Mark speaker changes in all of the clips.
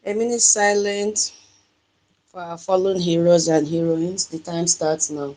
Speaker 1: A minute silent for our fallen heroes and heroines. The time starts now.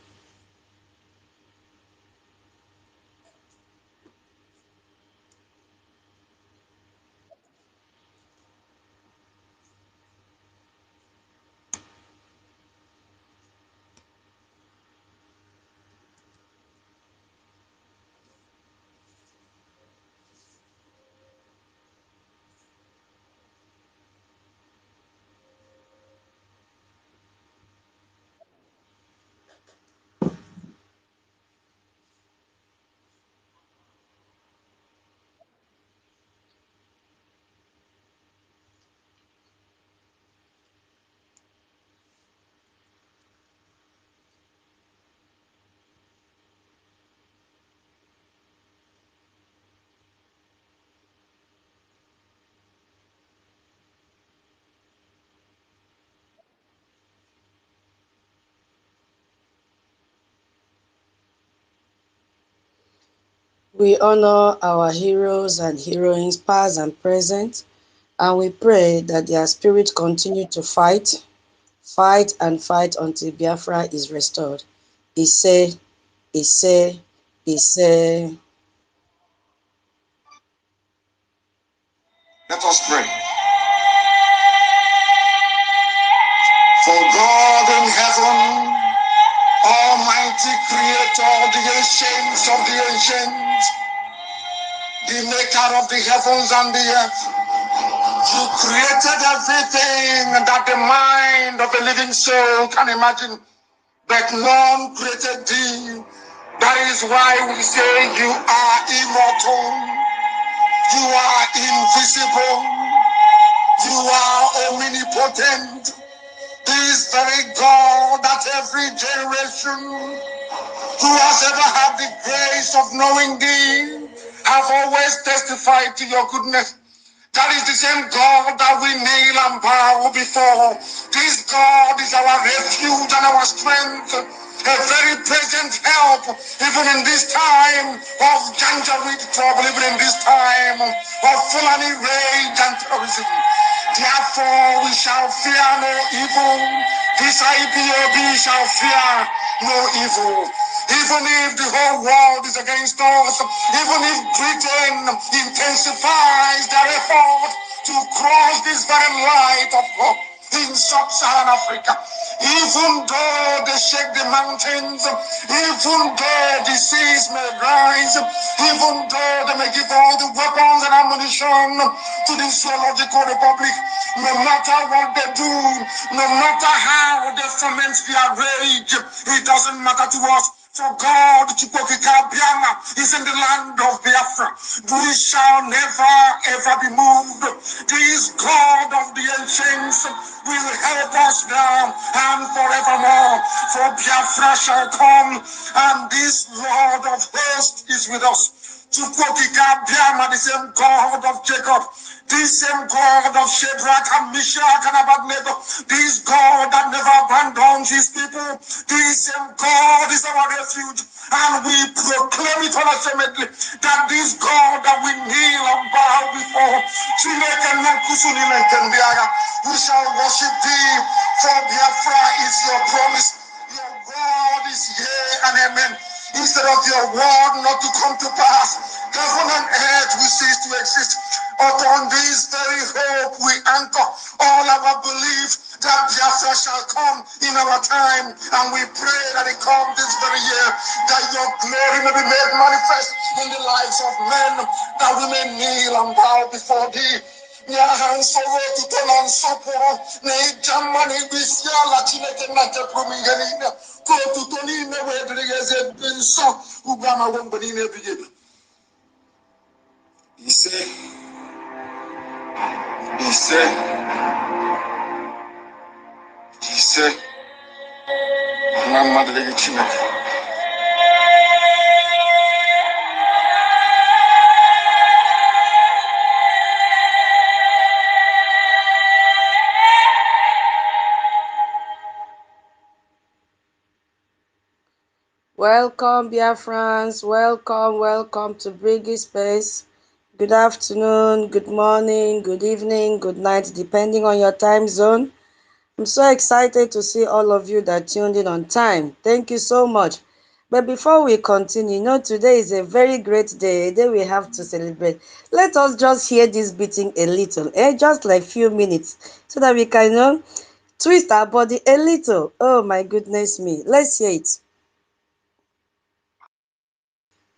Speaker 1: We honor our heroes and heroines, past and present, and we pray that their spirit continue to fight, fight and fight until Biafra is restored. Ise, Ise, Ise.
Speaker 2: Let us pray. For God in heaven, Almighty Creator, the ancients of the ancients, the maker of the heavens and the earth, you created everything that the mind of a living soul can imagine, but none created thee. That is why we say you are immortal, you are invisible, you are omnipotent. This very God that every generation who has ever had the grace of knowing thee have always testified to your goodness. That is the same God that we kneel and bow before. This God is our refuge and our strength, a very present help, even in this time of Janjaweed trouble, even in this time of Fulani rage and terrorism. Therefore, we shall fear no evil. This IPOB shall fear no evil. Even if the whole world is against us, even if Britain intensifies their effort to cross this very light of hope in sub-Saharan Africa, even though they shake the mountains, even though the seas may rise, even though they may give all the weapons and ammunition to the zoological republic, no matter what they do, no matter how they foment their rage, it doesn't matter to us. For God, Biama, is in the land of Biafra. We shall never ever be moved. This God of the ancients will help us now and forevermore. For Biafra shall come, and this Lord of hosts is with us. Biama, the same God of Jacob, this same God of Shadrach and Meshach and Abednego, this God that never abandons his people, this same God is our refuge, and we proclaim it unashamedly that this God that we kneel and bow before, we shall worship thee, for Biafra is your promise. Your word is yea and amen. Instead of your word not to come to pass, heaven and earth will cease to exist. Upon this very hope we anchor all our belief that Biafra shall come in our time, and we pray that it comes this very year, that your glory may be made manifest in the lives of men, that we may kneel and bow before thee. Nyahansoro tutola nsoporo na ijama na ibisi ala Chineke na kepụrụ ihe niile ka otuto niile wee dịrị gị eze nsọ ugwu amawo mgbe niile ebighị ebi. Ise, ise, ise, na mmadụ dị Chineke.
Speaker 1: Welcome, dear friends. Welcome, welcome to BRGIE Space. good afternoon, good morning, good evening, good night, depending on your time zone. I'm so excited to see all of you that tuned in on time. Thank you so much. But before we continue, today is a very great day, a day we have to celebrate. Let us just hear this beating a little, just like few minutes, so that we can, twist our body a little. Oh my goodness me. Let's hear it.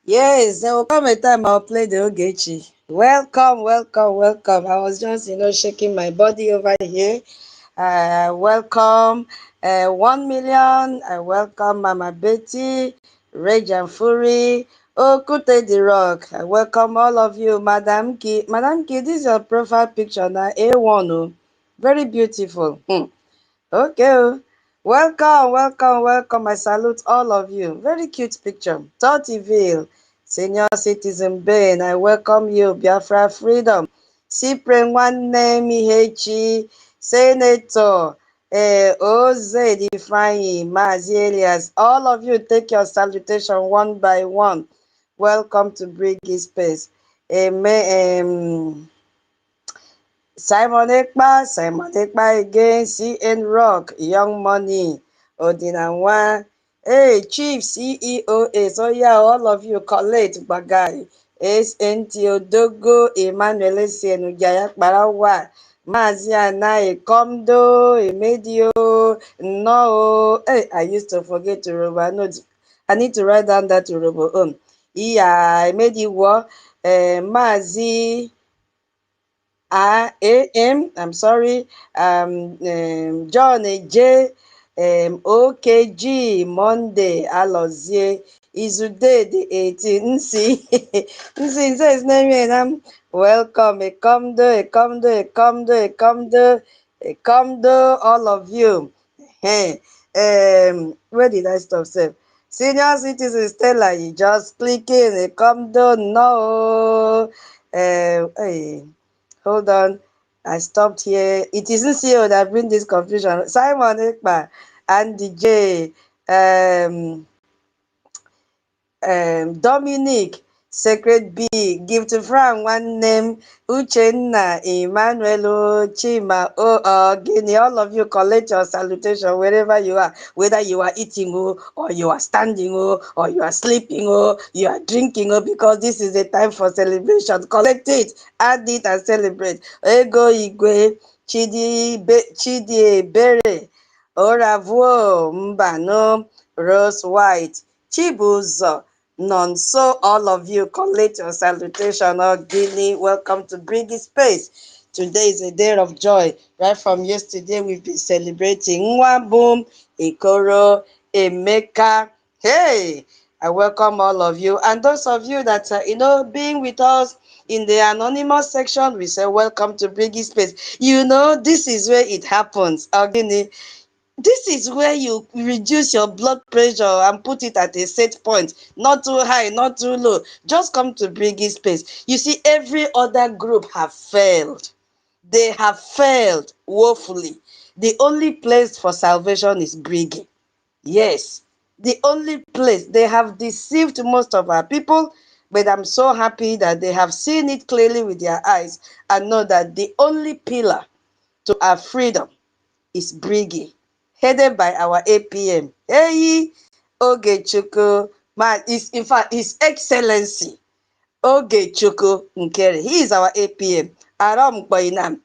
Speaker 1: Yes, there will come a time I'll play the Ogechi. Welcome, welcome, welcome. I was just, shaking my body over here. Welcome, 1 million. I welcome Mama Betty, Rage and Fury, Okute the Rock. I welcome all of you, Madam Ki. Madam Ki, this is your profile picture now, A1. Oh. Very beautiful. Okay. Oh. Welcome, welcome, welcome. I salute all of you. Very cute picture. Tortiville, Senior Citizen Ben, I welcome you. Biafra Freedom. Cyprian Nwanne Mihechi, Senator, Oze Ifeanyi, Mazi Elias. All of you take your salutation one by one. Welcome to BRGIE Space. Amen. Simon Ekpa again, CN Rock, Young Money, Odinawa, hey, Chief CEO, so yeah, all of you collect Bagai, SNT Odogo, Emmanuel Sienu, Jaya Parawa, Mazi Anai, Komdo, Emedio, no, hey, I used to forget to Yoruba, no, I need to write down that Yoruba, yeah, Emediwo, Mazi, I'm sorry, John J, OKG, Monday, Alozie, Izude, the 18th, Nsi says name, and I'm welcome, a comdo, all of you. Hey, where did I stop, sir? Senior citizen Stella, you just clicking, a comdo, no. Hey. Hold on. I stopped here. It isn't CEO that bring this confusion. Simon Ekpa and DJ Dominic, Sacred B, Gift Frank, one name, Uchenna, Emmanuel, Chima, Guinea, all of you collect your salutation wherever you are, whether you are eating, or you are standing, or you are sleeping, you are drinking, because this is a time for celebration. Collect it, add it, and celebrate. Ego Igwe, Chidi Bere, Oravuo, Mbano, Rose White, Chibuzo, Nonso, all of you, collect your salutation. Oh, Guinea, welcome to BRGIE Space. Today is a day of joy. Right from yesterday, we've been celebrating Nwabum, Ikoro, Emeka. Hey, I welcome all of you. And those of you that are, being with us in the anonymous section, we say welcome to BRGIE Space. This is where it happens. Guinea, this is where you reduce your blood pressure and put it at a set point, not too high, not too low. Just come to BRGIE Space. You see, every other group have failed. They have failed woefully. The only place for salvation is BRGIE. Yes, the only place. They have deceived most of our people, but I'm so happy that they have seen it clearly with their eyes and know that the only pillar to our freedom is BRGIE, headed by our APM. Hey, Ogechukwu, is in fact His Excellency Ogechukwu Nkere. He is our APM. Aram Boinam.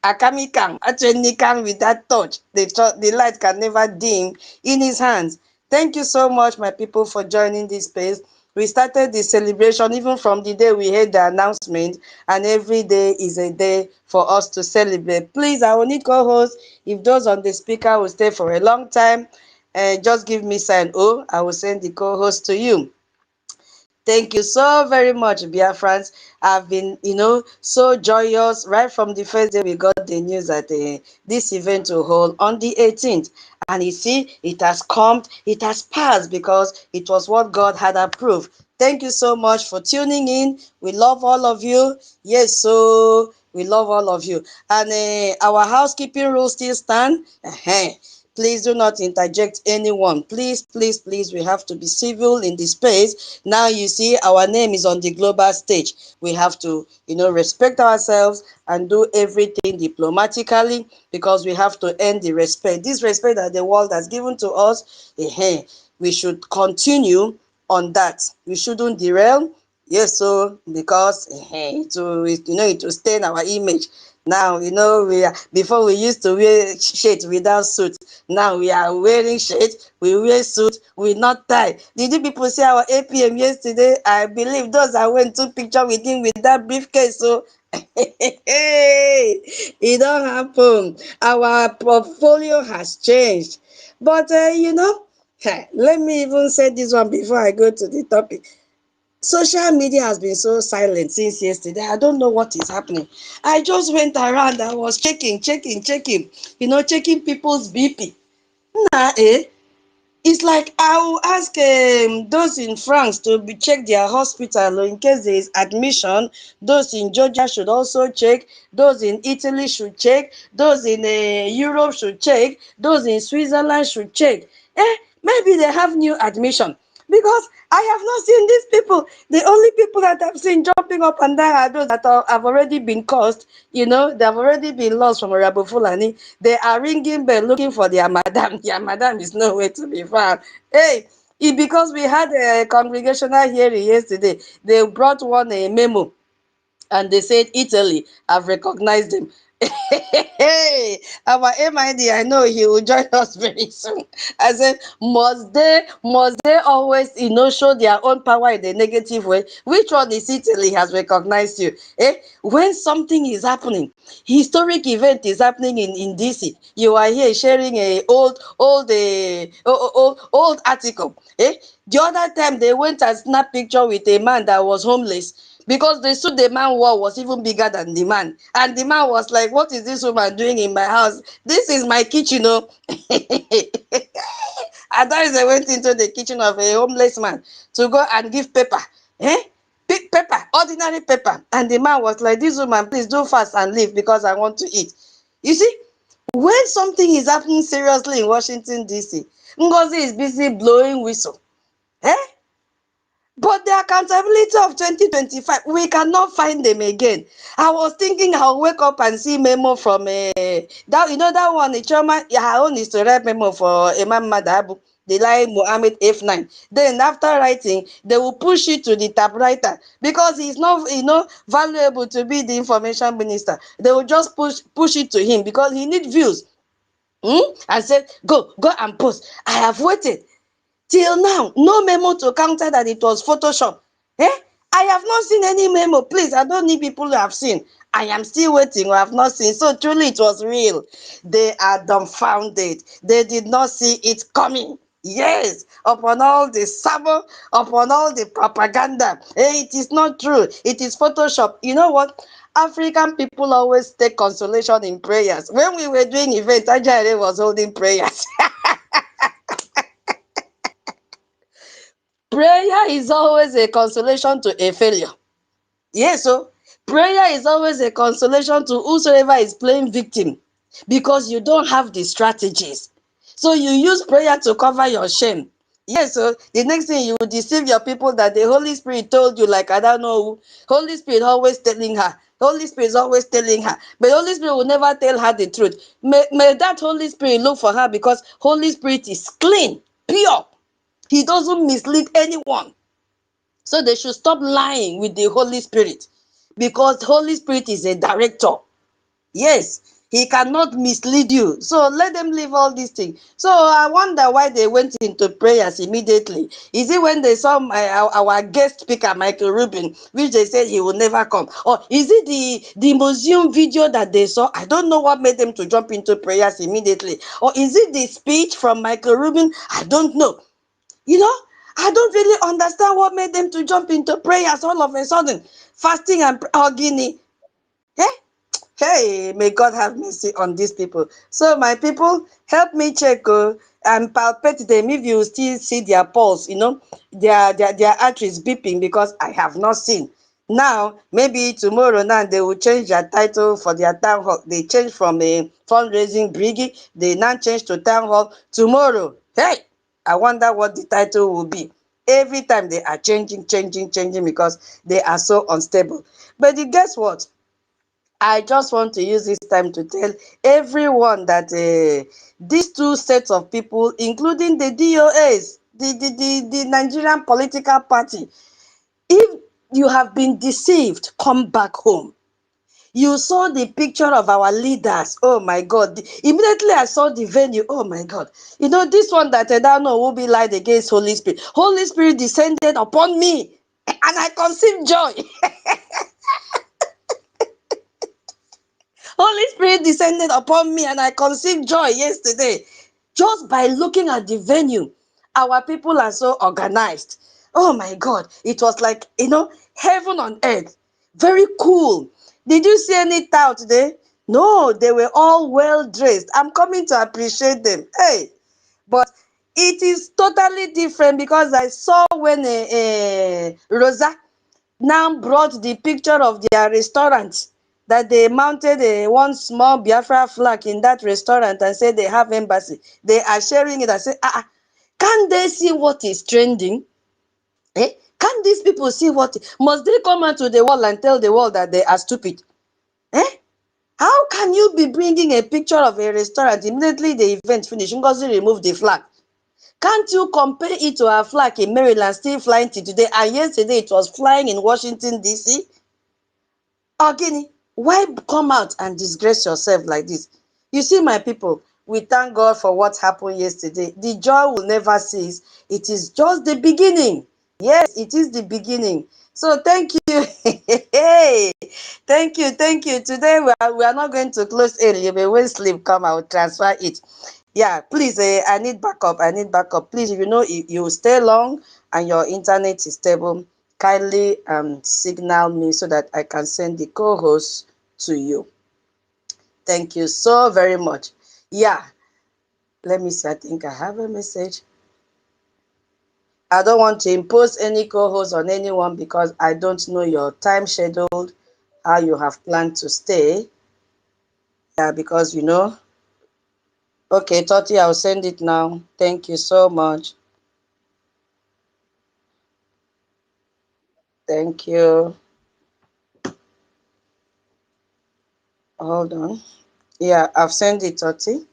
Speaker 1: Akamikan, Achenikan with that touch. The light can never dim in his hands. Thank you so much, my people, for joining this space. We started the celebration even from the day we heard the announcement, and every day is a day for us to celebrate. Please, I will need co-hosts. If those on the speaker will stay for a long time, just give me sign O. I will send the co-host to you. Thank you so very much, Biafrans. I've been, so joyous right from the first day we got the news that this event will hold on the 18th. And you see, it has come, it has passed because it was what God had approved. Thank you so much for tuning in. We love all of you. Yes, so we love all of you. And our housekeeping rules still stand. Please do not interject anyone. Please, please, please, we have to be civil in the space. Now you see our name is on the global stage. We have to, respect ourselves and do everything diplomatically because we have to earn the respect. This respect that the world has given to us, we should continue on that. We shouldn't derail. Yes, so because it will stain our image. Now, we are, before we used to wear shirt without suit. Now we are wearing shirt, we wear suit, we not tie. Did you people see our APM yesterday? I believe those that went took picture with him with that briefcase. So hey, it don't happen. Our portfolio has changed. But let me even say this one before I go to the topic. Social media has been so silent since yesterday. I don't know what is happening. I just went around. I was checking people's BP. Nah, it's like I will ask those in France to check their hospital in case there is admission. Those in Georgia should also check. Those in Italy should check. Those in Europe should check. Those in Switzerland should check. Maybe they have new admission. Because I have not seen these people. The only people that I've seen jumping up and down are those that have already been caused. They have already been lost from Rabu Fulani. They are ringing bell looking for their madam. Their madam is nowhere to be found. Hey, because we had a congregational hearing yesterday, they brought one a memo and they said Italy have recognized them. Hey, our MID, I know he will join us very soon. I said, must they always, show their own power in a negative way? Which one is Italy has recognized you? When something is happening, historic event is happening in DC, you are here sharing a old article. The other time they went and snapped picture with a man that was homeless because the suit the man wore was even bigger than the man. And the man was like, what is this woman doing in my house? This is my kitchen, oh. And that is they went into the kitchen of a homeless man to go and give paper. Big paper, ordinary paper. And the man was like, this woman, please do fast and leave because I want to eat. You see, when something is happening seriously in Washington, D.C., Ngozi is busy blowing whistle. Eh? But the accountability of 2025, we cannot find them again. I was thinking I'll wake up and see memo from that one, the chairman, her own is to write memo for Imam Madabu, the line Muhammad F9. Then after writing, they will push it to the typewriter because he's not, valuable to be the information minister. They will just push it to him because he needs views. And said, go and post. I have waited. Till now, no memo to counter that it was Photoshop. I have not seen any memo. Please, I don't need people who have seen. I am still waiting or have not seen. So truly it was real. They are dumbfounded. They did not see it coming. Yes, upon all the sabble, upon all the propaganda. It is not true. It is Photoshop. You know what? African people always take consolation in prayers. When we were doing events, Ajay was holding prayers. Prayer is always a consolation to a failure. Yes, so prayer is always a consolation to whosoever is playing victim because you don't have the strategies. So you use prayer to cover your shame. Yes, so the next thing you deceive your people that the Holy Spirit told you, like I don't know who. Holy Spirit always telling her. Holy Spirit is always telling her. But Holy Spirit will never tell her the truth. May that Holy Spirit look for her because Holy Spirit is clean, pure. He doesn't mislead anyone. So they should stop lying with the Holy Spirit because Holy Spirit is a director. Yes, he cannot mislead you. So let them leave all these things. So I wonder why they went into prayers immediately. Is it when they saw our guest speaker, Michael Rubin, which they said he will never come? Or is it the museum video that they saw? I don't know what made them to jump into prayers immediately. Or is it the speech from Michael Rubin? I don't know. I don't really understand what made them to jump into prayers all of a sudden, fasting and hugging. Eh? Hey, may God have mercy on these people. So my people, help me check and palpate them if you still see their pulse, their arteries beeping because I have not seen. Now, maybe tomorrow now they will change their title for their town hall. They change from a fundraising BRGIE, they now change to town hall. Tomorrow, hey, I wonder what the title will be. Every time they are changing because they are so unstable. But guess what? I just want to use this time to tell everyone that these two sets of people, including the DOAs, the Nigerian political party, if you have been deceived, come back home. You saw the picture of our leaders. Oh my God. Immediately I saw the venue. Oh my God. You know, this one that I don't know will be lied against Holy Spirit. Holy Spirit descended upon me and I conceived joy. Holy Spirit descended upon me and I conceived joy yesterday. Just by looking at the venue, our people are so organized. Oh my God. It was like, heaven on earth. Very cool. Did you see any tout today? No, they were all well dressed. I'm coming to appreciate them. Hey, but it is totally different because I saw when Rosa now brought the picture of their restaurant, that they mounted one small Biafra flag in that restaurant and said they have embassy. They are sharing it and say, can't they see what is trending? Can't these people see what? Must they come out to the world and tell the world that they are stupid? How can you be bringing a picture of a restaurant immediately the event finish? Ngozi remove the flag. Can't you compare it to our flag in Maryland still flying till today? And yesterday it was flying in Washington, D.C. Ogini, why come out and disgrace yourself like this? You see, my people, we thank God for what happened yesterday. The joy will never cease. It is just the beginning. Yes, it is the beginning. So thank you. Hey, thank you. Today we are not going to close early, but when sleep come, I will transfer it. Yeah, please, I need backup. I need backup. Please, if you know you stay long and your internet is stable, kindly signal me so that I can send the co-host to you. Thank you so very much. Yeah, let me see. I think I have a message. I don't want to impose any co-host on anyone because I don't know your time schedule, how you have planned to stay. Yeah, because Okay, Toti, I'll send it now. Thank you so much. Thank you. Hold on. Yeah, I've sent it, Toti.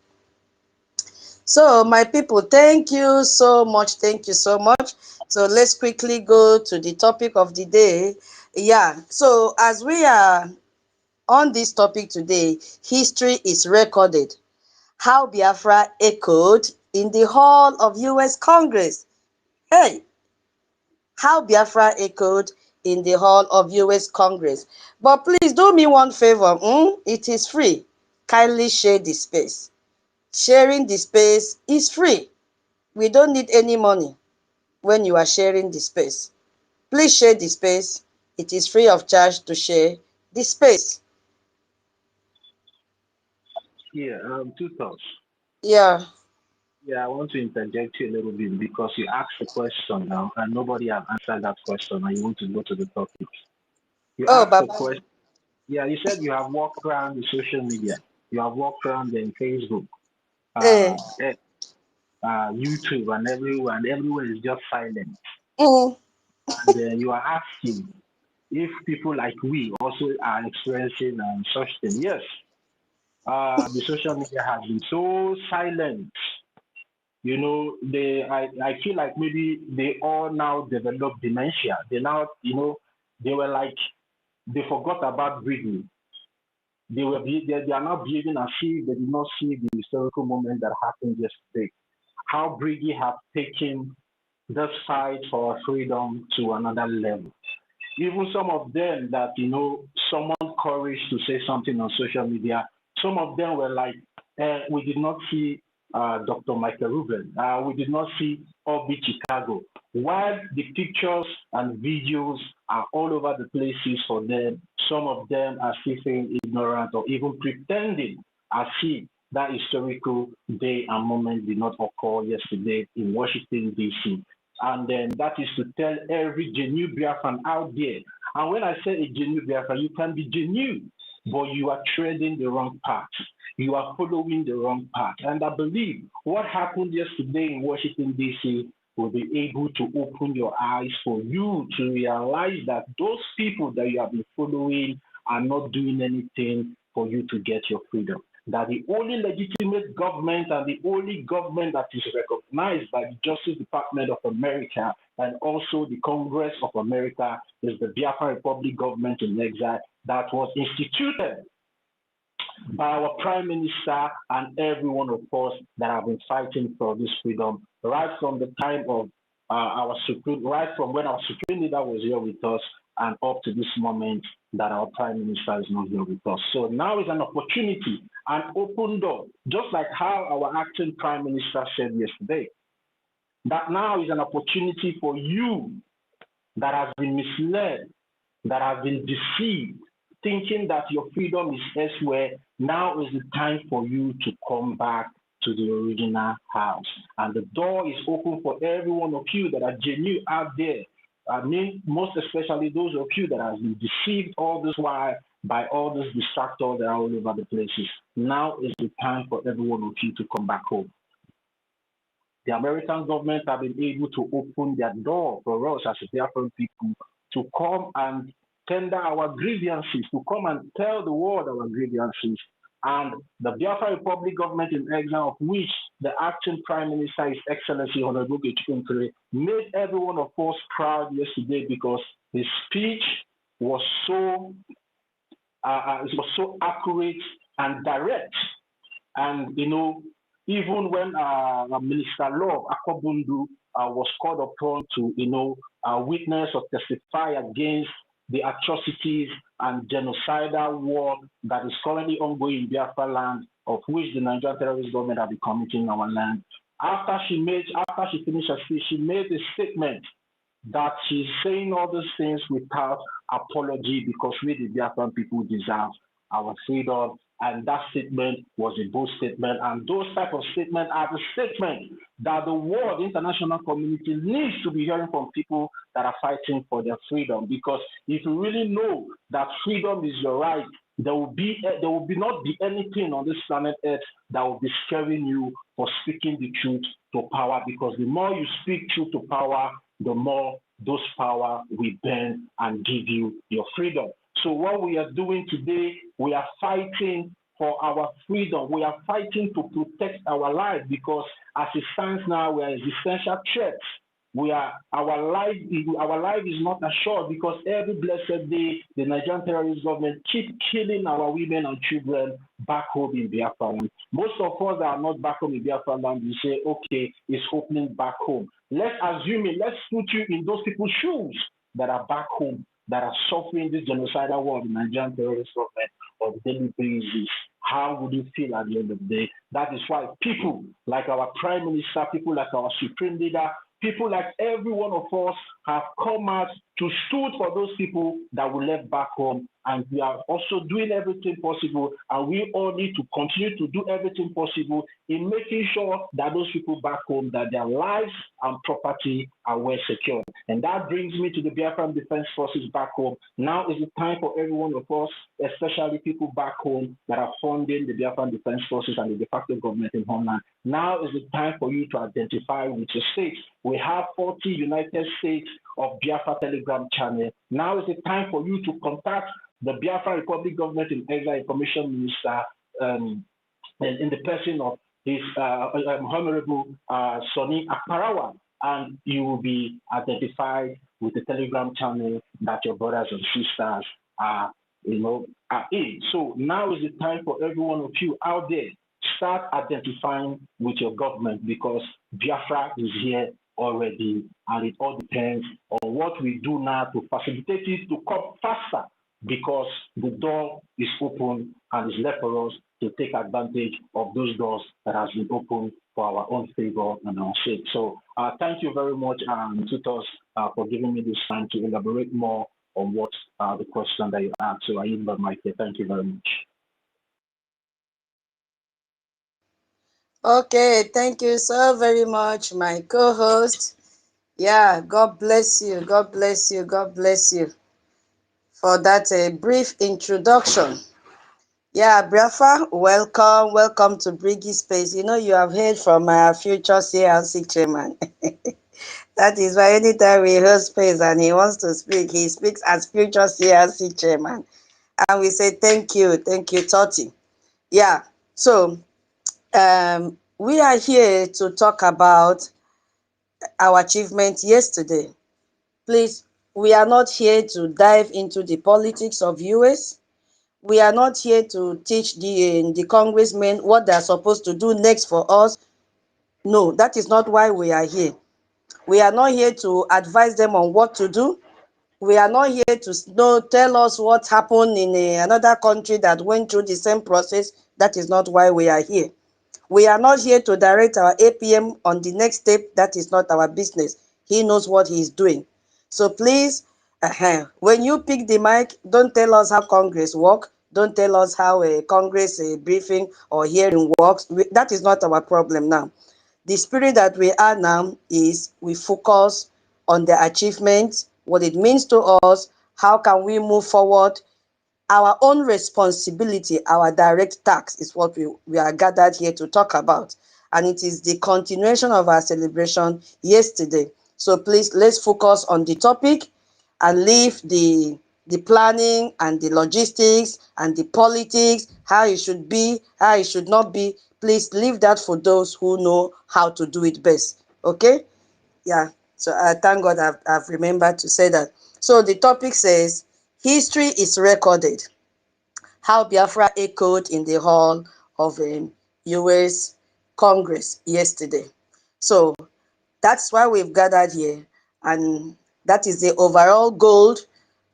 Speaker 1: So, my people, thank you so much. Thank you so much. So, let's quickly go to the topic of the day. Yeah, so as we are on this topic today, history is recorded. How Biafra echoed in the hall of US Congress. Hey, how Biafra echoed in the hall of US Congress. But please do me one favor. It is free. Kindly share the space. Sharing the space is free. We don't need any money when you are sharing the space. Please share the space. It is free of charge to share the space.
Speaker 3: Yeah, two thoughts.
Speaker 1: Yeah.
Speaker 3: Yeah, I want to interject you a little bit because you asked a question now and nobody has answered that question and you want to go to the topic. You
Speaker 1: Oh,
Speaker 3: asked a
Speaker 1: Baba.
Speaker 3: question. Yeah, you said you have walked around the social media. You have walked around in Facebook,
Speaker 1: Eh.
Speaker 3: X, YouTube, and everywhere, and everywhere is just silent.
Speaker 1: Mm.
Speaker 3: And you are asking if people like we also are experiencing such thing. Yes, the social media has been so silent. I feel like maybe they all now develop dementia. They now, they were like they forgot about breathing. They are now behaving as if they did not see the historical moment that happened yesterday. How BRGIE have taken this fight for freedom to another level. Even some of them that summoned courage to say something on social media, some of them were like, we did not see Dr. Michael Rubin, we did not see Obi Chicago. While the pictures and videos are all over the places for them, some of them are still saying ignorant or even pretending as if that historical day and moment did not occur yesterday in Washington, D.C. And then that is to tell every genuine Biafran out there, And when I say a genuine Biafra, you can be genuine, but you are treading the wrong path. You are following the wrong path. And I believe what happened yesterday in Washington, D.C. will be able to open your eyes for you to realize that those people that you have been following are not doing anything for you to get your freedom. That the only legitimate government and the only government that is recognized by the Justice Department of America and also the Congress of America is the Biafra Republic government in exile that was instituted by our Prime Minister and every one of us that have been fighting for this freedom right from the time of right from when our Supreme Leader was here with us and up to this moment that our Prime Minister is not here with us. So now is an opportunity, an open door, just like how our acting Prime Minister said yesterday, that now is an opportunity for you that has been misled, that have been deceived, thinking that your freedom is elsewhere. Now is the time for you to come back to the original house. And the door is open for every one of you that are genuine out there. I mean, most especially those of you that have been deceived all this while by all these detractors that are all over the places. Now is the time for every one of you to come back home. The American government have been able to open their door for us as Biafran people to come and tender our grievances, to come and tell the world our grievances. And the Biafra Republic government in exile, of which the acting Prime Minister, His Excellency Honorable Getchuntere, made every one of us proud yesterday because his speech was so accurate and direct. And even when Minister Love Akobundu was called upon to witness or testify against the atrocities and genocidal war that is currently ongoing in Biafra land, of which the Nigerian terrorist government have been committing in our land. After she finished her speech, she made a statement that she's saying all these things without apology because we, the Biafran people, deserve our freedom. And that statement was a bold statement. And those type of statements are the statements that the world, the international community needs to be hearing from people that are fighting for their freedom. Because if you really know that freedom is your right, there will not be anything on this planet Earth that will be scaring you for speaking the truth to power. Because the more you speak truth to power, the more those power will bend and give you your freedom. So what we are doing today, we are fighting for our freedom. We are fighting to protect our life because as it stands now, we are existential threats. Our life is not assured because every blessed day the Nigerian terrorist government keep killing our women and children back home in Biafra land. Most of us that are not back home in Biafra land, we say, okay, it's opening back home. Let's put you in those people's shoes that are back home, that are suffering this genocidal war of the Nigerian terrorist government on a daily basis. How would you feel at the end of the day? That is why people like our Prime Minister, people like our Supreme Leader, people like every one of us have come out to stood for those people that we left back home. And we are also doing everything possible. And we all need to continue to do everything possible in making sure that those people back home, that their lives and property are well secured. And that brings me to the Biafran Defense Forces back home. Now is the time for every one of us, especially people back home that are funding the Biafran Defense Forces and the de facto government in homeland. Now is the time for you to identify with your states. We have 40 United States of Biafra Telegram channel. Now is the time for you to contact the Biafra Republic government in exile information minister in the person of his Honorable Sonny Akparawa, and you will be identified with the Telegram channel that your brothers and sisters are in. So now is the time for every one of you out there, start identifying with your government because Biafra is here already, and it all depends on what we do now to facilitate it to come faster because the door is open and it's left for us to take advantage of those doors that has been opened for our own favor and our sake. So thank you very much, tutors, for giving me this time to elaborate more on what the question that you asked. So I yield my mic here. Thank you very much.
Speaker 1: Okay, thank you so very much, my co-host. Yeah, God bless you. God bless you. God bless you. for that brief introduction. Yeah, Biafra, welcome to BRGIE Space. You know, you have heard from our future CLC chairman. That is why anytime we host space and he wants to speak, he speaks as future CLC chairman. And we say thank you, Toti. Yeah, so we are here to talk about our achievement yesterday. Please, we are not here to dive into the politics of US. We are not here to teach the congressmen what they are supposed to do next for us. No, that is not why we are here. We are not here to advise them on what to do. We are not here to tell us what happened in another country that went through the same process. That is not why we are here. We are not here to direct our APM on the next step. That is not our business. He knows what he is doing. So please, when you pick the mic, don't tell us how Congress works. Don't tell us how a Congress briefing or hearing works. That is not our problem now. The spirit that we are now is we focus on the achievements, what it means to us, how can we move forward. Our own responsibility, our direct task is what we are gathered here to talk about. And it is the continuation of our celebration yesterday. So please, let's focus on the topic and leave the planning and the logistics and the politics, how it should be, how it should not be. Please leave that for those who know how to do it best. Okay? Yeah. So I thank God I've remembered to say that. So the topic says, history is recorded. How Biafra echoed in the hall of US Congress yesterday. So that's why we've gathered here. And that is the overall goal,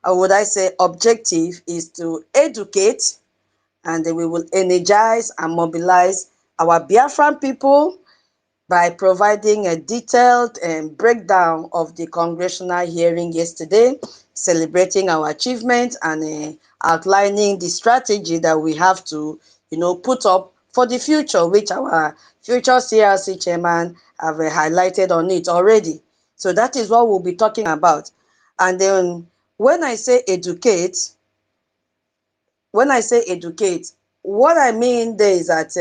Speaker 1: or would I say objective, is to educate, and then we will energize and mobilize our Biafran people by providing a detailed breakdown of the congressional hearing yesterday, celebrating our achievements and outlining the strategy that we have to, put up for the future, which our future CRC chairman have highlighted on it already. So that is what we'll be talking about. And then when I say educate, what I mean there is that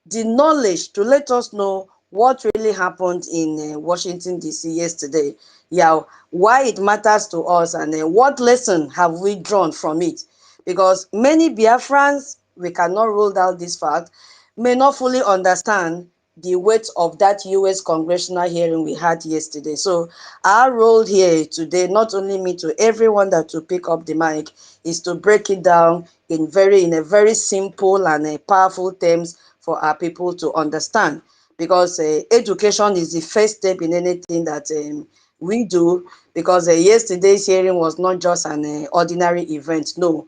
Speaker 1: the knowledge to let us know what really happened in Washington, D.C. yesterday. Yeah, why it matters to us and what lesson have we drawn from it. Because many Biafrans, we cannot rule out this fact, may not fully understand the weight of that US congressional hearing we had yesterday. So our role here today, not only me, to everyone that will pick up the mic, is to break it down in a very simple and powerful terms for our people to understand. Because education is the first step in anything that we do. Because yesterday's hearing was not just an ordinary event. No,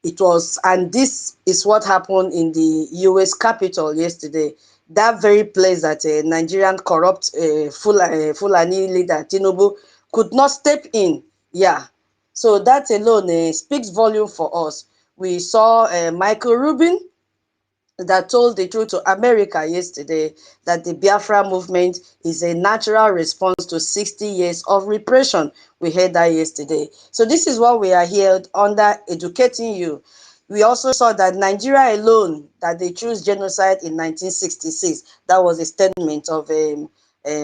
Speaker 1: it was, and this is what happened in the US Capitol yesterday. That very place that a Nigerian corrupt Fulani leader, Tinubu, could not step in. Yeah. So that alone speaks volume for us. We saw Michael Rubin, that told the truth to America yesterday, that the Biafra movement is a natural response to 60 years of repression. We heard that yesterday. So this is what we are here under, educating you. We also saw that Nigeria alone, that they chose genocide in 1966. That was a statement of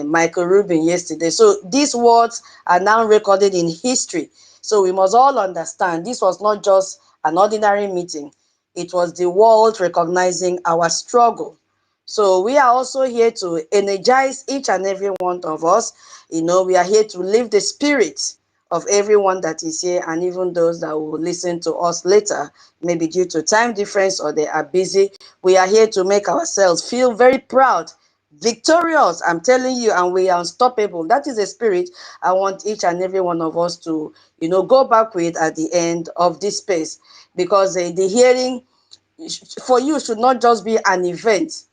Speaker 1: Michael Rubin yesterday. So these words are now recorded in history. So we must all understand this was not just an ordinary meeting. It was the world recognizing our struggle. So we are also here to energize each and every one of us. We are here to lift the spirit of everyone that is here, and even those that will listen to us later, maybe due to time difference or they are busy. We are here to make ourselves feel very proud, victorious, I'm telling you, and we are unstoppable. That is the spirit I want each and every one of us to, go back with at the end of this space. Because the hearing for you should not just be an event,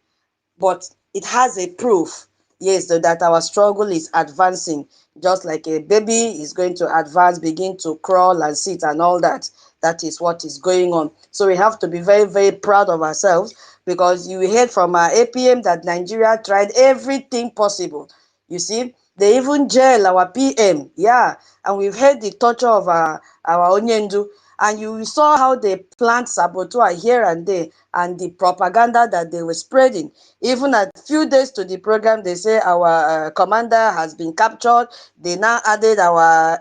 Speaker 1: but it has a proof, yes, that our struggle is advancing. Just like a baby is going to advance, begin to crawl and sit and all that. That is what is going on. So we have to be very, very proud of ourselves, because you heard from our APM that Nigeria tried everything possible. You see, They even jail our PM. Yeah. And we've heard the torture of our Onyendu. And you saw how they plant saboteur here and there, and the propaganda that they were spreading. Even a few days to the program, they say our commander has been captured. They now added our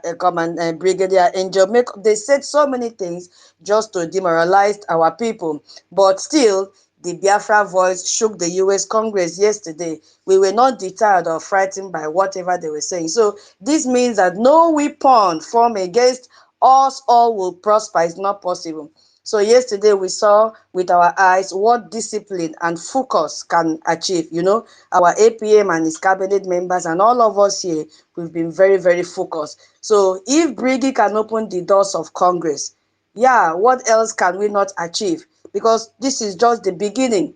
Speaker 1: Brigadier Angel. They said so many things just to demoralize our people. But still, the Biafra voice shook the US Congress yesterday. We were not deterred or frightened by whatever they were saying. So this means that no weapon formed against us all will prosper. It's not possible. So yesterday we saw with our eyes what discipline and focus can achieve. You know, our APM and his cabinet members and all of us here, we've been very, very focused. So if BRGIE can open the doors of Congress, yeah, what else can we not achieve? Because this is just the beginning.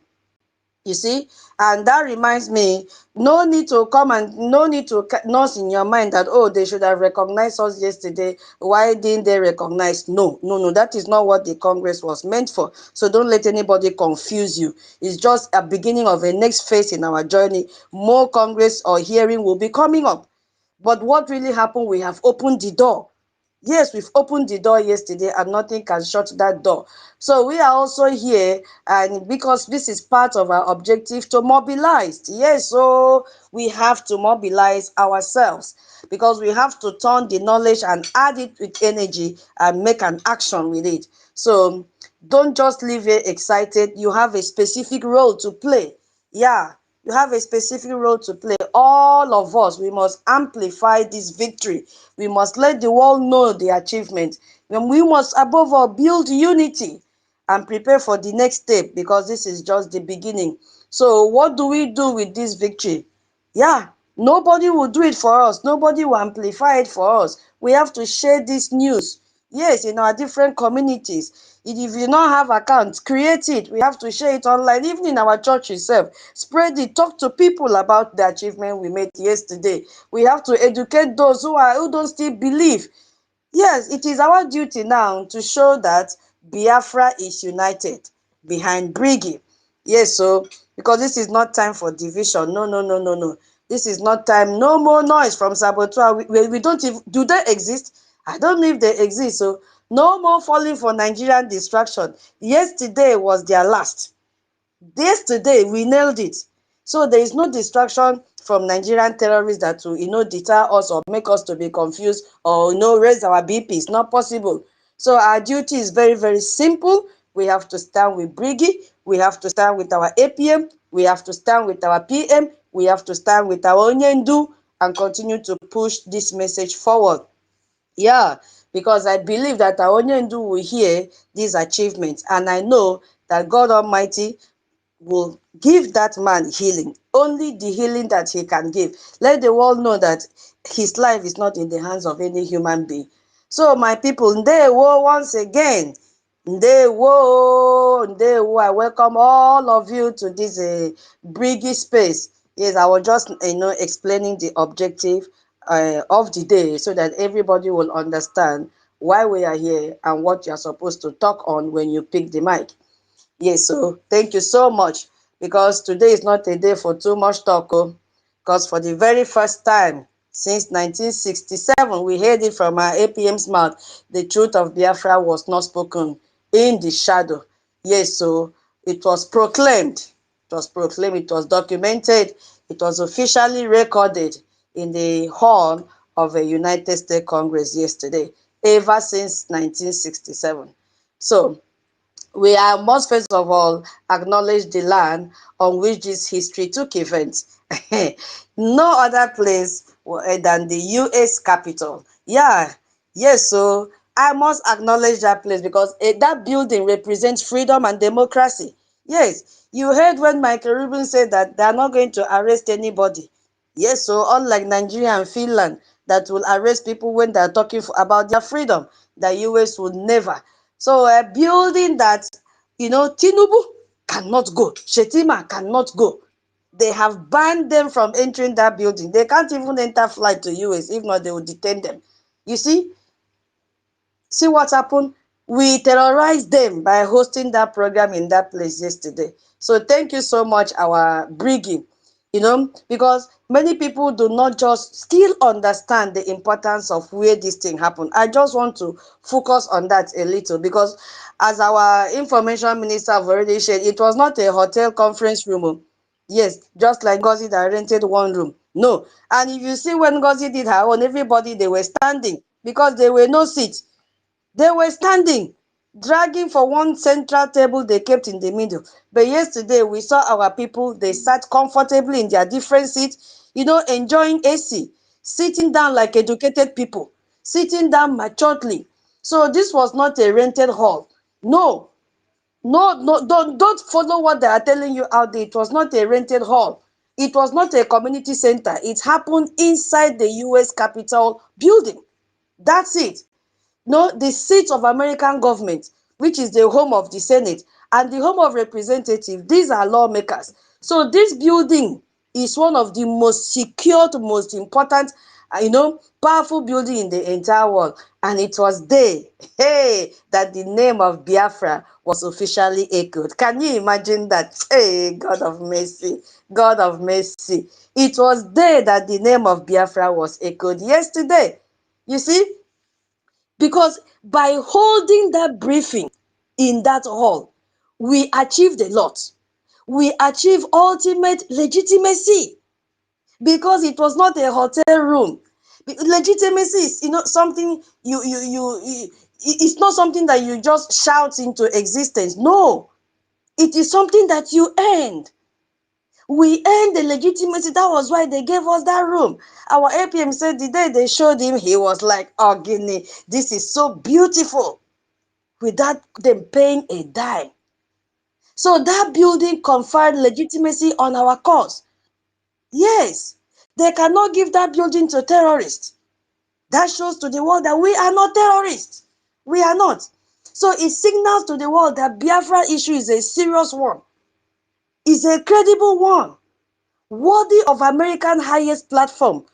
Speaker 1: You see, and that reminds me, no need to come and no need to nurse in your mind that, oh, they should have recognized us yesterday. Why didn't they recognize? No, no, no, that is not what the Congress was meant for. So don't let anybody confuse you. It's just a beginning of a next phase in our journey. More Congress or hearing will be coming up. But what really happened? We have opened the door. Yes, we've opened the door yesterday and nothing can shut that door. So we are also here, and because this is part of our objective to mobilize. Yes, so we have to mobilize ourselves because we have to turn the knowledge and add it with energy and make an action with it. So don't just leave here excited. You have a specific role to play. Yeah, you have a specific role to play. All of us, we must amplify this victory. We must let the world know the achievement. And we must, above all, build unity and prepare for the next step because this is just the beginning. So what do we do with this victory? Yeah, nobody will do it for us. Nobody will amplify it for us. We have to share this news. Yes, in our different communities. If you don't have accounts, create it. We have to share it online, even in our church itself. Spread it. Talk to people about the achievement we made yesterday. We have to educate those who don't still believe. Yes, it is our duty now to show that Biafra is united behind BRGIE. Yes, so because this is not time for division. No, no, no, no, no. This is not time. No more noise from saboteur. We don't even, do they exist? I don't know if they exist. So no more falling for Nigerian distraction. Yesterday was their last. Yesterday we nailed it. So there is no distraction from Nigerian terrorists that will, deter us or make us to be confused or, raise our BP. It's not possible. So our duty is very, very simple. We have to stand with BRGIE. We have to stand with our APM. We have to stand with our PM. We have to stand with our Onyendu and continue to push this message forward. Yeah, because I believe that our Onyendu will hear these achievements, and I know that God Almighty will give that man healing, only the healing that he can give. Let the world know that his life is not in the hands of any human being. So my people, ndewo once again. Ndewo, ndewo. I welcome all of you to this BRGIE space. Yes, I was just explaining the objective of the day so that everybody will understand why we are here and what you're supposed to talk on when you pick the mic. Yes, so thank you so much because today is not a day for too much talk. Oh, because for the very first time since 1967, we heard it from our APM's mouth. The truth of Biafra was not spoken in the shadow. Yes, so it was proclaimed. It was proclaimed. It was documented. It was officially recorded in the hall of a United States Congress yesterday, ever since 1967. So must first of all acknowledge the land on which this history took effect. No other place than the US Capitol. Yeah, yes, so I must acknowledge that place because that building represents freedom and democracy. Yes, you heard when Michael Rubin said that they are not going to arrest anybody. Yes, so unlike Nigeria and Finland that will arrest people when they are talking about their freedom, the US would never. So a building that, Tinubu cannot go, Shetima cannot go. They have banned them from entering that building. They can't even enter flight to US. If not, they will detain them. You see what happened? We terrorized them by hosting that program in that place yesterday. So thank you so much, our BRGIE. because many people do not just still understand the importance of where this thing happened. I just want to focus on that a little, because as our information minister have already shared, it was not a hotel conference room. Yes, just like Ngozi that rented one room. No. And if you see when Ngozi did her own, everybody, they were standing because there were no seats. They were standing, dragging for one central table they kept in the middle. But yesterday, we saw our people, they sat comfortably in their different seats, enjoying AC, sitting down like educated people, sitting down maturely. So this was not a rented hall. No, no, don't follow what they are telling you out there. It was not a rented hall. It was not a community center. It happened inside the US Capitol building. That's it. No, the seat of American government, which is the home of the Senate and the home of representatives, these are lawmakers. So this building is one of the most secured, most important, powerful building in the entire world. And it was there, hey, that the name of Biafra was officially echoed. Can you imagine that? Hey, God of mercy, God of mercy. It was there that the name of Biafra was echoed yesterday. You see, because by holding that briefing in that hall, we achieved a lot. We achieved ultimate legitimacy, because it was not a hotel room. Legitimacy is, something it's not something that you just shout into existence. No, it is something that you earned. We earned the legitimacy. That was why they gave us that room. Our APM said the day they showed him, he was like, oh, Guinea, this is so beautiful, without them paying a dime. So that building conferred legitimacy on our cause. Yes, they cannot give that building to terrorists. That shows to the world that we are not terrorists. We are not. So it signals to the world that Biafra issue is a serious one. It's a credible one, worthy of American highest platform.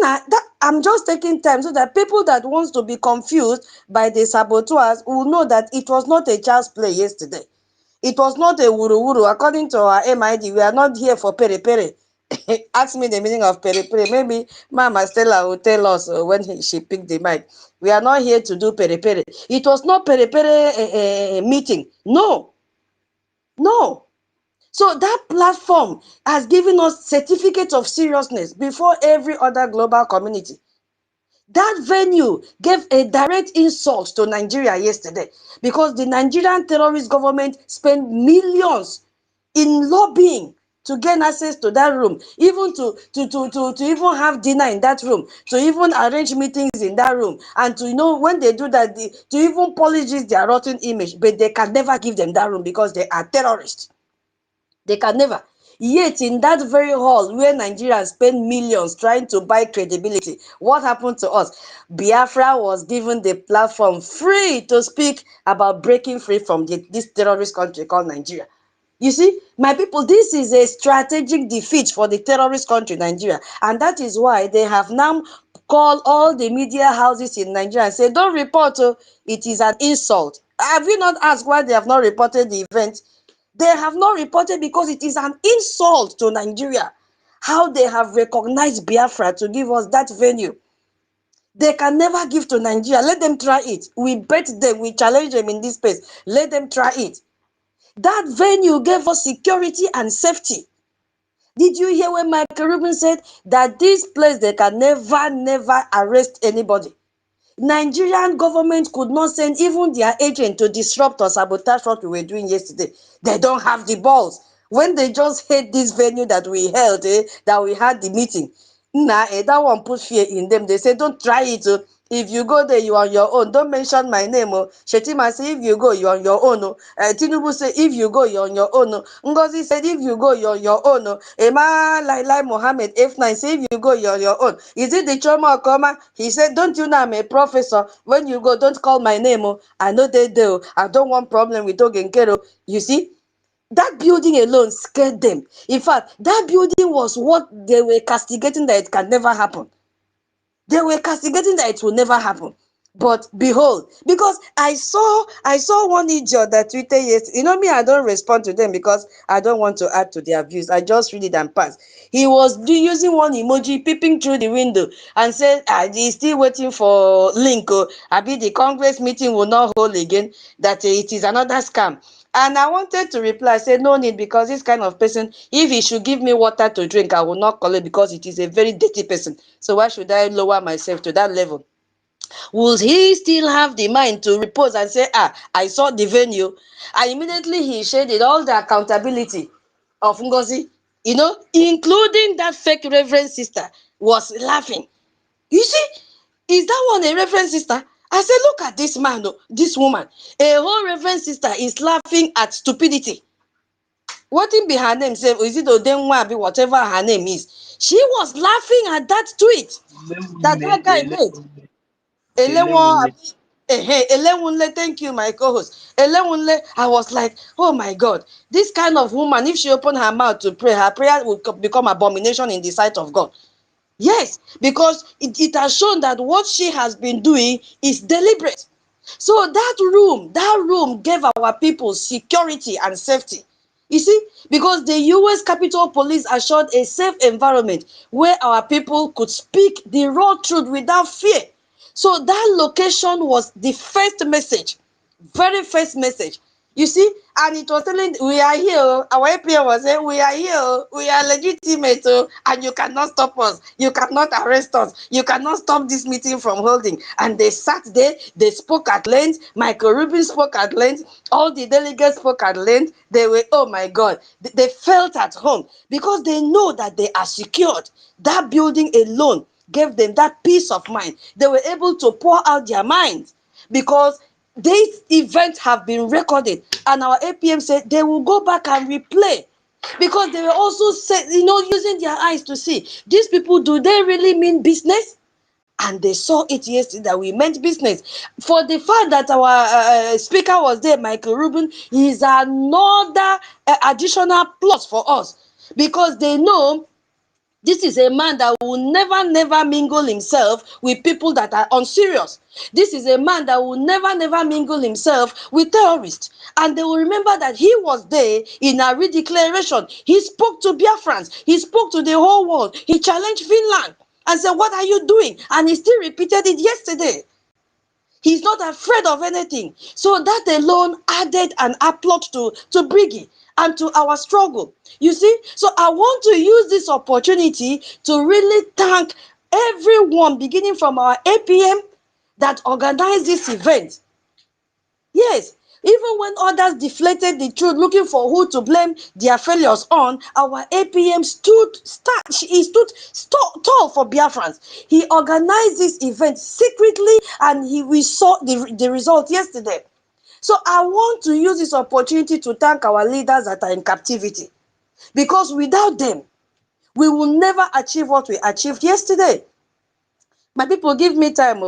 Speaker 1: Now, I'm just taking time so that people that wants to be confused by the saboteurs will know that it was not a child's play yesterday. It was not a wuru wuru. According to our MID, we are not here for pere pere. Ask me the meaning of pere pere. Maybe Mama Stella will tell us when she picked the mic. We are not here to do pere pere. It was not pere pere meeting. No, no. So that platform has given us certificate of seriousness before every other global community. That venue gave a direct insult to Nigeria yesterday, because the Nigerian terrorist government spent millions in lobbying to gain access to that room, even to even have dinner in that room, to even arrange meetings in that room, and to when they do that, to even polish their rotten image. But they can never give them that room because they are terrorists. They can never. Yet in that very hall where Nigerians spend millions trying to buy credibility, what happened to us? Biafra was given the platform free to speak about breaking free from this terrorist country called Nigeria. You see, my people, this is a strategic defeat for the terrorist country, Nigeria. And that is why they have now called all the media houses in Nigeria and say, don't report, it is an insult. Have you not asked why they have not reported the event? They have not reported because it is an insult to Nigeria. How they have recognized Biafra to give us that venue. They can never give to Nigeria. Let them try it. We bet them, we challenge them in this space. Let them try it. That venue gave us security and safety. Did you hear when Michael Rubin said that this place, they can never arrest anybody? Nigerian government could not send even their agent to disrupt or sabotage what we were doing yesterday. They don't have the balls. When they just hate this venue that we held, that we had the meeting, that one put fear in them. They say, don't try it. If you go there, you are on your own. Don't mention my name. Shetima say, if you go, you're on your own. Tinubu say, if you go, you're on your own. Ngozi said, if you go, you're on your own. Emma Lailai Mohammed F9 say, if you go, you're on your own. Is it the Choma Okoma? He said, don't you know I'm a professor? When you go, don't call my name. I know they do. I don't want problem with Ogenkero. You see? That building alone scared them. In fact, that building was what they were castigating that it can never happen. They were castigating that it will never happen. But behold, because I saw one idiot that tweeted yesterday. You know me, I don't respond to them because I don't want to add to their views. I just read it and pass. He was using one emoji, peeping through the window, and said, he's still waiting for link. Abi the Congress meeting will not hold again. That it is another scam. And I wanted to reply, I said, no need, because this kind of person, if he should give me water to drink, I will not call it, because it is a very dirty person. So why should I lower myself to that level? Will he still have the mind to repose and say, I saw the venue? And immediately he shaded all the accountability of Ngozi, including that fake reverend sister, was laughing. You see, is that one a reverend sister? I said, look at this man, this woman. A whole reverend sister is laughing at stupidity. What in be her name? Say, is it Odenwabi, whatever her name is? She was laughing at that tweet that guy made. Elewon, Elewunle, thank you, my co-host. Elewunle, I was like, oh my God, this kind of woman, if she opened her mouth to pray, her prayer will become abomination in the sight of God. Yes, because it has shown that what she has been doing is deliberate. So that room gave our people security and safety. You see, because the US Capitol Police assured a safe environment where our people could speak the raw truth without fear. So that location was the first message, very first message. You see, and it was telling, we are here. Our APM was saying, we are here. We are legitimate, and you cannot stop us. You cannot arrest us. You cannot stop this meeting from holding. And they sat there. They spoke at length. Michael Rubin spoke at length. All the delegates spoke at length. They were, oh my God, they felt at home because they know that they are secured. That building alone gave them that peace of mind. They were able to pour out their minds because these events have been recorded, and our APM said they will go back and replay because they were also using their eyes to see these people, do they really mean business? And they saw it yesterday that we meant business. For the fact that our speaker was there, Michael Rubin, is another additional plus for us because they know this is a man that will never mingle himself with people that are unserious. This is a man that will never mingle himself with terrorists. And they will remember that he was there in a redeclaration. He spoke to Biafrans. He spoke to the whole world. He challenged Finland and said, what are you doing? And he still repeated it yesterday. He's not afraid of anything. So that alone added an applaud to BRGIE and to our struggle. You see? So I want to use this opportunity to really thank everyone, beginning from our APM that organized this event. Yes, even when others deflated the truth, looking for who to blame their failures on, our APM stood tall for Biafrans. He organized this event secretly, and we saw the result yesterday. So I want to use this opportunity to thank our leaders that are in captivity, because without them, we will never achieve what we achieved yesterday. My people, give me time,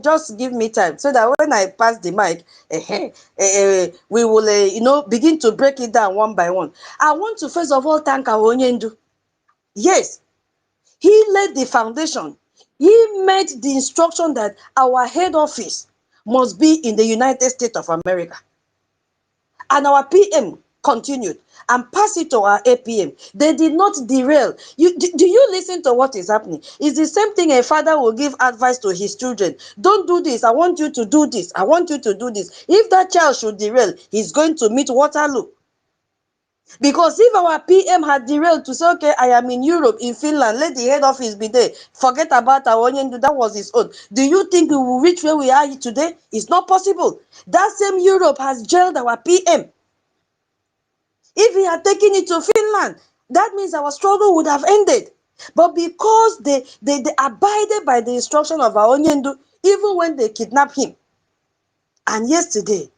Speaker 1: just give me time so that when I pass the mic, we will begin to break it down one by one. I want to first of all thank our Onyendu. Yes, he laid the foundation. He made the instruction that our head office must be in the United States of America. And our PM continued and passed it to our APM. They did not derail. Do you listen to what is happening? It's the same thing a father will give advice to his children. Don't do this. I want you to do this. I want you to do this. If that child should derail, he's going to meet Waterloo. Because if our PM had derailed to say, okay, I am in Europe, in Finland, let the head office be there. Forget about our Onyendu, that was his own. Do you think we will reach where we are today? It's not possible. That same Europe has jailed our PM. If he had taken it to Finland, that means our struggle would have ended. But because they abided by the instruction of our Onyendu, even when they kidnapped him. And yesterday,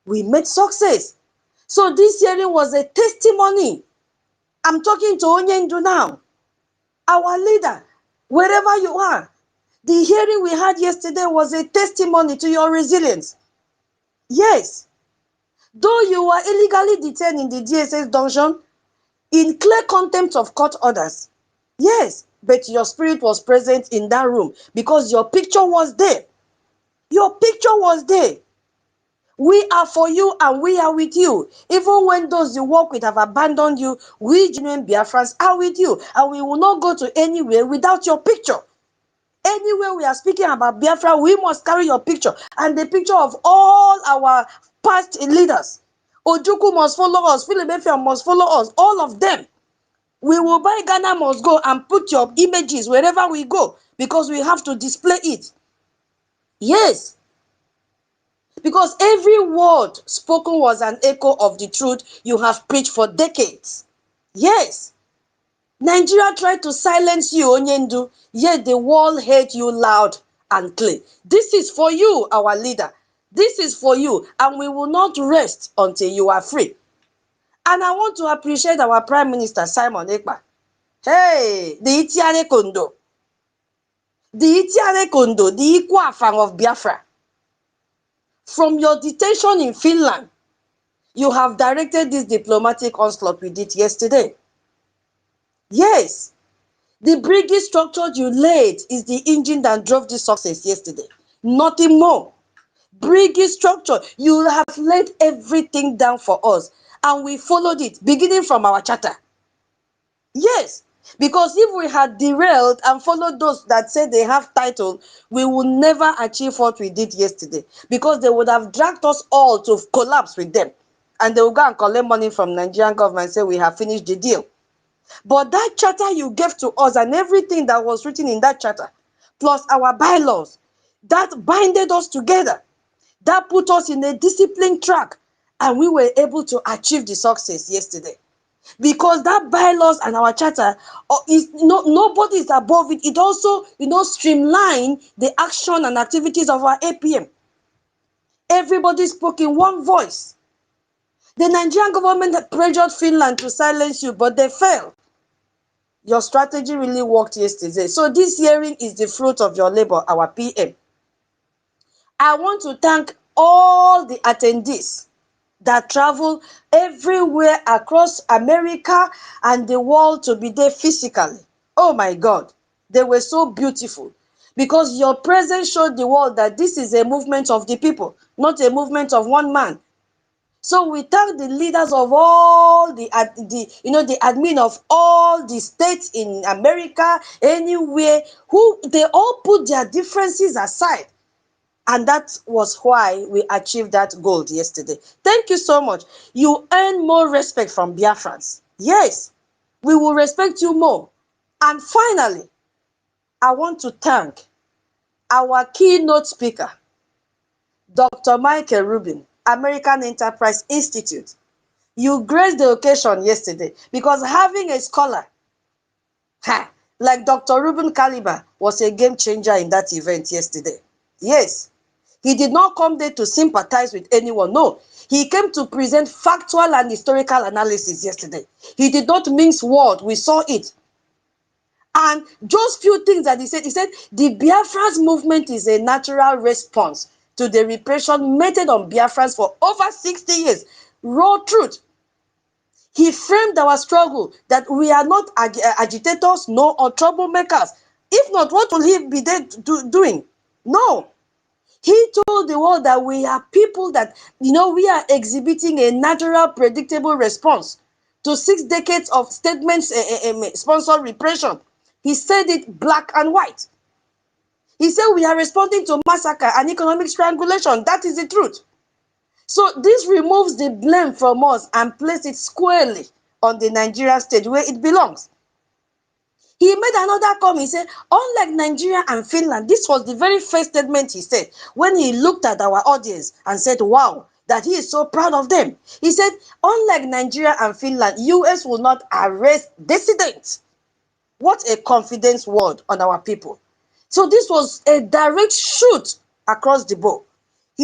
Speaker 1: we made success. So this hearing was a testimony. I'm talking to Onyendu now, our leader, wherever you are. The hearing we had yesterday was a testimony to your resilience. Yes. Though you were illegally detained in the DSS dungeon, in clear contempt of court orders. Yes, but your spirit was present in that room because your picture was there. Your picture was there. We are for you and we are with you. Even when those you work with have abandoned you, we genuine Biafrans are with you. And we will not go to anywhere without your picture. Anywhere we are speaking about Biafra, we must carry your picture and the picture of all our past leaders. Ojukwu must follow us, Philadelphia must follow us, all of them. We will buy Ghana must go and put your images wherever we go because we have to display it. Yes. Because every word spoken was an echo of the truth you have preached for decades. Yes. Nigeria tried to silence you, Onyendu, yet the world heard you loud and clear. This is for you, our leader. This is for you, and we will not rest until you are free. And I want to appreciate our Prime Minister, Simon Ekpa. Hey, the Itiane Kondo. The Itiane Kondo, the Ikwafang of Biafra. From your detention in Finland, you have directed this diplomatic onslaught we did yesterday. Yes. The BRGIE structure you laid is the engine that drove this success yesterday. Nothing more. BRGIE structure, you have laid everything down for us. And we followed it, beginning from our charter. Yes. Because if we had derailed and followed those that say they have title, we would never achieve what we did yesterday. Because they would have dragged us all to collapse with them. And they will go and collect money from Nigerian government and say we have finished the deal. But that charter you gave to us and everything that was written in that charter, plus our bylaws, that binded us together, that put us in a disciplined track, and we were able to achieve the success yesterday. Because that bylaws and our charter, nobody is above it. It also, streamline the action and activities of our APM. Everybody spoke in one voice. The Nigerian government had pressured Finland to silence you, but they failed. Your strategy really worked yesterday. So this hearing is the fruit of your labor, our PM. I want to thank all the attendees that travel everywhere across America and the world to be there physically. Oh my God, they were so beautiful because your presence showed the world that this is a movement of the people, not a movement of one man. So we thank the leaders of all the admin of all the states in America, anywhere, who they all put their differences aside. And that was why we achieved that goal yesterday. Thank you so much. You earn more respect from Biafrans. Yes, we will respect you more. And finally, I want to thank our keynote speaker, Dr. Michael Rubin, American Enterprise Institute. You graced the occasion yesterday because having a scholar like Dr. Rubin caliber was a game changer in that event yesterday. Yes, he did not come there to sympathize with anyone. No, he came to present factual and historical analysis yesterday. He did not mince words. We saw it. And just few things that he said the Biafra's movement is a natural response to the repression meted on Biafrans for over 60 years. Raw truth. He framed our struggle that we are not agitators, no, or troublemakers. If not, what will he be there doing? No. He told the world that we are people that, we are exhibiting a natural, predictable response to 6 decades of statements, sponsored repression. He said it black and white. He said we are responding to massacre and economic strangulation. That is the truth. So this removes the blame from us and places it squarely on the Nigerian stage where it belongs. He made another comment. He said, unlike Nigeria and Finland, this was the very first statement he said when he looked at our audience and said, wow, that he is so proud of them. He said, unlike Nigeria and Finland, US will not arrest dissidents. What a confidence word on our people. So this was a direct shoot across the bow.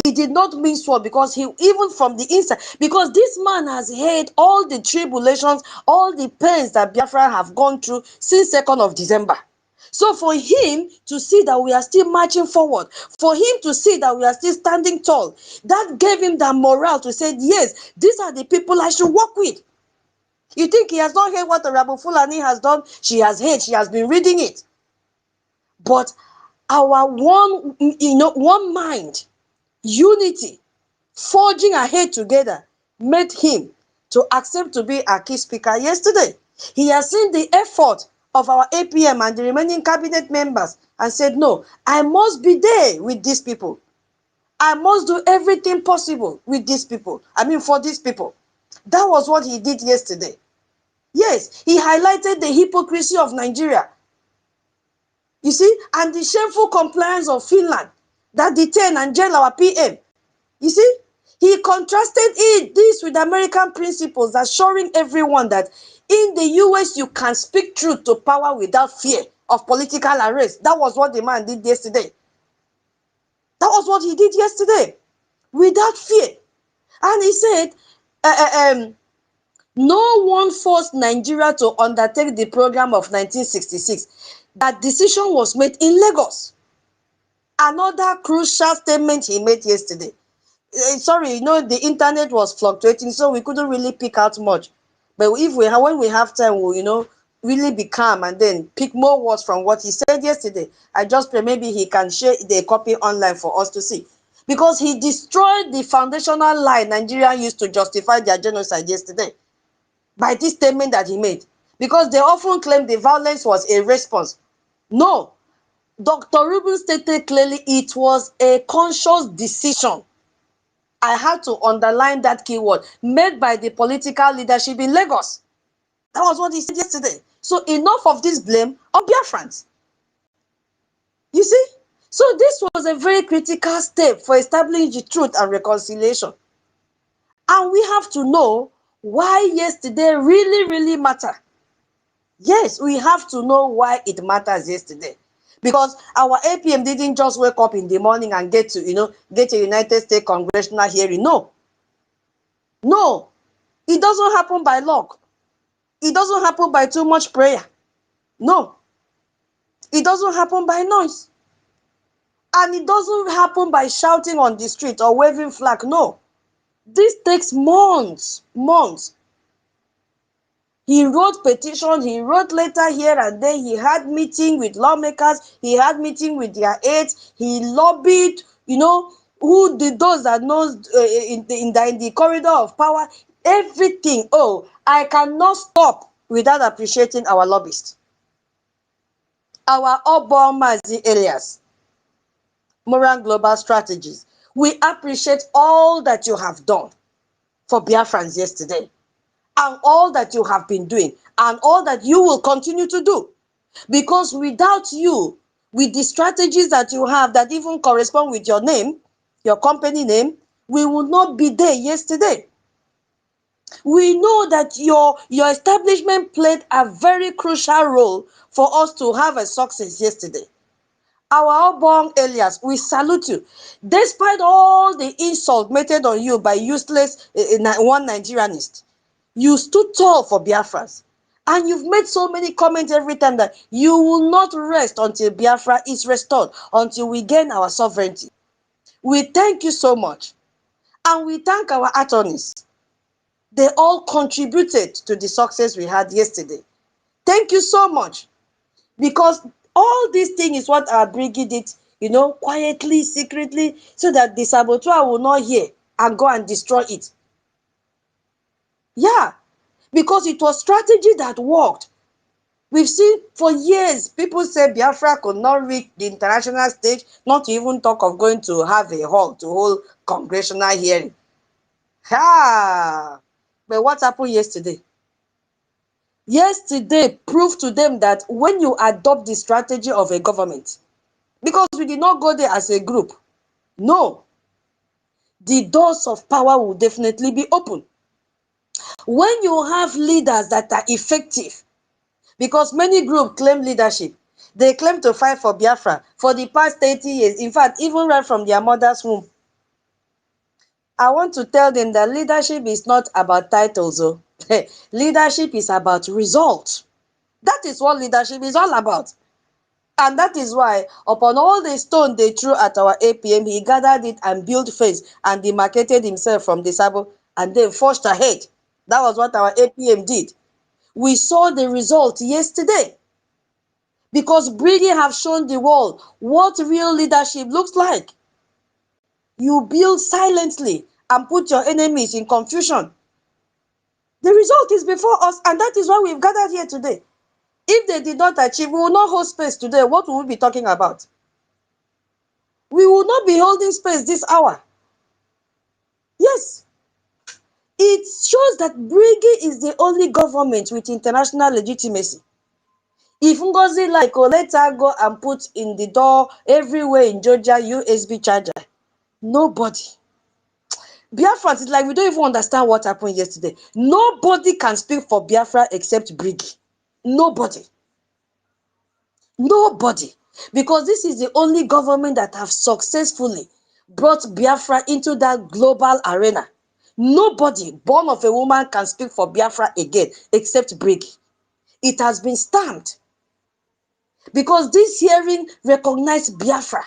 Speaker 1: He did not mince word because he, even from the inside, because this man has heard all the tribulations, all the pains that Biafra have gone through since 2nd of December. So for him to see that we are still marching forward, for him to see that we are still standing tall, that gave him the morale to say, yes, these are the people I should work with. You think he has not heard what the Rabu Fulani has done? She has heard, she has been reading it. But our one mind, unity, forging ahead together made him to accept to be our key speaker yesterday. He has seen the effort of our APM and the remaining cabinet members and said, no, I must be there with these people. I must do everything possible with these people. I mean, for these people. That was what he did yesterday. Yes, he highlighted the hypocrisy of Nigeria. You see, and the shameful compliance of Finland that detained and jailed our PM. You see, he contrasted this with American principles, assuring everyone that in the US you can speak truth to power without fear of political arrest. That was what the man did yesterday. That was what he did yesterday, without fear. And he said, no one forced Nigeria to undertake the program of 1966. That decision was made in Lagos. Another crucial statement he made yesterday. Sorry, the internet was fluctuating, so we couldn't really pick out much. But when we have time, we'll, really be calm and then pick more words from what he said yesterday. I just pray maybe he can share the copy online for us to see. Because he destroyed the foundational lie Nigeria used to justify their genocide yesterday by this statement that he made. Because they often claim the violence was a response. No, Dr. Rubin stated clearly it was a conscious decision. I had to underline that keyword, made by the political leadership in Lagos. That was what he said yesterday. So enough of this blame on Biafrans. You see? So this was a very critical step for establishing the truth and reconciliation. And we have to know why yesterday really, really mattered. Yes, we have to know why it matters yesterday. Because our APM didn't just wake up in the morning and get a United States congressional hearing. No. No. It doesn't happen by luck. It doesn't happen by too much prayer. No. It doesn't happen by noise. And it doesn't happen by shouting on the street or waving flag. No. This takes months. Months. He wrote petition, he wrote letter here and there, he had meeting with lawmakers, he had meeting with their aides, he lobbied, those that knows in the corridor of power, everything. Oh, I cannot stop without appreciating our lobbyists. Our Obon Mazi alias, Moran Global Strategies. We appreciate all that you have done for Biafrans yesterday, and all that you have been doing, and all that you will continue to do. Because without you, with the strategies that you have that even correspond with your name, your company name, we would not be there yesterday. We know that your establishment played a very crucial role for us to have a success yesterday. Our Obong alias, we salute you. Despite all the insult meted on you by useless one Nigerianist, you stood tall for Biafras. And you've made so many comments every time that you will not rest until Biafra is restored, until we gain our sovereignty. We thank you so much. And we thank our attorneys. They all contributed to the success we had yesterday. Thank you so much. Because all these things is what our BRGIE did, quietly, secretly, so that the saboteur will not hear and go and destroy it. Yeah, because it was strategy that worked. We've seen for years, people say Biafra could not reach the international stage, not to even talk of going to have a hall to hold congressional hearing. Ha! But what happened yesterday? Yesterday proved to them that when you adopt the strategy of a government, because we did not go there as a group, no, the doors of power will definitely be open. When you have leaders that are effective, because many groups claim leadership, they claim to fight for Biafra for the past 30 years, in fact, even right from their mother's womb. I want to tell them that leadership is not about titles. Leadership is about results. That is what leadership is all about. And that is why, upon all the stone they threw at our APM, he gathered it and built face and demarcated himself from the Sabo and then forged ahead. That was what our APM did. We saw the result yesterday. Because BRGIE have shown the world what real leadership looks like. You build silently and put your enemies in confusion. The result is before us, and that is why we've gathered here today. If they did not achieve, we will not hold space today. What will we be talking about? We will not be holding space this hour. Yes, it shows that BRGIE is the only government with international legitimacy. If Ngozi like, let her go and put in the door everywhere in Georgia USB charger. Nobody. Biafra, it's like we don't even understand what happened yesterday. Nobody can speak for Biafra except BRGIE. Nobody. Nobody. Because this is the only government that have successfully brought Biafra into that global arena. Nobody born of a woman can speak for Biafra again except BRGIE. It has been stamped. Because this hearing recognized Biafra.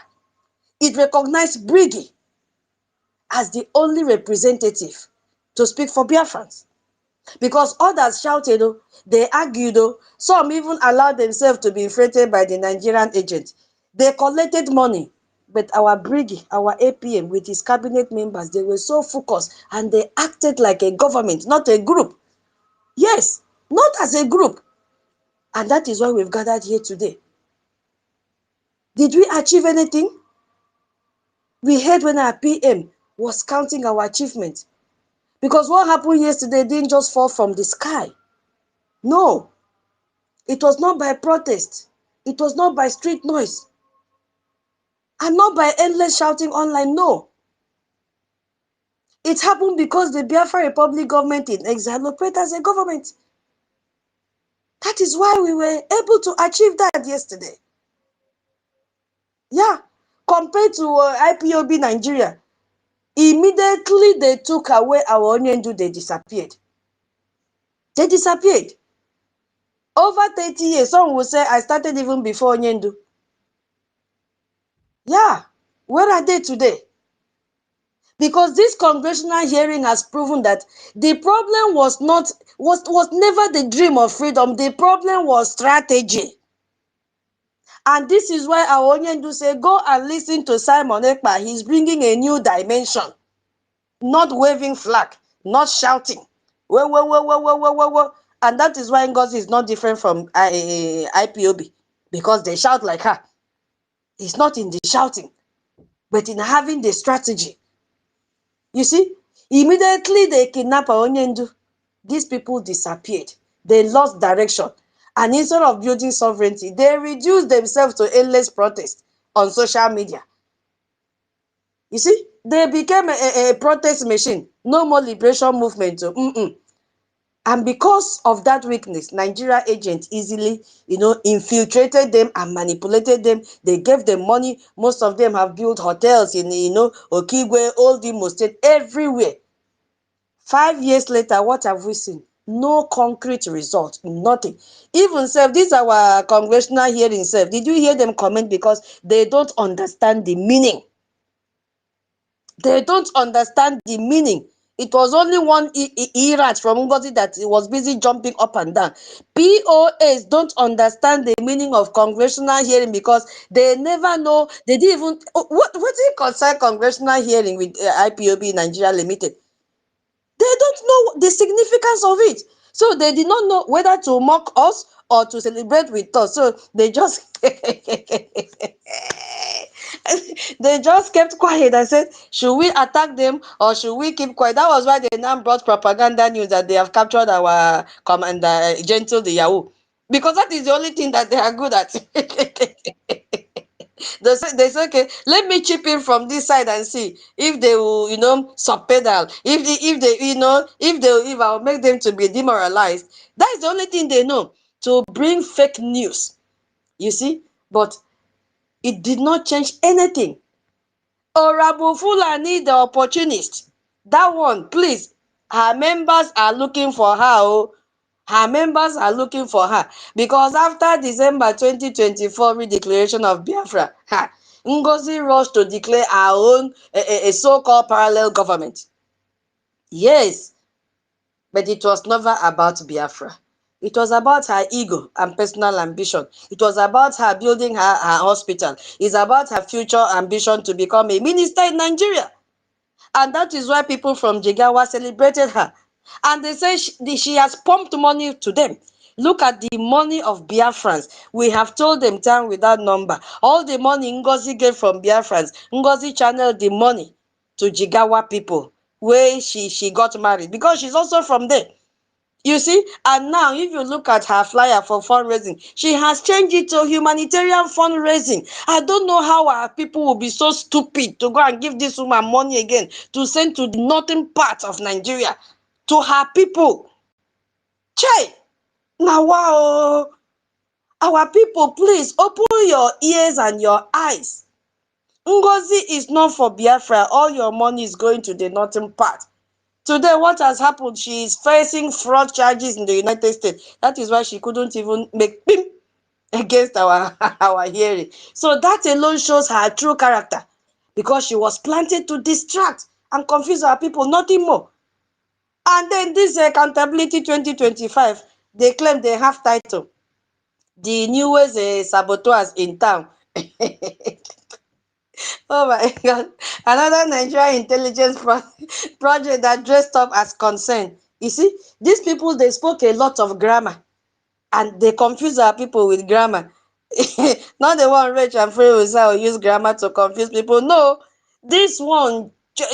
Speaker 1: It recognized BRGIE as the only representative to speak for Biafrans. Because others shouted, they argued, some even allowed themselves to be infiltrated by the Nigerian agent. They collected money, but our BRGIE, our APM with its cabinet members, they were so focused and they acted like a government, not a group. Yes, not as a group. And that is why we've gathered here today. Did we achieve anything? We heard when our PM was counting our achievements. Because what happened yesterday didn't just fall from the sky. No, it was not by protest. It was not by street noise. And not by endless shouting online. No. It happened because the Biafra Republic government in exile operated as a government. That is why we were able to achieve that yesterday. Yeah. Compared to IPOB Nigeria, immediately they took away our Onyendu, they disappeared. They disappeared. Over 30 years, some will say I started even before Onyendu. Yeah, where are they today? Because this congressional hearing has proven that the problem was never the dream of freedom. The problem was strategy. And this is why our Onyendu say, go and listen to Simon Ekpa. He's bringing a new dimension. Not waving flag, not shouting. Whoa, whoa, whoa, whoa, whoa, whoa, whoa, whoa. And that is why Ngozi is not different from IPOB. Because they shout like her. It's not in the shouting, but in having the strategy. You see, immediately they kidnap Onyendu. These people disappeared. They lost direction. And instead of building sovereignty, they reduced themselves to endless protest on social media. You see, they became a protest machine. No more liberation movement. And because of that weakness, Nigeria agents easily, infiltrated them and manipulated them. They gave them money. Most of them have built hotels in, Okigwe, Old Imo State, everywhere. 5 years later, what have we seen? No concrete result, nothing. Even self, this our congressional hearing self. Did you hear them comment? Because they don't understand the meaning. They don't understand the meaning. It was only one Iraj from Ngozi that was busy jumping up and down. POAs don't understand the meaning of congressional hearing because they never know. They didn't even what do you concern congressional hearing with IPOB Nigeria Limited? They don't know the significance of it. So they did not know whether to mock us or to celebrate with us. So they just they just kept quiet and said, should we attack them or should we keep quiet? That was why they now brought propaganda news that they have captured our commander, Gentle the Yahoo. Because that is the only thing that they are good at. They say, okay, let me chip in from this side and see if they will, subpedal. If I'll make them to be demoralized. That is the only thing they know, to bring fake news. You see, but it did not change anything. Orabu Fulani, the opportunist, that one, please, her members are looking for her. Her members are looking for her because after December 2024 redeclaration of Biafra, Ngozi rushed to declare her own a so-called parallel government. Yes, but it was never about Biafra. It was about her ego and personal ambition. It was about her building her hospital. It's about her future ambition to become a minister in Nigeria. And that is why people from Jigawa celebrated her. And they say she has pumped money to them. Look at the money of Biafrans. We have told them time without number. All the money Ngozi gave from Biafrans, Ngozi channeled the money to Jigawa people where she got married because she's also from there. You see, and now if you look at her flyer for fundraising, she has changed it to humanitarian fundraising. I don't know how our people will be so stupid to go and give this woman money again to send to the northern part of Nigeria, to her people. Chai! Now, wow! Our people, please open your ears and your eyes. Ngozi is not for Biafra. All your money is going to the northern part. Today, what has happened? She is facing fraud charges in the United States. That is why she couldn't even make pim against our hearing. So that alone shows her true character, because she was planted to distract and confuse our people, nothing more. And then this accountability 2025, they claim they have title. The newest saboteurs in town. Oh my God. Another Nigerian intelligence project that dressed up as concern. You see, these people, they spoke a lot of grammar and they confuse our people with grammar. Not the one Rich and Free will use grammar to confuse people. No, this one,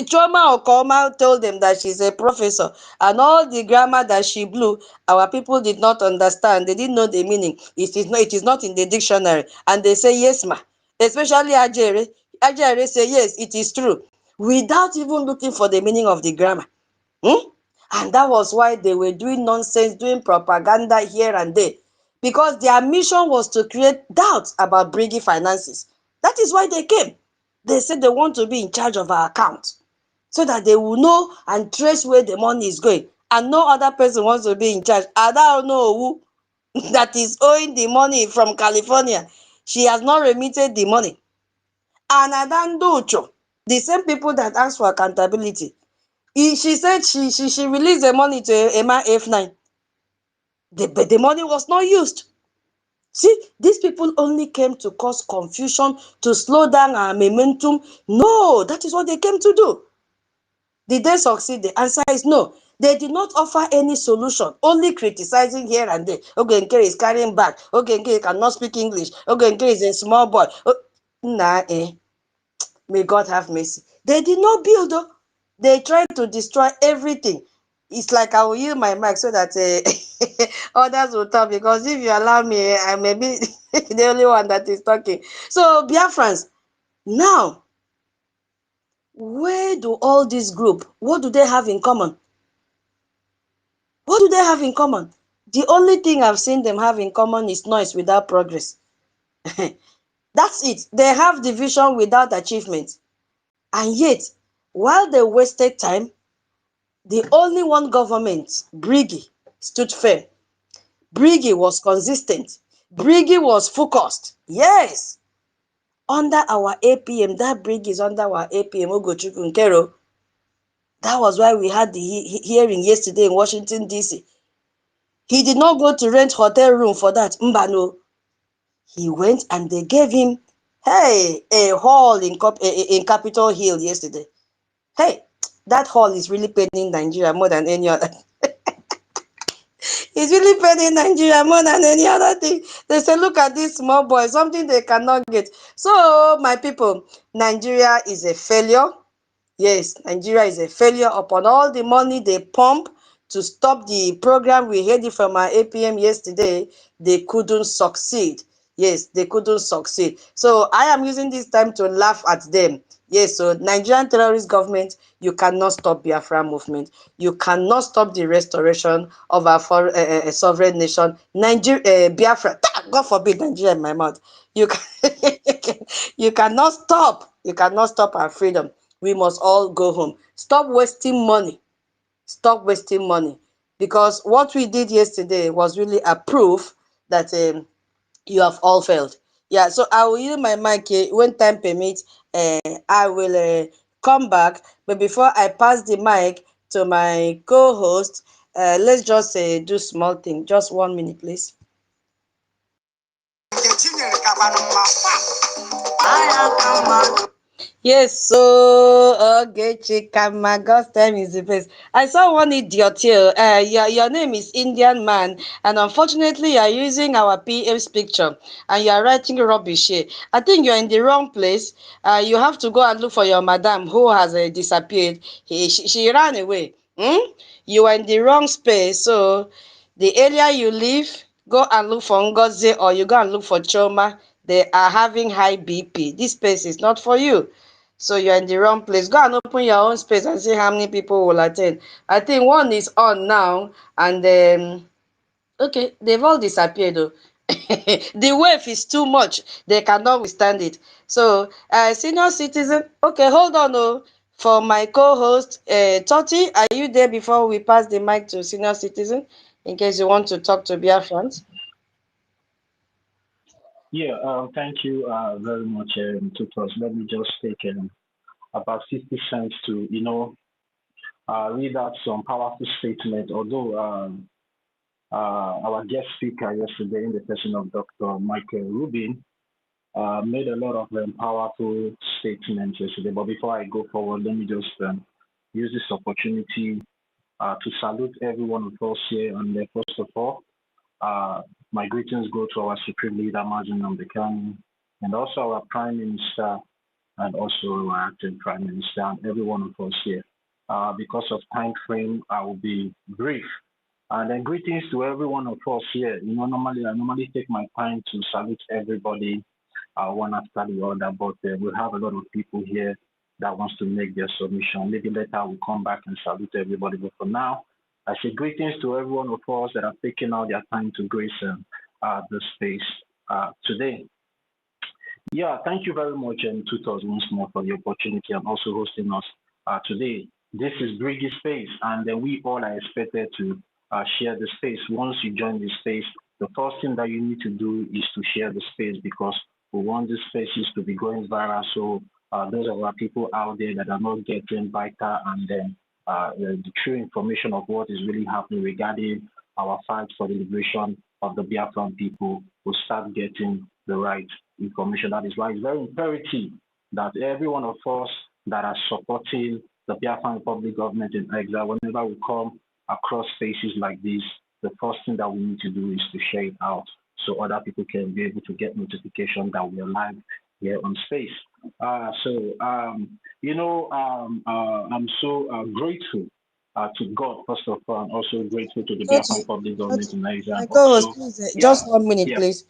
Speaker 1: Choma Okoma told them that she's a professor, and all the grammar that she blew, our people did not understand. They didn't know the meaning. It is not in the dictionary. And they say, yes, ma. Especially Ajere. Ajere say, yes, it is true, without even looking for the meaning of the grammar. And that was why they were doing nonsense, doing propaganda here and there. Because their mission was to create doubts about BRGIE finances. That is why they came. They said they want to be in charge of our account, so that they will know and trace where the money is going. And no other person wants to be in charge. I don't know who that is owing the money from California. She has not remitted the money. And Adandocho, the same people that asked for accountability, she said she released the money to Emma F9. But the money was not used. See, these people only came to cause confusion, to slow down our momentum. No, that is what they came to do. Did they succeed? The answer is no. They did not offer any solution, only criticizing here and there. Ogenkere is carrying back. Ogenkere cannot speak English. Ogenkere is a small boy. May God have mercy. They did not build, though. They tried to destroy everything. It's like I will use my mic so that others will talk, because if you allow me, I may be the only one that is talking. So, Biafrans, now, where do all this group, what do they have in common? What do they have in common? The only thing I've seen them have in common is noise without progress. That's it. They have division without achievement. And yet, while they wasted time, the only one government, BRGIE, stood firm. BRGIE was consistent. BRGIE was focused. Yes. Under our APM, that BRGIE is under our APM, Ugochukwu Nkero. That was why we had the hearing yesterday in Washington, D.C. He did not go to rent hotel room for that. Mbano. He went and they gave him, hey, a hall in Capitol Hill yesterday. Hey, that hall is really paying Nigeria more than any other. It's really paying Nigeria more than any other thing. They say, look at this small boy, something they cannot get. So, my people, Nigeria is a failure. Yes, Nigeria is a failure upon all the money they pump to stop the program. We heard it from our APM yesterday. They couldn't succeed. Yes, they couldn't succeed. So I am using this time to laugh at them. Yes, so Nigerian terrorist government, you cannot stop Biafra movement. You cannot stop the restoration of our sovereign nation. Biafra, God forbid Nigeria in my mouth. You can, you cannot stop. You cannot stop our freedom. We must all go home. Stop wasting money. Stop wasting money. Because what we did yesterday was really a proof that you have all failed. Yeah, so I will use my mic when time permits. I will come back, but before I pass the mic to my co-host, Let's just do small thing. Just 1 minute, please. Yes, so okay, Chikama, God's time is the best. I saw one idiot here. Your name is Indian man, and unfortunately, you are using our PM's picture and you are writing rubbish here. I think you are in the wrong place. You have to go and look for your madam who has disappeared. She ran away. You are in the wrong space. So, the area you live, go and look for Ngozi or you go and look for Choma. They are having high BP. This space is not for you. So you're in the wrong place. Go and open your own space and see how many people will attend. I think one is on now, and okay, they've all disappeared though. The wave is too much. They cannot withstand it. So, senior citizen, okay, hold on. Oh, for my co-host, Toti, are you there before we pass the mic to senior citizen? In case you want to talk to Biafrans.
Speaker 3: Yeah, thank you very much, Tutos. Let me just take about 50 cents to, read out some powerful statement. Although our guest speaker yesterday, in the person of Dr. Michael Rubin, made a lot of powerful statements yesterday. But before I go forward, let me just use this opportunity to salute every one of us here. And first of all, uh, my greetings go to our Supreme Leader, Martin Namdekani, and also our Prime Minister, and also our acting Prime Minister, and every one of us here. Because of time frame, I will be brief. And then greetings to every one of us here. I normally take my time to salute everybody one after the other, but we have a lot of people here that wants to make their submission. Maybe later we'll come back and salute everybody. But for now, I say greetings to every one of us that have taken out their time to grace the space today. Yeah, thank you very much, and 2000 once more for the opportunity and also hosting us today. This is BRGIE Space, and we all are expected to share the space. Once you join the space, the first thing that you need to do is to share the space because we want these spaces to be going viral. So those of our people out there that are not getting vital and then the true information of what is really happening regarding our fight for the liberation of the Biafran people will start getting the right information. That is why it's very imperative that every one of us that are supporting the Biafran Republic government in exile, whenever we come across spaces like this, the first thing that we need to do is to share it out so other people can be able to get notification that we are live here on space. I'm so grateful to God, first of all, and also grateful to the Biafran
Speaker 1: Toti,
Speaker 3: Public Government
Speaker 1: Toti,
Speaker 3: in Nigeria,
Speaker 1: my
Speaker 3: and
Speaker 1: co-host,
Speaker 3: also,
Speaker 1: please,
Speaker 3: yeah,
Speaker 1: just 1 minute,
Speaker 3: yeah.
Speaker 1: please.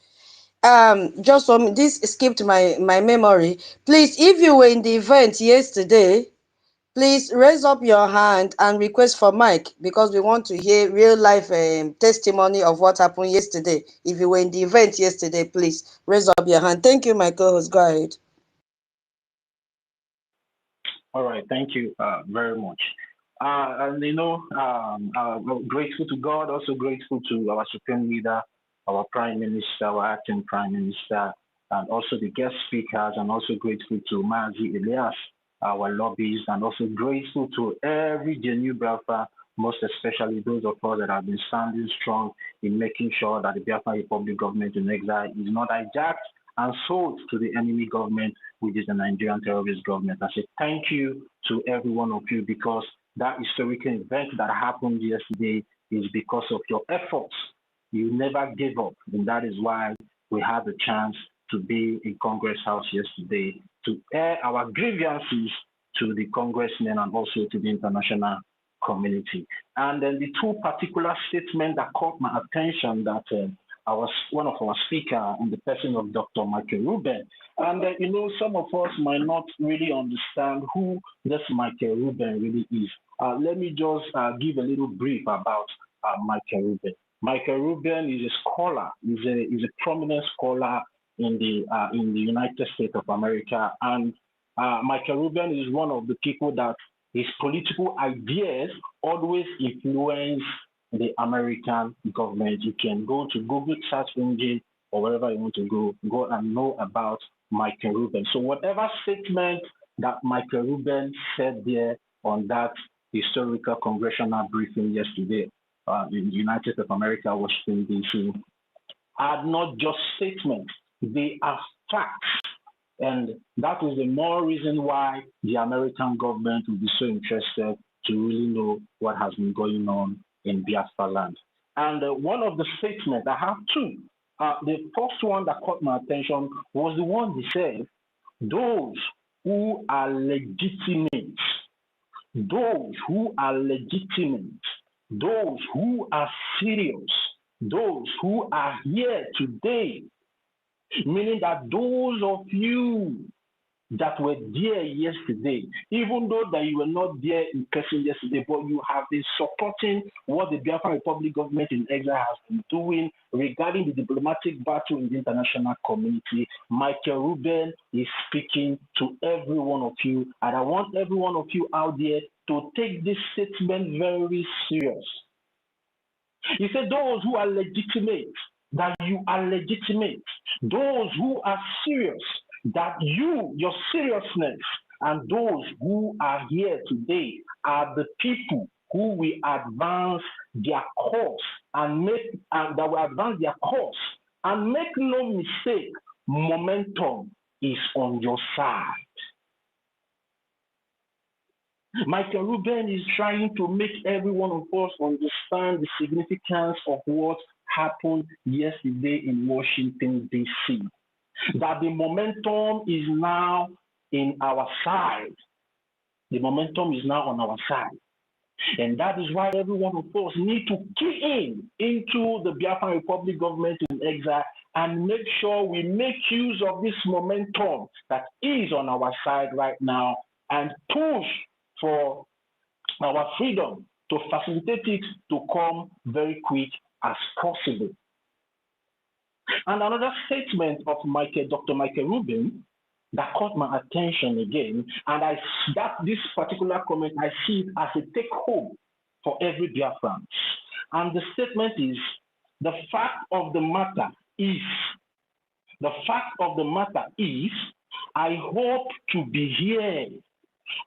Speaker 1: Just one. This skipped my memory. Please, if you were in the event yesterday, please raise up your hand and request for mic because we want to hear real life testimony of what happened yesterday. If you were in the event yesterday, please raise up your hand. Thank you, my co-host. Go ahead.
Speaker 3: All right, thank you very much. We're grateful to God, also grateful to our Supreme Leader, our Prime Minister, our Acting Prime Minister, and also the guest speakers, and also grateful to Mazi Elias, our lobbyist, and also grateful to every genuine Biafra, most especially those of us that have been standing strong in making sure that the Biafra Republic government in exile is not hijacked and sold to the enemy government, which is the Nigerian terrorist government. I say thank you to every one of you because that historical event that happened yesterday is because of your efforts. You never gave up, and that is why we had the chance to be in Congress House yesterday to air our grievances to the congressmen and also to the international community. And then the two particular statements that caught my attention that one of our speaker in the person of Dr. Michael Rubin. And some of us might not really understand who this Michael Rubin really is. Let me just give a little brief about Michael Rubin. Michael Rubin is a scholar. He's a prominent scholar in the United States of America, and Michael Rubin is one of the people that his political ideas always influence the American government. You can go to Google search engine or wherever you want to go and know about Michael Rubin. So whatever statement that Michael Rubin said there on that historical congressional briefing yesterday, in the United States of America, Washington, D.C., are not just statements, they are facts. And that is the more reason why the American government will be so interested to really know what has been going on in Biafra land. And one of the statements, I have two. The first one that caught my attention was the one he said, those who are legitimate, those who are legitimate, those who are serious, those who are here today, meaning that those of you that were there yesterday, even though that you were not there in person yesterday, but you have been supporting what the Biafra Republic government in exile has been doing regarding the diplomatic battle in the international community. Michael Rubin is speaking to every one of you, and I want every one of you out there to take this statement very serious. He said, those who are legitimate, that you are legitimate. Those who are serious, that your seriousness, and those who are here today are the people who will advance their cause and that will advance their cause. And make no mistake, momentum is on your side. Michael Rubin is trying to make every one of us understand the significance of what happened yesterday in Washington, D.C. That the momentum is now in our side. The momentum is now on our side. And that is why every one of us need to key into the Biafra Republic government in exile and make sure we make use of this momentum that is on our side right now and push for our freedom to facilitate it to come very quick as possible. And another statement of Dr. Michael Rubin that caught my attention again, and this particular comment, I see it as a take-home for every Biafran. And the statement is, the fact of the matter is, I hope to be here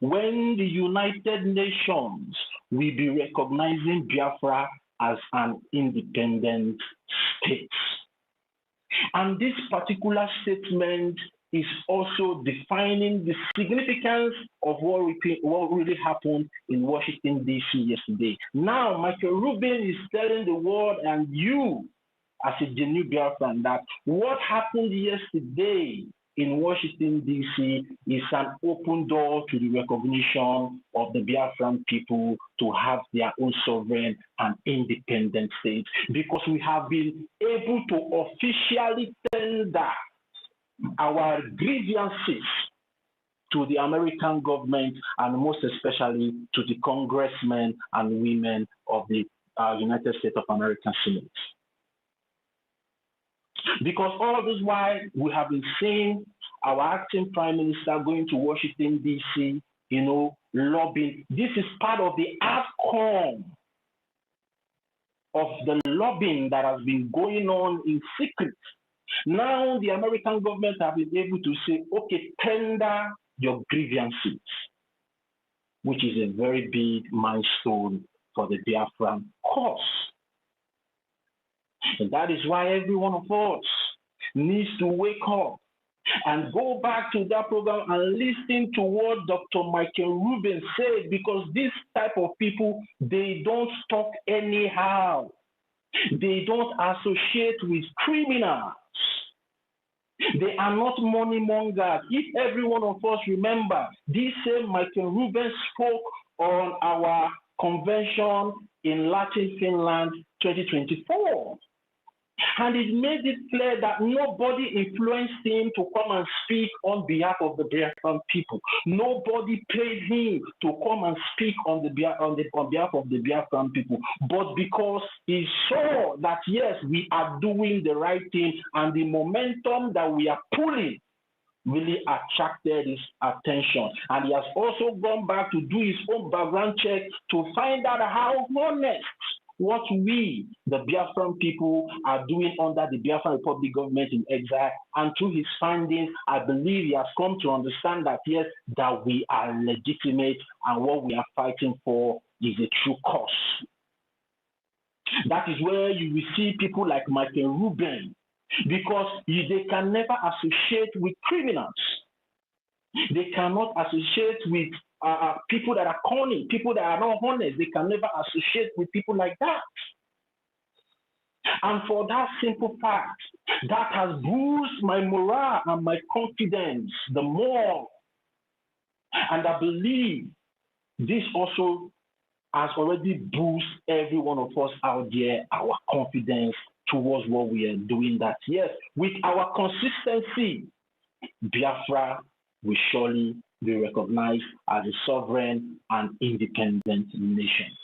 Speaker 3: when the United Nations will be recognizing Biafra as an independent state. And this particular statement is also defining the significance of what really happened in Washington, D.C. yesterday. Now, Michael Rubin is telling the world and you, as a genuine Biafran, that what happened yesterday in Washington, D.C. is an open door to the recognition of the Biafran people to have their own sovereign and independent state, because we have been able to officially tender our grievances to the American government and most especially to the congressmen and women of the United States of America Senate. Because all this while we have been seeing our acting prime minister going to Washington, D.C., lobbying. This is part of the outcome of the lobbying that has been going on in secret. Now the American government have been able to say, okay, tender your grievances, which is a very big milestone for the Biafran cause. And that is why every one of us needs to wake up and go back to that program and listen to what Dr. Michael Rubin said, because this type of people, they don't talk anyhow. They don't associate with criminals. They are not money mongers. If every one of us remember, this same Michael Rubin spoke on our convention in Latin Finland 2024. And it made it clear that nobody influenced him to come and speak on behalf of the Biafran people. Nobody paid him to come and speak on behalf of the Biafran people. But because he saw that, yes, we are doing the right thing and the momentum that we are pulling really attracted his attention. And he has also gone back to do his own background check to find out how honest what we, the Biafran people, are doing under the Biafran Republic government in exile. And through his findings, I believe he has come to understand that, yes, that we are legitimate and what we are fighting for is a true cause. That is where you will see people like Michael Rubin, because they can never associate with criminals. They cannot associate with people that are cunning, people that are not honest. They can never associate with people like that. And for that simple fact, that has boosted my morale and my confidence the more. And I believe this also has already boosted every one of us out there, our confidence towards what we are doing. That yes, with our consistency, Biafra will surely be recognized as a sovereign and independent nation.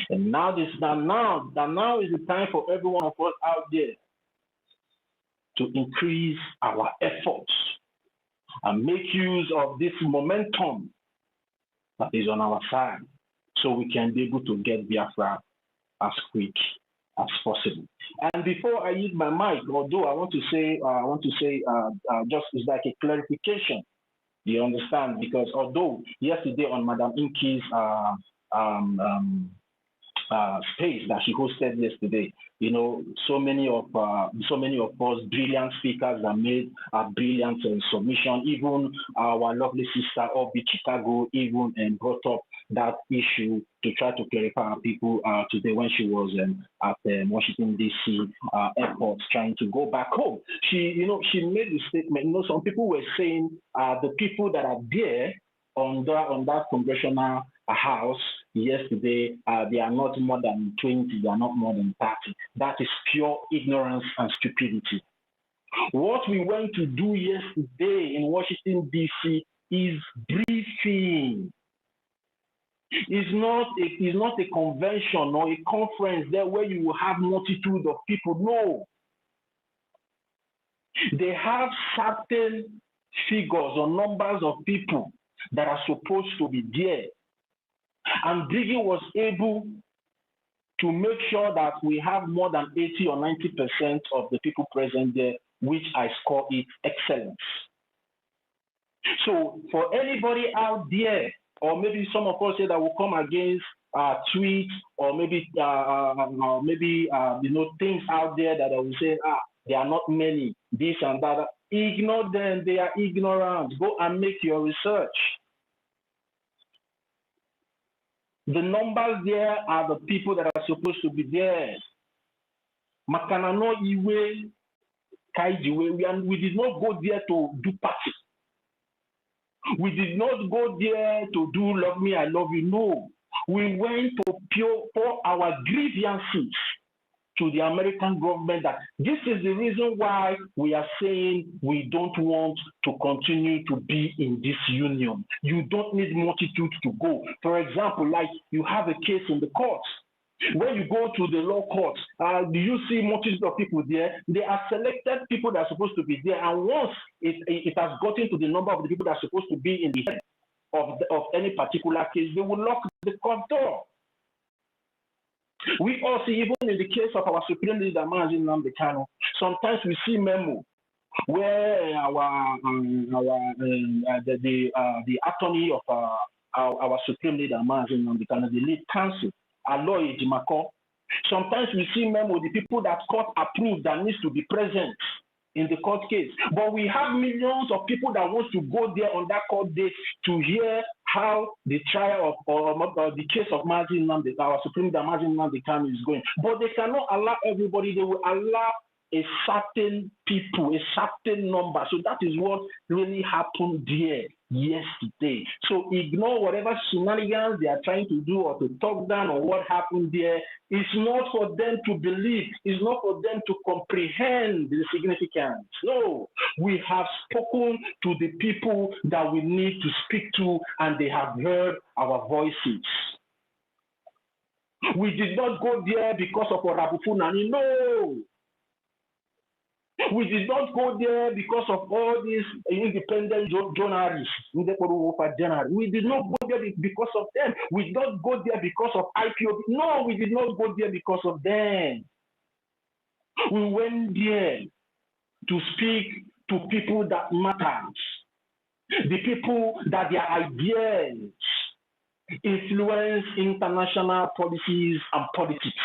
Speaker 3: And now is the time for every one of us out there to increase our efforts and make use of this momentum that is on our side, so we can be able to get Biafra as quick as possible. And before I use my mic, although I want to say just it's like a clarification. You understand? Because although yesterday on Madam Inky's space that she hosted yesterday, so many of us brilliant speakers that made a brilliant submission. Even our lovely sister Obi Chicago even brought up that issue to try to clarify our people today when she was at Washington D.C. Airport trying to go back home. She made the statement. Some people were saying the people that are there on that congressional house yesterday, they are not more than 20, they are not more than 30. That is pure ignorance and stupidity. What we went to do yesterday in Washington, D.C. is briefing. It's not a convention or a conference there where you will have multitude of people. No. They have certain figures or numbers of people that are supposed to be there. And BRGIE was able to make sure that we have more than 80 or 90% of the people present there, which I score it excellence. So for anybody out there, or maybe some of us here that will come against tweets, or maybe things out there that I will say, there are not many, this and that. Ignore them, they are ignorant. Go and make your research. The numbers there are the people that are supposed to be there. Makana no iwe kaijiwe. We did not go there to do party. We did not go there to do love me, I love you. No. We went to pour our grievances to the American government that this is the reason why we are saying we don't want to continue to be in this union. You don't need multitude to go. For example, like you have a case in the courts. When you go to the law courts, do you see multitude of people there? They are selected people that are supposed to be there. And once it has gotten to the number of the people that are supposed to be in the head of any particular case, they will lock the court door. We all see, even in the case of our Supreme Leader, Mazin Nnamdi Kanu, sometimes we see memo where the attorney of our Supreme Leader, Mazin Nnamdi Kanu, the lead counsel, Aloy Ejimako. Sometimes we see memo, the people that court approved that needs to be present in the court case. But we have millions of people that want to go there on that court day to hear how the trial or the case of Mazin Nnamdi, our Supreme Leader Mazin Nnamdi Kanu, is going. But they cannot allow everybody. They will allow a certain people, a certain number. So that is what really happened there yesterday. So ignore whatever shenanigans they are trying to do or to talk down on what happened there. It's not for them to believe. It's not for them to comprehend the significance. No, we have spoken to the people that we need to speak to, and they have heard our voices. We did not go there because of Orabufunani. No. We did not go there because of all these independent journalists. We did not go there because of them. We did not go there because of IPOB. No, we did not go there because of them. We went there to speak to people that matter. The people that their ideas influence international policies and politics.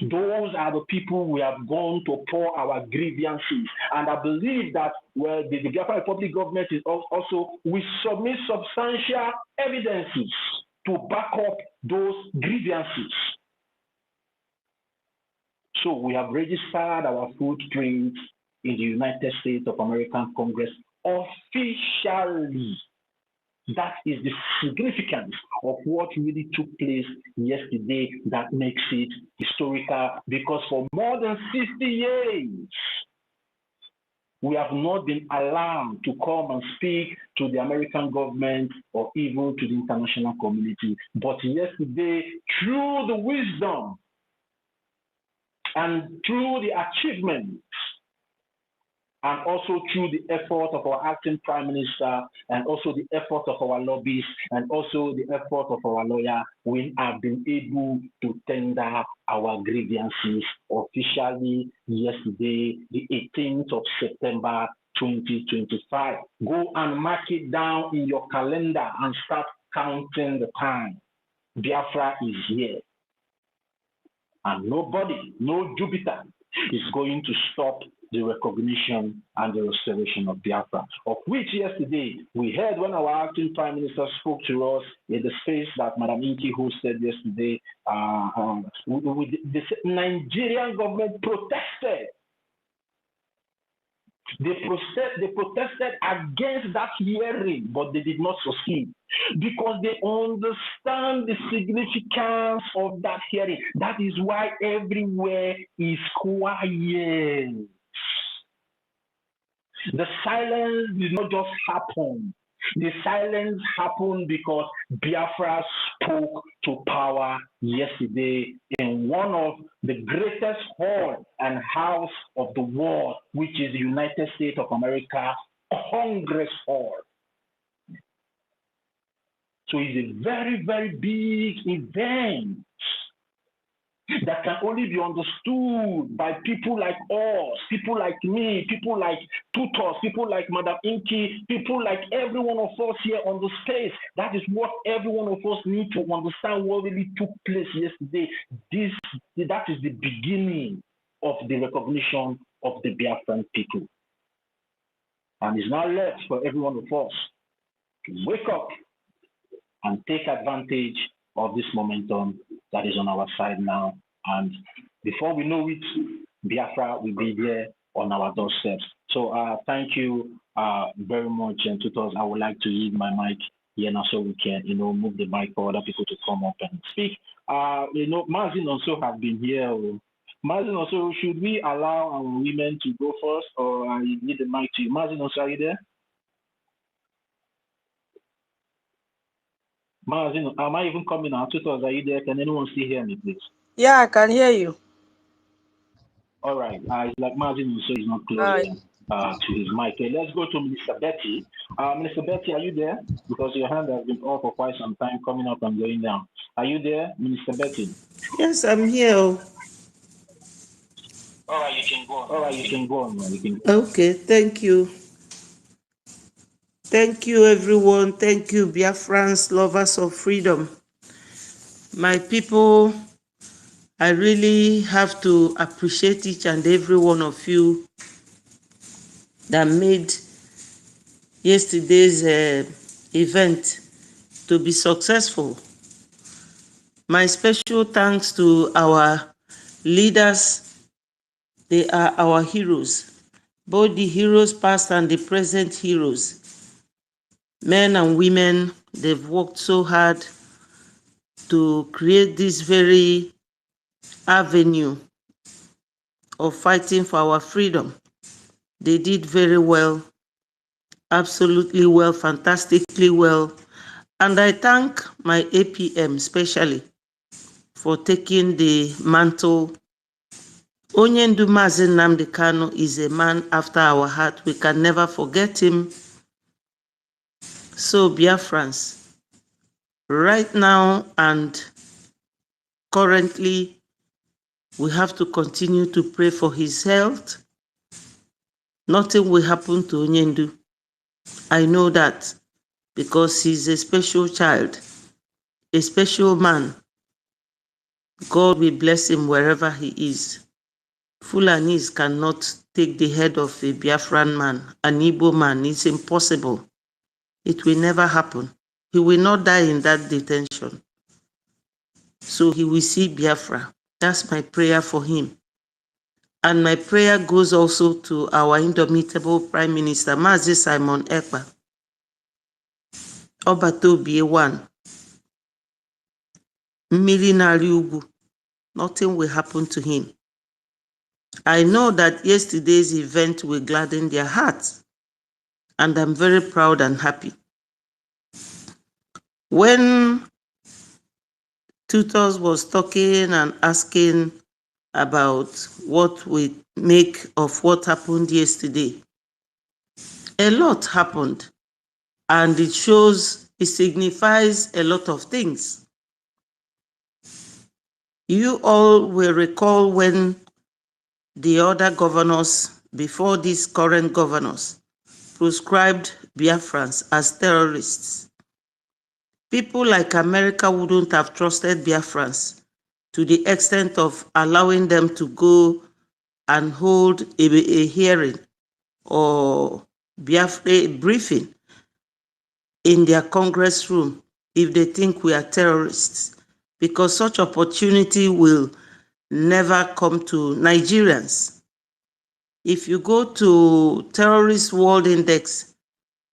Speaker 3: Those are the people we have gone to pour our grievances. And I believe that the Biafra Republic government is also, we submit substantial evidences to back up those grievances. So we have registered our footprint in the United States of American Congress officially. That is the significance of what really took place yesterday that makes it historical, because for more than 60 years, we have not been allowed to come and speak to the American government or even to the international community. But yesterday, through the wisdom and through the achievements, and also through the effort of our acting prime minister, and also the effort of our lobbyists, and also the effort of our lawyer, we have been able to tender our grievances officially yesterday, the 18th of September 2025. Go and mark it down in your calendar and start counting the time. Biafra is here. And nobody, no Jupiter, is going to stop the recognition and the restoration of Biafra, of which yesterday we heard when our acting prime minister spoke to us in the space that Madam Inki hosted yesterday. The Nigerian government protested. They protested against that hearing, but they did not succeed because they understand the significance of that hearing. That is why everywhere is quiet. The silence did not just happen. The silence happened because Biafra spoke to power yesterday in one of the greatest hall and house of the world, which is the United States of America Congress Hall. So it's a very, very big event that can only be understood by people like us, people like me, people like tutors, people like Madam Inki, people like every one of us here on the space. That is what every one of us need to understand what really took place yesterday. That is the beginning of the recognition of the Biafran people. And it's now left for every one of us to wake up and take advantage of this momentum that is on our side now. And before we know it, Biafra will be there on our doorsteps. So thank you very much, and tutors. I would like to leave my mic here now so we can, move the mic for other people to come up and speak. Mazin also have been here. Mazin also, should we allow our women to go first, or I need the mic to you? Mazin also, are you there? Mazin, am I even coming out? Tutors, are you there? Can anyone still hear me, please?
Speaker 1: Yeah, I can hear you.
Speaker 3: All right. It's like Mazin also is not close to his mic. Okay, let's go to Mr. Betty. Mr. Betty, are you there? Because your hand has been off for quite some time, coming up and going down. Are you there, Mr. Betty?
Speaker 2: Yes, I'm here.
Speaker 3: All right, you can go on. All right, you can go on.
Speaker 2: Okay, thank you. Thank you, everyone. Thank you, Biafrans, lovers of freedom. My people, I really have to appreciate each and every one of you that made yesterday's event to be successful. My special thanks to our leaders. They are our heroes, both the heroes past and the present heroes. Men and women, they've worked so hard to create this very avenue of fighting for our freedom. They did very well, absolutely well, fantastically well. And I thank my APM especially for taking the mantle. Onyendu Mazi Nnamdi Kanu is a man after our heart. We can never forget him. So Biafrans, right now and currently, we have to continue to pray for his health. Nothing will happen to Onyendu. I know that because he's a special child, a special man. God will bless him wherever he is. Fulanis cannot take the head of a Biafran man, an Igbo man. It's impossible. It will never happen. He will not die in that detention. So he will see Biafra. That's my prayer for him. And my prayer goes also to our indomitable Prime Minister, Mazi Simon Ekpa. Obatobi 1. Mmiri na-arị ugwu. Nothing will happen to him. I know that yesterday's event will gladden their hearts, and I'm very proud and happy. When Tutors was talking and asking about what we make of what happened yesterday, a lot happened, and it signifies a lot of things. You all will recall when the other governors, before these current governors, proscribed Biafrans as terrorists. People like America wouldn't have trusted Biafrans to the extent of allowing them to go and hold a hearing or a briefing in their Congress room if they think we are terrorists, because such opportunity will never come to Nigerians. If you go to Terrorist World Index,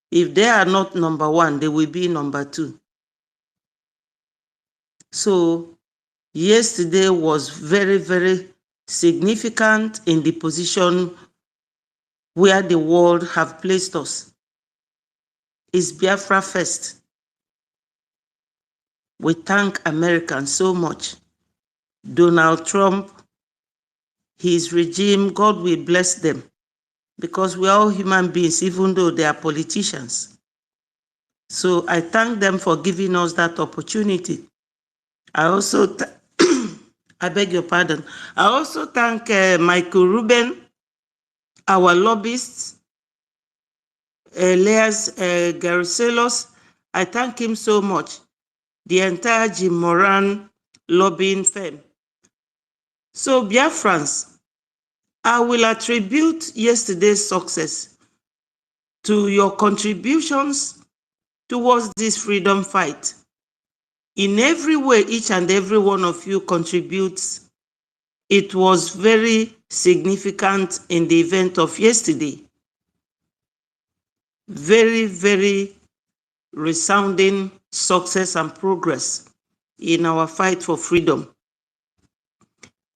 Speaker 2: if they are not number 1, they will be number 2. So yesterday was very, very significant in the position where the world have placed us. It's Biafra first. We thank Americans so much. Donald Trump, his regime, God will bless them, because we are all human beings, even though they are politicians. So I thank them for giving us that opportunity. I also, I beg your pardon, I also thank Michael Rubin, our lobbyists, Elias Garcelos. I thank him so much. The entire Jim Moran lobbying firm. So Biafrans, I will attribute yesterday's success to your contributions towards this freedom fight. In every way, each and every one of you contributes. It was very significant in the event of yesterday. Very, very resounding success and progress in our fight for freedom.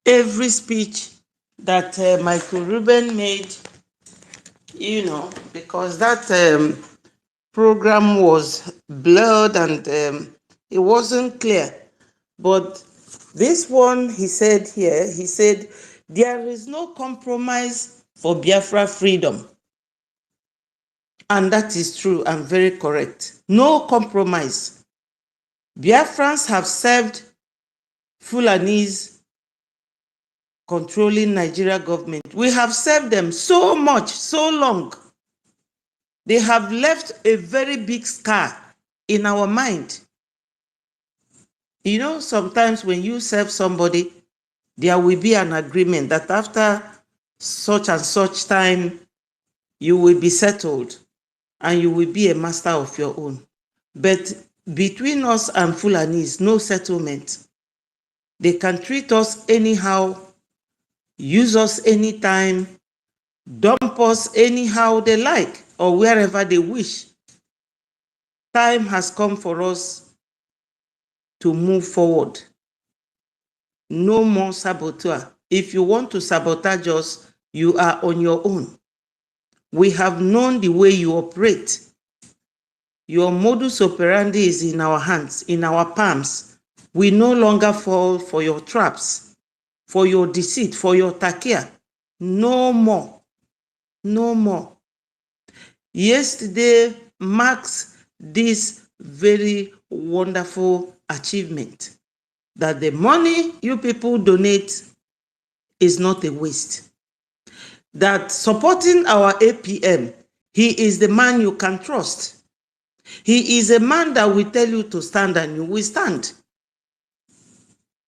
Speaker 2: Every speech that Michael Rubin made, because that program was blurred and it wasn't clear. But this one, he said, there is no compromise for Biafra freedom. And that is true and very correct. No compromise. Biafrans have served Fulanese controlling Nigeria government. We have served them so much, so long. They have left a very big scar in our mind. Sometimes when you serve somebody, there will be an agreement that after such and such time, you will be settled and you will be a master of your own. But between us and Fulanis, no settlement. They can treat us anyhow, use us anytime, dump us anyhow they like, or wherever they wish. Time has come for us to move forward. No more saboteur. If you want to sabotage us, you are on your own. We have known the way you operate. Your modus operandi is in our hands, in our palms. We no longer fall for your traps, for your deceit, for your takia. No more. No more. Yesterday marks this very wonderful achievement, that the money you people donate is not a waste. That supporting our APM, he is the man you can trust. He is a man that will tell you to stand and you will stand.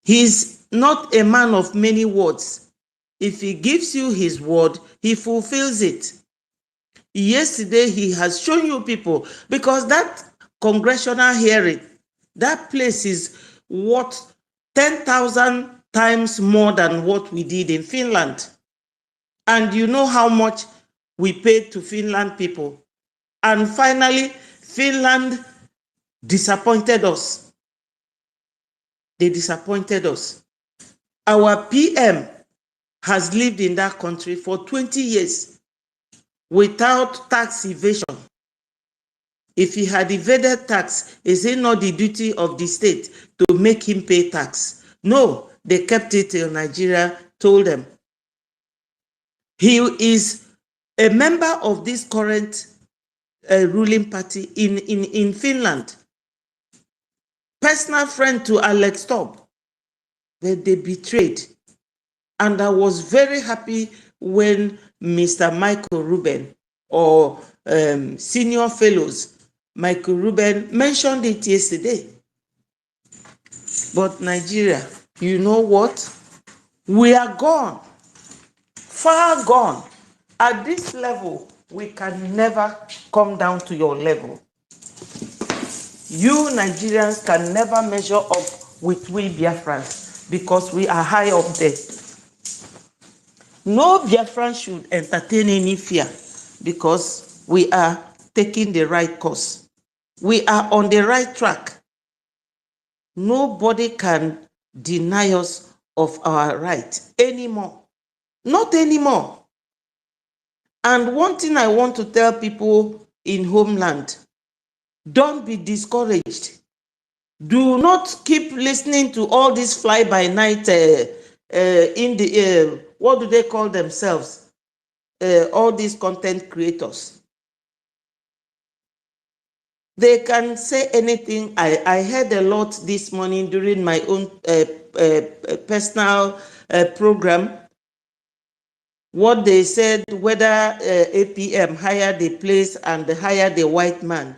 Speaker 2: His not a man of many words. If he gives you his word, he fulfills it. Yesterday, he has shown you people, because that congressional hearing, that place is worth 10,000 times more than what we did in Finland. And you know how much we paid to Finland people. And finally, Finland disappointed us. They disappointed us. Our PM has lived in that country for 20 years without tax evasion. If he had evaded tax, is it not the duty of the state to make him pay tax? No, they kept it till Nigeria told them. He is a member of this current ruling party in Finland. Personal friend to Alex Stubb. But they betrayed. And I was very happy when Mr. Michael Rubin or senior fellows, Michael Rubin, mentioned it yesterday. But Nigeria, you know what? We are gone, far gone. At this level, we can never come down to your level. You Nigerians can never measure up with we Biafrans because we are high up there. No Biafran should entertain any fear because we are taking the right course. We are on the right track. Nobody can deny us of our right anymore. Not anymore. And one thing I want to tell people in homeland, don't be discouraged. Do not keep listening to all these fly-by-night in the what do they call themselves? All these content creators. They can say anything. I heard a lot this morning during my own personal program. What they said, whether APM hired the place and hired the white man.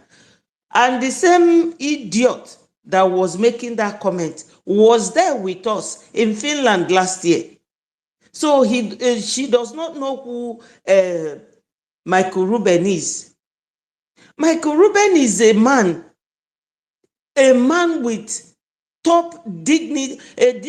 Speaker 2: And the same idiot that was making that comment was there with us in Finland last year. So she does not know who Michael Rubin is. Michael Rubin is a man with top dignity, a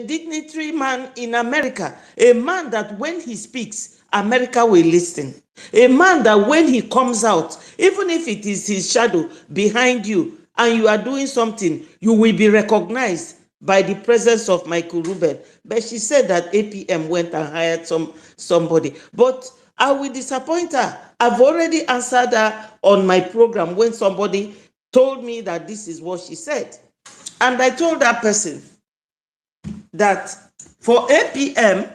Speaker 2: dignitary man in America, a man that when he speaks, America will listen. A man that when he comes out, even if it is his shadow behind you and you are doing something, you will be recognized by the presence of Michael Rubin. But she said that APM went and hired somebody. But I will disappoint her. I've already answered her on my program when somebody told me that this is what she said. And I told that person that for APM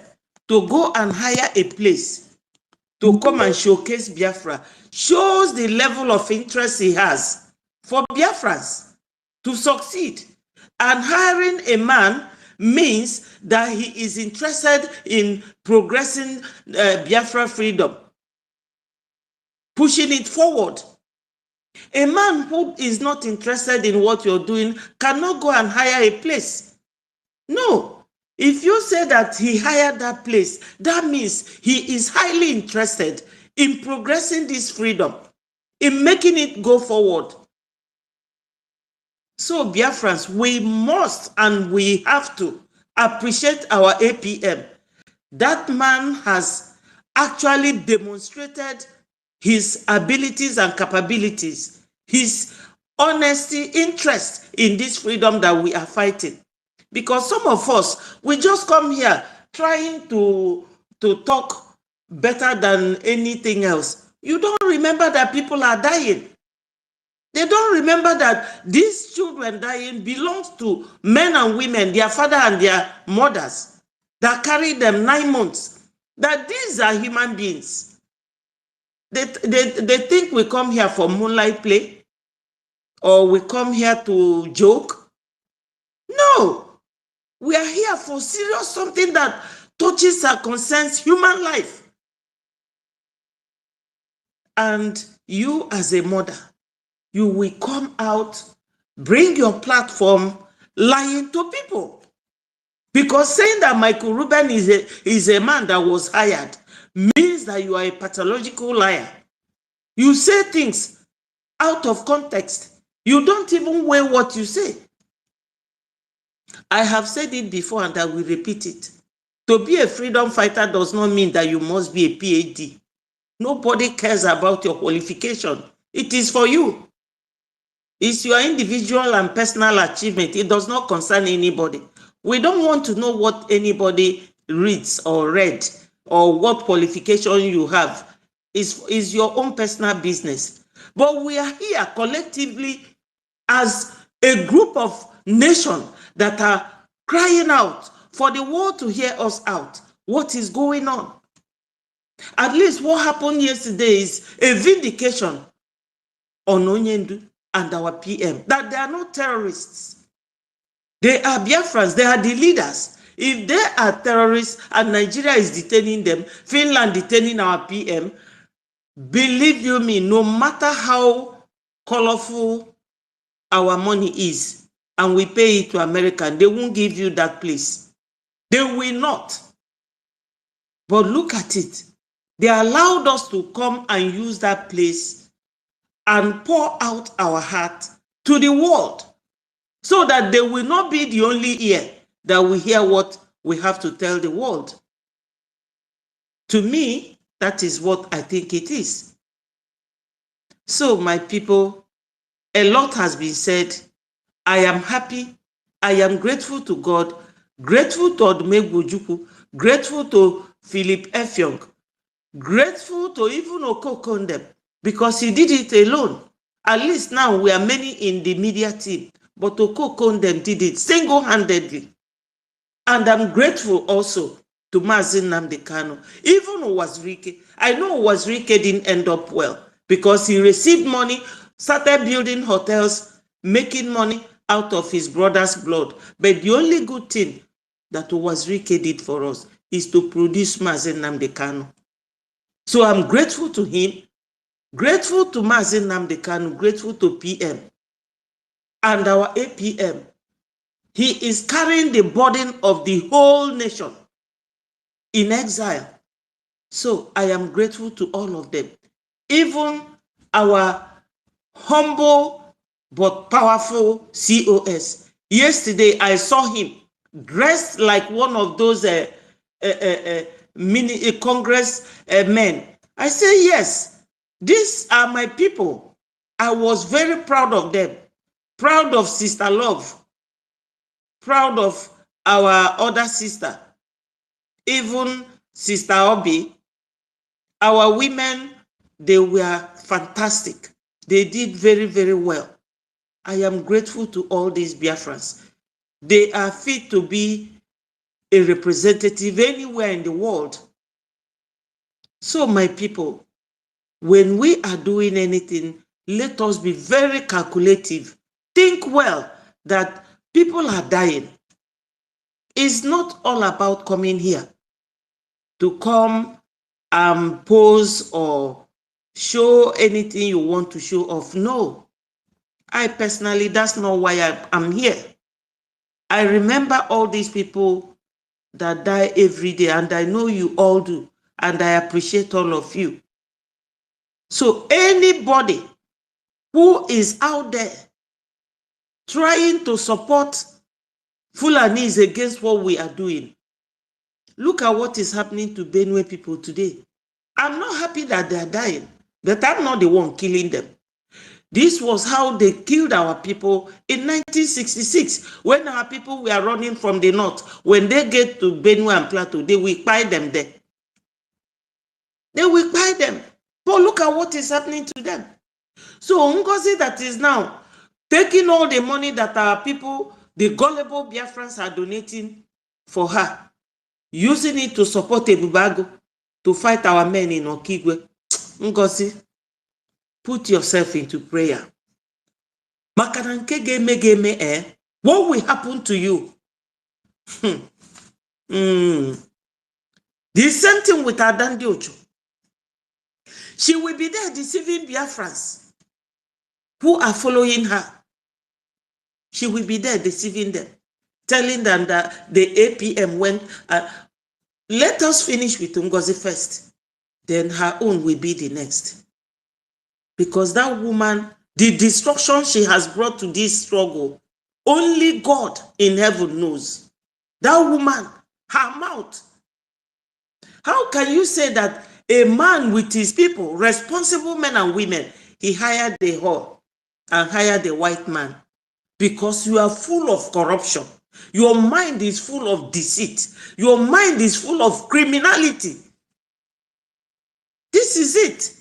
Speaker 2: to go and hire a place to come and showcase Biafra shows the level of interest he has for Biafrans to succeed. And hiring a man means that he is interested in progressing Biafra freedom, pushing it forward. A man who is not interested in what you're doing cannot go and hire a place. No. If you say that he hired that place, that means he is highly interested in progressing this freedom, in making it go forward. So Biafrans, we must and we have to appreciate our APM. That man has actually demonstrated his abilities and capabilities, his honesty, interest in this freedom that we are fighting. Because some of us, we just come here trying to talk better than anything else. You don't remember that people are dying. They don't remember that these children dying belongs to men and women, their father and their mothers that carried them 9 months. That these are human beings. They think we come here for moonlight play or we come here to joke. No, we are here for serious something that touches and concerns human life. And you as a mother, you will come out, bring your platform, lying to people. Because saying that Michael Rubin is a man that was hired means that you are a pathological liar. You say things out of context. You don't even weigh what you say. I have said it before and I will repeat it. To be a freedom fighter does not mean that you must be a PhD. Nobody cares about your qualification. It is for you. It's your individual and personal achievement. It does not concern anybody. We don't want to know what anybody reads or read or what qualification you have. It's your own personal business. But we are here collectively as a group of nations that are crying out for the world to hear us out. What is going on? At least what happened yesterday is a vindication on Onyendu and our PM that they are not terrorists. They are Biafrans. They are the leaders. If they are terrorists and Nigeria is detaining them, Finland detaining our PM, believe you me, no matter how colorful our money is and we pay it to American, they won't give you that place. They will not. But look at it. They allowed us to come and use that place and pour out our heart to the world so that they will not be the only ear that will hear what we have to tell the world. To me, that is what I think it is. So, my people, a lot has been said. I am happy. I am grateful to God, grateful to Odumegwu, grateful to Philip Effiong, grateful to even Okokondem, because he did it alone. At least now we are many in the media team, but Okokondem did it single-handedly. And I'm grateful also to Mazi Nnamdi Kanu. Even Uwazirike. I know Uwazirike didn't end up well because he received money, started building hotels, making money out of his brother's blood. But the only good thing that Uwazirike did for us is to produce Mazi Nnamdi Kanu. So I'm grateful to him, grateful to Mazi Nnamdi Kanu, grateful to PM and our APM. He is carrying the burden of the whole nation in exile. So I am grateful to all of them. Even our humble but powerful COS. Yesterday I saw him dressed like one of those mini Congress men. I say, yes, these are my people. I was very proud of them. Proud of Sister Love. Proud of our other sister. Even Sister Obi. Our women, they were fantastic. They did very, very well. I am grateful to all these Biafrans. They are fit to be a representative anywhere in the world. So, my people, when we are doing anything, let us be very calculative. Think well that people are dying. It's not all about coming here to come and pose or show anything you want to show off. No. I personally, that's not why I'm here. I remember all these people that die every day, and I know you all do, and I appreciate all of you. So anybody who is out there trying to support Fulanis against what we are doing, look at what is happening to Benue people today. I'm not happy that they are dying, but I'm not the one killing them. This was how they killed our people in 1966, when our people were running from the north. When they get to Benue and Plateau, they will buy them there. They will buy them. But look at what is happening to them. So Ngozi that is now taking all the money that our people, the gullible Biafrans, are donating for her, using it to support Ebubago to fight our men in Okigwe. Ngozi, put yourself into prayer. What will happen to you? The same thing with Adandi Ocho. She will be there deceiving Biafrans who are following her. She will be there deceiving them. telling them that the APM went. Let us finish with Ngozi first. Then her own will be the next. Because that woman, the destruction she has brought to this struggle, only God in heaven knows. That woman, her mouth. How can you say that a man with his people, responsible men and women, he hired a whore and hired a white man? Because you are full of corruption. Your mind is full of deceit. Your mind is full of criminality. This is it.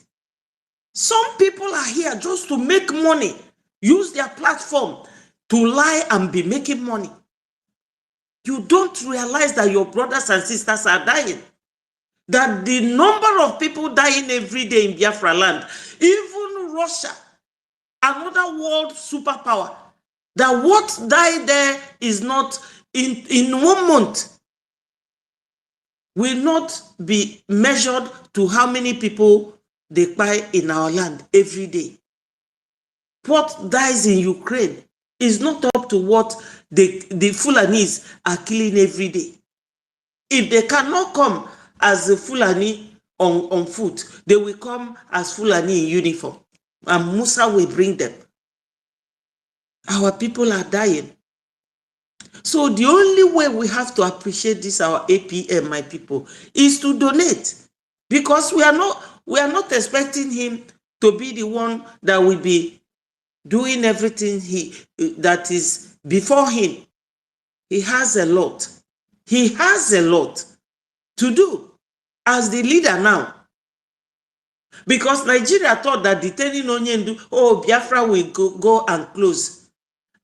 Speaker 2: Some people are here just to make money, use their platform to lie and be making money. You don't realize that your brothers and sisters are dying. That the number of people dying every day in Biafra land, even Russia, another world superpower, that what died there is not in 1 month, will not be measured to how many people they buy in our land every day. What dies in Ukraine is not up to what the Fulanis are killing every day. If they cannot come as the Fulani on foot, they will come as Fulani in uniform. And Musa will bring them. Our people are dying. So the only way we have to appreciate this, our APM, my people, is to donate. Because we are not expecting him to be the one that will be doing everything that is before him. He has a lot. He has a lot to do as the leader now. Because Nigeria thought that detaining Onyendu, Biafra will go and close.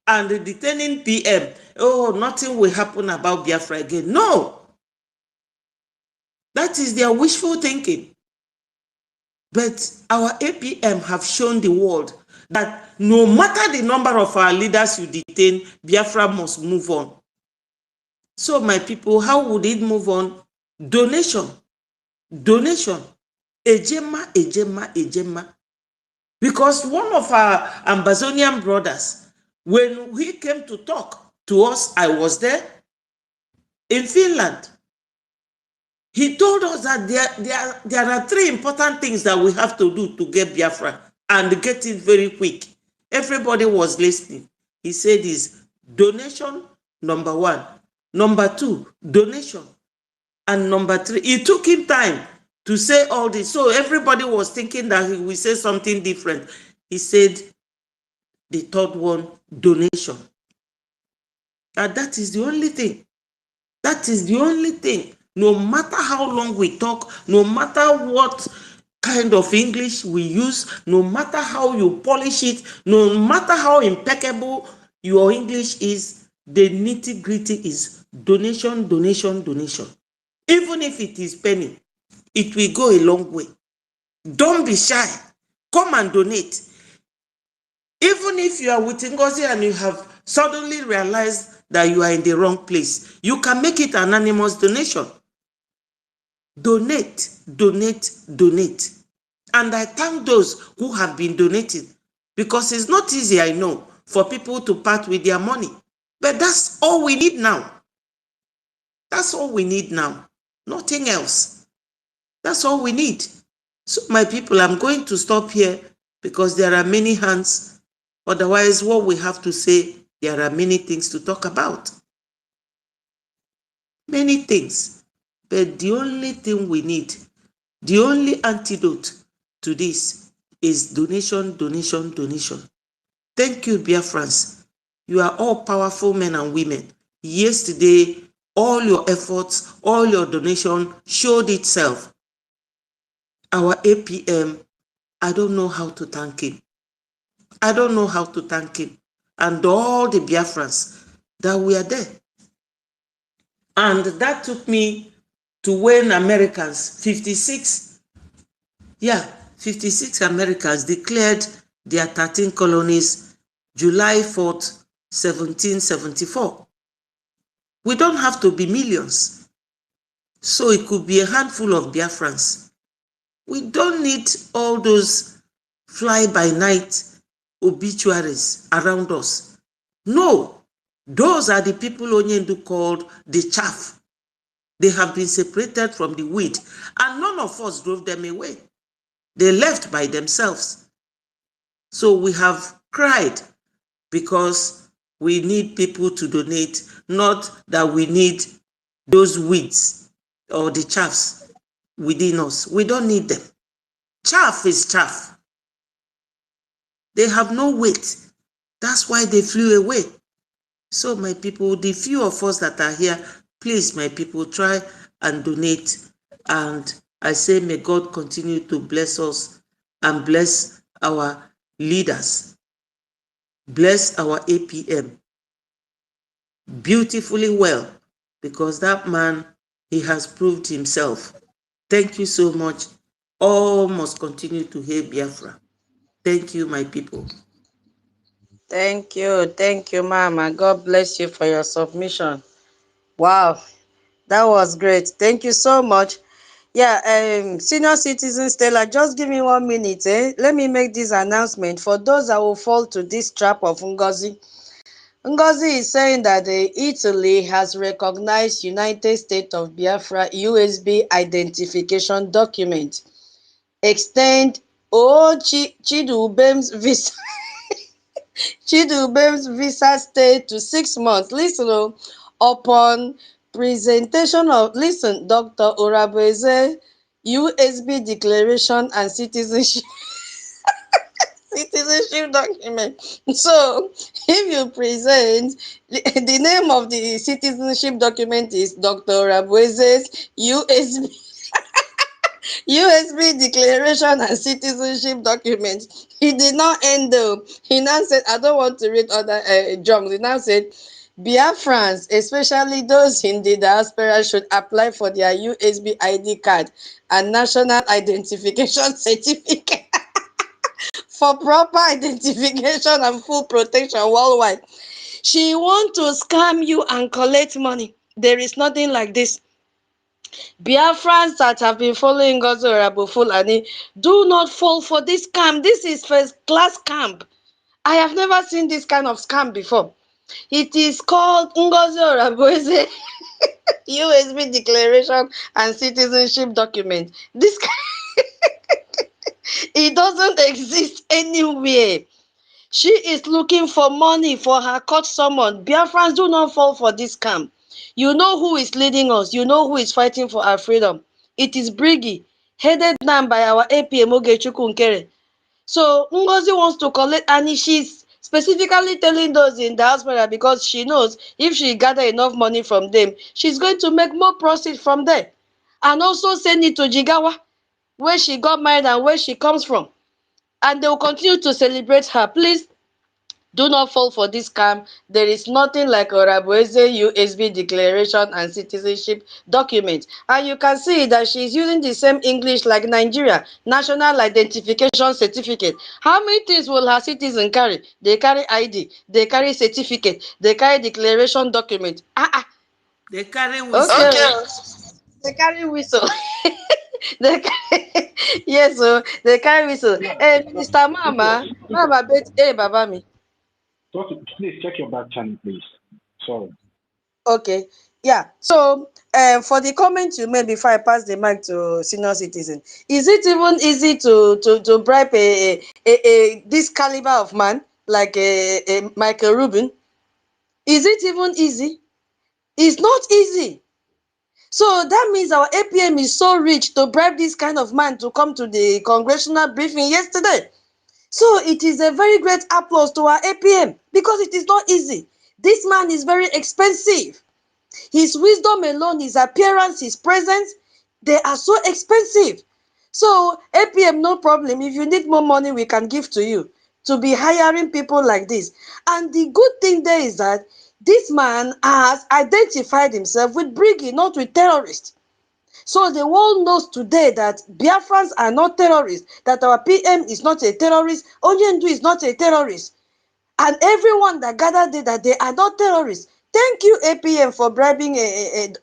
Speaker 2: And the detaining PM, nothing will happen about Biafra again. No. That is their wishful thinking. But our APM have shown the world that no matter the number of our leaders you detain, Biafra must move on. So my people, how would it move on? Donation. Donation. Ejema, ejema, ejema. Because one of our Amazonian brothers, when he came to talk to us, I was there in Finland. He told us that there are 3 important things that we have to do to get Biafra and get it very quick. Everybody was listening. He said is donation, number 1. Number 2, donation. And number 3, it took him time to say all this. So everybody was thinking that he will say something different. He said the 3rd one, donation. And that is the only thing. That is the only thing. No matter how long we talk, no matter what kind of English we use, no matter how you polish it, no matter how impeccable your English is, the nitty-gritty is donation, donation, donation. Even if it is penny, it will go a long way. Don't be shy. Come and donate. Even if you are with Ngozi and you have suddenly realized that you are in the wrong place, you can make it an anonymous donation. Donate, donate, donate. And I thank those who have been donating, because it's not easy, I know, for people to part with their money. But that's all we need now. That's all we need now. Nothing else. That's all we need. So my people, I'm going to stop here because there are many hands. Otherwise, what we have to say, there are many things to talk about. Many things. But the only thing we need, the only antidote to this is donation, donation, donation. Thank you, Biafrans. You are all powerful men and women. Yesterday, all your efforts, all your donation showed itself. Our APM, I don't know how to thank him. I don't know how to thank him. And all the Biafrans that were there. And that took me to when Americans, 56 Americans declared their 13 colonies July 4th, 1774. We don't have to be millions. So it could be a handful of Biafrans. We don't need all those fly-by-night obituaries around us. No, Those are the people Onyendu called the chaff. They have been separated from the wheat, and none of us drove them away. They left by themselves. So we have cried because we need people to donate, not that we need those weeds or the chaffs within us. We don't need them. Chaff is chaff. They have no weight. That's why they flew away. So my people, the few of us that are here, please, my people, try and donate. And I say, may God continue to bless us and bless our leaders. Bless our APM beautifully well, because that man, he has proved himself. Thank you so much. All must continue to hail Biafra. Thank you, my people.
Speaker 1: Thank you, Mama. God bless you for your submission. Wow, that was great. Thank you so much. Yeah, senior citizen Stella, just give me 1 minute. Let me make this announcement for those that will fall to this trap of Ngozi. Ngozi is saying that Italy has recognized United States of Biafra USB identification document. Extend Chidubem's visa. Chidubem's visa stay to 6 months. Listen, upon presentation of, Dr. Orabueze USB declaration and citizenship document. So, if you present, the name of the citizenship document is Dr. Orabueze's USB declaration and citizenship document. He did not end though. He now said, I don't want to read other junks. He now said, Biafrans, especially those in the diaspora, should apply for their USB ID card and national identification certificate for proper identification and full protection worldwide. She want to scam you and collect money. There is nothing like this. Biafrans that have been following Ngozi Fulani, do not fall for this scam. This is first class scam. I have never seen this kind of scam before. It is called Ngozi Orabueze USB declaration and citizenship document. This it doesn't exist anywhere. She is looking for money for her court summon. Biafrans, do not fall for this scam. You know who is leading us. You know who is fighting for our freedom. It is BRGIE, headed down by our APM Ogechukwu Nkere. So Ngozi wants to collect, and she's specifically telling those in diaspora because she knows if she gather enough money from them, she's going to make more profit from there. And also send it to Jigawa, where she got married and where she comes from. And they will continue to celebrate her. Please, do not fall for this scam. There is nothing like Orabueze USB declaration and citizenship document. And you can see that she is using the same English like Nigeria, national identification certificate. How many things will her citizen carry? They carry ID, they carry certificate, they carry declaration document.
Speaker 2: They carry
Speaker 1: Okay.
Speaker 2: whistle.
Speaker 1: They carry whistle. They carry, yes, so they carry whistle.
Speaker 3: Yeah.
Speaker 1: Hey, Mr. Mama, Mama, bet, hey, Baba me.
Speaker 3: Please check your back channel, please. Sorry.
Speaker 1: Okay, yeah. So, for the comment you made before I pass the mic to senior citizen, is it even easy to bribe a this caliber of man like a Michael Rubin? Is it even easy? It's not easy. So that means our APM is so rich to bribe this kind of man to come to the congressional briefing yesterday. So it is a very great applause to our APM because it is not easy. This man is very expensive. His wisdom alone, his appearance, his presence, they are so expensive. So APM, no problem. If you need more money, we can give to you to be hiring people like this. And the good thing there is that this man has identified himself with BRGIE, not with terrorists. So the world knows today that Biafrans are not terrorists, that our PM is not a terrorist, Onyendu is not a terrorist. And everyone that gathered there, that they are not terrorists. Thank you, APM, for bribing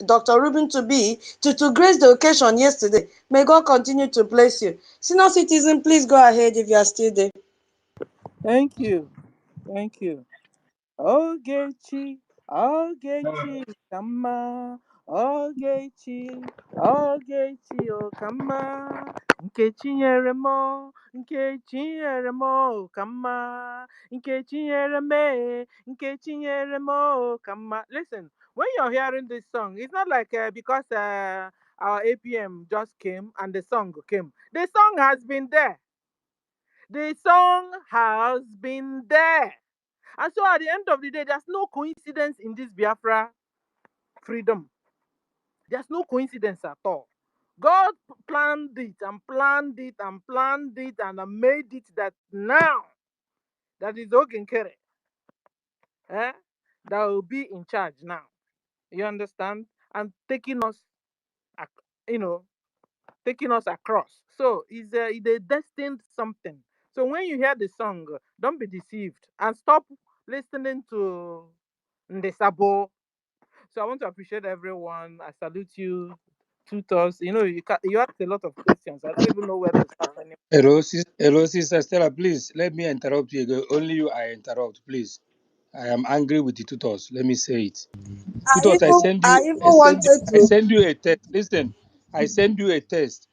Speaker 1: Dr. Rubin to grace the occasion yesterday. May God continue to bless you. Senior citizen, please go ahead if you are still there.
Speaker 4: Thank you. Thank you. Ogechi. Ogechi kama, Ogechi, Ogechi okama, Nkechi nyere mo, Nkechi nyere mo kama, Nkechi nyere me, Nkechi nyere mo kama. Listen, when you're hearing this song, it's not like because our APM just came and the song came. The song has been there. The song has been there. And so at the end of the day, there's no coincidence in this Biafra freedom. There's no coincidence at all. God planned it and planned it and planned it and made it that now that is Ogenkere that will be in charge now. You understand? And taking us, you know, taking us across. So it's a destined something. So when you hear the song, don't be deceived and stop listening to Ndesabo. So I want to appreciate everyone. I salute you, tutors. You know, you asked a lot of questions. I don't even know where to start anymore.
Speaker 2: Hello, Sister Stella, please let me interrupt you again. Only you I interrupt, please. I am angry with the tutors. Let me say it. Tutors,
Speaker 1: I even wanted
Speaker 2: I
Speaker 1: to.
Speaker 2: send you a text. Listen, I send you a text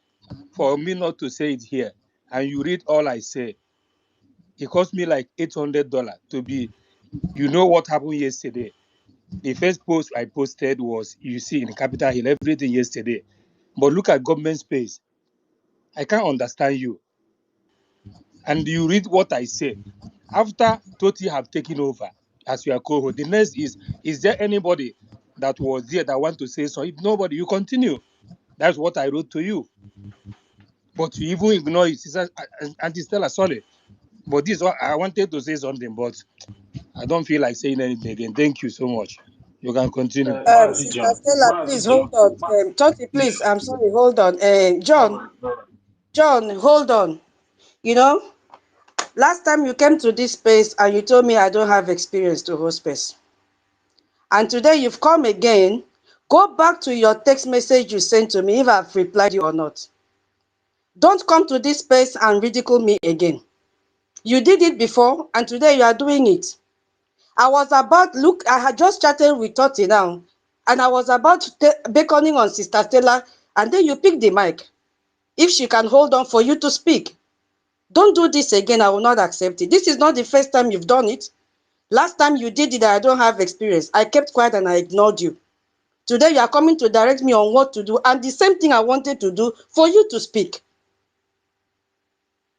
Speaker 2: for me not to say it here, and you read all I say. It cost me like $800 to be. You know what happened yesterday? The first post I posted was, you see, in Capitol Hill, everything yesterday. But look at government space. I can't understand you. And you read what I say. After Toti have taken over as your co-host, the next is there anybody that was there that want to say so? If nobody, you continue. That's what I wrote to you. But you even ignore it. Sister Auntie Stella, sorry. But this one, I wanted to say something, but I don't feel like saying anything again. Thank you so much. You can continue.
Speaker 3: Mazi
Speaker 1: Sister
Speaker 3: John,
Speaker 1: Stella,
Speaker 3: Mazi
Speaker 1: please
Speaker 3: John,
Speaker 1: hold on. Toti,
Speaker 3: please.
Speaker 1: please, I'm sorry, hold on.
Speaker 3: All right, all right.
Speaker 1: John, hold on. You know, last time you came to this space and you told me I don't have experience to host space. And today you've come again. Go back to your text message you sent to me if I've replied you or not. Don't come to this space and ridicule me again. You did it before and today you are doing it. I had just chatted with Toti now, and I was about beckoning on Sister Stella, and then you picked the mic. If she can hold on for you to speak. Don't do this again, I will not accept it. This is not the first time you've done it. Last time you did it, I don't have experience. I kept quiet and I ignored you. Today you are coming to direct me on what to do, and the same thing I wanted to do for you to speak.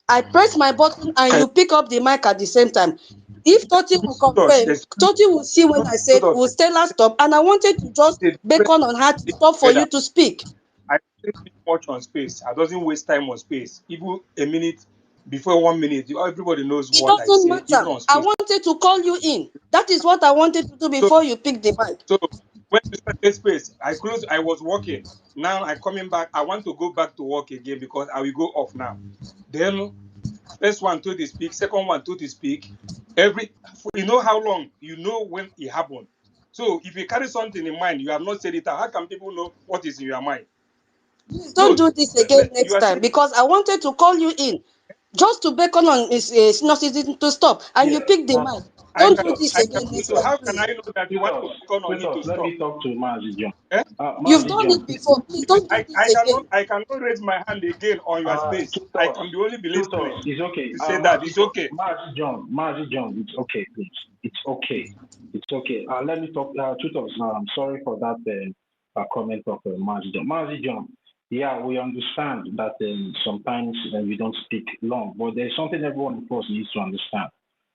Speaker 1: I press my button and
Speaker 2: Eh,
Speaker 1: you pick up the mic at the same time. If Toti will
Speaker 2: Tutos,
Speaker 1: confirm,
Speaker 2: there's
Speaker 1: Toti will see when I said,
Speaker 2: Tutos,
Speaker 1: will Stella stop? And I wanted to just
Speaker 2: there's a difference
Speaker 1: beckon on her to
Speaker 2: being
Speaker 1: stop for
Speaker 2: together.
Speaker 1: you to speak.
Speaker 2: I don't speak much on space. I doesn't waste time on space. Even a minute before 1 minute, everybody knows
Speaker 1: It
Speaker 2: what I
Speaker 1: doesn't
Speaker 2: say, even
Speaker 1: matter.
Speaker 2: on
Speaker 1: I
Speaker 2: space.
Speaker 1: wanted to call you in. That is what I wanted to do
Speaker 2: So,
Speaker 1: before you pick the mic.
Speaker 2: so when you started space, I closed. I was working. Now I'm coming back. I want to go back to work again because I will go off now. Then first one to the speak, second one to the speak. You know how long, you know when it happened. So if you carry something in mind, you have not said it out. How can people know what is in your mind?
Speaker 1: Please don't
Speaker 2: So
Speaker 1: do this again
Speaker 2: you
Speaker 1: next
Speaker 2: are
Speaker 1: time
Speaker 2: saying
Speaker 1: because I wanted to call you in just to beckon on Snossy to stop and you
Speaker 3: Yeah,
Speaker 1: pick the
Speaker 3: but
Speaker 1: mic.
Speaker 2: I
Speaker 1: Don't
Speaker 2: can
Speaker 1: do
Speaker 3: Tutos,
Speaker 1: this
Speaker 2: I can
Speaker 1: again next
Speaker 2: so
Speaker 1: time,
Speaker 2: how can
Speaker 1: please.
Speaker 2: I know that you want to
Speaker 3: Tutos,
Speaker 2: call on it to
Speaker 3: Tutos, let
Speaker 2: stop?
Speaker 3: me talk to Mazi John.
Speaker 2: Eh?
Speaker 1: You've
Speaker 3: Mazi
Speaker 1: done
Speaker 3: John,
Speaker 1: it before. Please don't do this again.
Speaker 2: I cannot raise my hand again on your space. I
Speaker 3: Tutos,
Speaker 2: can be only be
Speaker 3: Tutos,
Speaker 2: listening.
Speaker 3: it's okay.
Speaker 2: You say that it's okay.
Speaker 3: Mazi John, it's okay, please. It's okay. It's okay. Let me talk, Tutos, now. I'm sorry for that comment of Mazi John. Mazi John, yeah, we understand that sometimes we don't speak long, but there's something everyone of us needs to understand.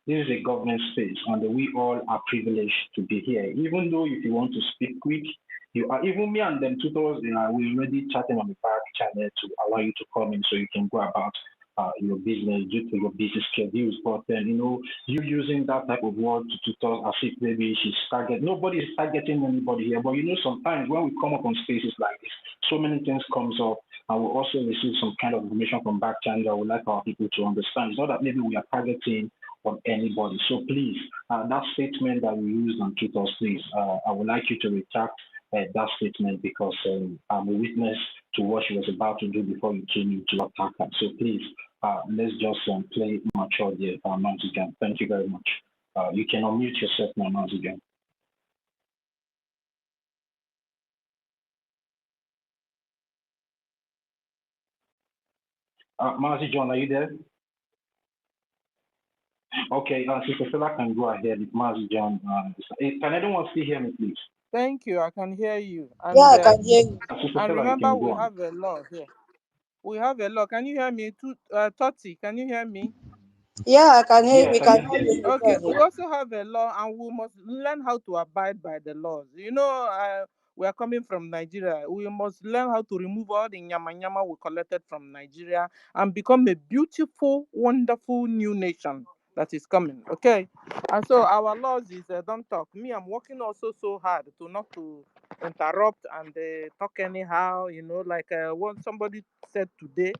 Speaker 3: This is a government space, and we all are privileged to be here. Even though if you want to speak quick, you are even me and them tutors. We already chatting on the back channel to allow you to come in so you can go about your business due to your busy schedules. But then you using that type of word to tutor as if maybe she's target. Nobody is targeting anybody here. But sometimes when we come up on spaces like this, so many things comes up. And we also receive some kind of information from back channel that we like our people to understand. It's not that maybe we are targeting on anybody. So please, that statement that we used on Twitter, please, I would like you to retract that statement because I'm a witness to what she was about to do before you came into attack her. So please, let's just play mature there, Manzigan. Thank you very much. You can unmute yourself now, Manzigan. Mazi John, are you there? Okay, Sister Stella can go ahead. Mazi John, can anyone still hear me, please?
Speaker 4: Thank you. I can hear you.
Speaker 1: Yeah, I can hear you.
Speaker 3: Sister
Speaker 4: And
Speaker 3: Stella, you
Speaker 4: remember,
Speaker 3: can go
Speaker 4: we
Speaker 3: on.
Speaker 4: have a law here. We have a law. Can you hear me? Toti, can you hear me?
Speaker 1: Yeah, I can hear.
Speaker 3: Yes,
Speaker 1: We
Speaker 3: I
Speaker 1: can
Speaker 3: can
Speaker 1: hear
Speaker 3: hear you.
Speaker 1: you. Go
Speaker 4: Okay, we
Speaker 1: ahead.
Speaker 4: also have a law, and we must learn how to abide by the laws. We are coming from Nigeria. We must learn how to remove all the nyama nyama we collected from Nigeria and become a beautiful, wonderful new nation that is coming. Okay, and so our laws is don't talk. Me, I'm working also so hard to not to interrupt and talk anyhow. Like what somebody said today,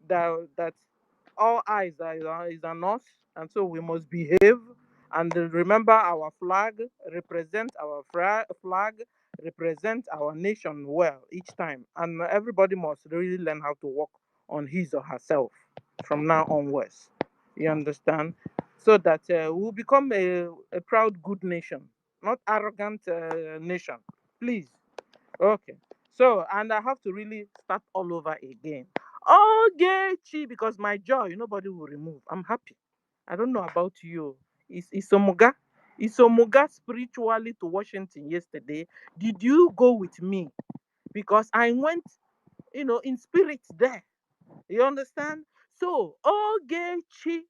Speaker 4: that all eyes is on us, and so we must behave and remember our flag, represent our flag, represent our nation well each time, and everybody must really learn how to work on his or herself from now onwards. You understand? So that we'll become a proud, good nation, not arrogant nation. Please. Okay. So, and I have to really start all over again. Ogechi, because my joy, nobody will remove. I'm happy. I don't know about you. Isomuga. Isomuga spiritually to Washington yesterday. Did you go with me? Because I went, in spirit there. You understand? So, Ogechi,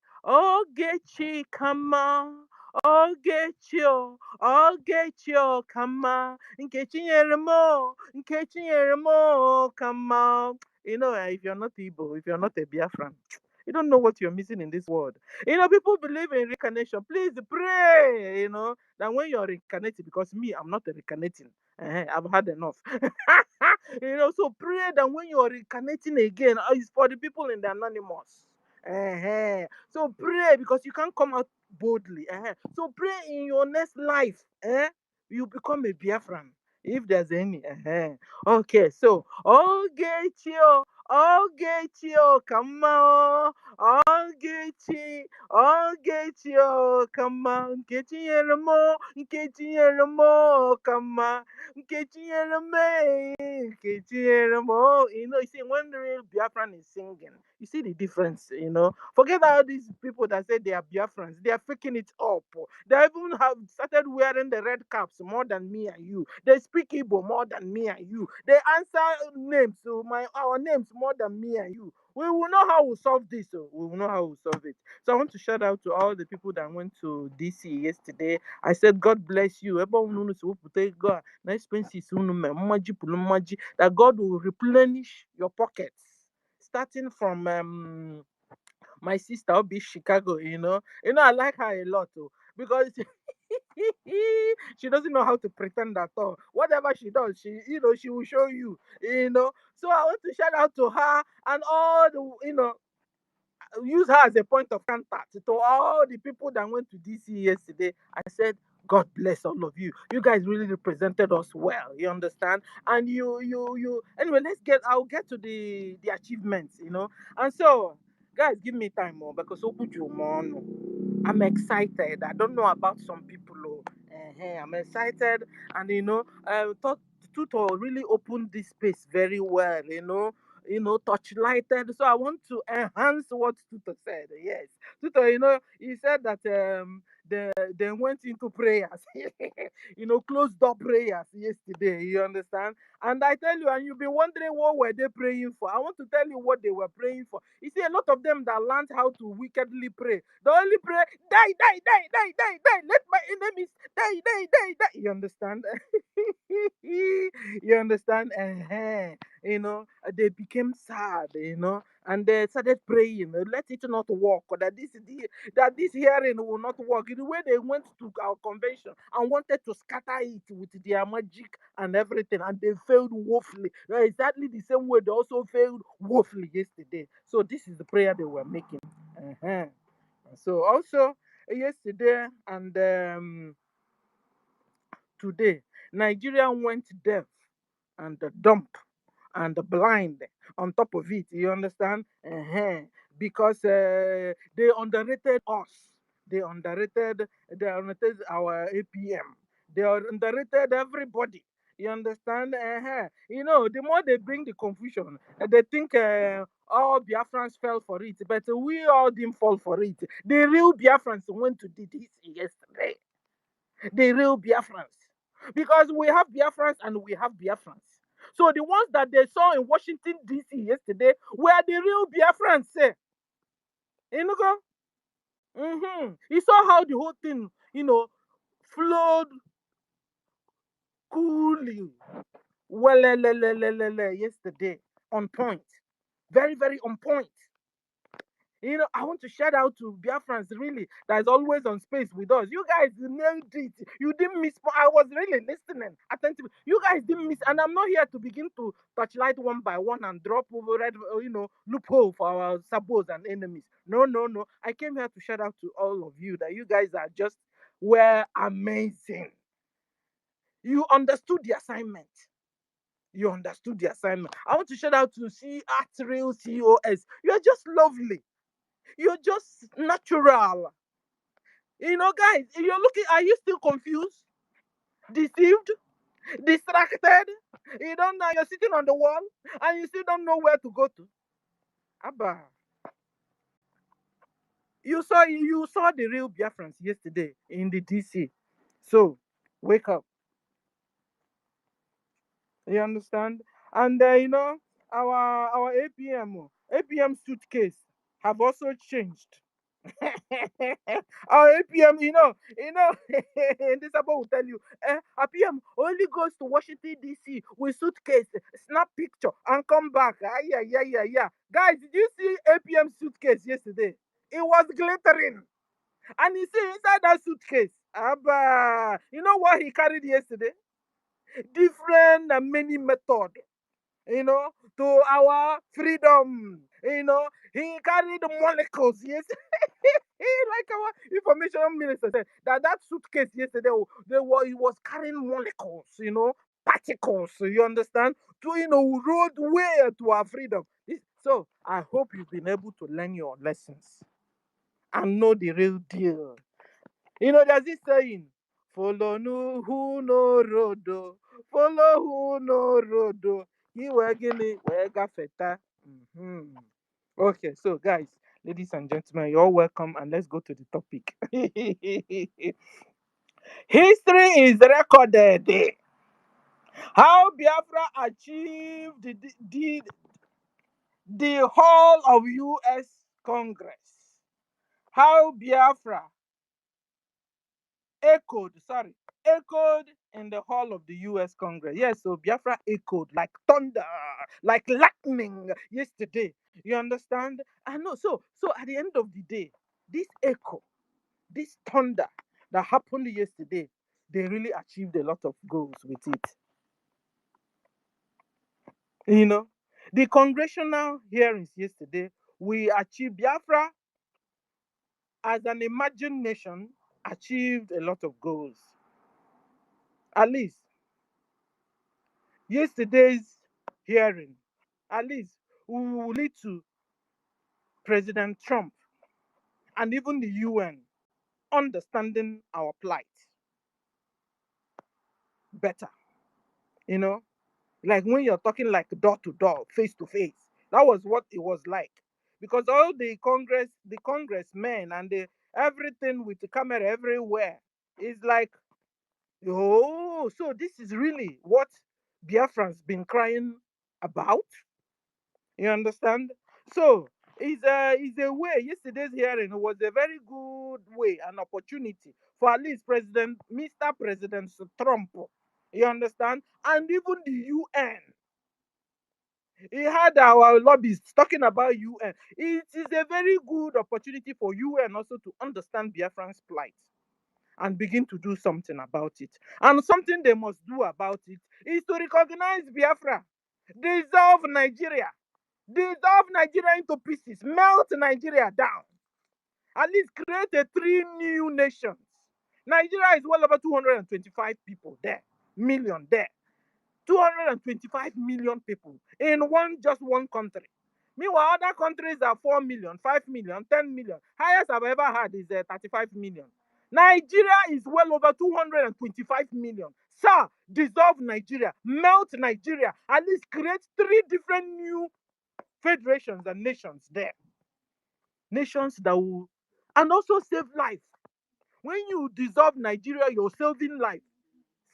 Speaker 4: come on. Ogechi, come on. Nkechi Nyeremo, come on. If you're not Igbo, if you're not a Biafran, you don't know what you're missing in this world. People believe in reincarnation. Please pray, that when you're reincarnating, because me, I'm not reincarnating. I've had enough. So pray that when you're reincarnating again, it's for the people in the anonymous. So pray because you can't come out boldly. So pray in your next life. You become a Biafran. If there's any. Okay, so Ogechi, come on. Ogechi, come on. Nkechi Yeremo, come on. Nkechi Yereme, Nkechi Yeremo. You see, when the real Biafran is singing, you see the difference, Forget all these people that say they are Biafrans. They are faking it up. They even have started wearing the red caps more than me and you. They speak Igbo more than me and you. They answer names to our names more than me and you. We will know how we solve this. We will know how we solve it. So I want to shout out to all the people that went to DC yesterday. I said, God bless you. Ebe unu si wepụta ego a na expenses unu mee, mmaji pụrụ mmaji, that God will replenish your pockets. Starting from my sister Obi Chicago, I like her a lot, because she doesn't know how to pretend at all. Whatever she does, she will show you. So I want to shout out to her and all use her as a point of contact to all the people that went to DC yesterday. I said, God bless all of you. You guys really represented us well. You understand? And anyway, I'll get to the achievements. And so, guys, give me time more because I'm excited. I don't know about some people. I'm excited, and thought Tuto really opened this space very well. Touch lighted. So I want to enhance what Tuto said. Yes, Tuto, he said that they went into prayers, closed door prayers yesterday. You understand? And I tell you, and you'll be wondering what were they praying for. I want to tell you what they were praying for. You see, a lot of them that learned how to wickedly pray, they only pray, die, die, die, die, die, die. Let my enemies die, die, die, die. You understand? You understand? They became sad, and they started praying, let it not work, or that this hearing will not work. The way they went to our convention and wanted to scatter it with their magic and everything, and they failed woefully. Exactly the same way they also failed woefully yesterday. So this is the prayer they were making. Uh-huh. So also yesterday and today, Nigeria went deaf and dumb and blind on top of it. You understand? Because they underrated us. They underrated our APM. They underrated everybody. You understand? The more they bring the confusion, they think all Biafrans fell for it, but we all didn't fall for it. The real Biafrans went to the DC yesterday. The real Biafrans. Because we have Biafrans and we have Biafrans. So the ones that they saw in Washington, D.C. yesterday were the real Biafrans. You know? You saw how the whole thing, flowed coolly. Well, yesterday. On point. Very, very on point. I want to shout out to Biafrans, really, that is always on space with us. You guys nailed it. You didn't miss. I was really listening attentively. You guys didn't miss. And I'm not here to begin to touchlight one by one and drop over red, loophole for our sabos and enemies. No, no, no. I came here to shout out to all of you that you guys are just were amazing. You understood the assignment. You understood the assignment. I want to shout out to at Real COS. You're just lovely. You're just natural. Guys, if you're looking, are you still confused, deceived, distracted? You don't know, you're sitting on the wall and you still don't know where to go to. Abba. You saw the real Biafrans yesterday in the DC. So wake up. You understand? And our APM suitcase have also changed. Our APM, this about will tell you, APM only goes to Washington DC with suitcase, snap picture, and come back. Yeah, yeah, yeah, yeah. Guys, did you see APM suitcase yesterday? It was glittering, and you see inside that suitcase, Abba, you know what he carried yesterday? Different and many method, to our freedom. He carried molecules. Yes, like our information minister said that suitcase yesterday, it was carrying molecules, particles. You understand? To road way to our freedom. So I hope you've been able to learn your lessons and know the real deal. There's this saying, follow no who no road, follow who no road. He gini wega feta. Okay, so guys, ladies and gentlemen, you're welcome, and let's go to the topic. History is recorded. How Biafra achieved the whole of U.S. Congress. How Biafra echoed in the hall of the US Congress. Yes, so Biafra echoed like thunder, like lightning yesterday. You understand? I know. So at the end of the day, this echo, this thunder that happened yesterday, they really achieved a lot of goals with it. You know, the congressional hearings yesterday, we achieved Biafra as an emerging nation, achieved a lot of goals. At least yesterday's hearing, at least, will lead to President Trump and even the UN understanding our plight better. You know, like when you're talking like door to door, face to face. That was what it was like, because all the congressmen and everything with the camera everywhere is like, oh, so this is really what Biafran's been crying about. You understand? So it's a way. Yesterday's hearing was a very good way, an opportunity for at least Mr. President Trump. You understand? And even the UN. He had our lobbyists talking about UN. It is a very good opportunity for UN also to understand Biafran's plight and begin to do something about it. And something they must do about it is to recognize Biafra, dissolve Nigeria, dissolve Nigeria into pieces, melt Nigeria down, at least create three new nations. Nigeria is well over 225 people there, million there. 225 million people in just one country. Meanwhile, other countries are 4 million, 5 million, 10 million. Highest I've ever had is 35 million. Nigeria is well over 225 million. Sir, dissolve Nigeria, melt Nigeria, at least create 3 different new federations and nations there. Nations that will, and also save life. When you dissolve Nigeria, you're saving life,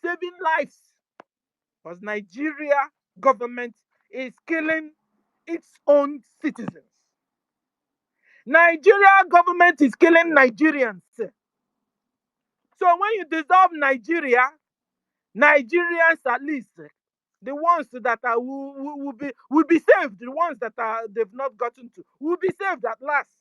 Speaker 4: saving lives. Because Nigeria government is killing its own citizens. Nigeria government is killing Nigerians. So when you dissolve Nigeria, Nigerians at least, the ones that are will be saved, the ones that are they've not gotten to will be saved at last.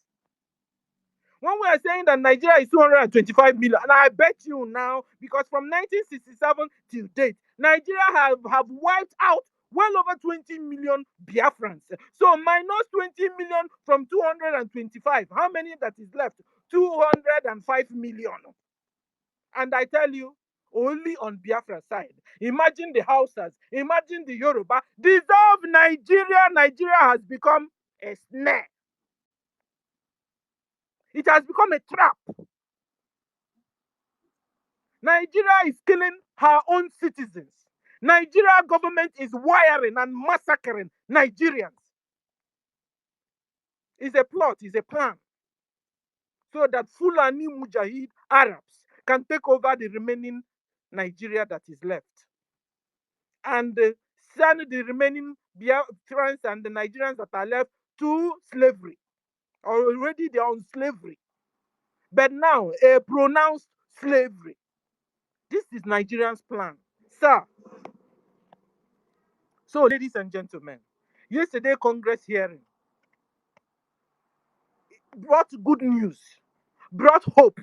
Speaker 4: When we are saying that Nigeria is 225 million, and I bet you now, because from 1967 till date, Nigeria have wiped out well over 20 million Biafrans. So minus 20 million from 225, how many that is left? 205 million. And I tell you, only on Biafra side. Imagine the Hausas, imagine the Yoruba. Dissolve Nigeria. Nigeria has become a snare. It has become a trap. Nigeria is killing her own citizens. Nigeria government is wiring and massacring Nigerians. It's a plot, it's a plan. So that Fulani Mujahid Arabs can take over the remaining Nigeria that is left. And send the remaining Biafrans and the Nigerians that are left to slavery. Already they are on slavery. But now, a pronounced slavery. This is Nigerians' plan. Sir, so ladies and gentlemen, yesterday Congress hearing brought good news, brought hope,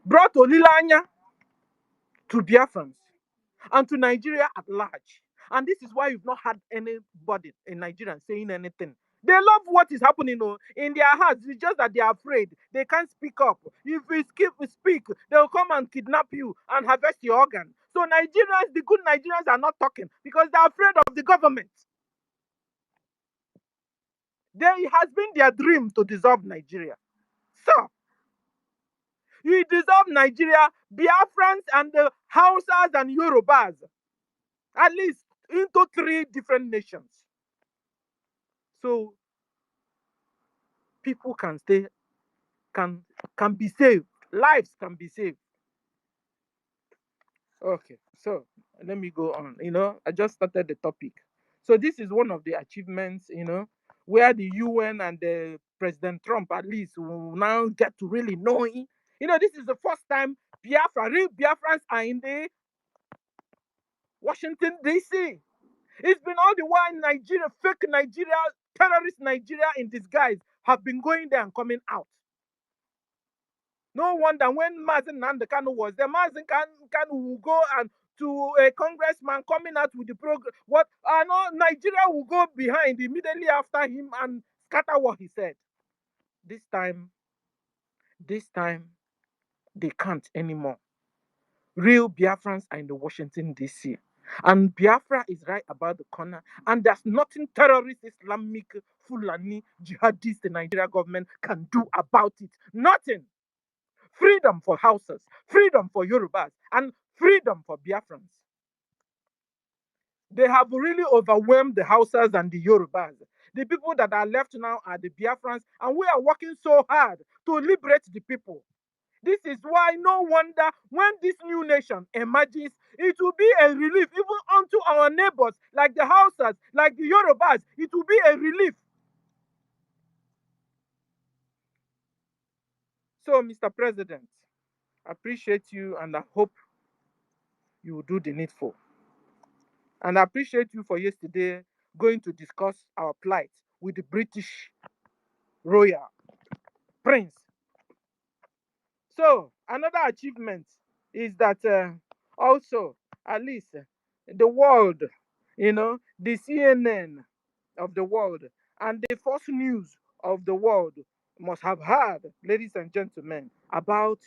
Speaker 4: brought Olilanya to Biafrans and to Nigeria at large. And this is why you've not had anybody in Nigeria saying anything. They love what is happening in their hearts. It's just that they are afraid. They can't speak up. If we speak, they'll come and kidnap you and harvest your organ. So Nigerians, the good Nigerians are not talking because they're afraid of the government. It has been their dream to dissolve Nigeria. So, you dissolve Nigeria, Biafrans and the Hausas and Yorubas, at least into 3 different nations. So people can stay, can be saved. Lives can be saved. Okay, so let me go on. I just started the topic. So this is one of the achievements, where the UN and the President Trump at least will now get to really know him. This is the first time real Biafrans are in the Washington, D.C. It's been all the while Nigeria, fake Nigeria, terrorist Nigeria in disguise have been going there and coming out. No wonder when Mazen Nandekano was there, Mazen Kanu will go and to a congressman coming out with the program. What? No, Nigeria will go behind immediately after him and scatter what he said. This time, they can't anymore. Real Biafrans are in the Washington, D.C. And Biafra is right about the corner. And there's nothing terrorist, Islamic, Fulani, jihadist the Nigeria government can do about it. Nothing. Freedom for Hausas, freedom for Yorubas, and freedom for Biafrans. They have really overwhelmed the Hausas and the Yorubas. The people that are left now are the Biafrans, and we are working so hard to liberate the people. This is why no wonder when this new nation emerges, it will be a relief even unto our neighbors, like the Hausas, like the Yorubas. It will be a relief. So, Mr. President, I appreciate you and I hope you will do the needful. And I appreciate you for yesterday going to discuss our plight with the British royal prince. So, another achievement is that also, at least, the world, the CNN of the world and the Fox News of the world must have heard, ladies and gentlemen, about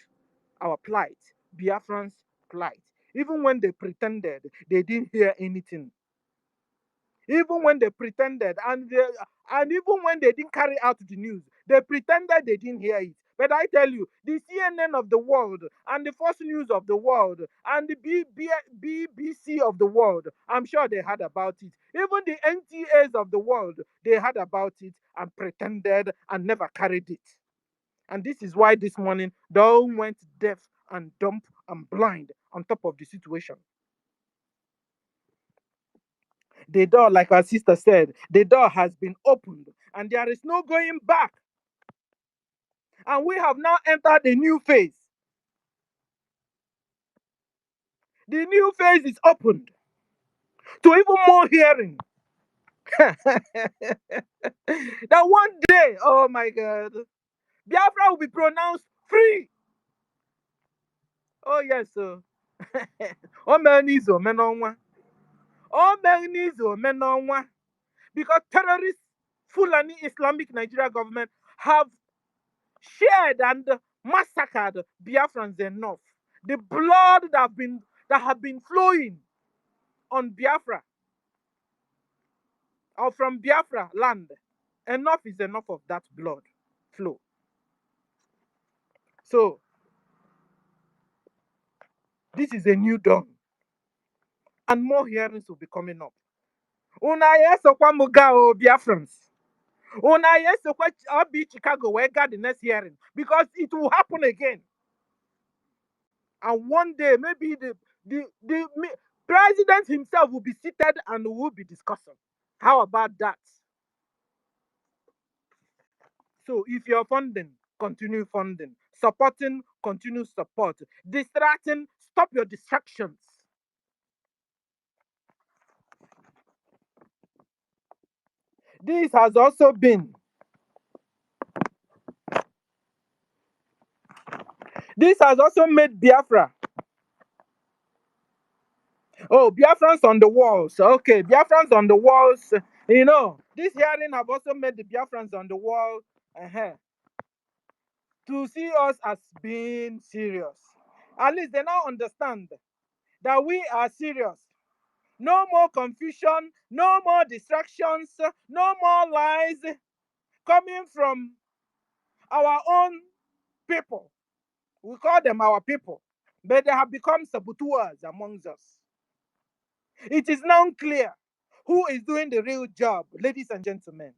Speaker 4: our plight, Biafran's plight. Even when they pretended they didn't hear anything. Even when they pretended and even when they didn't carry out the news, they pretended they didn't hear it. But I tell you, the CNN of the world and the Fox News of the world and the BBC of the world, I'm sure they heard about it. Even the NTAs of the world, they heard about it and pretended and never carried it. And this is why this morning they all went deaf and dumb and blind on top of the situation. The door, like our sister said, the door has been opened and there is no going back. And we have now entered a new phase. The new phase is opened to even more hearing. That one day, oh my God, Biafra will be pronounced free. Oh yes, sir. Oh man, because terrorists, Fulani Islamic Nigeria government have shared and massacred Biafrans enough. The blood that have been flowing on Biafra or from Biafra land, enough is enough of that blood flow. So this is a new dawn, and more hearings will be coming up. Una yesokwa muga o Biafrans. Una yesokwa obi Chicago where got the next hearing because it will happen again. And one day maybe the president himself will be seated and will be discussing. How about that? So if you're funding, continue funding. Supporting, continue support. Distracting, stop your distractions. This has also been this has also made Biafra. Oh, Biafrans on the walls. Okay, Biafrans on the walls. This hearing have also made the Biafrans on the wall to see us as being serious. At least they now understand that we are serious. No more confusion, no more distractions, no more lies coming from our own people. We call them our people, but they have become saboteurs amongst us. It is now clear who is doing the real job, ladies and gentlemen.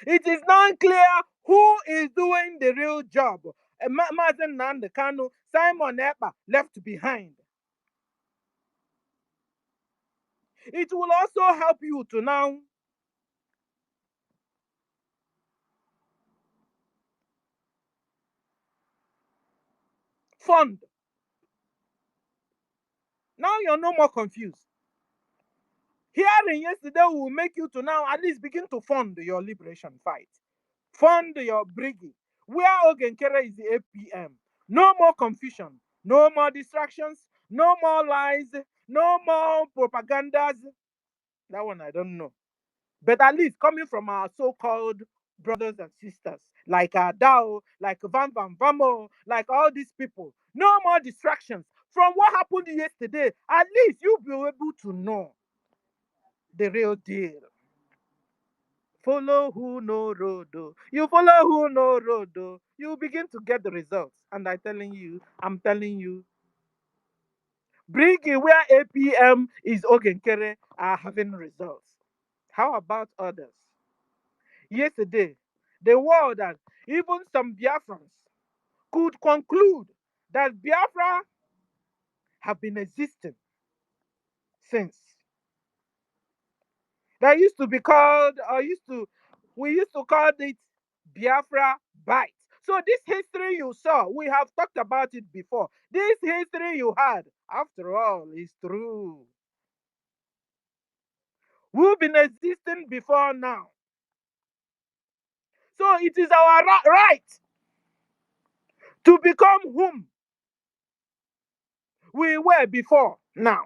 Speaker 4: It is now clear who is doing the real job. Mazen Nande Kanu, Simon Epa left behind. It will also help you to now fund. Now you're no more confused. Hearing yesterday will make you to now at least begin to fund your liberation fight. Fund your BRGIE. Where Ogenkere is the APM. No more confusion. No more distractions. No more lies. No more propagandas. That one I don't know. But at least coming from our so-called brothers and sisters, like Adao, like Van Van Vamo, like all these people. No more distractions. From what happened yesterday, at least you'll be able to know the real deal. Follow who no road. You follow who no road. You begin to get the results. And I'm telling you, BRGIE where APM is Ogenkere are having results. How about others? Yesterday, the world that even some Biafrans could conclude that Biafra have been existing since. That used to be called, we used to call it Biafra Bites. So this history you saw, we have talked about it before. This history you had, after all, is true. We've been existing before now. So it is our right to become whom we were before now.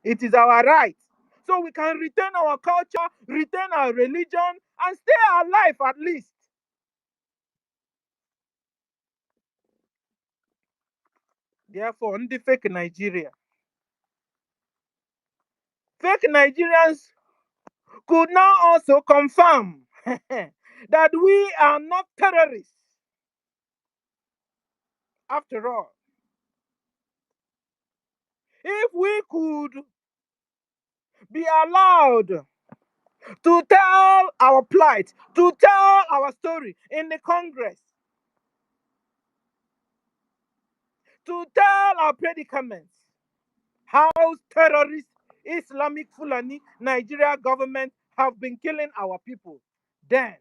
Speaker 4: It is our right. So we can retain our culture, retain our religion, and stay alive at least. Therefore, on the fake Nigeria, fake Nigerians could now also confirm that we are not terrorists. After all, if we could be allowed to tell our plight, to tell our story in the Congress, to tell our predicaments, how terrorist Islamic Fulani Nigeria government have been killing our people, then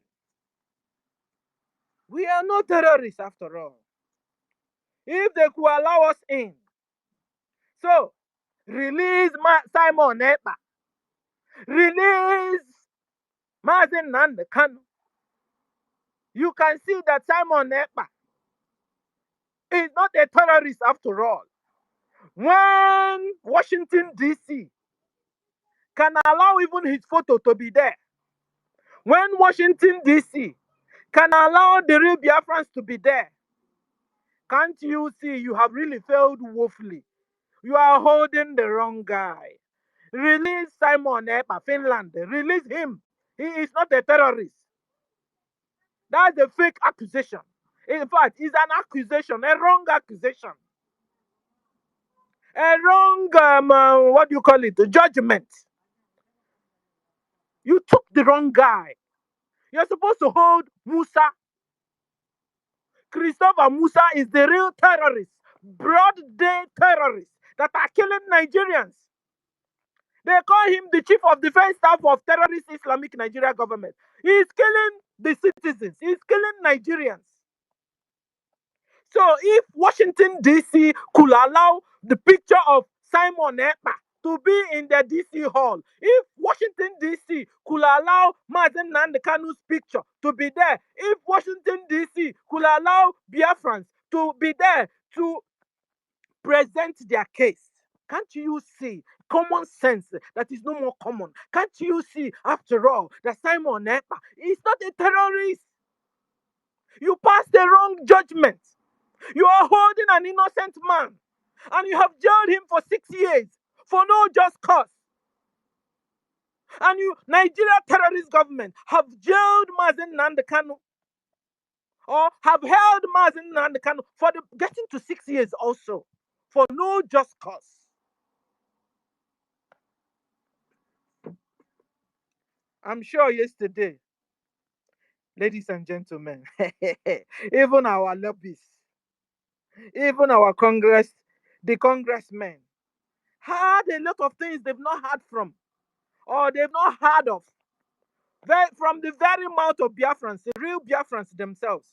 Speaker 4: we are not terrorists after all. If they could allow us in, so release Simon Ekpa, release Mazen Nandekanu. You can see that Simon Ekpa is not a terrorist after all. When Washington, D.C. can allow even his photo to be there, when Washington, D.C. can allow the real Biafrans to be there, can't you see you have really failed woefully? You are holding the wrong guy. Release Simon Ekpa, Finland. Release him. He is not a terrorist. That's a fake accusation. In fact, it's an accusation, a wrong accusation. A wrong, what do you call it? A judgment. You took the wrong guy. You're supposed to hold Musa. Christopher Musa is the real terrorist, broad day terrorist that are killing Nigerians. They call him the chief of defense staff of terrorist Islamic Nigeria government. He's killing the citizens. He's killing Nigerians. So if Washington, D.C. could allow the picture of Simon Ekpa to be in the D.C. hall, if Washington, D.C. could allow Mazen Nandekanu's picture to be there, if Washington, D.C. could allow Biafrans to be there to present their case, can't you see common sense that is no more common? Can't you see, after all, that Simon Ekpa is not a terrorist? You passed the wrong judgment. You are holding an innocent man and you have jailed him for 6 years for no just cause. And you, Nigeria terrorist government, have jailed Mazen Nandekanu or have held Mazen Nandekanu for getting to 6 years also for no just cause. I'm sure yesterday, ladies and gentlemen, even our lobbyists, even our Congress, the congressmen, had a lot of things they've not heard from or they've not heard of from the very mouth of Biafrans, the real Biafrans themselves,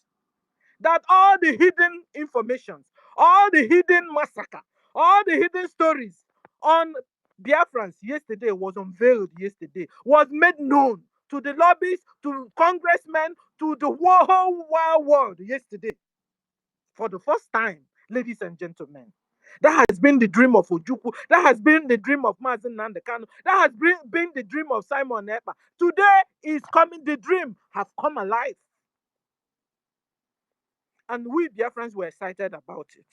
Speaker 4: that all the hidden informations, all the hidden massacre, all the hidden stories on Biafrans yesterday was unveiled yesterday, was made known to the lobbyists, to congressmen, to the whole wide world yesterday. For the first time, ladies and gentlemen. That has been the dream of Ojukwu. That has been the dream of Mazen Nandekano. That has been the dream of Simon Ekpa. Today is coming, the dream have come alive. And we Biafrans were excited about it.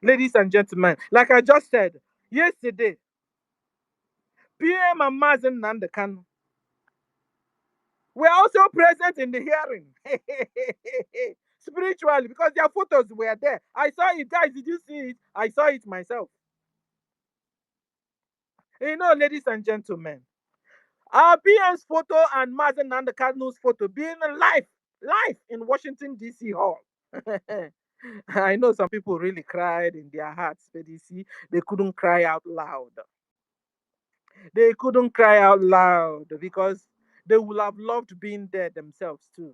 Speaker 4: Ladies and gentlemen, like I just said, yesterday, PM and Mazen Nandekano were also present in the hearing. Spiritually, because their photos were there. I saw it, guys. Did you see it? I saw it myself. You know, ladies and gentlemen, our PM's photo and Mazen Nandekano's photo being live in Washington, D.C. hall. I know some people really cried in their hearts, but you see, they couldn't cry out loud. They couldn't cry out loud because they would have loved being there themselves too.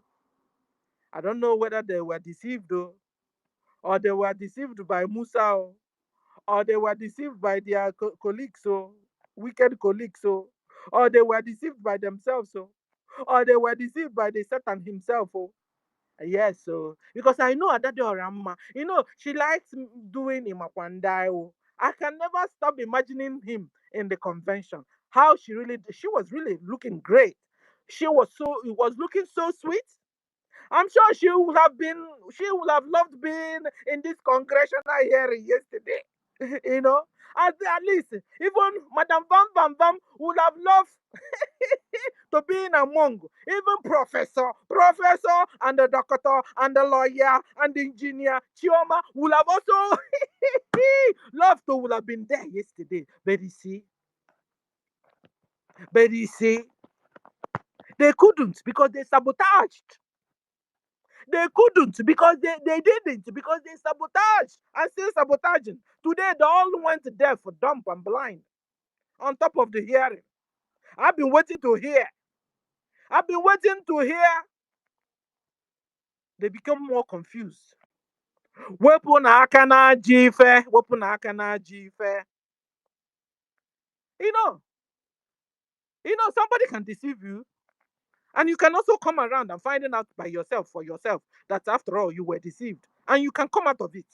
Speaker 4: I don't know whether they were deceived though, or they were deceived by Musa, or they were deceived by their colleagues, wicked colleagues, or they were deceived by themselves, or they were deceived by the Satan himself. Yes, because I know Adade Orama, she likes doing Imakwandai. I can never stop imagining him in the convention. How she was really looking great. It was looking so sweet. I'm sure she would have loved being in this congressional hearing yesterday. you know. At least, even Madam Bam Bam Bam would have loved to be in among even professor, and the doctor, and the lawyer, and the engineer. Chioma would have also loved to would have been there yesterday. But you see, they couldn't because they sabotaged. They couldn't because they didn't because they sabotaged and still sabotaging. Today they all went deaf, dumb, and blind. On top of the hearing, I've been waiting to hear. I've been waiting to hear. They become more confused. Wepụ n'aka na-ajọ ife. Wepụ n'aka na-ajọ ife. You know, somebody can deceive you, and you can also come around and find it out by yourself for yourself that after all you were deceived, and you can come out of it.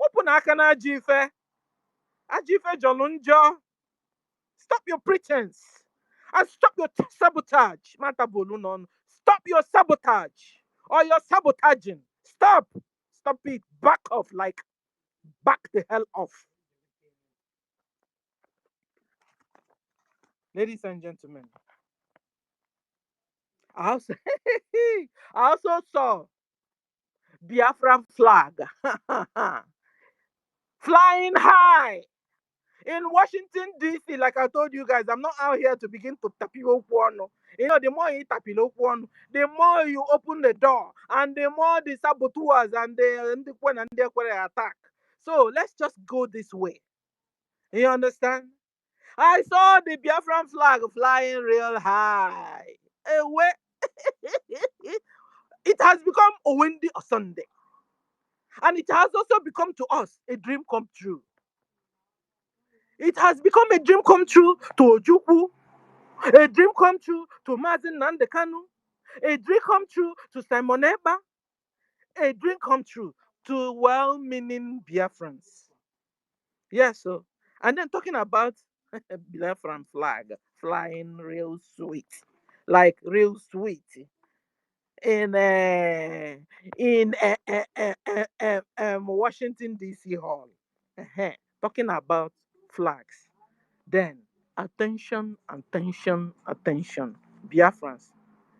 Speaker 4: Wepụ n'aka na-ajọ ife. Ajọ ife jọrọ njọ. Stop your pretense and stop your sabotage. Matabolun, stop your sabotage or your sabotaging. Stop. Stop it. Back off. Like, back the hell off. Ladies and gentlemen, I also, I also saw Biafra flag flying high in Washington, D.C., like I told you guys, I'm not out here to begin to tapio no. You know, the more you tapio no, the more you open the door, and the more the saboteurs and the attack. So let's just go this way. You understand? I saw the Biafran flag flying real high. Away. It has become a windy Sunday. And it has also become to us a dream come true. It has become a dream come true to Ojukwu, a dream come true to Mazin Nandekanu, a dream come true to Simon Eba, a dream come true to well-meaning Biafrans. Yes, so and then talking about Biafran flag flying real sweet, like real sweet in Washington D.C. Hall. Uh-huh. Talking about flags. Then attention, attention, attention, Biafrans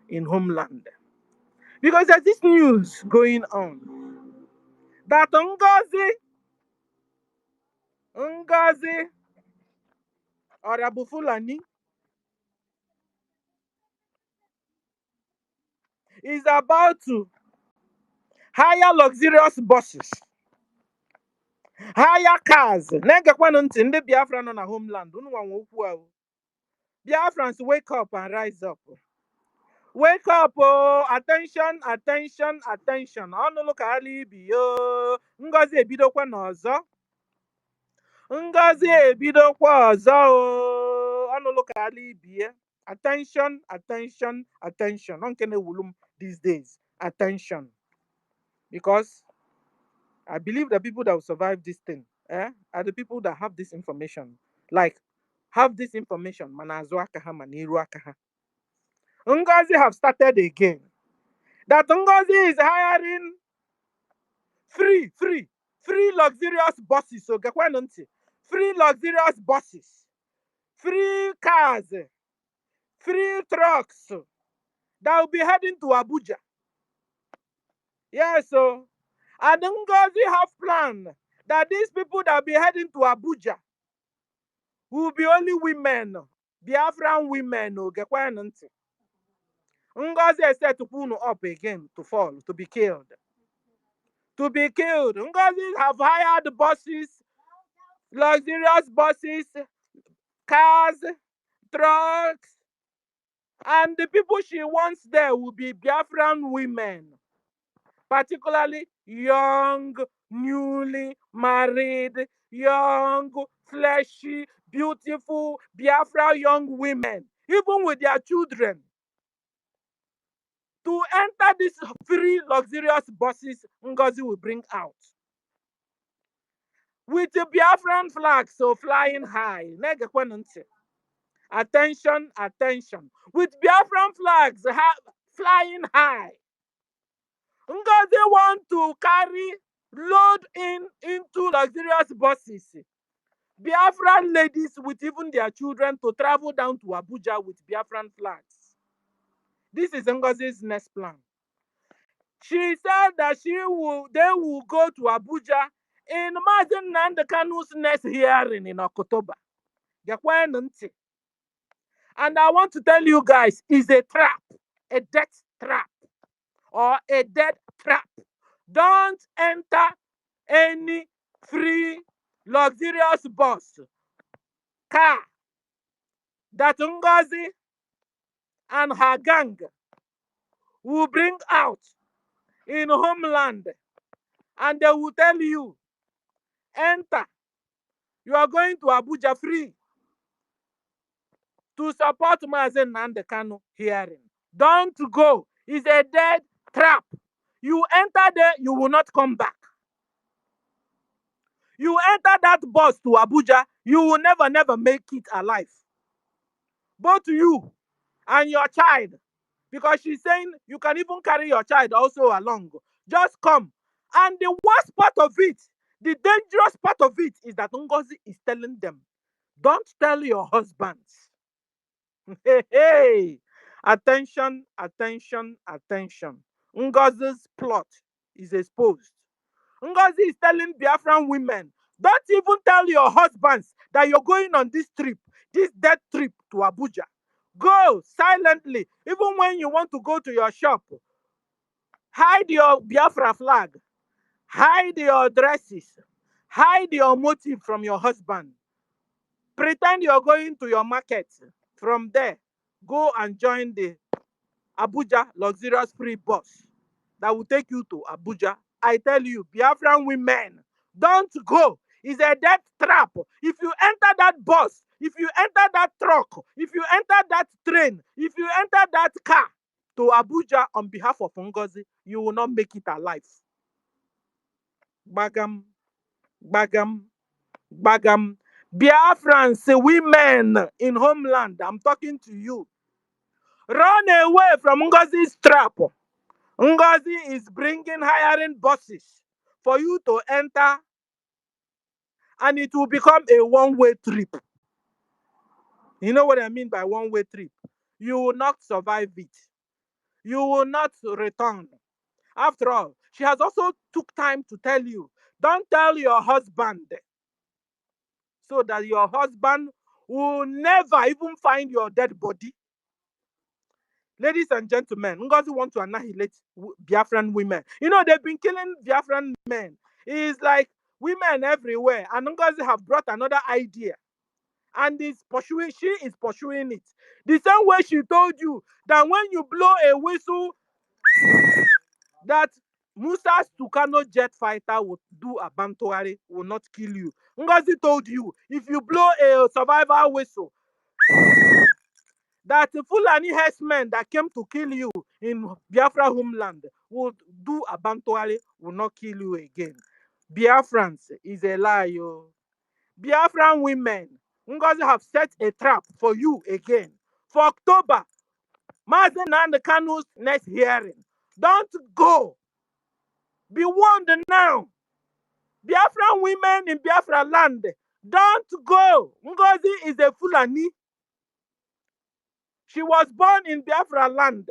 Speaker 4: in homeland. Because there's this news going on that Ngozi Orabufulani is about to hire luxurious buses, hire cars. Na-egekwanụ ntị ndị Biafra nọ na homeland. Unu nwa nwe okwu ahụ. Biafrans, wake up and rise up. Wake up, oh, attention, attention, attention. Ọnụ lụka ala ibi yo. Ngozi ebidokwa n'ọzọ. Ngozi ebidokwa ọzọ o. Ọnụ lụka ala ibi ya. Attention, attention, attention. Ọ nke na-ewulu m these days. Attention. Because I believe the people that will survive this thing are the people that have this information. Like, have this information. Mana azụ aka ha, mana iru aka ha. Ngozi have started again. That Ngozi is hiring free luxurious buses. So free luxurious buses, free cars, free trucks that will be heading to Abuja. Yeah, so and Ngozi have planned that these people that will be heading to Abuja will be only women, Biafran women. Ngozi is set to pull up again, to fall, to be killed. To be killed. Ngozi have hired buses, luxurious buses, cars, trucks, and the people she wants there will be Biafran women, particularly young, newly married, young, fleshy, beautiful Biafra young women, even with their children, to enter these free luxurious buses Ngozi will bring out. With the Biafran flag so flying high. Attention, attention. With Biafran flags flying high. Ngozi want to load into luxurious buses Biafran ladies with even their children to travel down to Abuja with Biafran flags. This is Ngozi's next plan. She said that they will go to Abuja in Mazen Nandekanu's next hearing in October. And I want to tell you guys, it's a trap, a death trap, or a dead trap. Don't enter any free, luxurious bus, car that Ngozi and her gang will bring out in homeland, and they will tell you, enter. You are going to Abuja free to support Mazen Nandekano hearing. Don't go. It's a dead trap. You enter there, you will not come back. You enter that bus to Abuja, you will never make it alive. Both you and your child. Because she's saying you can even carry your child also along. Just come. And the worst part of it, the dangerous part of it, is that Ngozi is telling them, don't tell your husbands. Hey, hey. Attention, attention, attention. Ngozi's plot is exposed. Ngozi is telling Biafran women, don't even tell your husbands that you're going on this trip, this death trip to Abuja. Go silently. Even when you want to go to your shop, hide your Biafra flag, hide your dresses, hide your motive from your husband. Pretend you're going to your market. From there, go and join the Abuja luxurious free bus that will take you to Abuja. I tell you, Biafran women, don't go. It's a death trap. If you enter that bus, if you enter that truck, if you enter that train, if you enter that car to Abuja on behalf of Ngozi, you will not make it alive. Bagam, bagam, bagam. Biafrans, women in homeland, I'm talking to you. Run away from Ngozi's trap. Ngozi is bringing hiring buses for you to enter, and it will become a one-way trip. You know what I mean by one-way trip? You will not survive it. You will not return. After all, she has also took time to tell you, don't tell your husband, so that your husband will never even find your dead body. Ladies and gentlemen, Ngozi want to annihilate Biafran women. You know, they've been killing Biafran men. It's like women everywhere. And Ngozi have brought another idea. And she is pursuing it. The same way she told you that when you blow a whistle, that Musa's Tucano jet fighter would do a bantuari, will not kill you. Ngozi told you, if you blow a survival whistle, that the Fulani herdsmen that came to kill you in Biafra homeland would do a bantuari, will not kill you again. Biafrans is a lie, yo. Biafran women, Ngozi have set a trap for you again. For October, Mazen and the Kanu's next hearing. Don't go. Be warned now. Biafran women in Biafra land, don't go. Ngozi is a Fulani. She was born in Biafra land.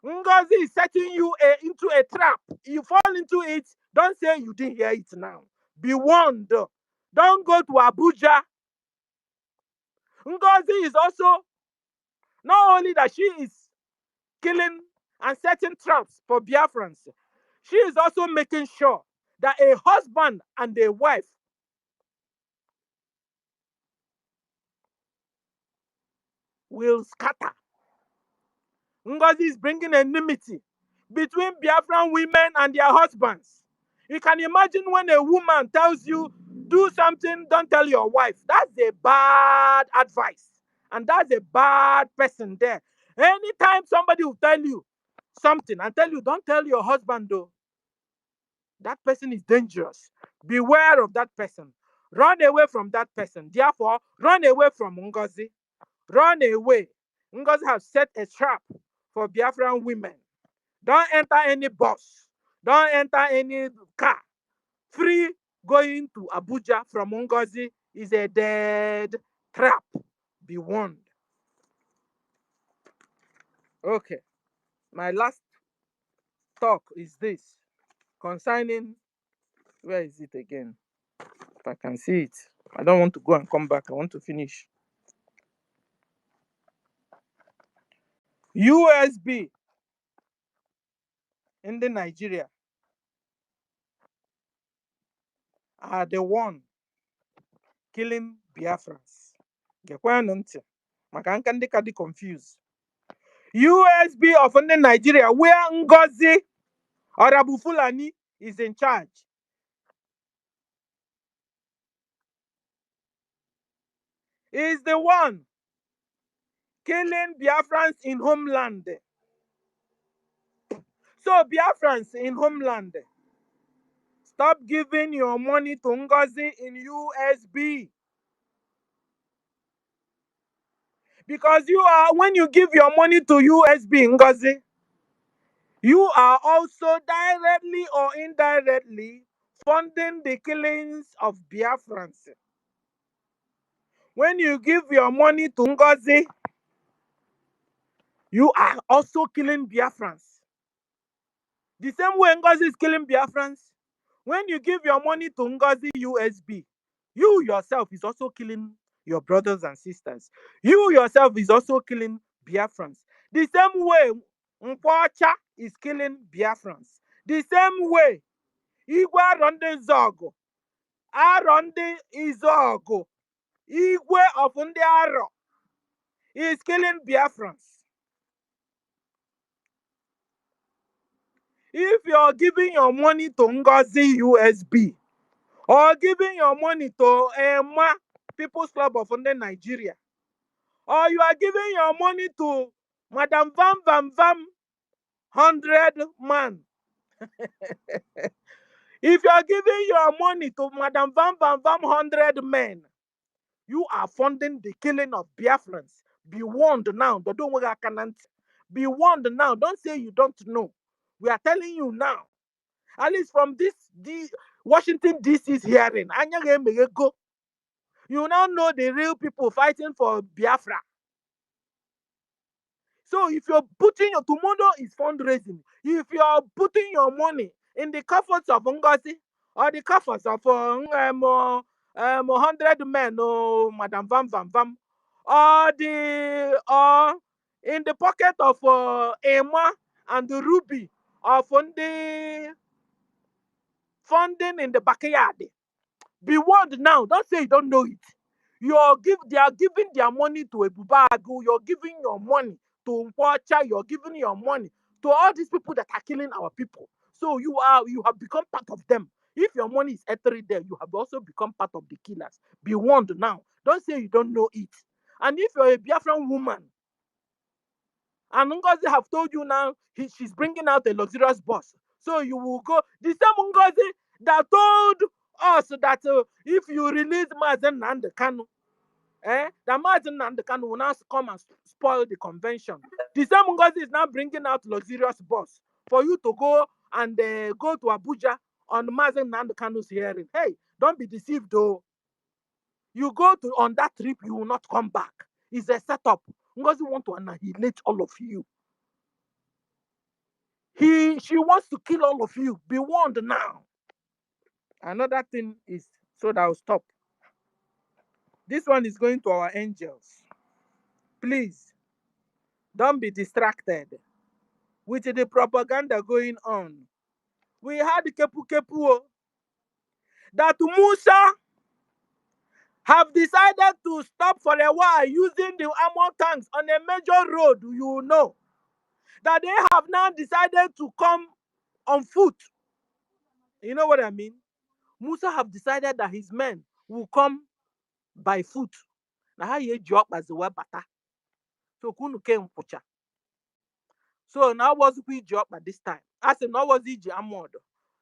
Speaker 4: Ngozi is setting you into a trap. You fall into it. Don't say you didn't hear it now. Be warned. Don't go to Abuja. Ngozi is also, not only that she is killing and setting traps for Biafrans, she is also making sure that a husband and a wife will scatter. Ngozi is bringing enmity between Biafran women and their husbands. You can imagine when a woman tells you, do something, don't tell your wife. That's a bad advice. And that's a bad person there. Anytime somebody will tell you something and tell you, don't tell your husband though, that person is dangerous. Beware of that person. Run away from that person. Therefore, run away from Ngozi. Run away. Ngozi has set a trap for Biafran women. Don't enter any bus. Don't enter any car. Free going to Abuja from Ngozi is a dead trap. Be warned. Okay, my last talk is this concerning, where is it again? If I can see it. I don't want to go and come back. I want to finish. USB in the Nigeria are the one killing Biafrans. Gekwanụ ntị maka nka ndị ka dị confused. USB of the Nigeria, where Ngozi Orabu Fulani is in charge, is the one killing Biafrans in homeland. So Biafrans in homeland, stop giving your money to Ngozi in USB. Because when you give your money to USB Ngozi, you are also directly or indirectly funding the killings of Biafrans. When you give your money to Ngozi, you are also killing Biafrans. The same way Ngozi is killing Biafrans, when you give your money to Ngozi USB, you yourself is also killing your brothers and sisters. You yourself is also killing Biafrans. The same way Nkwacha is killing Biafrans. The same way Igwe Aronde Zogo, Aronde Izogo, Igwe of Aro is killing Biafrans. If you're giving your money to Ngozi USB or giving your money to Emma People's Club of Nigeria, or you are giving your money to Madam Vam Vam Vam 100 man, if you are giving your money to Madam Vam Vam Vam 100 men, you are funding the killing of Biafrans. Be warned now. Be warned now. Don't say you don't know. We are telling you now. At least from this Washington DC's hearing, you now know the real people fighting for Biafra. So if you're putting your tomorrow is fundraising, if you're putting your money in the coffers of Ngozi or the coffers of 100 men, Madam Vam Vam Vam, or in the pocket of Emma and the Ruby of the funding in the backyard, be warned now. Don't say you don't know it. They are giving their money to Ebubagu. You're giving your money to Nkwacha. You're giving your money to all these people that are killing our people. So you have become part of them. If your money is entering there, you have also become part of the killers. Be warned now. Don't say you don't know it. And if you're a Biafran woman, and Ngozi have told you now, she's bringing out a luxurious bus. So you will go. The same Ngozi that told us that if you release Mazen Nnamdi Kanu, that Mazen Nnamdi Kanu will now come and spoil the convention. The same Ngozi is now bringing out luxurious bus for you to go and go to Abuja on Mazen Nnamdi Kanu's hearing. Hey, don't be deceived though. You go on that trip, you will not come back. It's a setup. Ngozi want to annihilate all of you. She wants to kill all of you. Be warned now. Another thing is, so that I'll stop. This one is going to our angels. Please, don't be distracted with the propaganda going on. We had Kepu Kepu that Musa have decided to stop for a while using the armor tanks on a major road. You know that they have now decided to come on foot. You know what I mean? Musa have decided that his men will come by foot. Na how you job as the web bata. So kunu came pucha. So now was we job at this time. As in now was EG armored.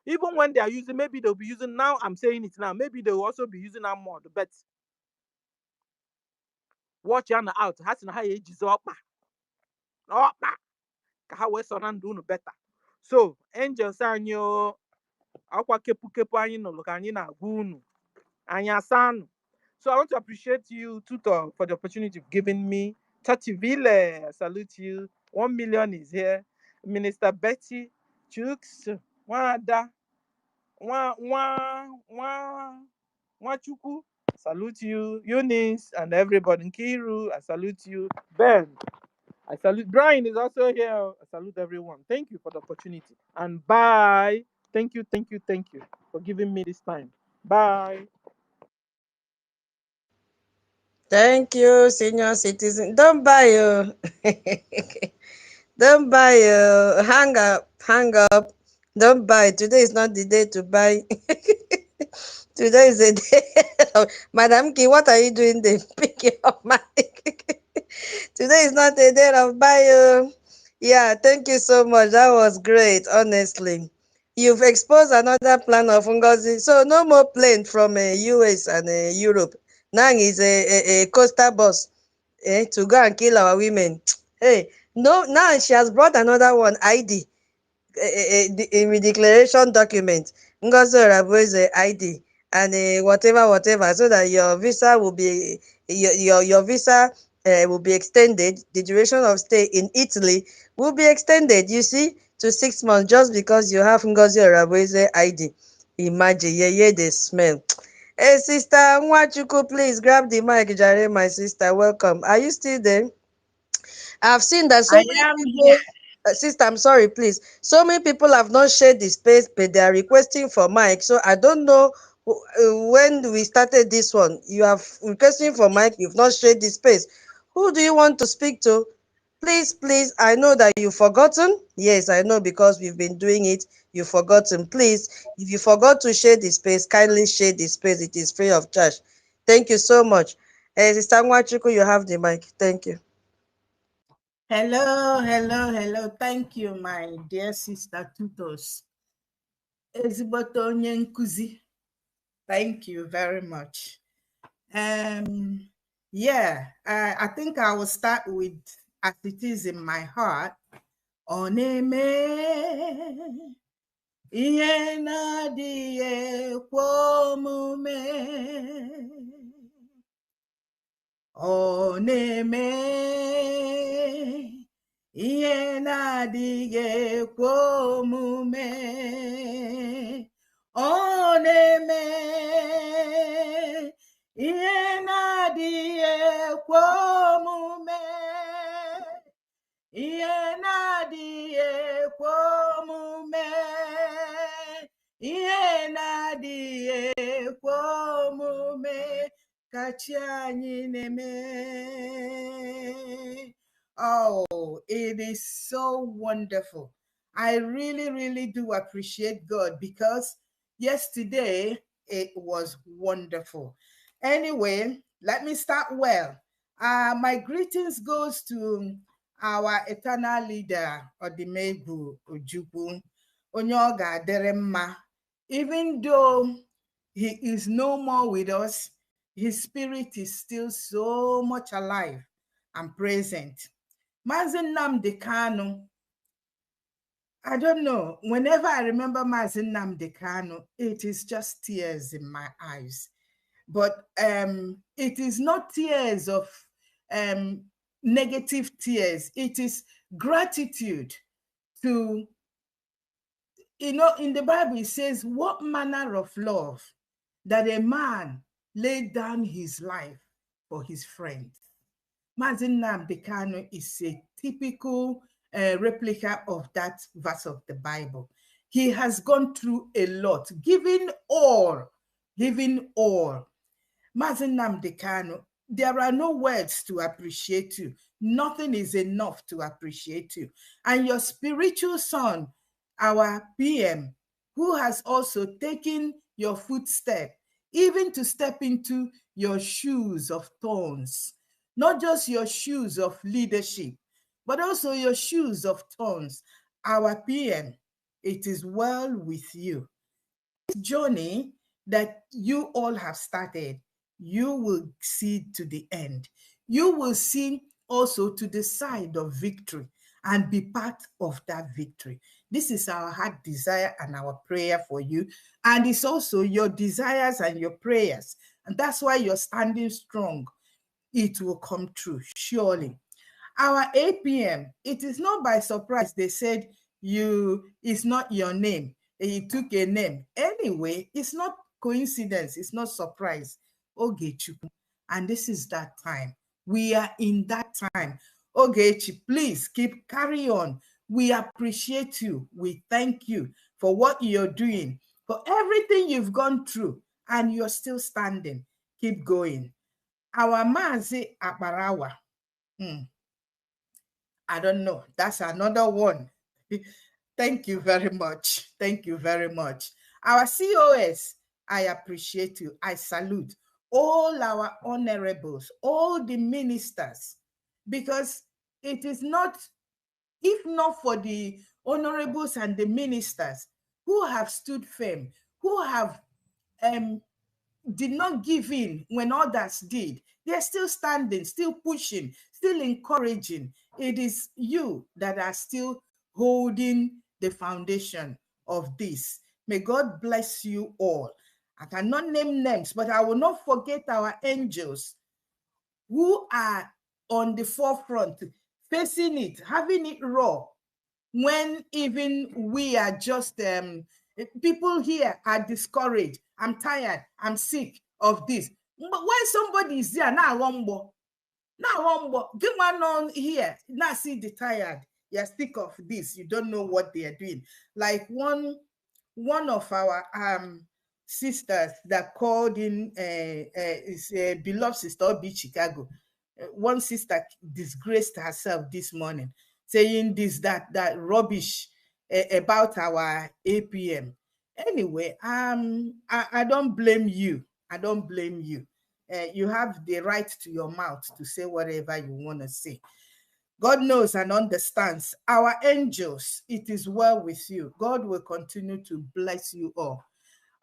Speaker 4: Even when they are using, maybe they'll be using now. I'm saying it now. Maybe they'll also be using armored. But watch Yana out. Has in how you up. How we surround better. So angels are you Akwa kepu kepu anyị nụrụ ka anyị na-agwa unu. Anyị asa nụ. So I want to appreciate you, Tutor, for the opportunity you've given me. Tativile, I salute you. 1 million is here. Minister Betty, Chooks, Wada, Wachuku, salute you. Eunice and everybody. Nkiru, I salute you. Ben, I salute. Brian is also here. I salute everyone. Thank you for the opportunity. And bye. Thank you, thank you, thank you for giving me this time. Bye.
Speaker 1: Thank you, senior citizen. Don't buy you. Don't buy you. Hang up. Hang up. Don't buy. Today is not the day to buy. Today is a day. Madam Ki, what are you doing there? Pick your mic. Today is not a day of buy. Yeah, thank you so much. That was great, honestly. You've exposed another plan of Ngozi. So no more plane from US and Europe. Now is a coastal bus to go and kill our women. Hey, no, now she has brought another one, ID, a declaration document, Ngozi Orabueze ID, and whatever, so that your visa will be your visa will be extended. The duration of stay in Italy will be extended. You see, to 6 months just because you have Ngozi Orabueze ID. Imagine, yeah, the smell. Hey, sister Nwachukwu, please grab the mic, Jare, my sister. Welcome. Are you still there? I've seen that so
Speaker 2: I
Speaker 1: many
Speaker 2: am here.
Speaker 1: people, sister, I'm sorry, please. So many people have not shared the space, but they are requesting for mic. So I don't know when we started this one. You have requesting for mic, you've not shared the space. Who do you want to speak to? Please, please, I know that you've forgotten. Yes, I know because we've been doing it. You've forgotten. Please, if you forgot to share the space, kindly share the space. It is free of charge. Thank you so much. Sister Nwachukwu, you have the mic. Thank you.
Speaker 2: Hello, hello, hello. Thank you, my dear sister Tutos. Ezigbote onye nkuzi. Thank you very much. Yeah, I think I will start with as it is in my heart. Oneme ihe na-adịghị ekwe omume. Ọ na-eme ihe na-adịghị ekwe omume. Ọ na-eme ihe na-adịghị ekwe omume. Ihe na-adịghị ekwe omume. Ihe na-adịghị ekwe omume. Kachi anyị na-eme. Oh, it is so wonderful. I really, really do appreciate God because yesterday it was wonderful. Anyway, let me start well. My greetings goes to our eternal leader, Odimegwu Ojukwu, onye ọ ga-adịrị mma. Even though he is no more with us, his spirit is still so much alive and present. Mazi Nnamdi Kanu, I don't know, whenever I remember Mazi Nnamdi Kanu, it is just tears in my eyes. But it is not tears of negative tears. It is gratitude to, in the Bible it says, what manner of love that a man laid down his life for his friends. Mazi Nnamdi Kanu is a typical replica of that verse of the Bible. He has gone through a lot, giving all. Mazi Nnamdi Kanu, there are no words to appreciate you. Nothing is enough to appreciate you. And your spiritual son, our PM, who has also taken your footstep, even to step into your shoes of thorns, not just your shoes of leadership, but also your shoes of thorns. Our PM, it is well with you. This journey that you all have started, you will see to the end. You will see also to the side of victory and be part of that victory. This is our heart desire and our prayer for you. And it's also your desires and your prayers. And that's why you're standing strong. It will come true, surely. Our APM, it is not by surprise they said it's not your name. You took a name. Anyway, it's not coincidence. It's not surprise. Ogechukwu. And this is that time. We are in that time. Ogechi, please carry on. We appreciate you. We thank you for what you're doing, for everything you've gone through, and you're still standing. Keep going. Our Mazi Akbarawa. I don't know. That's another one. Thank you very much. Thank you very much. Our COS, I appreciate you. I salute all our honorables, all the ministers, because it is not, if not for the honorables and the ministers who have stood firm, who have did not give in when others did. They're still standing, still pushing, still encouraging. It is you that are still holding the foundation of this. May God bless you all. I cannot name names, but I will not forget our angels who are on the forefront, facing it, having it raw, when even we are just people here are discouraged. I'm tired, I'm sick of this. But when somebody is there now, give one on here, now see the tired, you're sick of this, you don't know what they are doing. Like one of our sisters that called in is a beloved sister Obi Chicago. One sister disgraced herself this morning, saying this, that rubbish about our APM. Anyway, I don't blame you. I don't blame you. You have the right to your mouth to say whatever you want to say. God knows and understands. Our angels, it is well with you. God will continue to bless you all.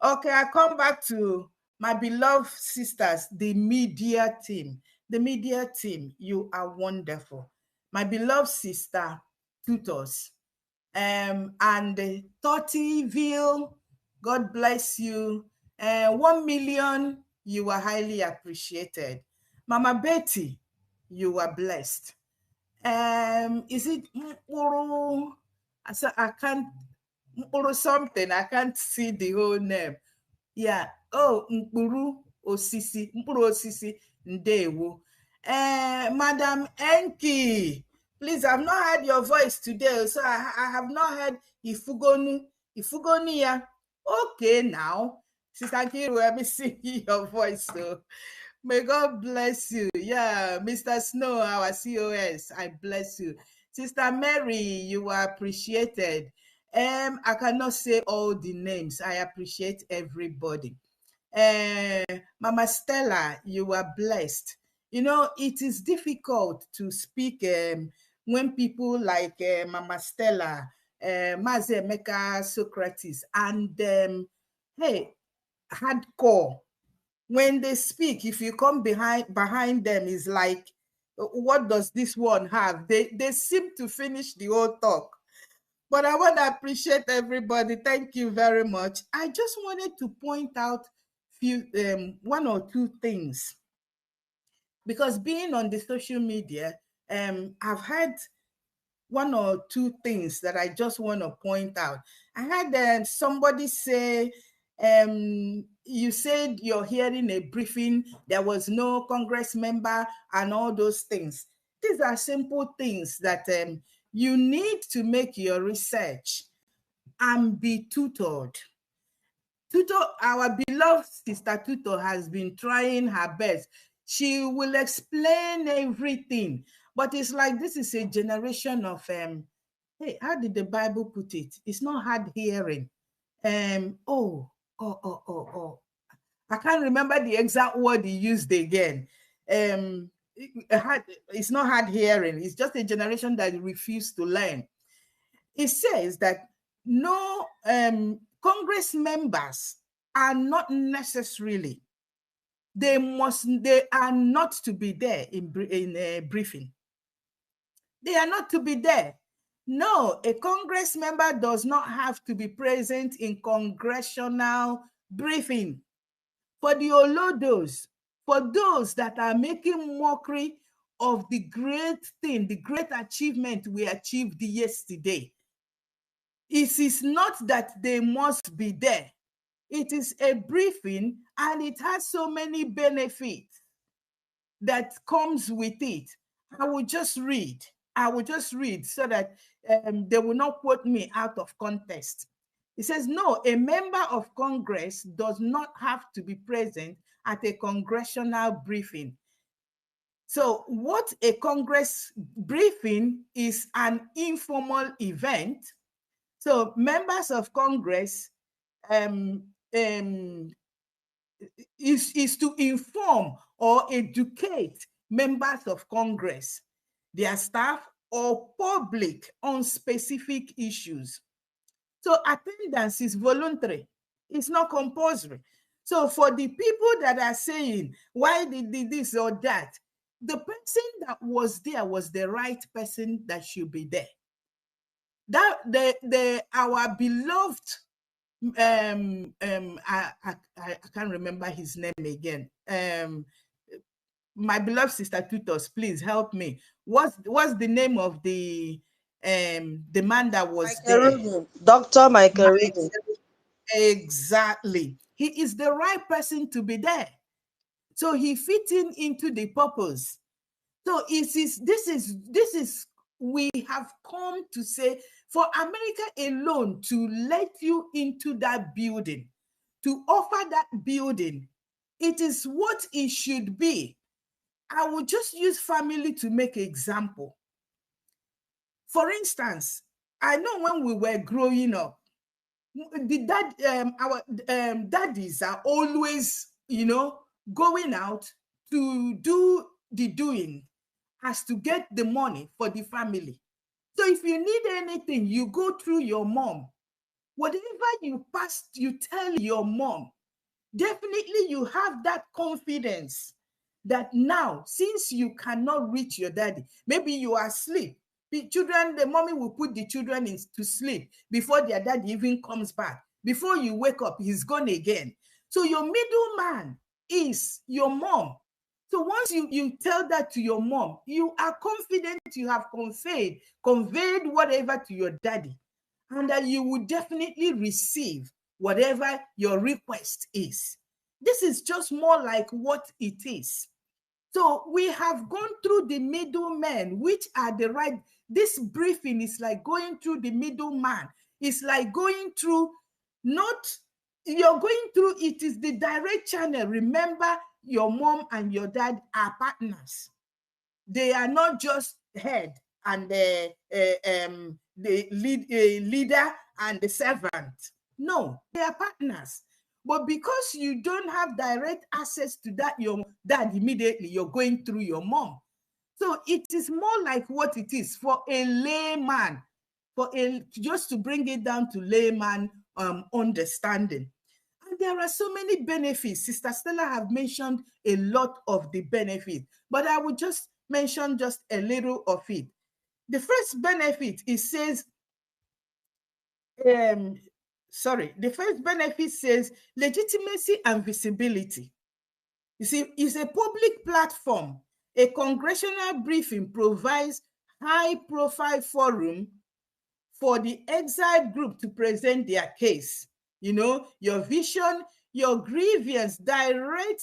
Speaker 2: Okay, I come back to my beloved sisters, the media team. The media team, you are wonderful. My beloved sister, tutors, and 30ville, God bless you. 1 million, you are highly appreciated. Mama Betty, you are blessed. Is it Mkpuru? I can't, Mkpuru something, I can't see the whole name. Yeah. Oh, mkpuru osisi, ndewo. Madam Enki, please, I've not heard your voice today, so I have not heard Ifugonu ya. Okay, now, Sister Nkiru, let me see your voice, so may God bless you. Yeah, Mr. Snow, our COS, I bless you. Sister Mary, you are appreciated. I cannot say all the names. I appreciate everybody. Mama Stella, you are blessed. You know, it is difficult to speak when people like Mama Stella, Mazi Emeka, Socrates, and hey, hardcore. When they speak, if you come behind them, is like, what does this one have? They seem to finish the whole talk. But I want to appreciate everybody. Thank you very much. I just wanted to point out one or two things, because being on the social media, I've had one or two things that I just want to point out. I had somebody say, you said you're hearing a briefing, there was no Congress member and all those things. These are simple things that you need to make your research and be tutored. Our beloved sister Tutor has been trying her best. She will explain everything, but it's like this is a generation of hey, how did the Bible put it? It's not hard hearing. I can't remember the exact word he used again. It's not hard hearing. It's just a generation that refused to learn. It says that no Congress members are not necessarily, they are not to be there in a briefing. They are not to be there. No, a Congress member does not have to be present in congressional briefing. For the Olodos, for those that are making mockery of the great thing, the great achievement we achieved yesterday, it is not that they must be there. It is a briefing and it has so many benefits that comes with it. I will just read so that they will not quote me out of context. It says, no, a member of Congress does not have to be present at a congressional briefing. So what a Congress briefing is an informal event. So members of Congress is to inform or educate members of Congress, their staff, or public on specific issues. So attendance is voluntary. It's not compulsory. So for the people that are saying, why did this or that, the person that was there was the right person that should be there. That our beloved I can't remember his name again. My beloved sister Tutos, please help me. What's the name of the man that was
Speaker 1: Michael
Speaker 2: there?
Speaker 1: Rubin, Dr. Michael Rubin.
Speaker 2: Exactly. He is the right person to be there. So he fits into the purpose. So this is we have come to say, for America alone to let you into that building, to offer that building, it is what it should be. I will just use family to make an example. For instance, I know when we were growing up, our daddies are always, going out to do the doing as to get the money for the family. So if you need anything, you go through your mom. Whatever you pass, you tell your mom. Definitely you have that confidence that now, since you cannot reach your daddy, maybe you are asleep, the mommy will put the children to sleep before their daddy even comes back. Before you wake up, he's gone again. So your middleman is your mom. So once you tell that to your mom, you are confident you have conveyed whatever to your daddy, and that you will definitely receive whatever your request is. This is just more like what it is. So we have gone through the middlemen, which are the right. This briefing is like going through the middleman. It's like going through, you're going through, it is the direct channel. Remember, your mom and your dad are partners. They are not just head and the leader and the servant. No, they are partners. But because you don't have direct access to your dad immediately, you're going through your mom. So it is more like what it is for a layman, just to bring it down to layman understanding. And there are so many benefits. Sister Stella have mentioned a lot of the benefits, but I will just mention just a little of it. The first benefit, it says, the first benefit says legitimacy and visibility. You see, it's a public platform. A congressional briefing provides high-profile forum for the exiled group to present their case. Your vision, your grievance directly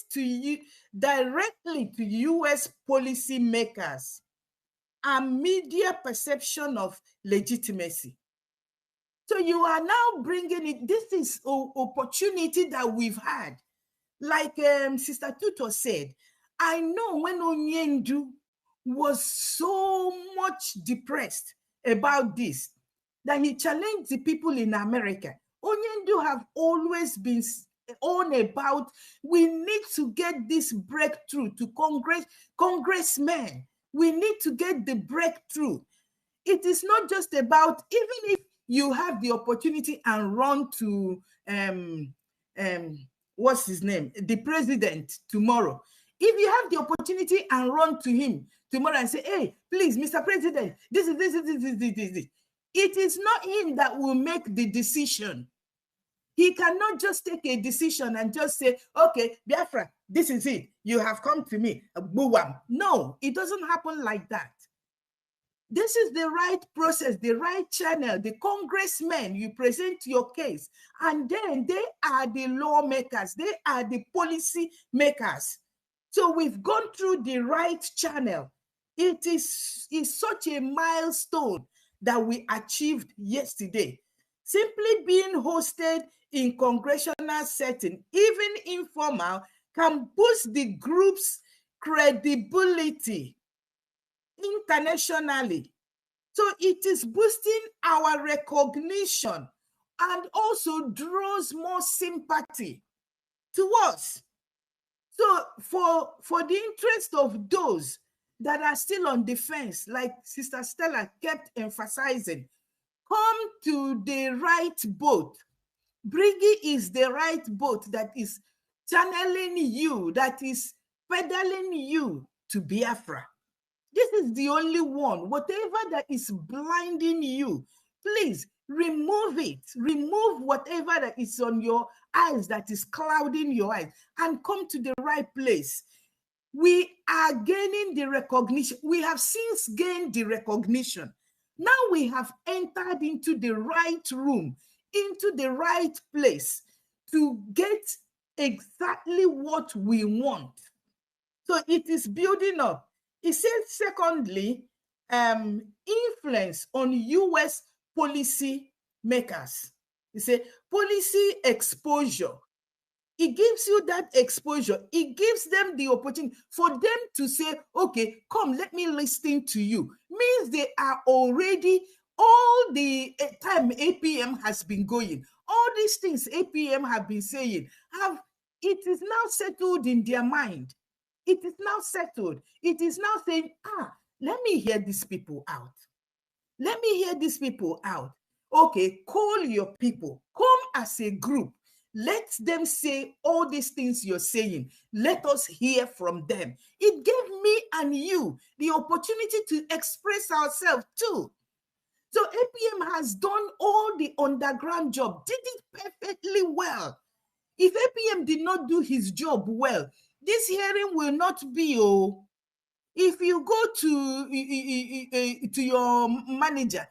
Speaker 2: to U.S. policymakers and media perception of legitimacy. So you are now bringing it. This is an opportunity that we've had. Like Sister Tuto said, I know when Onyendu was so much depressed about this, that he challenged the people in America. Onyendu have always been on about, we need to get this breakthrough to congressmen. We need to get the breakthrough. It is not just about, even if you have the opportunity and run to what's his name, the president tomorrow. If you have the opportunity and run to him tomorrow and say, hey, please, Mr. President, this. It is not him that will make the decision. He cannot just take a decision and just say, okay, Biafra, this is it. You have come to me. No, it doesn't happen like that. This is the right process, the right channel. The congressmen, you present your case, and then they are the lawmakers. They are the policy makers. So we've gone through the right channel. It is such a milestone that we achieved yesterday. Simply being hosted in congressional setting, even informal, can boost the group's credibility internationally. So it is boosting our recognition and also draws more sympathy to us. So for the interest of those that are still on the fence, like Sister Stella kept emphasizing, come to the right boat. BRGIE is the right boat that is channeling you, that is pedaling you to Biafra. This is the only one. Whatever that is blinding you, please remove it. Remove whatever that is on your eyes that is clouding your eyes and come to the right place. We are gaining the recognition. We have since gained the recognition. Now we have entered into the right room, into the right place to get exactly what we want. So it is building up. It says, secondly, influence on US policy makers. It says policy exposure. It gives you that exposure. It gives them the opportunity for them to say, okay, come, let me listen to you. Means they are already, all the time APM has been going, all these things APM have been saying, it is now settled in their mind. It is now settled. It is now saying, let me hear these people out. Let me hear these people out. Okay, call your people. Come as a group. Let them say all these things you're saying. Let us hear from them. It gave me and you the opportunity to express ourselves too. So APM has done all the underground job, did it perfectly well. If APM did not do his job well, this hearing will not be. If you go to your manager,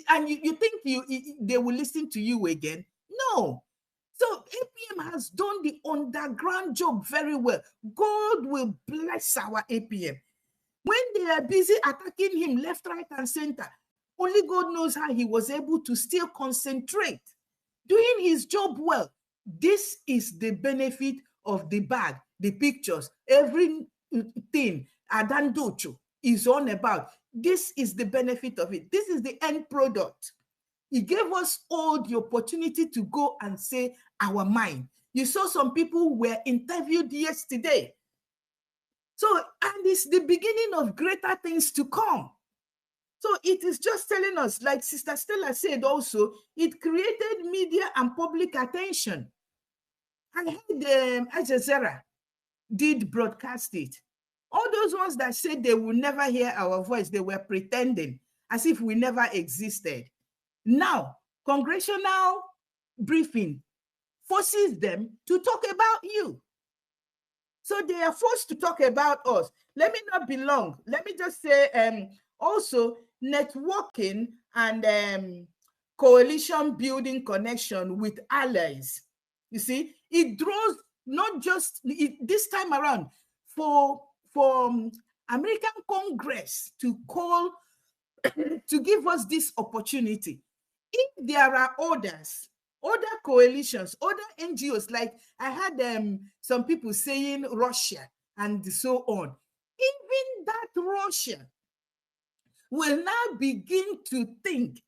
Speaker 2: and you think they will listen to you again, no. So APM has done the underground job very well. God will bless our APM. When they are busy attacking him left, right, and center, only God knows how he was able to still concentrate, doing his job well. This is the benefit of the bag, the pictures, everything Adandocho is on about. This is the benefit of it. This is the end product. He gave us all the opportunity to go and say our mind. You saw some people were interviewed yesterday. So, and it's the beginning of greater things to come. So it is just telling us, like Sister Stella said also, it created media and public attention. I heard Al Jazeera did broadcast it. All those ones that said they will never hear our voice, they were pretending as if we never existed. Now, congressional briefing forces them to talk about you. So they are forced to talk about us. Let me not be long. Let me just say also networking and coalition building connection with allies. You see, it draws not just this time around for American Congress to call to give us this opportunity. If there are others, other coalitions, other NGOs, like I had some people saying Russia and so on, even that Russia will now begin to think,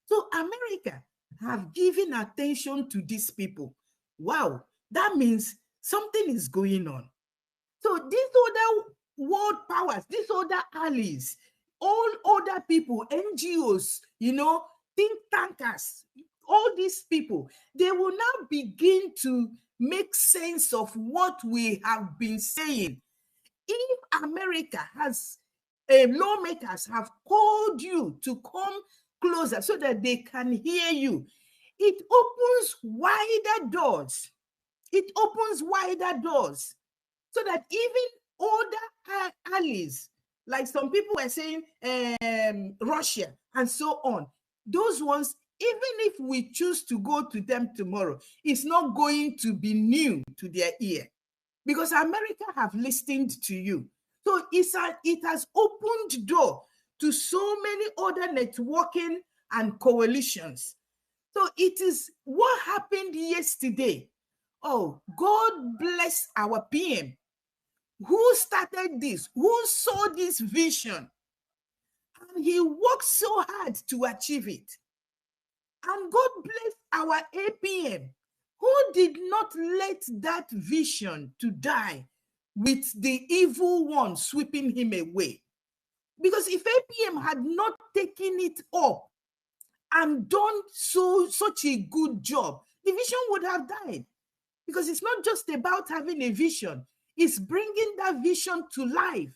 Speaker 2: so America have given attention to these people. Wow, that means something is going on. So these other world powers, these other allies, all other people, NGOs, think tankers, all these people, they will now begin to make sense of what we have been saying. If America has lawmakers have called you to come closer so that they can hear you. It opens wider doors. It opens wider doors so that even older allies, like some people were saying, Russia and so on, those ones, even if we choose to go to them tomorrow, it's not going to be new to their ear because America have listened to you. So it has opened door to so many other networking and coalitions. So it is what happened yesterday. Oh, God bless our PM. Who started this? Who saw this vision? And he worked so hard to achieve it. And God bless our APM, who did not let that vision to die with the evil one sweeping him away. Because if APM had not taken it up and done such a good job, the vision would have died. Because it's not just about having a vision, it's bringing that vision to life.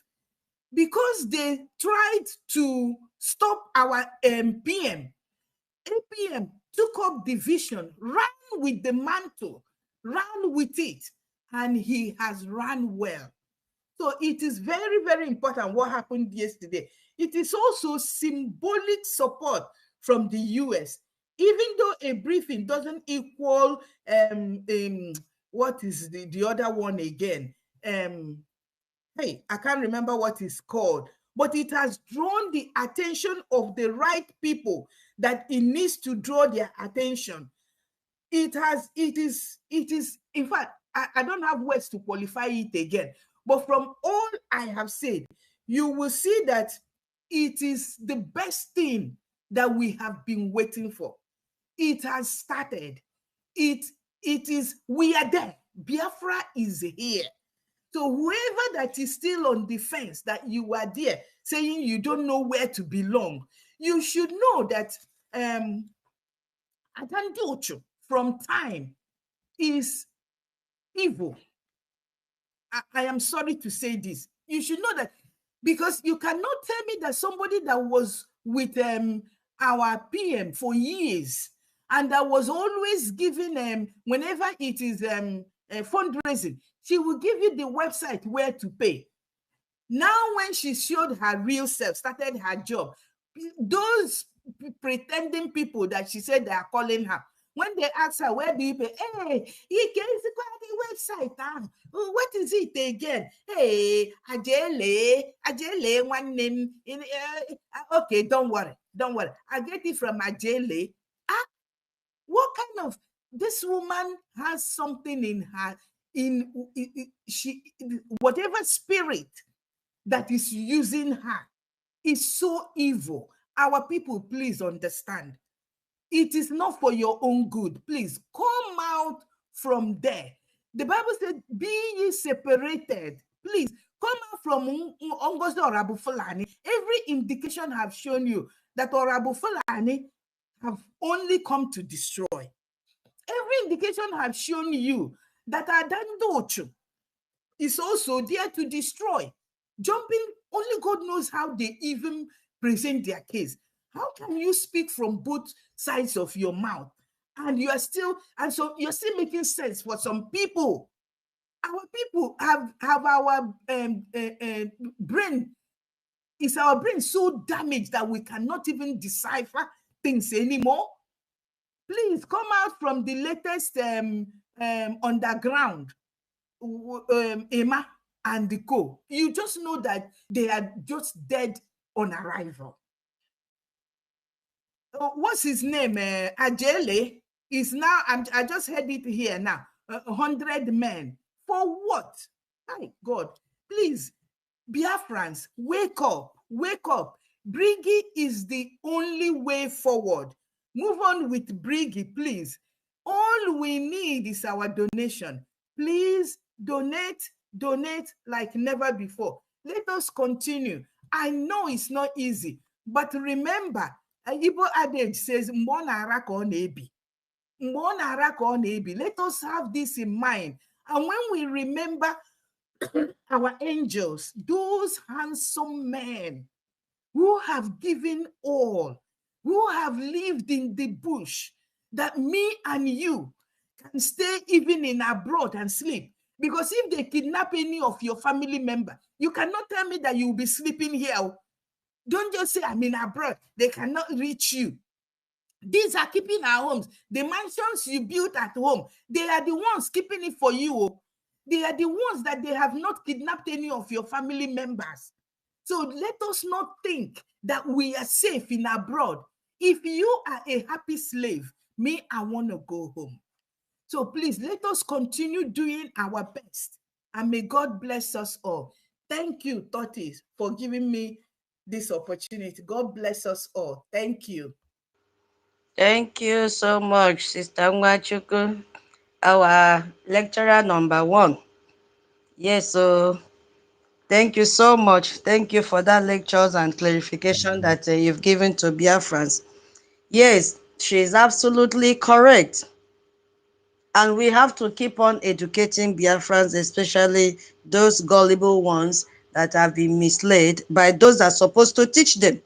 Speaker 2: Because they tried to stop our PM, APM took up the vision, ran with the mantle, ran with it, and he has run well. So it is very, very important what happened yesterday. It is also symbolic support from the US, even though a briefing doesn't equal what is the other one again? Hey, I can't remember what it's called, but it has drawn the attention of the right people that it needs to draw their attention. It is, in fact, I don't have words to qualify it again, but from all I have said, you will see that it is the best thing that we have been waiting for. It has started. It is, we are there. Biafra is here. So whoever that is still on the fence, that you are there saying you don't know where to belong, you should know that Atandocho from time is evil. I am sorry to say this. You should know that, because you cannot tell me that somebody that was with our PM for years and that was always giving whenever it is fundraising, she will give you the website where to pay. Now, when she showed her real self, started her job, those pretending people that she said they are calling her, when they ask her, where do you pay? Hey, he gets the website. What is it again? Hey, Ajele, one name. Okay, don't worry. I get it from Ajele. What kind of, this woman has something in her, she, whatever spirit that is using her is so evil. Our people, please understand. It is not for your own good. Please come out from there. The Bible said, be ye separated. Please come out from Ongozi Orabu Fulani. Every indication have shown you that Orabu Fulani have only come to destroy. Every indication have shown you that Adandocho is also there to destroy. Jumping, only God knows how they even present their case. How can you speak from both sides of your mouth and you are still, and so you're still making sense for some people? Our people have our brain, is our brain so damaged that we cannot even decipher things anymore? Please come out from the latest underground, Emma and the co. You just know that they are just dead on arrival. What's his name? Ajele is now, I just heard it here now, 100 men. For what? My God, please, Biafrans, wake up, wake up. BRGIE is the only way forward. Move on with BRGIE, please. All we need is our donation. Please donate like never before. Let us continue. I know it's not easy, but remember, Igbo adage says, let us have this in mind. And when we remember our angels, those handsome men who have given all, who have lived in the bush, that me and you can stay even in abroad and sleep. Because if they kidnap any of your family member, you cannot tell me that you will be sleeping here. Don't just say, I'm in abroad. They cannot reach you. These are keeping our homes. The mansions you built at home, they are the ones keeping it for you. They are the ones that they have not kidnapped any of your family members. So let us not think that we are safe in abroad. If you are a happy slave, me, I want to go home. So please let us continue doing our best, and may God bless us all. Thank you, Tortis, for giving me this opportunity. God bless us all. Thank you.
Speaker 1: Thank you so much, Sister Nwachukwu, our lecturer number one. Yes, so thank you so much. Thank you for that lectures and clarification that you've given to Biafrans. Yes, she is absolutely correct. And we have to keep on educating Biafrans, especially those gullible ones that have been misled by those that are supposed to teach them,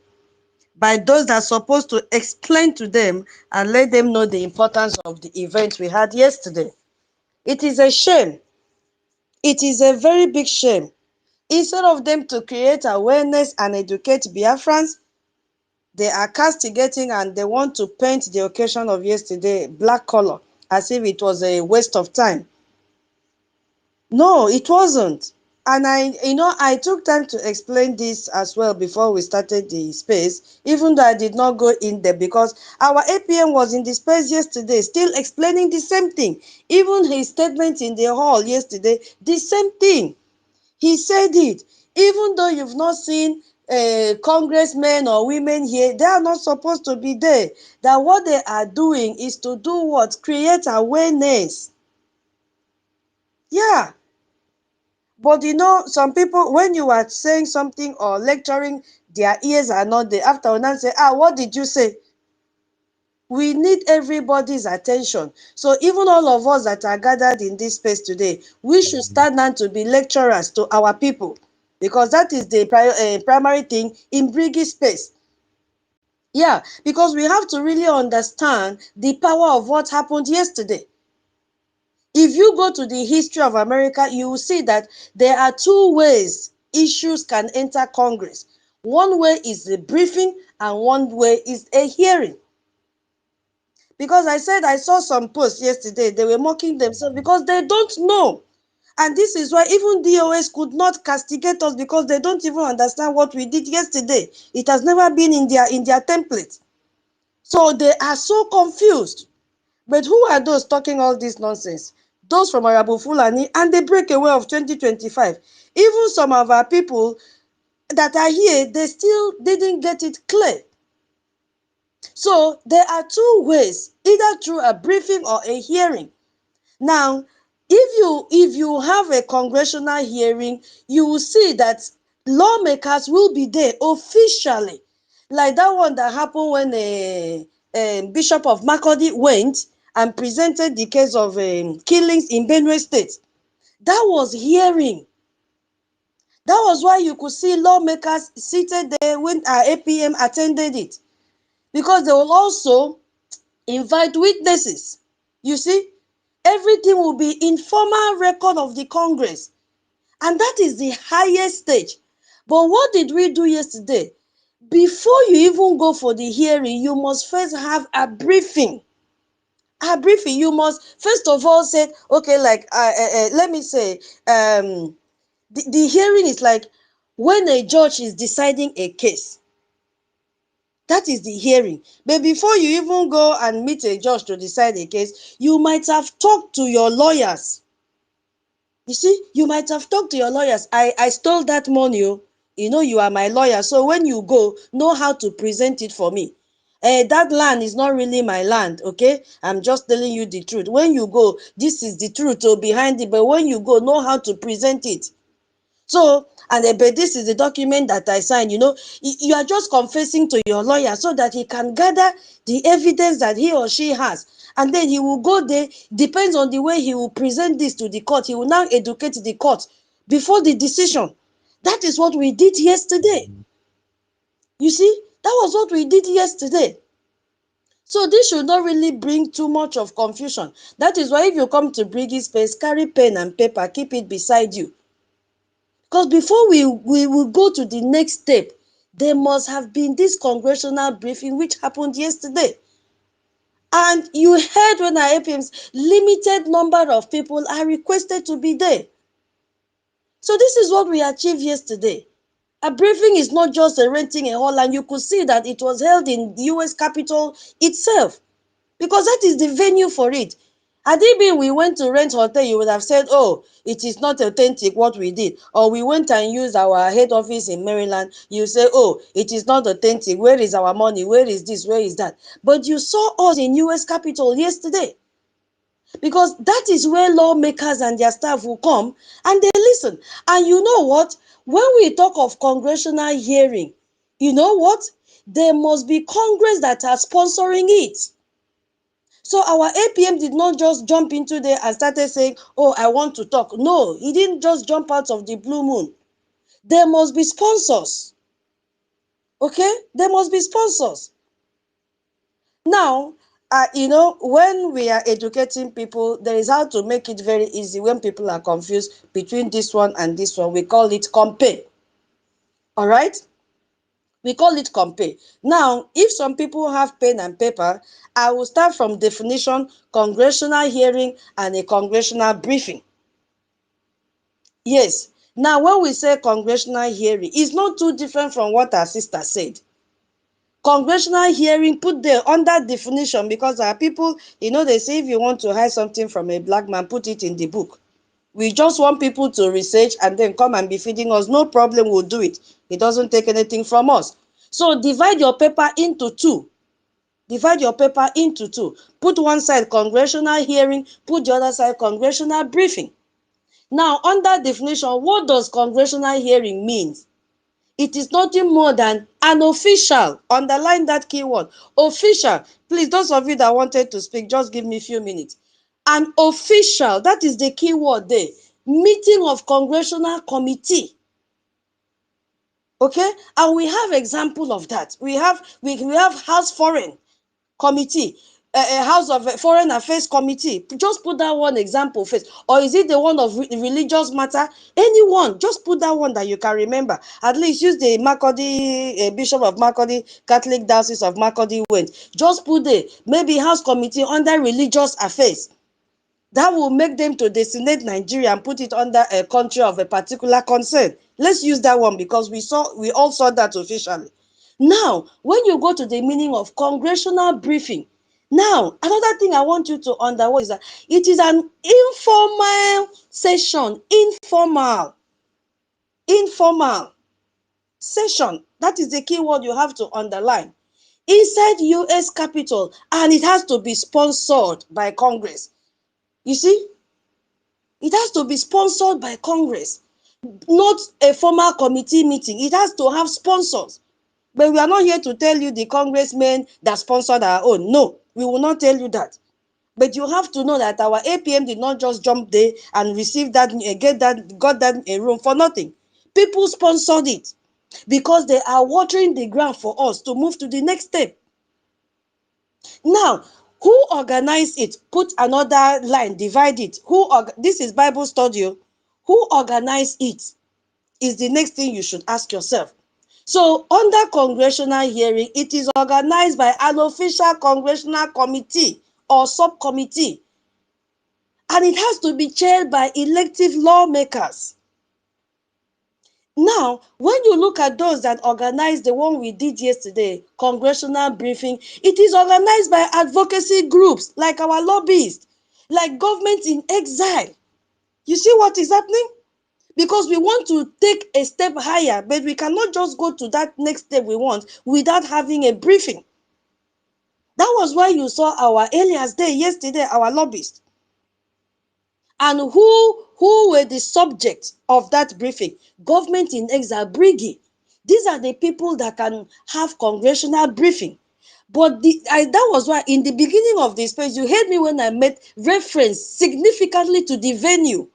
Speaker 1: by those that are supposed to explain to them and let them know the importance of the event we had yesterday. It is a shame. It is a very big shame. Instead of them to create awareness and educate Biafrans, they are castigating and they want to paint the occasion of yesterday black color as if it was a waste of time. No, it wasn't. And I took time to explain this as well before we started the space, even though I did not go in there because our APM was in the space yesterday, still explaining the same thing. Even his statement in the hall yesterday, the same thing. He said it. Even though you've not seen congressmen or women here, they are not supposed to be there. That what they are doing is to do what? Create awareness. Yeah. But some people, when you are saying something or lecturing, their ears are not there. After one say, what did you say? We need everybody's attention. So even all of us that are gathered in this space today, we should stand down to be lecturers to our people. Because that is the primary thing in BRGIE space. Yeah, because we have to really understand the power of what happened yesterday. If you go to the history of America, you will see that there are two ways issues can enter Congress. One way is the briefing and one way is a hearing. Because I said I saw some posts yesterday, they were mocking themselves because they don't know. And this is why even DOS could not castigate us because they don't even understand what we did yesterday. It has never been in their template. So they are so confused. But who are those talking all this nonsense? Those from Arabu Fulani and the breakaway of 2025. Even some of our people that are here, they still didn't get it clear. So there are two ways, either through a briefing or a hearing. Now, if you have a congressional hearing, you will see that lawmakers will be there officially. Like that one that happened when a Bishop of Makurdi went and presented the case of killings in Benue State. That was hearing. That was why you could see lawmakers seated there when our APM attended it. Because they will also invite witnesses. You see, everything will be in formal record of the Congress. And that is the highest stage. But what did we do yesterday? Before you even go for the hearing, you must first have a briefing. A briefing. You must first of all say, okay, like let me say, the hearing is like when a judge is deciding a case. That is the hearing. But before you even go and meet a judge to decide a case, you might have talked to your lawyers. You see, you might have talked to your lawyers. I stole that money. You are my lawyer. So when you go, know how to present it for me. That land is not really my land, okay? I'm just telling you the truth. When you go, this is the truth behind it. But when you go, know how to present it. So, but this is the document that I signed. You are just confessing to your lawyer so that he can gather the evidence that he or she has. And then he will go there, depends on the way he will present this to the court. He will now educate the court. before the decision. That is what we did yesterday. You see, that was what we did yesterday. So this should not really bring too much of confusion. That is why if you come to BRGIE space, carry pen and paper, keep it beside you. Because before we will go to the next step, there must have been this congressional briefing which happened yesterday. And you heard when our APMs, limited number of people are requested to be there. So this is what we achieved yesterday. A briefing is not just a renting a hall, and you could see that it was held in the US Capitol itself, because that is the venue for it. Had it been we went to rent hotel, you would have said, oh, it is not authentic what we did. Or we went and used our head office in Maryland, you say, oh, it is not authentic. Where is our money? Where is this? Where is that? But you saw us in US Capitol yesterday, because that is where lawmakers and their staff will come and they listen. And you know what? When we talk of congressional hearing, you know what? There must be Congress that are sponsoring it. So our APM did not just jump into there and started saying, oh, I want to talk. No, he didn't just jump out of the blue moon. There must be sponsors. Okay? There must be sponsors. Now, when we are educating people, there is how to make it very easy when people are confused between this one and this one. We call it compare. All right? We call it compare. Now, if some people have pen and paper, I will start from definition, congressional hearing, and a congressional briefing. Yes. Now, when we say congressional hearing, it's not too different from what our sister said. Congressional hearing, put there under definition, because our people, they say if you want to hide something from a black man, put it in the book. We just want people to research and then come and be feeding us. No problem, we'll do it. It doesn't take anything from us. So divide your paper into two. Divide your paper into two. Put one side congressional hearing, put the other side congressional briefing. Now, under definition, what does congressional hearing mean? It is nothing more than an official. Underline that keyword. Official. Please, those of you that wanted to speak, just give me a few minutes. An official, that is the keyword there. Meeting of congressional committee. Okay? And we have example of that. We have House Foreign Committee, House of Foreign Affairs Committee. Just put that one example first. Or is it the one of religious matter? Anyone, just put that one that you can remember. At least use the Makurdi, Bishop of Makurdi, Catholic Diocese of Makurdi went. Just put the maybe House Committee under religious affairs. That will make them to designate Nigeria and put it under a country of a particular concern. Let's use that one, because we all saw that officially. Now, when you go to the meaning of congressional briefing, now another thing I want you to understand is that it is an informal session. Informal session. That is the key word you have to underline. Inside US Capitol, and it has to be sponsored by Congress. You see? It has to be sponsored by Congress, not a formal committee meeting. It has to have sponsors. But we are not here to tell you the congressmen that sponsored our own. No, we will not tell you that. But you have to know that our APM did not just jump there and receive that, got that in a room for nothing. People sponsored it because they are watering the ground for us to move to the next step. Now, who organized it? Put another line, divide it. This is Bible study. Who organized it is the next thing you should ask yourself. So, under congressional hearing, it is organized by an official congressional committee or subcommittee. And it has to be chaired by elective lawmakers. Now, when you look at those that organize the one we did yesterday, congressional briefing, it is organized by advocacy groups like our lobbyists, like government in exile. You see what is happening? Because we want to take a step higher, but we cannot just go to that next step we want without having a briefing. That was why you saw our alias there yesterday, our lobbyists. And who were the subject of that briefing? Government in exile, BRGIE. These are the people that can have congressional briefing. But that was why in the beginning of this page, you heard me when I made reference significantly to the venue.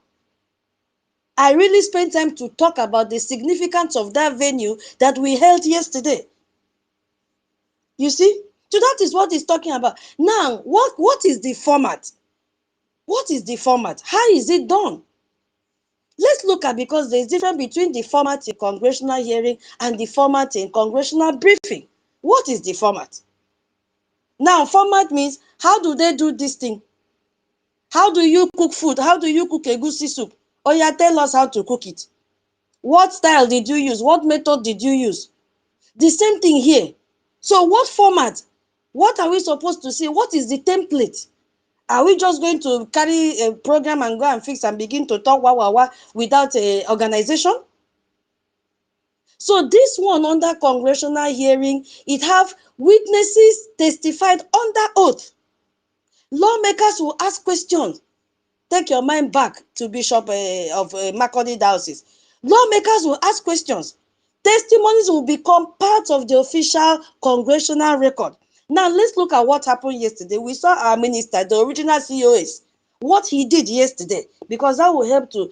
Speaker 1: I really spent time to talk about the significance of that venue that we held yesterday. You see? So that is what he's talking about. Now, what is the format? What is the format? How is it done? Let's look at, because there's difference between the format in congressional hearing and the format in congressional briefing. What is the format? Now, format means, how do they do this thing? How do you cook food? How do you cook egusi soup? Oh yeah, tell us how to cook it. What style did you use? What method did you use? The same thing here. So what format? What are we supposed to say? What is the template? Are we just going to carry a program and go and fix and begin to talk without a organization? So this one under congressional hearing, it have witnesses testified under oath. Lawmakers will ask questions. Take your mind back to Bishop of Macaulay Diocese. Lawmakers will ask questions. Testimonies will become part of the official congressional record. Now, let's look at what happened yesterday. We saw our minister, the original COS, what he did yesterday, because that will help to,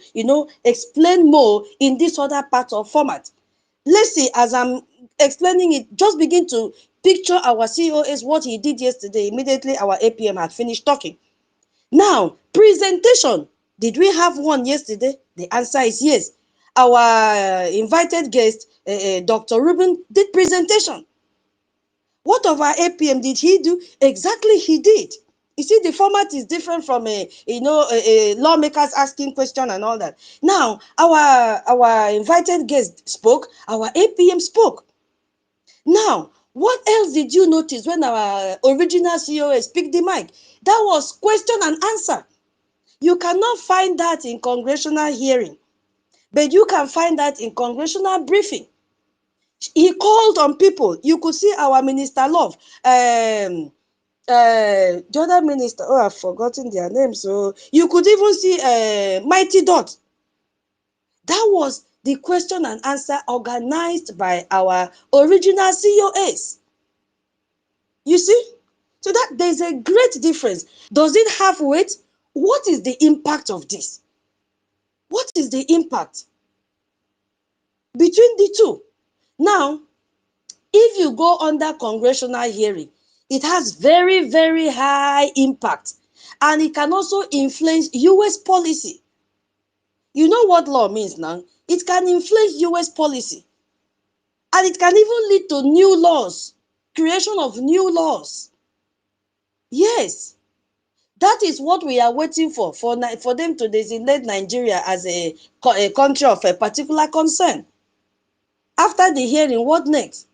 Speaker 1: explain more in this other part of format. Let's see, as I'm explaining it, just begin to picture our COS, what he did yesterday. Immediately, our APM had finished talking. Now, presentation. Did we have one yesterday? The answer is yes. Our invited guest, Dr. Rubin, did presentation. What of our APM did he do? Exactly, he did. You see, the format is different from lawmakers asking question and all that. Now, our invited guest spoke, our APM spoke. Now, what else did you notice when our original COS picked the mic? That was question and answer. You cannot find that in congressional hearing, but you can find that in congressional briefing. He called on people. You could see our Minister Love, the other minister, oh, I've forgotten their names. So you could even see Mighty Dot. That was the question and answer organized by our original COS. You see? So that there's a great difference. Does it have weight? What is the impact of this? What is the impact between the two? Now, if you go under congressional hearing, it has very, very high impact, and it can also influence US policy. You know what law means now? It can influence US policy, and it can even lead to new laws, creation of new laws. Yes, that is what we are waiting for them to designate Nigeria as a country of a particular concern. After the hearing, what next?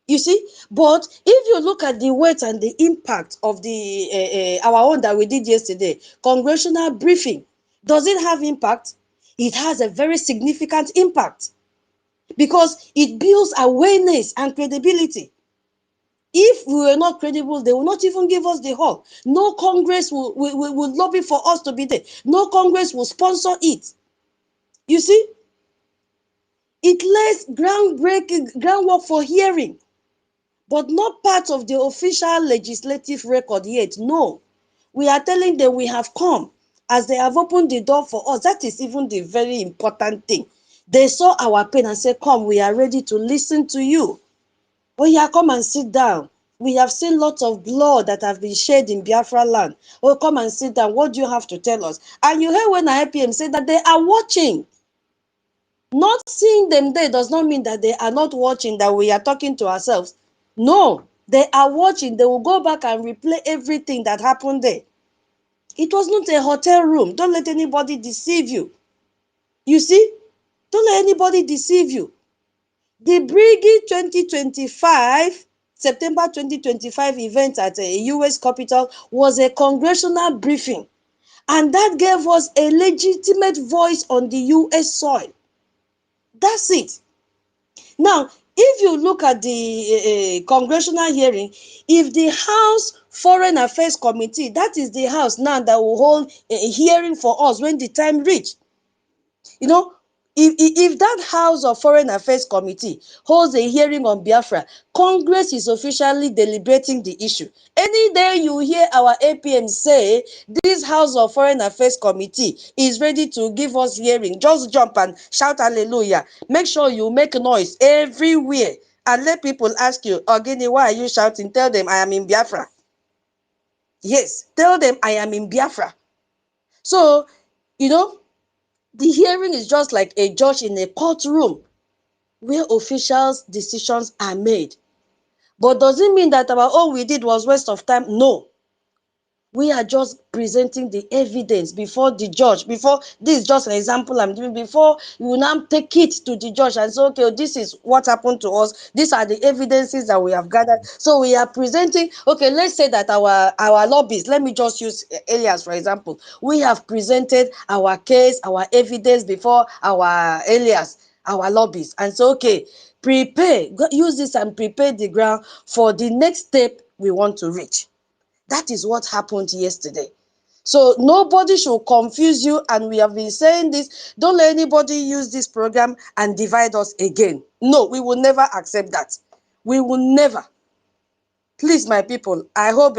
Speaker 1: You see, but if you look at the weight and the impact of the our own that we did yesterday, congressional briefing, does it have impact? It has a very significant impact, because it builds awareness and credibility. If we were not credible, they will not even give us the hall. No Congress will lobby for us to be there. No Congress will sponsor it. You see, it lays groundwork for hearing, but not part of the official legislative record yet. No, we are telling them we have come, as they have opened the door for us. That is even the very important thing. They saw our pain and said, come, we are ready to listen to you. Oh yeah, come and sit down. We have seen lots of blood that have been shed in Biafra land. Oh, come and sit down. What do you have to tell us? And you heard when IPM said that they are watching. Not seeing them there does not mean that they are not watching, that we are talking to ourselves. No, they are watching. They will go back and replay everything that happened there. It was not a hotel room. Don't let anybody deceive you. You see? Don't let anybody deceive you. The BRGIE 2025, September 2025 event at a US Capitol was a congressional briefing. And that gave us a legitimate voice on the US soil. That's it. Now, if you look at the congressional hearing, if the House Foreign Affairs Committee, that is the House now that will hold a hearing for us when the time reach, If that House of Foreign Affairs Committee holds a hearing on Biafra, Congress is officially deliberating the issue. Any day you hear our APM say this House of Foreign Affairs Committee is ready to give us hearing, just jump and shout hallelujah. Make sure you make noise everywhere and let people ask you, Ogini, why are you shouting? Tell them I am in Biafra. Yes, tell them I am in Biafra. So, you know, the hearing is just like a judge in a courtroom where officials' decisions are made. But does it mean that all we did was waste of time? No. We are just presenting the evidence before the judge. Before, this is just an example I'm giving, before you now take it to the judge and say, okay, this is what happened to us. These are the evidences that we have gathered. So we are presenting, okay, let's say that our lobbies, let me just use alias for example. We have presented our case, our evidence before our alias, our lobbies. And so, okay, prepare, use this and prepare the ground for the next step we want to reach. That is what happened yesterday. So nobody should confuse you, and we have been saying this. Don't let anybody use this program and divide us again. No, we will never accept that. We will never. Please, my people, I hope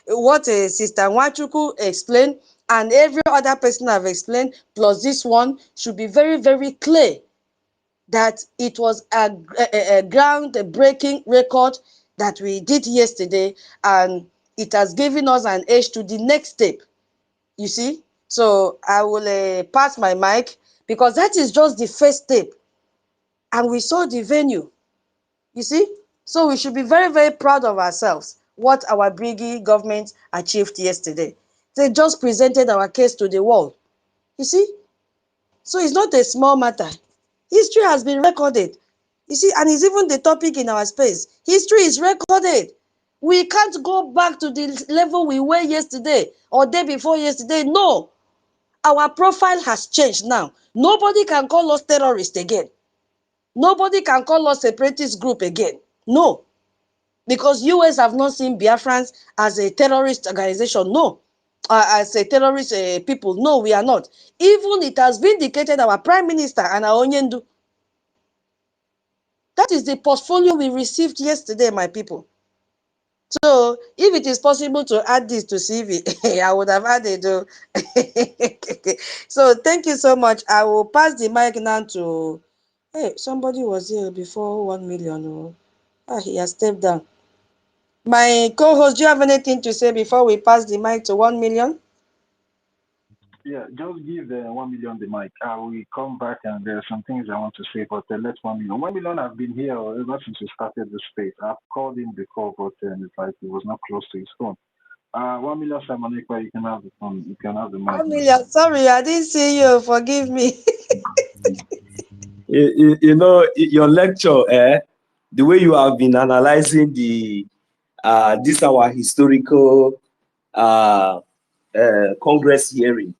Speaker 1: what Sister Nwachuku explained and every other person I've explained, plus this one, should be very, very clear that it was a groundbreaking record that we did yesterday, and it has given us an edge to the next step. You see? So I will pass my mic, because that is just the first step. And we saw the venue. You see? So we should be very, very proud of ourselves, what our BRGIE government achieved yesterday. They just presented our case to the world. You see? So it's not a small matter. History has been recorded. You see, and it's even the topic in our space. History is recorded. We can't go back to the level we were yesterday or day before yesterday. No. Our profile has changed now. Nobody can call us terrorists again. Nobody can call us separatist group again. No. Because US have not seen Biafrans as a terrorist organization. No. As a terrorist people. No, we are not. Even it has vindicated our Prime Minister and our Onyendu. That is the portfolio we received yesterday, my people. So, if it is possible to add this to CV, I would have added. So, thank you so much. I will pass the mic now to. Hey, somebody was here before 1 million. Oh. He has stepped down. My co-host, do you have anything to say before we pass the mic to 1 million?
Speaker 3: Yeah, just give the 1 million the mic. I will come back and there are some things I want to say, but let 1 million. 1 million have been here ever since we started the space. I've called him before, but it's like he was not close to his phone. 1 million Samanikwa, you can have the phone. You can have the mic.
Speaker 1: 1 million. Sorry, I didn't see you. Forgive me.
Speaker 2: You know, your lecture, the way you have been analyzing this our historical Congress hearing,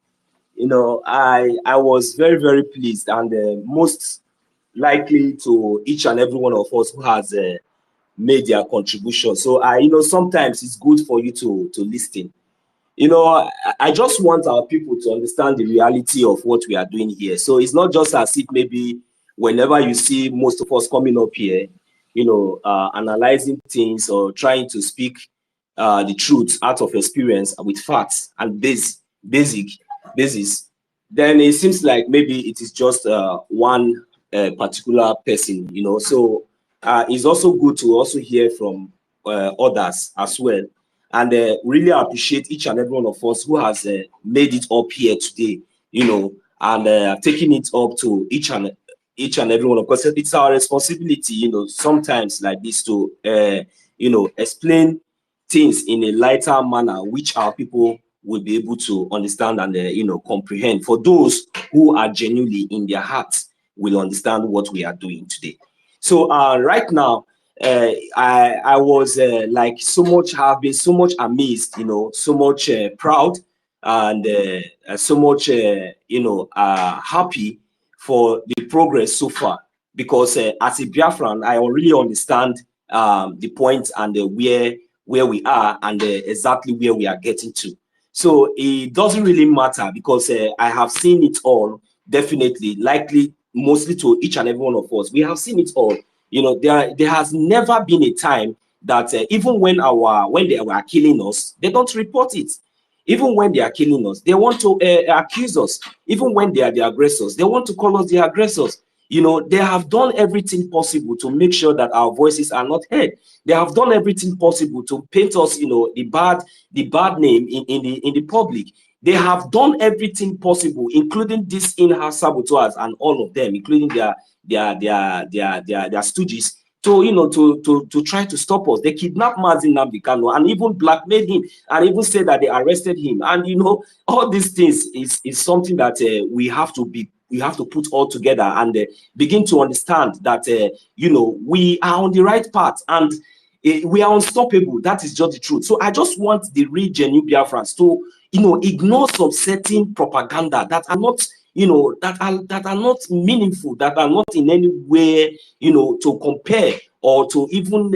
Speaker 2: you know, I was very, very pleased, and most likely to each and every one of us who has made their contribution. So you know, sometimes it's good for you to listen. You know, I just want our people to understand the reality of what we are doing here. So it's not just as if maybe whenever you see most of us coming up here, you know, analyzing things or trying to speak the truth out of experience with facts and basis, then it seems like maybe it is just one particular person, you know. So it's also good to also hear from others as well. And really appreciate each and every one of us who has made it up here today, you know, and taking it up to each and every one of us. It's our responsibility, you know, sometimes like this to, you know, explain things in a lighter manner, which our people will be able to understand and, you know, comprehend. For those who are genuinely in their hearts will understand what we are doing today. So right now, I was like have been so much amazed, you know, so much proud and so much, you know, happy for the progress so far, because as a Biafran, I really understand the point and where we are and exactly where we are getting to. So it doesn't really matter because I have seen it all, definitely, likely mostly to each and every one of us. We have seen it all. You know, there has never been a time that even when they were killing us, they don't report it. Even when they are killing us, they want to accuse us. Even when they are the aggressors, they want to call us the aggressors. You know, they have done everything possible to make sure that our voices are not heard. They have done everything possible to paint us, you know, the bad name in the public. They have done everything possible, including these in-house saboteurs and all of them, including their stooges, to, you know, to try to stop us. They kidnapped Mazin Nnamdi Kanu and even blackmailed him, and even said that they arrested him. And you know, all these things is something that we have to put all together and begin to understand that you know, we are on the right path, and we are unstoppable. That is just the truth. So I just want the real genuine Biafrans to, you know, ignore some certain propaganda that are not, you know, that are not meaningful, that are not in any way, you know, to compare or to even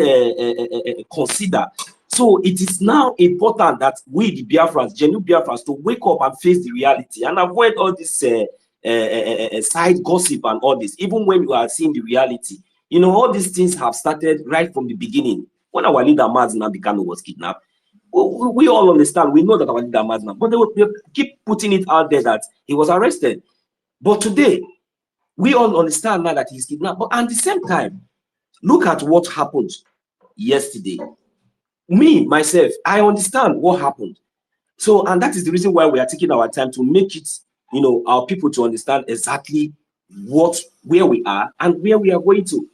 Speaker 2: consider. So it is now important that we, the Biafrans, genuine Biafrans, to wake up and face the reality and avoid all this side gossip and all this, even when you are seeing the reality. You know, all these things have started right from the beginning. When our leader Mazin Nnamdi Kanu was kidnapped, we all understand, we know that our leader Mazin, but they keep putting it out there that he was arrested. But today, we all understand now that he's kidnapped. But at the same time, look at what happened yesterday. Me, myself, I understand what happened. So, and that is the reason why we are taking our time to make it, you know, our people to understand exactly where we are and where we are going to.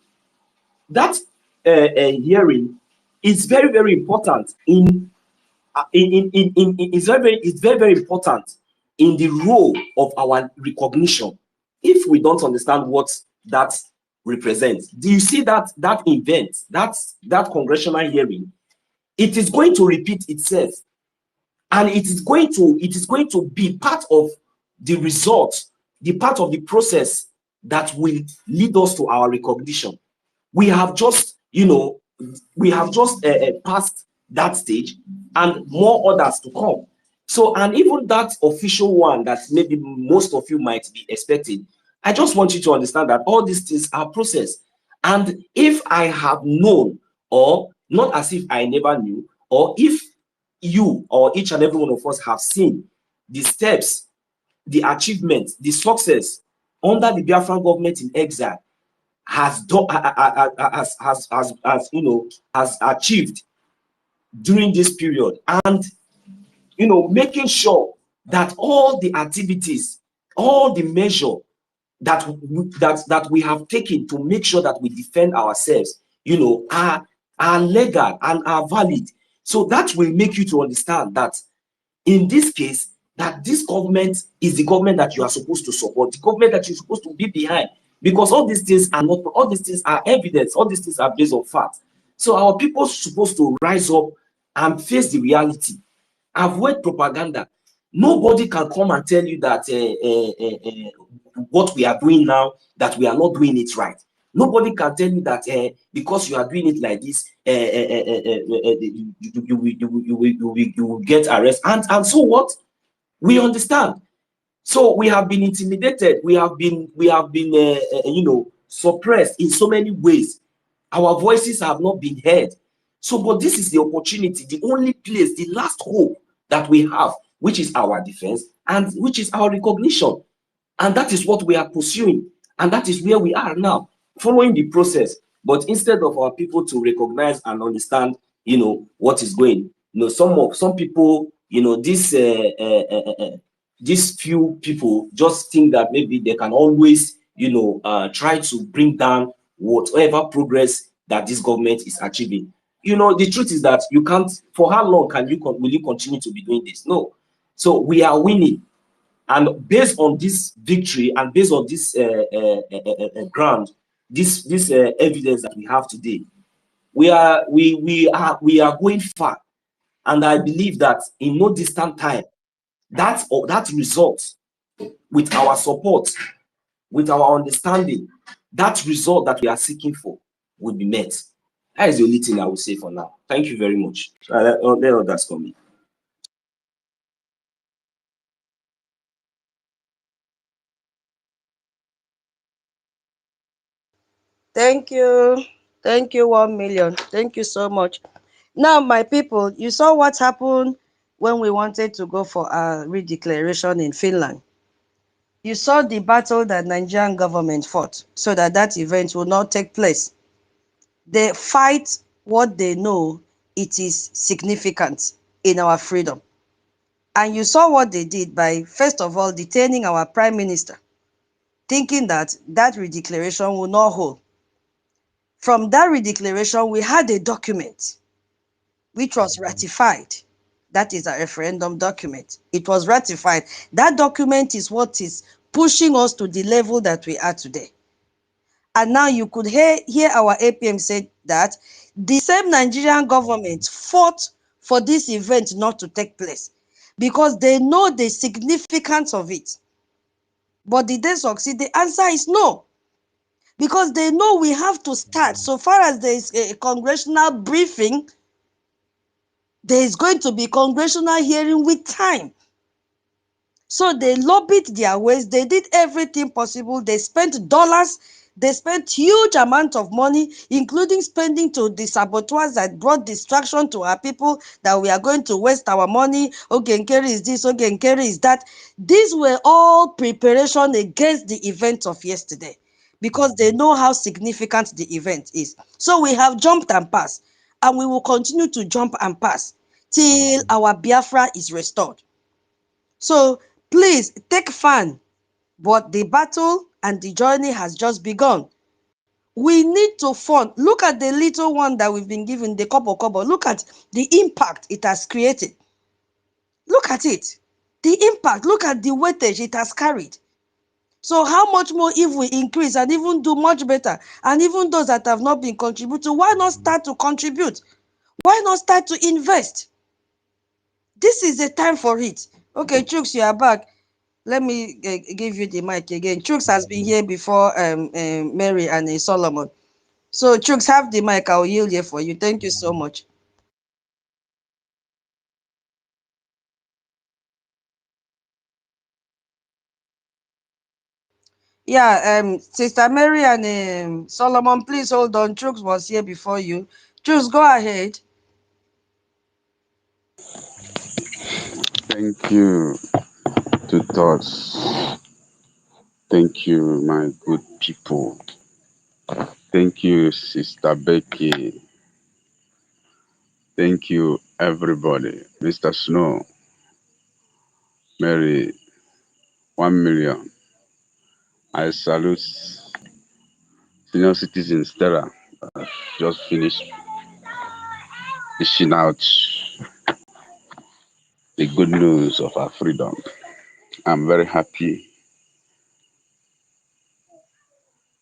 Speaker 2: That hearing is very, very important it's very important in the role of our recognition. If we don't understand what that represents, do you see that event, that congressional hearing, it is going to repeat itself, and it is going to be part of the result, the part of the process that will lead us to our recognition. We have just, you know, passed that stage, and more others to come. So, and even that official one that maybe most of you might be expecting, I just want you to understand that all these things are processed. And if I have known, or not as if I never knew, or if you or each and every one of us have seen the steps, the achievements, the success under the Biafran government in exile has done, you know, has achieved during this period, and you know, making sure that all the activities, all the measure that we have taken to make sure that we defend ourselves, you know, are legal and are valid. So that will make you to understand that in this case, that this government is the government that you are supposed to support, the government that you're supposed to be behind, because all these things are not, all these things are evidence, all these things are based on fact. So our people are supposed to rise up and face the reality, avoid propaganda. Nobody can come and tell you that what we are doing now, that we are not doing it right. Nobody can tell you that because you are doing it like this, you will get arrested. And so what? We understand. So we have been intimidated. We have been you know, suppressed in so many ways. Our voices have not been heard. So, but this is the opportunity, the only place, the last hope that we have, which is our defense and which is our recognition. And that is what we are pursuing. And that is where we are now, following the process. But instead of our people to recognize and understand, you know, what is going, you know, some people, you know, these few people just think that maybe they can always, you know, try to bring down whatever progress that this government is achieving. You know, the truth is that you can't, for how long will you continue to be doing this? No. So we are winning. And based on this victory and based on this ground, this evidence that we have today, we are going far. And I believe that in no distant time, that result, with our support, with our understanding, that result that we are seeking for will be met. That is the only thing I will say for now. Thank you very much. Let others come in.
Speaker 1: Thank you. Thank you, 1 million. Thank you so much. Now, my people, you saw what happened when we wanted to go for a redeclaration in Finland. You saw the battle that Nigerian government fought so that that event will not take place. They fight what they know it is significant in our freedom. And you saw what they did by, first of all, detaining our prime minister, thinking that that redeclaration will not hold. From that redeclaration, we had a document which was ratified. That is a referendum document. It was ratified. That document is what is pushing us to the level that we are today. And now you could hear our APM say that the same Nigerian government fought for this event not to take place because they know the significance of it. But did they succeed? The answer is no. Because they know we have to start. So far as there is a congressional briefing, there is going to be congressional hearing with time. So they lobbied their ways. They did everything possible. They spent dollars. They spent huge amount of money, including spending to the saboteurs that brought distraction to our people, that we are going to waste our money. Okay, Nkeri is this, okay, Nkeri is that. These were all preparation against the event of yesterday because they know how significant the event is. So we have jumped and passed, and we will continue to jump and pass till our Biafra is restored. So please take fan, but the battle and the journey has just begun. We need to fund. Look at the little one that we've been given, the kobo. Look at the impact it has created. Look at it. The impact, look at the weightage it has carried. So how much more if we increase and even do much better? And even those that have not been contributing, why not start to contribute? Why not start to invest? This is the time for it. Okay, Chooks, you are back. Let me give you the mic again. Chooks has been here before Mary and Solomon. So Chooks, have the mic. I'll yield here for you. Thank you so much. Yeah, Sister Mary and Solomon, please hold on. Chooks was here before you. Chooks, go ahead.
Speaker 2: Thank you to thoughts. Thank you, my good people. Thank you, Sister Becky. Thank you, everybody. Mr. Snow, Mary, 1 million. I salute senior citizen Stella. Just finished dishing out the good news of our freedom. I'm very happy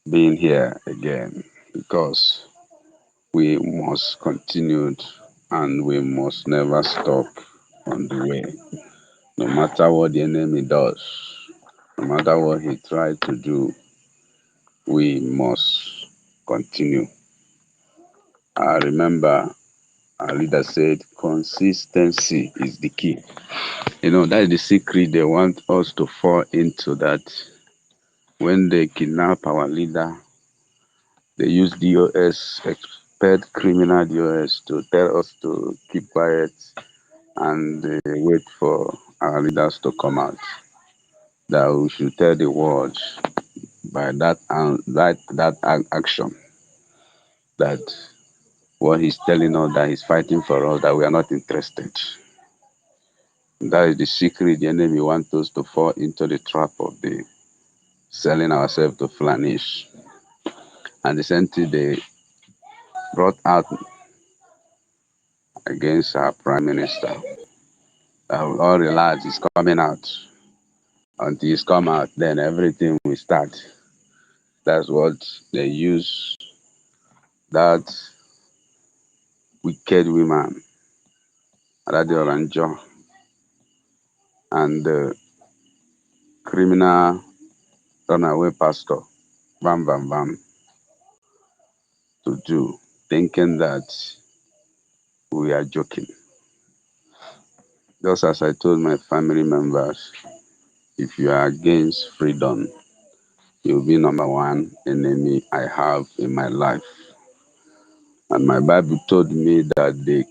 Speaker 2: being here again because we must continue and we must never stop on the way. No matter what the enemy does, no matter what he tries to do, we must continue. I remember our leader said consistency is the key. You know, that is the secret they want us to fall into, that when they kidnap our leader, they use DOS, expert criminal DOS, to tell us to keep quiet and wait for our leaders to come out. That we should tell the world by that action that what he's telling us, that he's fighting for us, that we are not interested. That is the secret the enemy wants us to fall into, the trap of the selling ourselves to Flanish. And the same thing they brought out against our prime minister. That we all realize he's coming out. Until he's come out, then everything will start. That's what they use, that wicked woman, Radio Ranjo, and the criminal runaway pastor, Bam Bam Bam, to do, thinking that we are joking. Just as I told my family members, if you are against freedom, He will be number one enemy I have in my life. And my Bible told me that the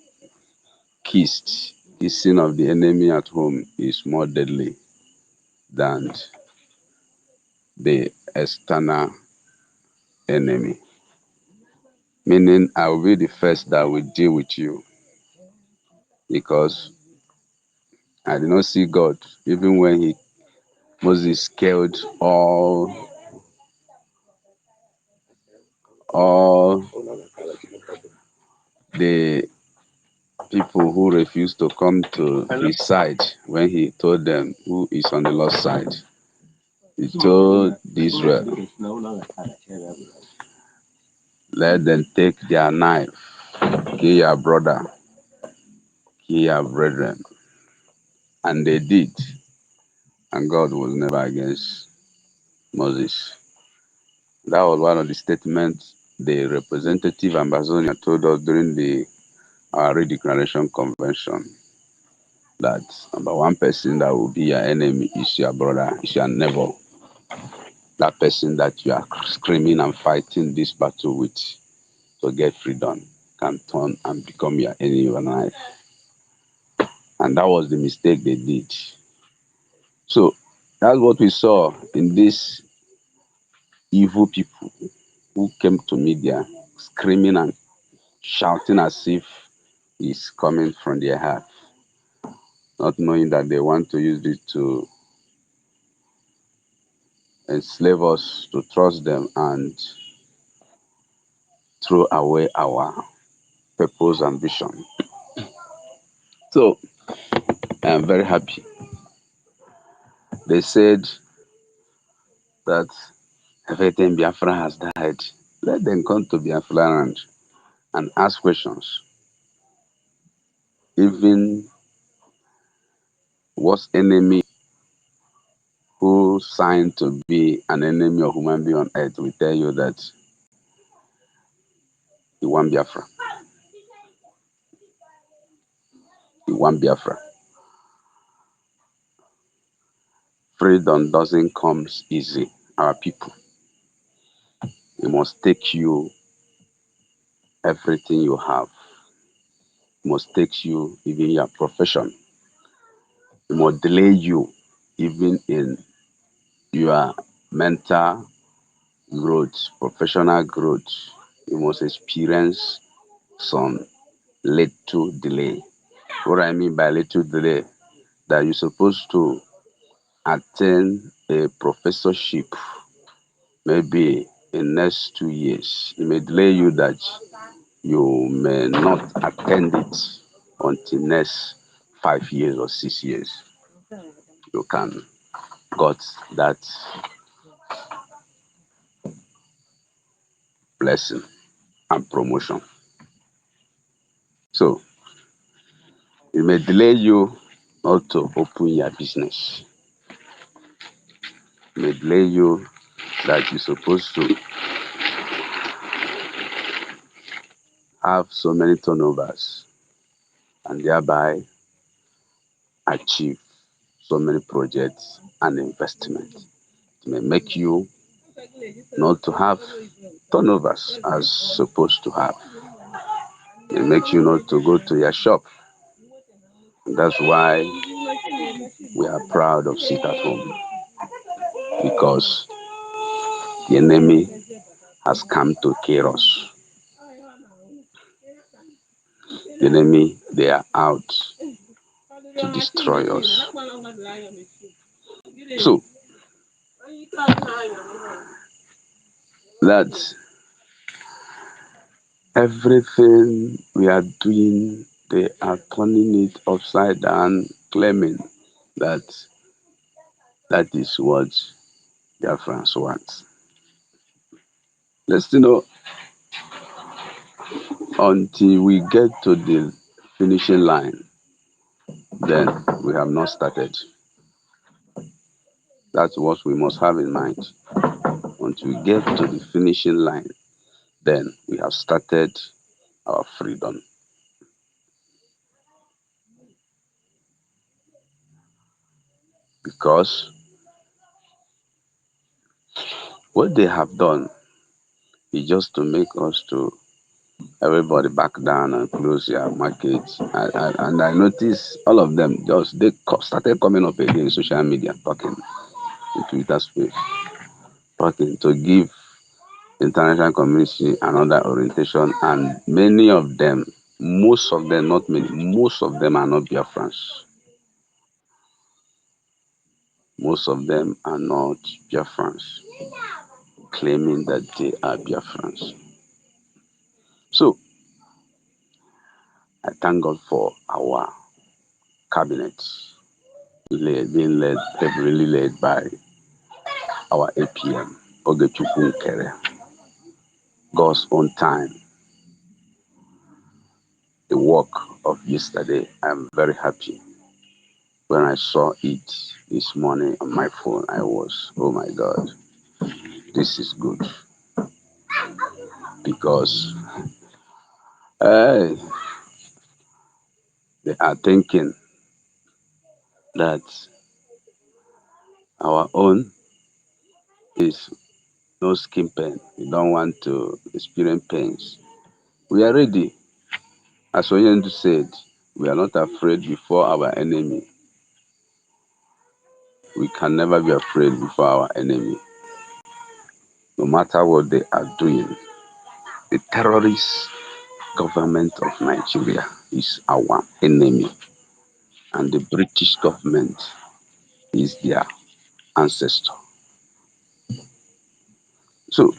Speaker 2: kissing of the enemy at home is more deadly than the external enemy. Meaning, I will be the first that will deal with you, because I did not see God even when Moses killed all the people who refused to come to his side. When he told them who is on the Lord's side, he told Israel, let them take their knife, kill your brother, kill your brethren. And they did. And God was never against Moses. That was one of the statements the representative ambassador told us during our Redeclaration Convention, that number one person that will be your enemy is your brother, is your neighbor. That person that you are screaming and fighting this battle with to get freedom can turn and become your enemy overnight. And that was the mistake they did. So that's what we saw in these evil people who came to media screaming and shouting as if it's coming from their heart, not knowing that they want to use it to enslave us, to trust them, and throw away our purpose and vision. So I am very happy. They said that everything Biafra has died. Let them come to Biafra and ask questions. Even worst enemy who signed to be an enemy of human being on earth will tell you that he want Biafra. He want Biafra. Freedom doesn't come easy. Our people, it must take you everything you have. It must take you even your profession. It must delay you even in your mental growth, professional growth. You must experience some little delay. What I mean by little delay, that you're supposed to attain a professorship maybe in next 2 years. It may delay you that you may not attend it until next 5 years or 6 years. You can got that blessing and promotion. So it may delay you not to open your business. It may delay you that you're supposed to have so many turnovers and thereby achieve so many projects and investments. It may make you not to have turnovers as supposed to have. It makes you not to go to your shop. And that's why we are proud of sit at home, because the enemy has come to kill us. The enemy, they are out to destroy us. So that everything we are doing, they are turning it upside down, claiming that that is what their friends want. Let's know until we get to the finishing line, then we have not started. That's what we must have in mind. Until we get to the finishing line, then we have started our freedom. Because What they have done is just to make us to everybody back down and close their markets. And I noticed all of them just started coming up again in social media, talking in Twitter space, talking to give international community another orientation. And many of them, most of them, not many, most of them are not Biafrans. Most of them are not Biafrans, claiming that they are Biafrans. So I thank God for our cabinet being led, heavily led by our APM, Ogechukwu Nkere. God's own time. The work of yesterday, I'm very happy. When I saw it this morning on my phone, I was, oh my God, this is good. Because uh, they are thinking that our own is no skin pain. We don't want to experience pains. We are ready. As Oyendu said, we are not afraid before our enemy. We can never be afraid before our enemy. No matter what they are doing, the terrorist government of Nigeria is our enemy, and the British government is their ancestor. So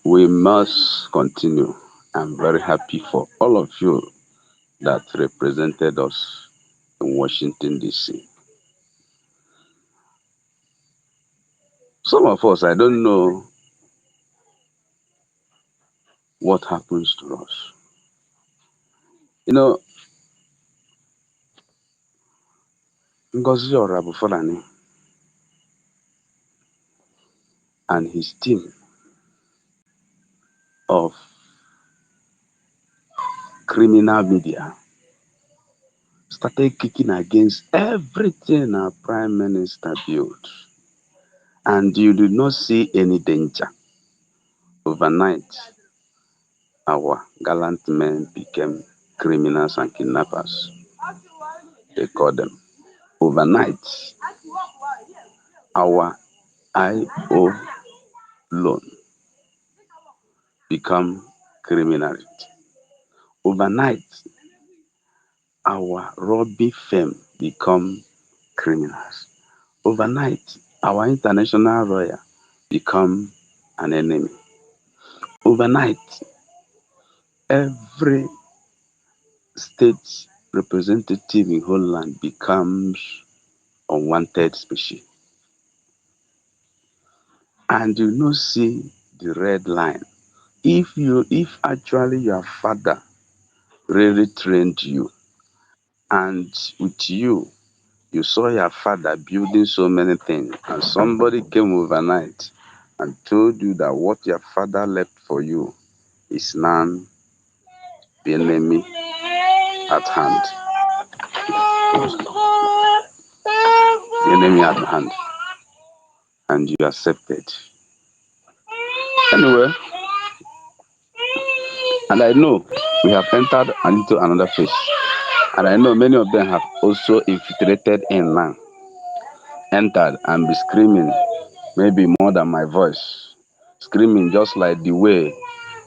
Speaker 2: we must continue. I'm very happy for all of you that represented us in Washington, D.C. Some of us, I don't know what happens to us. You know, Ngozi Orabufalani and his team of criminal media started kicking against everything our prime minister built. And you did not see any danger. Overnight, our gallant men became criminals and kidnappers. They call them. Overnight, our IO loan become criminality. Overnight, our Robbie firm become criminals. Overnight, our international lawyer become an enemy. Overnight, every state representative in whole land becomes unwanted species. And you know, see the red line. If actually your father really trained you, and with you saw your father building so many things, and somebody came overnight and told you that what your father left for you is now the enemy at hand. The enemy at hand. And you accepted. Anyway, and I know we have entered into another phase. And I know many of them have also infiltrated in now, entered and be screaming, maybe more than my voice, screaming just like the way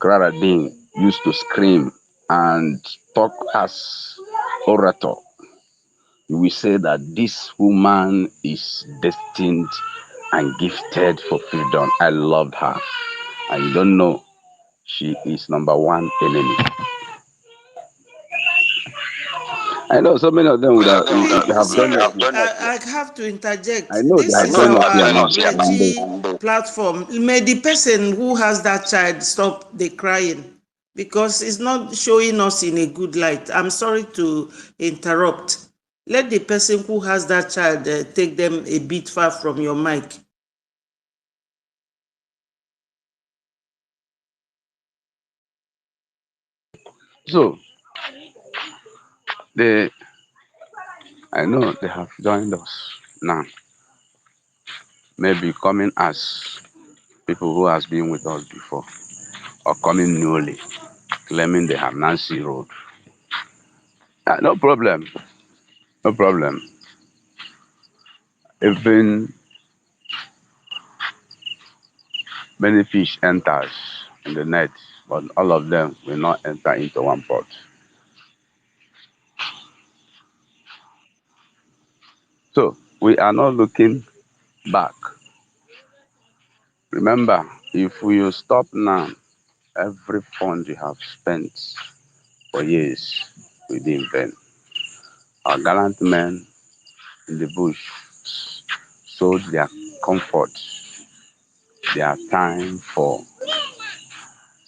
Speaker 2: Clara Dean used to scream and talk as orator. We say that this woman is destined and gifted for freedom. I loved her. And you don't know, she is number one enemy. I know so many of them would have, they have done it.
Speaker 1: I have to interject.
Speaker 2: I know they
Speaker 1: This
Speaker 2: have
Speaker 1: is
Speaker 2: done it here
Speaker 1: our
Speaker 2: now.
Speaker 1: BRGIE platform. May the person who has that child stop the crying because it's not showing us in a good light. I'm sorry to interrupt. Let the person who has that child take them a bit far from your mic.
Speaker 2: So I know they have joined us now. maybe coming as people who has been with us before, or coming newly, claiming they have Nancy Road. No problem, no problem. Even many fish enters in the net, but all of them will not enter into one pot. So we are not looking back. Remember, if we stop now, every fund you have spent for years will be in vain. Our gallant men in the bush sold their comfort, their time for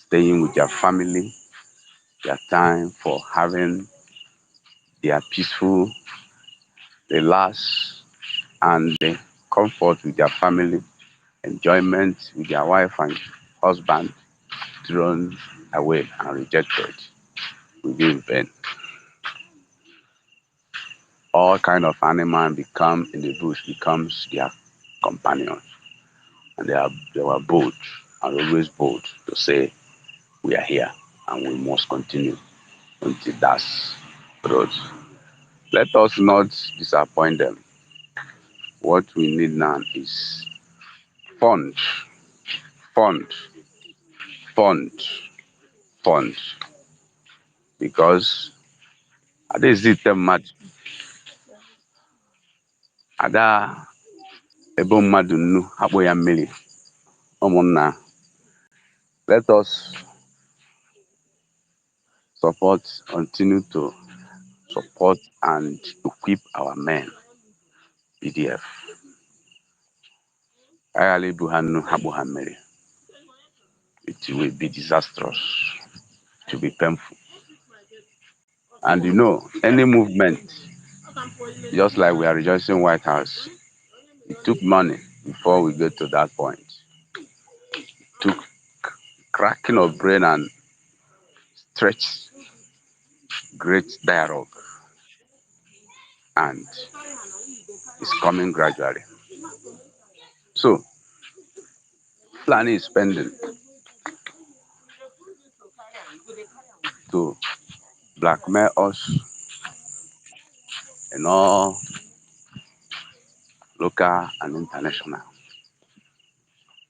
Speaker 2: staying with their family, their time for having their peaceful relax and the comfort with their family, enjoyment with their wife and husband thrown away and rejected within vain. All kind of animal become in the bush becomes their companion, and they were bold and always bold to say we are here and we must continue until that's road. Let us not disappoint them. What we need now is fund, fund, fund, fund, because ada ezite mmadụ ada ebo mmadụ nnu akpụ ya mmiri. Ụmụnna, let us support, continue to support and equip our men, PDF. Aghala ibu ha nnu akpụ ha mmiri. It will be disastrous, it will be painful. And you know, any movement, just like we are rejoicing White House, it took money before we get to that point. It took cracking of brain and stretch great dialogue, and it's coming gradually. So, planning is spending to blackmail us in all local and international.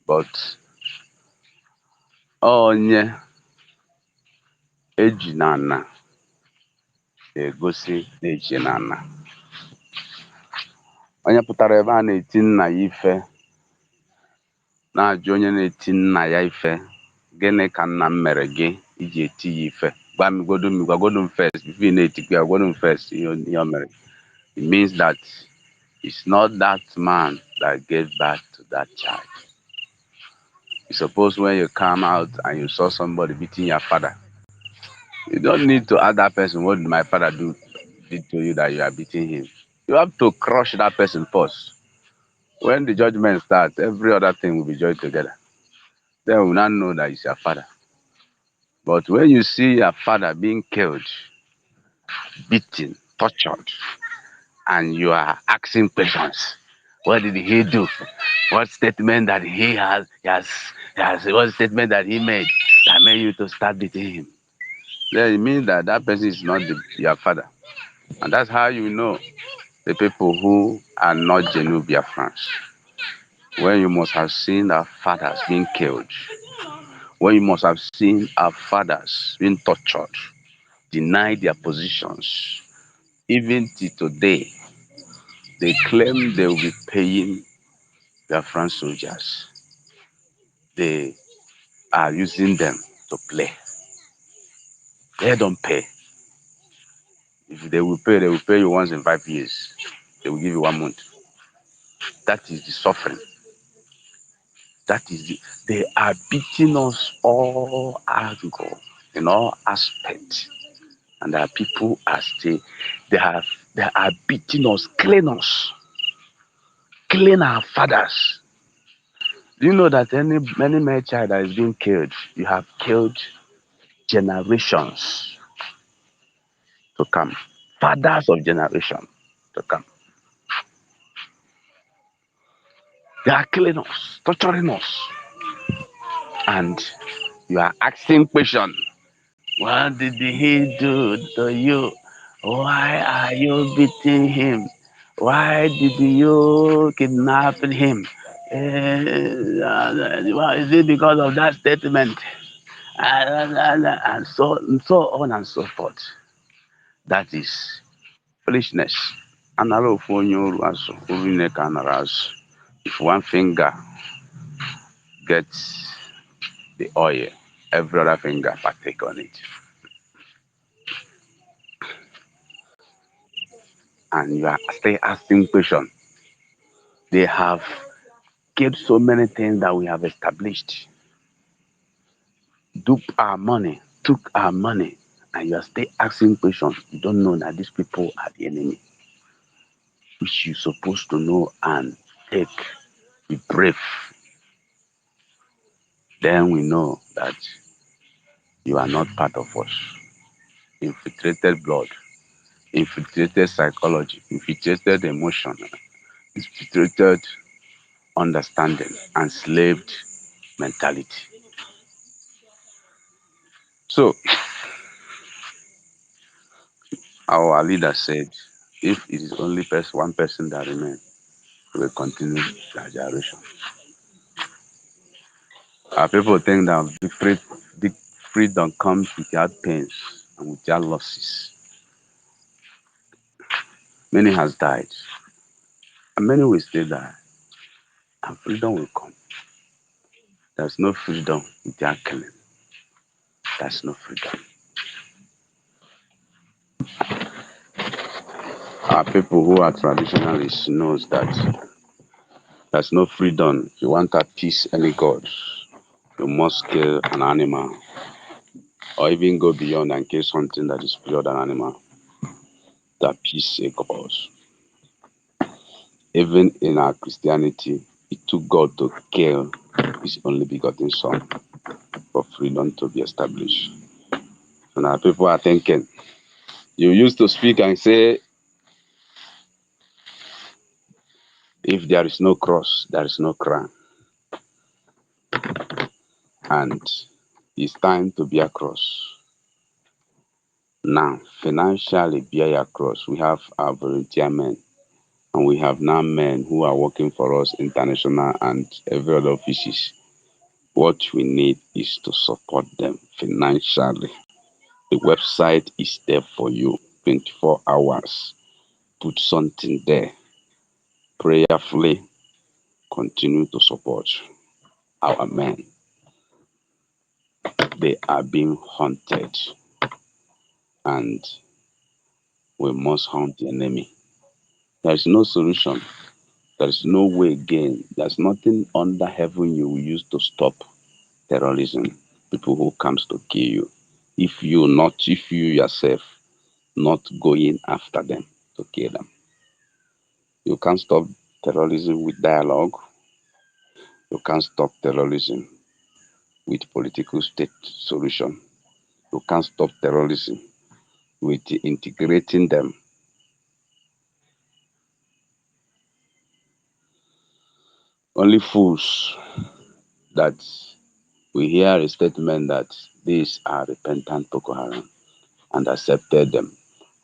Speaker 2: But onye eji n'ana na-egosi na-eji n'ana. Onye pụtara ebe a na-eti nna ya ife na-ajụ onye na-eti nna ya ife, gịnị ka nna m mere gị iji eti ya ife? Gwagodu m first before ị na-etikwa ya, gwagodu m first ihe o mere. It means that it's not that man that gave birth to that child. You suppose when you come out and you saw somebody beating your father, you don't need to ask that person, what did my father did to you that you are beating him? You have to crush that person first. When the judgment starts, every other thing will be joined together. Then we will not know that it's your father. But when you see your father being killed, beaten, tortured, and you are asking questions, what did he do? What statement that what statement that he made that made you to start beating him? Then it means that that person is not your father. And that's how you know the people who are not genuine Biafrans. When you must have seen our fathers being killed, when you must have seen our fathers being tortured, denied their positions, even till today, they claim they will be paying Biafran soldiers. They are using them to play. They don't pay. If they will pay you once in 5 years. They will give you 1 month. That is the suffering. They are beating us all angle, in all aspects. And there are people as they are beating us, killing our fathers. Do you know that any male child that is being killed, you have killed generations to come, fathers of generation to come. They are killing us, torturing us. And you are asking questions. What did he do to you? Why are you beating him? Why did you kidnap him? Is it because of that statement? And so on and so forth. That is foolishness. Another of if one finger gets the oil, every other finger partake on it. And you are still asking questions. They have killed so many things that we have established, duped our money, took our money, and you are still asking questions. You don't know that these people are the enemy, which you're supposed to know and take, be brave. Then we know that you are not part of us. Infiltrated blood, infiltrated psychology, infiltrated emotion, infiltrated understanding, enslaved mentality. So our leader said, if it is only one person that remains, we will continue the generation. Our people think that freedom comes without pains and without losses. Many has died, and many will still die, and freedom will come. There's no freedom without killing. There's no freedom. Our people who are traditionalists knows that there's no freedom. If you want to appease any god, you must kill an animal or even go beyond and kill something that is beyond an animal to appease a god. Even in our Christianity, it took God to kill his only begotten son for freedom to be established. So now people are thinking, you used to speak and say, if there is no cross, there is no crown. And it's time to bear cross. Now, financially bear your cross. We have our volunteer men, and we have now men who are working for us, international and every other offices. What we need is to support them financially. The website is there for you 24 hours. Put something there. Prayerfully continue to support our men. They are being hunted, and we must hunt the enemy. There is no solution. There is no way again. There's nothing under heaven you will use to stop terrorism, people who comes to kill you. If you yourself not going after them to kill them. You can't stop terrorism with dialogue. You can't stop terrorism with political state solution. You can't stop terrorism with integrating them. Only fools that we hear a statement that these are repentant Boko Haram and accepted them.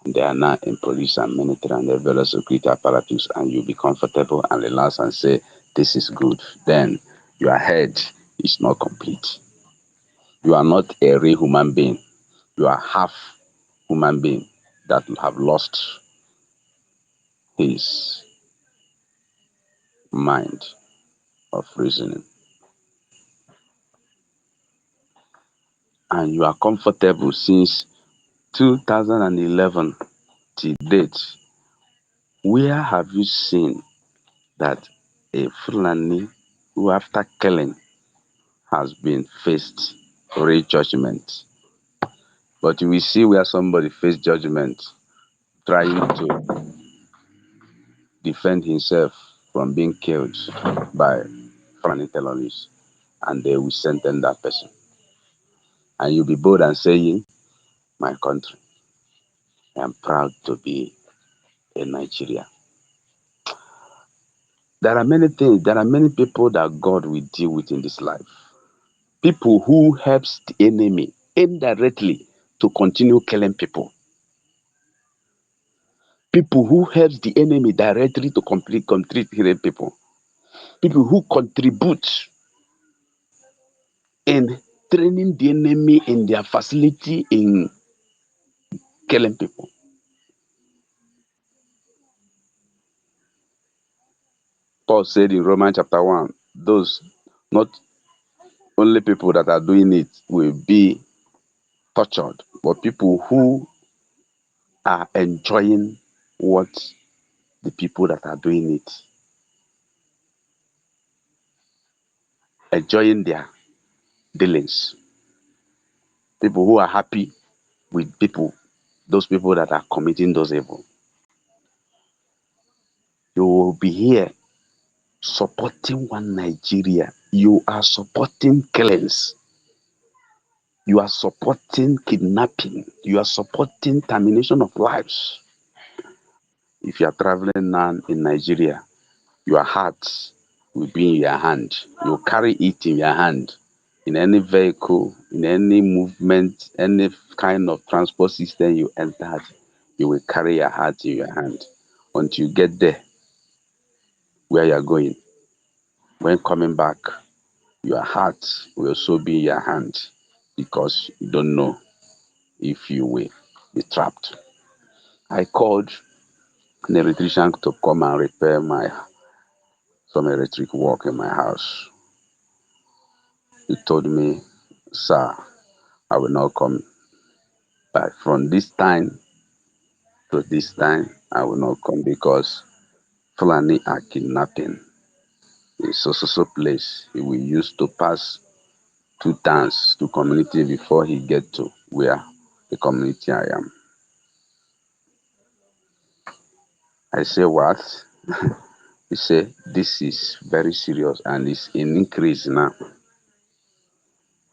Speaker 2: And they are now in police and military and every other security apparatus, and you be comfortable and relax and say, this is good. Then your head is not complete. You are not a real human being. You are half human being that have lost his mind of reasoning. And you are comfortable since 2011 till date. Where have you seen that a Fulani who after killing has been faced real judgment? But you will see where somebody faced judgment trying to defend himself from being killed by Fulani terrorists, and they will sentence that person. And you'll be bold and saying, my country, I am proud to be a Nigeria. There are many things, there are many people that God will deal with in this life. People who helps the enemy indirectly to continue killing people. People who helps the enemy directly to complete killing people. People who contribute in training the enemy in their facility in killing people. Paul said in Romans chapter 1, those not only people that are doing it will be tortured, but people who are enjoying what the people that are doing it, enjoying their dealings. People who are happy with people, those people that are committing those evil. You will be here supporting one Nigeria. You are supporting killings. You are supporting kidnapping. You are supporting termination of lives. If you are traveling now in Nigeria, your heart will be in your hand. You carry it in your hand. In any vehicle, in any movement, any kind of transport system you entered, you will carry your heart in your hand until you get there where you are going. When coming back, your heart will also be in your hand because you don't know if you will be trapped. I called an electrician to come and repair some electric work in my house. He told me, sir, I will not come back. From this time to this time, I will not come because Fulani are kidnapping. In so place, he will use to pass two towns to community before he get to where the community I am. I say, what? He said, this is very serious and it's in increase now.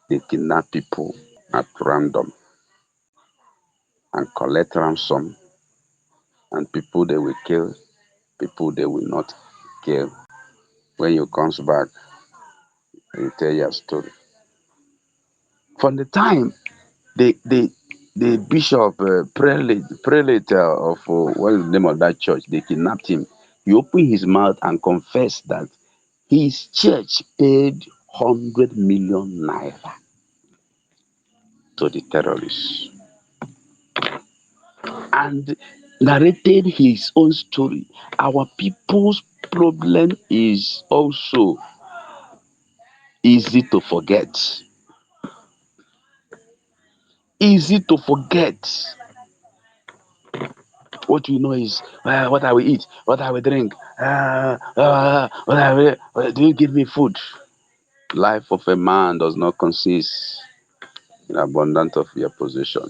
Speaker 2: They kidnap people at random and collect ransom, and people they will kill, people they will not kill. When you comes back, you tell your story. From the time the bishop, prelate of what is the name of that church, they kidnapped him. He opened his mouth and confessed that his church paid 100 million naira to the terrorists and narrated his own story. Our people's problem is also easy to forget. Easy to forget. What we know is what I will eat, what I will drink, what I will, do you give me food? Life of a man does not consist in abundance of your possession.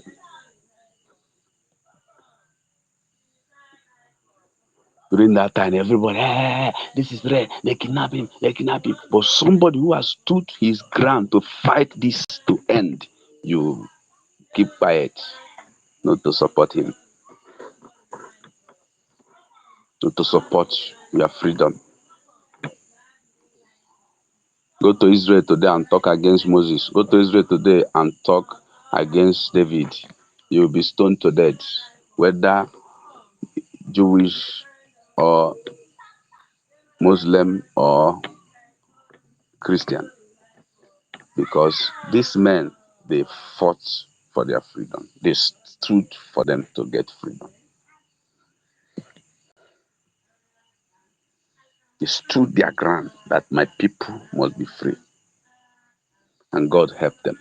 Speaker 2: During that time, everybody, this is rare, they kidnap him, they kidnap him. But somebody who has stood his ground to fight this to end, you keep quiet, not to support him, not to support your freedom. Go to Israel today and talk against Moses. Go to Israel today and talk against David. You will be stoned to death, whether Jewish or Muslim or Christian. Because these men, they fought for their freedom. They stood for them to get freedom. They stood their ground that my people must be free. And God helped them.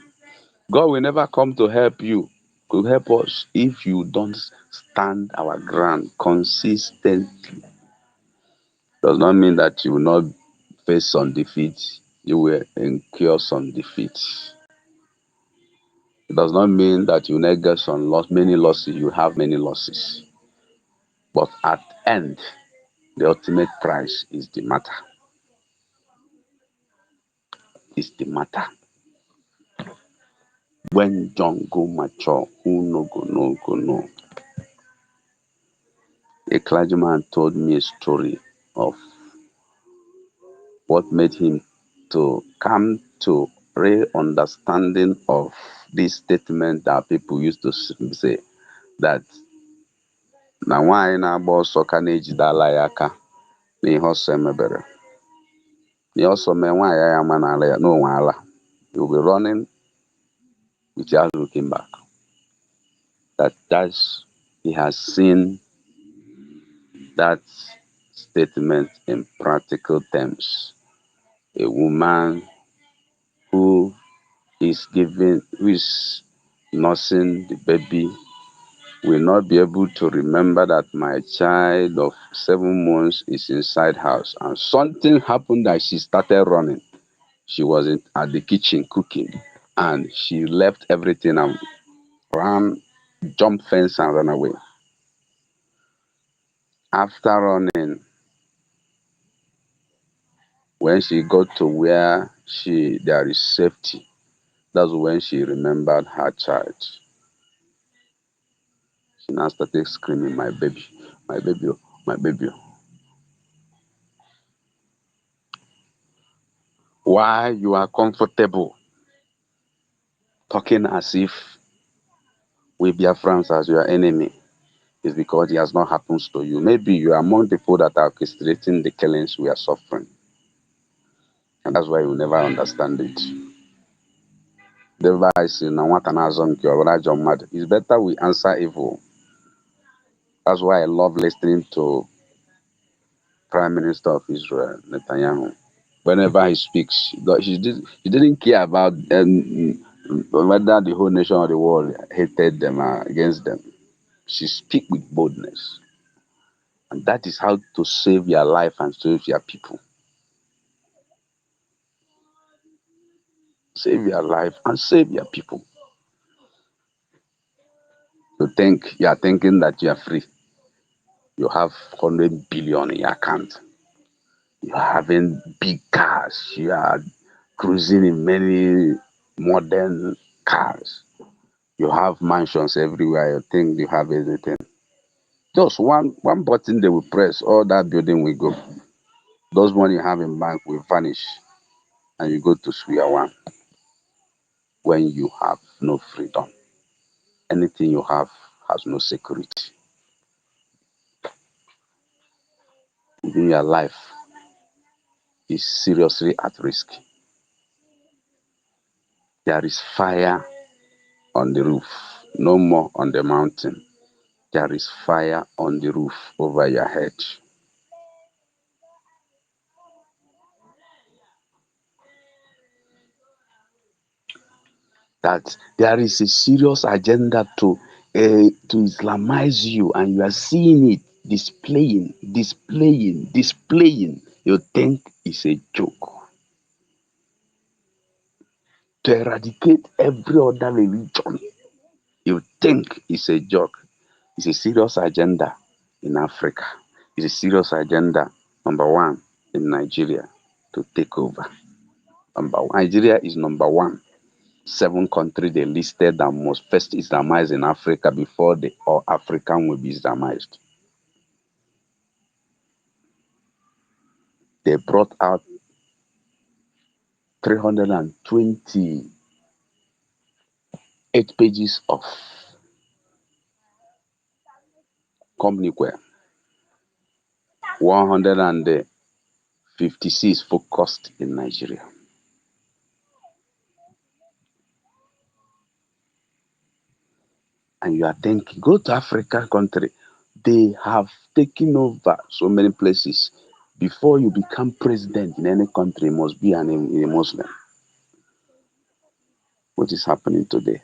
Speaker 2: God will never come to help you, to help us, if you don't stand our ground consistently. Does not mean that you will not face some defeat. You will incur some defeat. It does not mean that you will not get some loss, many losses. You have many losses. But at the end, the ultimate prize is the matter. Is the matter. When John go mature, who no go no go no. A clergyman told me a story of what made him to come to real understanding of this statement that people used to say that na nwaanyị na-agba ọsọ ka na-ejidala ya aka n'ihe ọsọ emebere. N'ihe ọsọ mee nwaanyị ya ama n'ala ya n'onwe ala. He will be running without looking back. That's he has seen that statement in practical terms. A woman who who is nursing the baby will not be able to remember that my child of 7 months is inside house and something happened that she started running. She was at the kitchen cooking and she left everything and ran, jumped fence and ran away. After running, when she got to where there is safety, that's when she remembered her child. She now started screaming, my baby, my baby, my baby. Why you are comfortable talking as if we Biafrans as your enemy is because it has not happened to you. Maybe you are among the people that are orchestrating the killings we are suffering. And that's why you will never understand it. The advice in it's better we answer evil. That's why I love listening to Prime Minister of Israel, Netanyahu. Whenever he speaks, he didn't care about whether the whole nation or the world hated them or against them. She speaks with boldness. And that is how to save your life and save your people. Save your life and save your people. You are thinking that you are free. You have 100 billion in your account. You are having big cars. You are cruising in many modern cars. You have mansions everywhere. You think you have everything. Just one button they will press, all that building will go. Those money you have in bank will vanish, and you go to square one when you have no freedom. Anything you have has no security. Even your life is seriously at risk. There is fire on the roof, no more on the mountain. There is fire on the roof over your head. That there is a serious agenda to Islamize you, and you are seeing it displaying. You think it's a joke. To eradicate every other religion, you think it's a joke. It's a serious agenda in Africa. It's a serious agenda, number one, in Nigeria, to take over. Nigeria is number one. 7 countries they listed that must first Islamize in Africa before all African will be Islamized. They brought out 328 pages of communique, 156 focused in Nigeria. And you are thinking, go to African country. They have taken over so many places. Before you become president in any country, you must be a Muslim. What is happening today?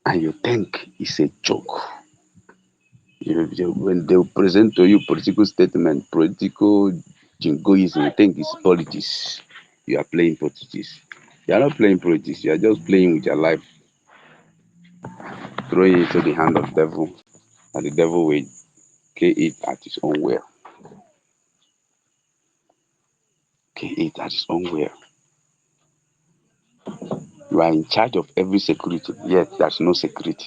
Speaker 2: And you think it's a joke. When they present to you political statement, political jingoism, you think it's politics. You are playing politics. You are not playing politics. You are just playing with your life, throwing it into the hand of the devil, and the devil will kill it at his own will. Kill it at his own will. You are in charge of every security, yet there's no security.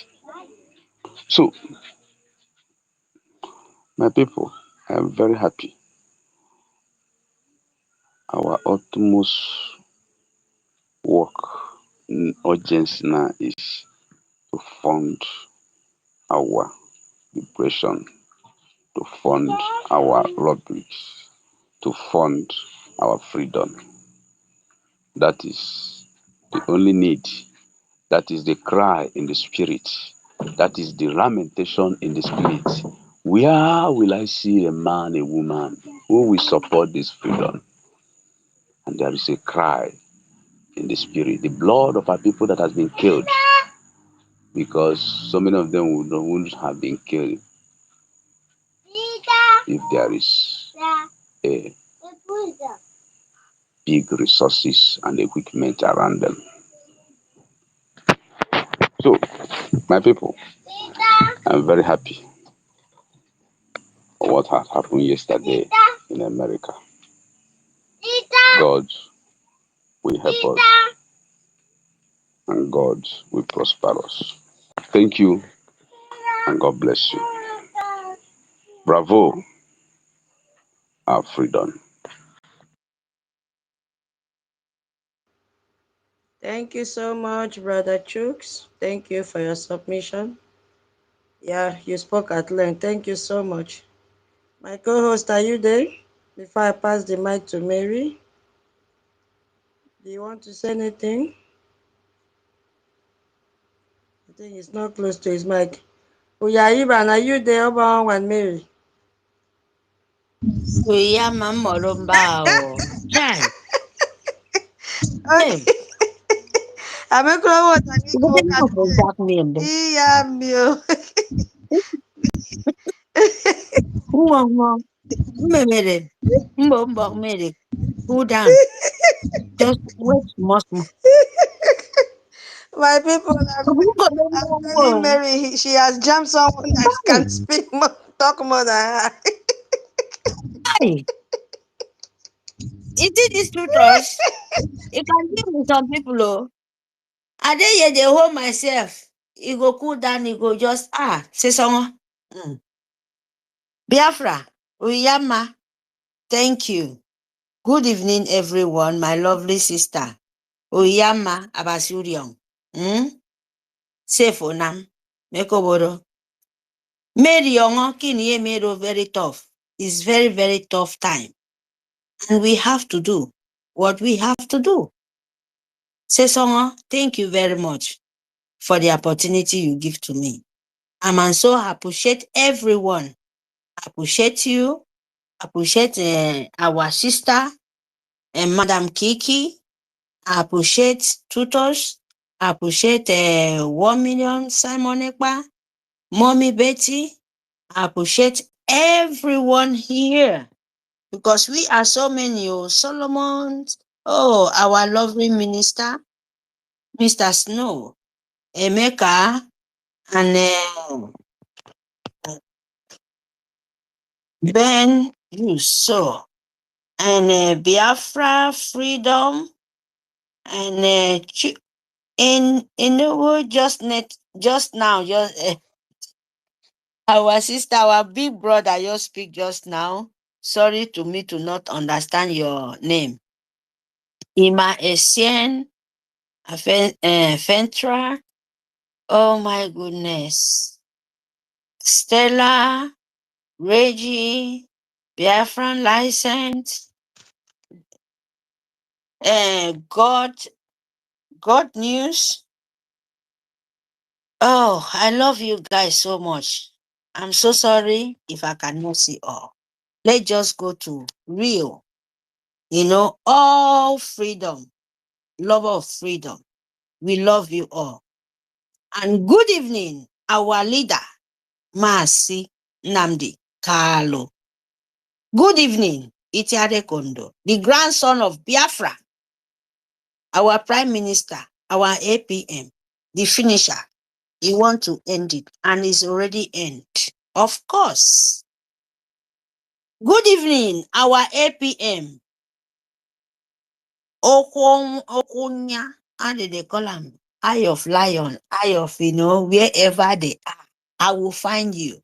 Speaker 2: So, my people, I am very happy our utmost work urgency now is to fund our depression, to fund our robberies, to fund our freedom. That is the only need. That is the cry in the spirit. That is the lamentation in the spirit. Where will I see a man, a woman who will support this freedom? And there is a cry in the spirit. The blood of our people that has been killed, because so many of them would have been killed if there is a big resources and equipment around them. So, my people, I'm very happy for what had happened yesterday in America. God will help us and God will prosper us. Thank you and God bless you. Bravo, our freedom.
Speaker 1: Thank you so much, Brother Chooks. Thank you for your submission. Yeah, you spoke at length. Thank you so much. My co-host, are you there? Before I pass the mic to Mary, do you want to say anything? I think he's not close to his mic. Oh yeah, Iban, are you there? Oba and Mary.
Speaker 5: Uyama molombao. Chai. Hey,
Speaker 1: Okay. I'm a crowd and you
Speaker 5: what
Speaker 1: go
Speaker 5: the
Speaker 1: cat.
Speaker 5: hell was that name?
Speaker 1: Yeah, me.
Speaker 5: Mama, made Mbombo made it. Cool down. Just wait, most.
Speaker 1: My people, I'm telling Mary, she has jammed someone that can speak more, talk more than her.
Speaker 5: Hey, it is this truth. You can deal with some people. Oh. I dey here, they hold myself. You go cool down, you go just, say someone. Biafra, Uyama, thank you. Good evening, everyone, my lovely sister. Uyama Abasurion. Safe onam. Mekoboro. Made yongo kini made very tough. It's very, very tough time. And we have to do what we have to do. Sesongo, thank you very much for the opportunity you give to me. I'm so appreciate everyone. Appreciate you. Appreciate our sister and Madam Kiki. Appreciate tutors. Appreciate 1 million Simon Ekpa. Mommy Betty. Appreciate everyone here because we are so many. Oh, Solomon. Oh, our lovely minister, Mr. Snow, Emeka, and Ben Russo, and Biafra Freedom, and in the world just now, our sister, our big brother, just speak just now. Sorry to me to not understand your name. Ima Essien, Fentra. Oh my goodness. Stella, Reggie, Biafran license, God, God news. Oh, I love you guys so much. I'm so sorry if I cannot see all. Let's just go to real. All freedom, love of freedom. We love you all. And good evening, our leader, Masi Namdi Kalo. Good evening, Itiade Kondo, the grandson of Biafra, our prime minister, our APM, the finisher. He want to end it, and it's already end. Of course. Good evening, our APM. Okunya, how did they call him? Eye of lion, eye of, wherever they are, I will find you.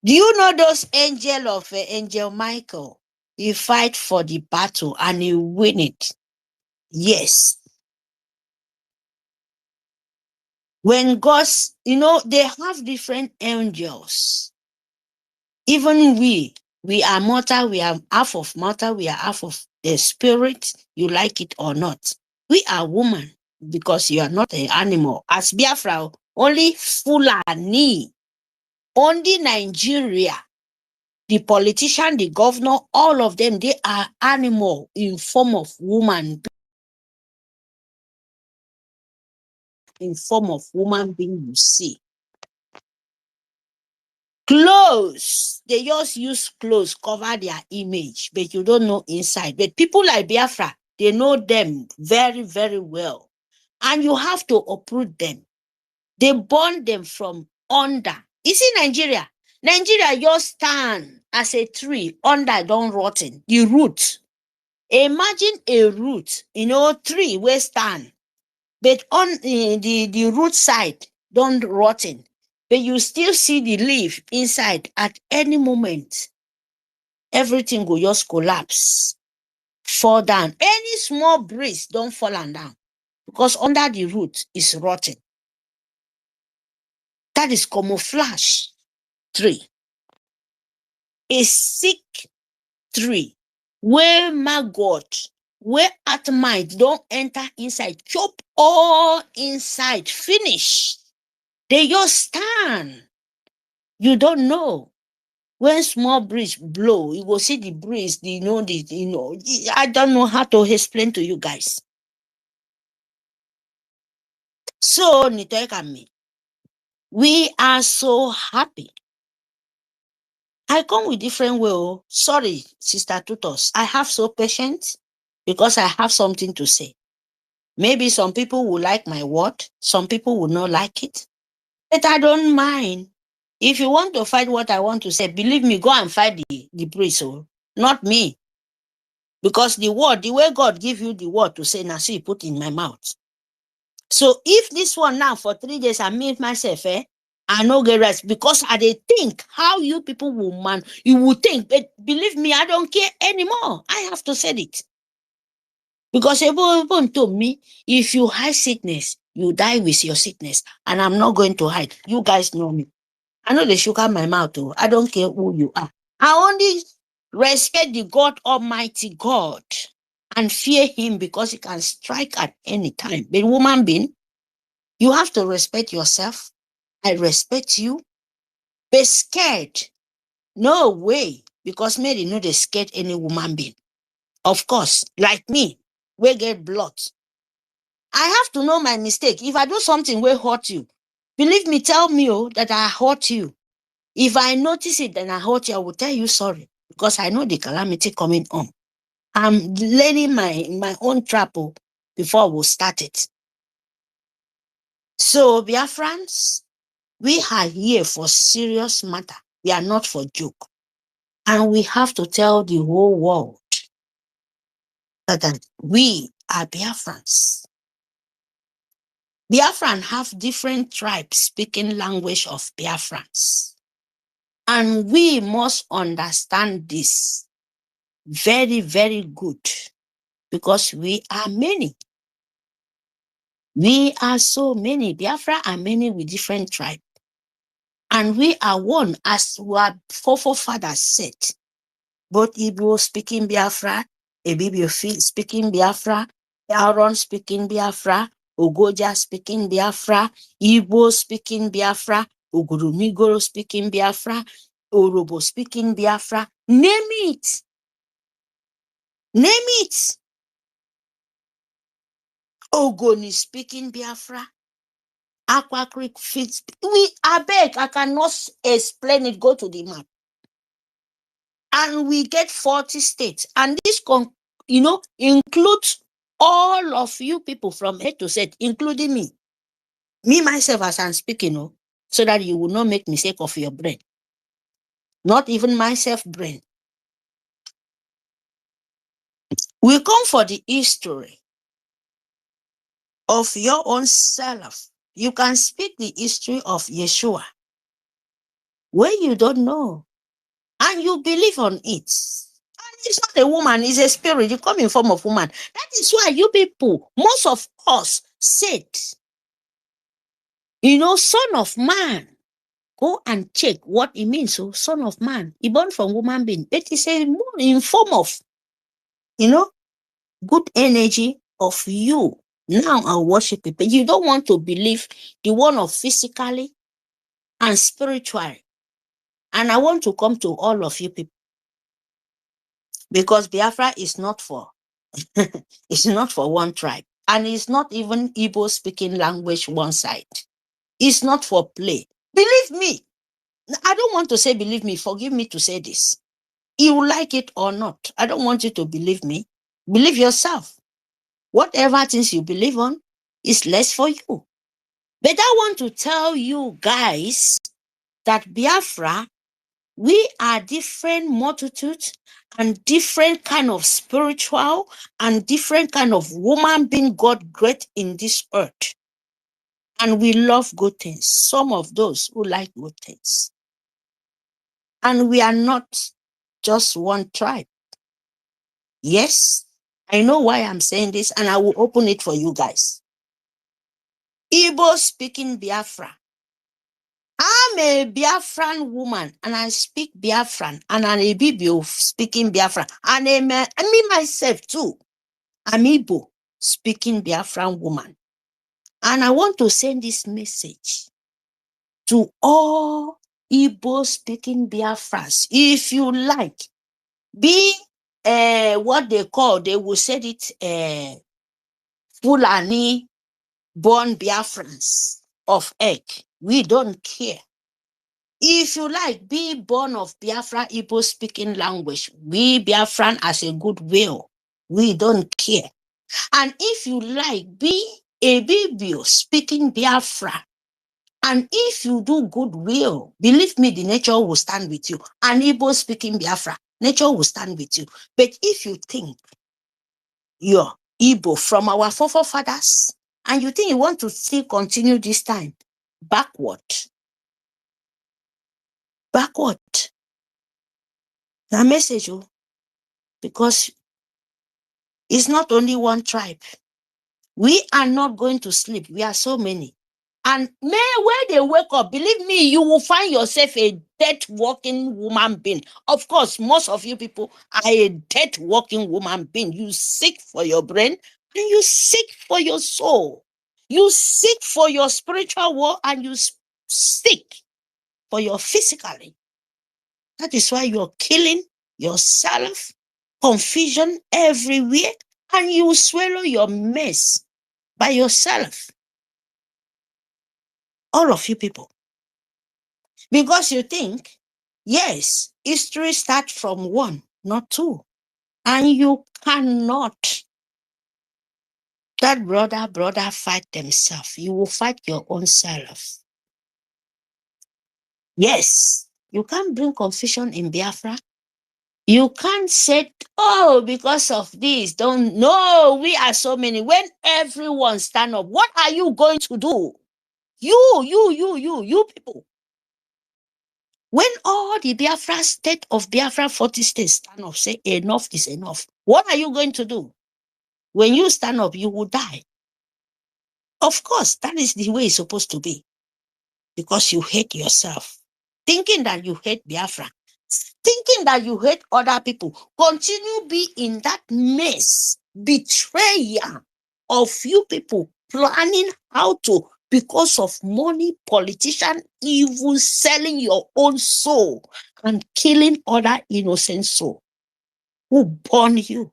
Speaker 5: Do you know those angel of Angel Michael? he fight for the battle and he win it. Yes. When God's, they have different angels. Even we are mortal, we are half of mortal, we are half of the spirit, you like it or not. We are woman because you are not an animal. As Biafra, only Fulani, only Nigeria, the politician, the governor, all of them, they are animal in form of woman, in form of woman being, you see. Clothes, they just use clothes cover their image, but you don't know inside. But people like Biafra, they know them very, very well. And you have to uproot them. They burn them from under. You see Nigeria? Nigeria just stand as a tree under don't rotten. The root. Imagine a root, tree where stand. But on the root side don't rotten. But you still see the leaf inside at any moment. Everything will just collapse, fall down. Any small breeze don't fall down because under the root is rotten. That is camouflage tree. A sick tree where maggot, where at might don't enter inside, chop all inside, finish. They just stand. You don't know. When small breeze blow, you will see the breeze, I don't know how to explain to you guys. So, Nitoekami, we are so happy. I come with different way. Oh. Sorry, Sister Tutos. I have so patience because I have something to say. Maybe some people will like my word, some people will not like it. But I don't mind. If you want to fight what I want to say, believe me, go and fight the priest, not me. Because the word, the way God give you the word to say, now see, put in my mouth. So if this one now for 3 days I made myself, I no get rest because I dey think how you people will you will think, but believe me, I don't care anymore. I have to say it. Because everyone told me, if you hide sickness, you die with your sickness. And I'm not going to hide. You guys know me. I know they sugar my mouth, though. I don't care who you are. I only respect the God Almighty God and fear him because he can strike at any time. But woman being, you have to respect yourself. I respect you. Be scared. No way. Because Mary know they scared any woman being. Of course, like me, we get blood. I have to know my mistake. If I do something will hurt you, believe me, tell me that I hurt you. If I notice it and I hurt you, I will tell you sorry because I know the calamity coming on. I'm laying my own trap before we start it. So, Biafrans, we are here for serious matter. We are not for joke. And we have to tell the whole world that we are Biafrans. Biafran have different tribes speaking language of Biafrans. And we must understand this very, very good because we are many. We are so many. Biafra are many with different tribes. And we are one, as our forefathers said. Both Igbo speaking Biafra, Ebibio speaking Biafra, Aaron speaking Biafra, Ogoja speaking Biafra, Igbo speaking Biafra, Ogurumigoro speaking Biafra, Orobo speaking Biafra. Name it. Name it. Ogoni speaking Biafra. Aqua Creek fits. I beg, I cannot explain it. Go to the map. And we get 40 states. And this, includes all of you people from A to Z, including me. Me, myself, as I'm speaking, so that you will not make mistake of your brain. Not even myself brain. We come for the history of your own self. You can speak the history of Yeshua, where you don't know, and you believe on it. It's not a woman, it's a spirit. You come in form of woman. That is why you people, most of us said, son of man. Go and check what it means. So, son of man, he born from woman being. But it's a more in form of, good energy of you. Now I worship it. But you don't want to believe the one of physically and spiritually. And I want to come to all of you people. Because Biafra is not for it's not for one tribe. And it's not even Igbo speaking language one side. It's not for play. Believe me. I don't want to say believe me. Forgive me to say this. You like it or not. I don't want you to believe me. Believe yourself. Whatever things you believe on is less for you. But I want to tell you guys that Biafra, we are different multitudes and different kind of spiritual and different kind of woman being God great in this earth. And we love good things. Some of those who like good things. And we are not just one tribe. Yes, I know why I'm saying this, and I will open it for you guys. Igbo speaking Biafra. I'm a Biafran woman, and I speak Biafran, and I'm a Bibio speaking Biafran, and me myself too. I'm Igbo speaking Biafran woman. And I want to send this message to all Igbo speaking Biafrans. If you like, be what they will say it Fulani born Biafrans of egg. We don't care. If you like, be born of Biafra Igbo speaking language. We Biafran as a goodwill. We don't care. And if you like, be a Bibio speaking Biafra. And if you do goodwill, believe me, the nature will stand with you. And Igbo speaking Biafra, nature will stand with you. But if you think you're Igbo from our forefathers, and you think you want to still continue this time, backward. The message, because it's not only one tribe. We are not going to sleep. We are so many. And when they wake up, believe me, you will find yourself a dead walking woman being. Of course, most of you people are a dead walking woman being. You seek for your brain and you seek for your soul. You seek for your spiritual world and you seek for your physically. That is why you're killing yourself, confusion everywhere, and you swallow your mess by yourself. All of you people. Because you think, yes, history starts from one, not two. And you cannot. That brother fight themselves. You will fight your own self. Yes, you can't bring confusion in Biafra. You can't say, oh, because of this, don't. No, we are so many. When everyone stand up, what are you going to do? You people. When all the Biafra state of Biafra 40 states stand up, say enough is enough, what are you going to do? When you stand up, you will die. Of course, that is the way it's supposed to be. Because you hate yourself. Thinking that you hate Biafra. Thinking that you hate other people. Continue be in that mess. Betrayal of you people planning how to, because of money, politician, evil, selling your own soul and killing other innocent soul. Who born you?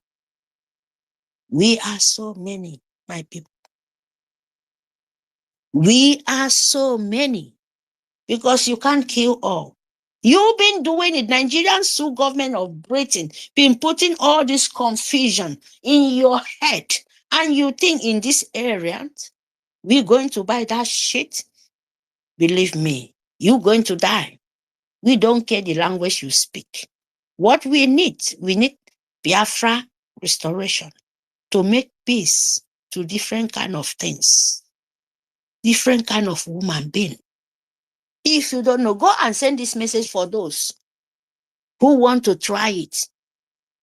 Speaker 5: We are so many, my people. We are so many. Because you can't kill all. You've been doing it. Nigerian sue government of Britain, been putting all this confusion in your head. And you think in this area, we're going to buy that shit? Believe me, you're going to die. We don't care the language you speak. What we need Biafra restoration to make peace to different kind of things. Different kind of woman being. If you don't know, go and send this message for those who want to try it.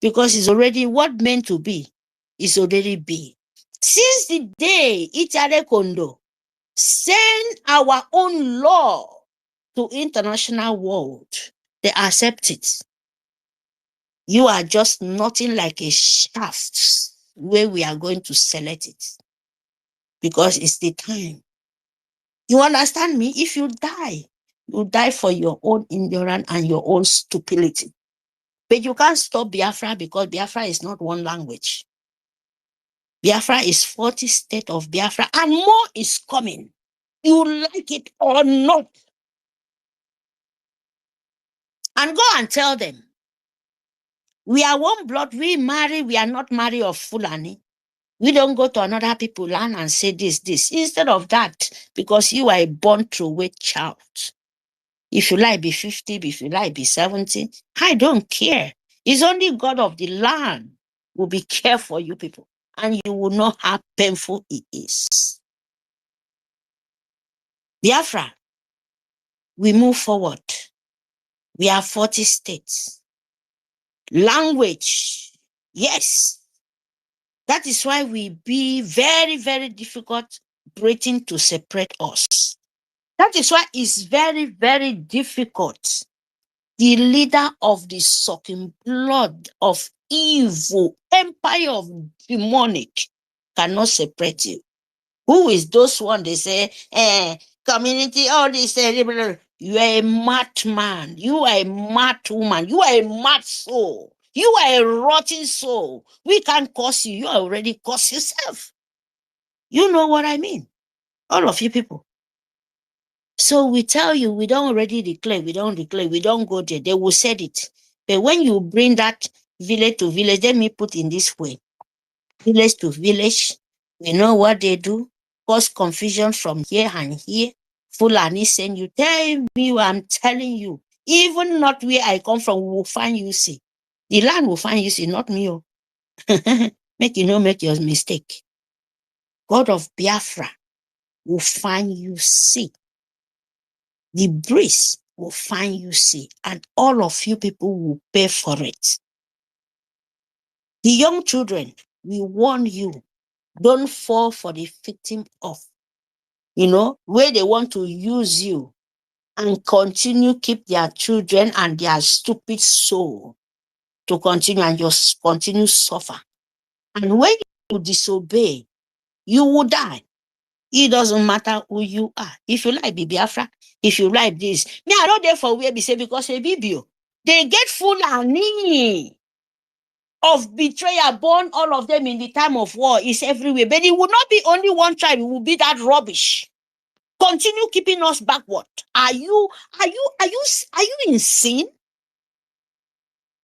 Speaker 5: because it's already what meant to be is already be. Since the day Itare Kondo send our own law to international world, they accept it. You are just nothing like a shaft where we are going to select it, because it's the time. You understand me? If you die for your own ignorance and your own stupidity. But you can't stop Biafra, because Biafra is not one language. Biafra is 40 states of Biafra, and more is coming. You like it or not. And go and tell them, we are one blood, we marry, we are not married of Fulani. We don't go to another people's land and say this. Instead of that, because you are a born through child. If you like be 50, if you like be 70, I don't care. It's only God of the land will be care for you people, and you will know how painful it is. Biafra, we move forward. We have 40 states. Language, yes. That is why we be very, very difficult Britain to separate us. That is why it's very, very difficult. The leader of the sucking blood of evil, empire of demonic, cannot separate you. Who is those one they say, community, all this, you are a mad man, you are a mad woman, you are a mad soul, you are a rotten soul. We can't curse you, you are already cursed yourself. You know what I mean? All of you people. So we tell you, we don't already declare, we don't go there. They will say it. But when you bring that village to village, let me put in this way. Village to village, we know what they do, cause confusion from here and here. Fulani saying, you tell me, I'm telling you, even not where I come from, we will find you see. The land will find you see, not me. Oh. Make you no make your mistake. God of Biafra will find you see. The breeze will find you see, and all of you people will pay for it. The young children, we warn you, don't fall for the victim of, where they want to use you and continue keep their children and their stupid soul to continue and just continue suffer. And when you disobey, you will die. It doesn't matter who you are. If you like Biafra, if you like this. Me, I don't there for where be say because a Bibio. They get full and of betrayal born, all of them in the time of war is everywhere. But it will not be only one tribe, it will be that rubbish. Continue keeping us backward. Are you in sin?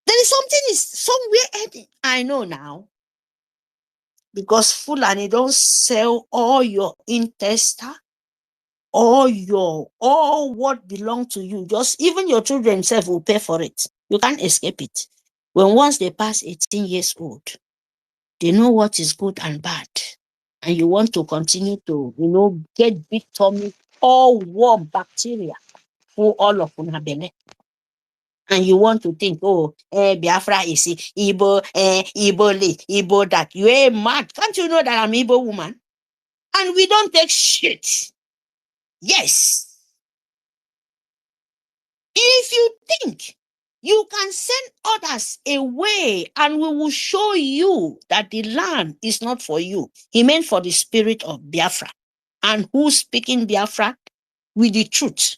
Speaker 5: There is something is somewhere. I know now. Because Fulani don't sell all your intestine, all what belong to you. Just even your children themselves will pay for it. You can't escape it. When once they pass 18 years old, they know what is good and bad. And you want to continue to, get big tummy, all warm bacteria for all of una belly. And you want to think, Biafra is Igbo, Igbo that. You ain't mad. Can't you know that I'm Igbo woman? And we don't take shit. Yes. If you think you can send others away and we will show you that the land is not for you. He meant for the spirit of Biafra. And who's speaking Biafra? With the truth,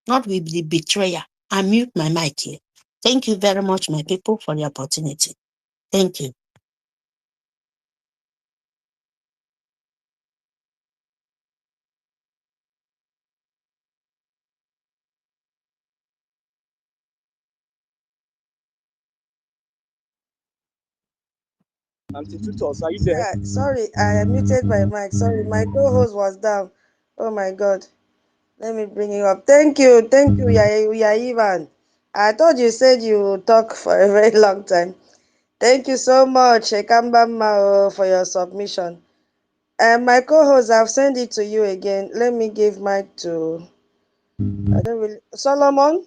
Speaker 5: not with the betrayer. I mute my mic here. Thank you very much, my people, for the opportunity. Thank you.
Speaker 2: Auntie Tutos, are you there?
Speaker 1: Yeah, sorry, I muted my mic. Sorry, my co-host was down. Oh my God. Let me bring you up. Thank you, Ivan. I thought you said you would talk for a very long time. Thank you so much, Ekamba Mao, for your submission. And my co-host, I've sent it to you again. Let me give mic to I don't really Solomon.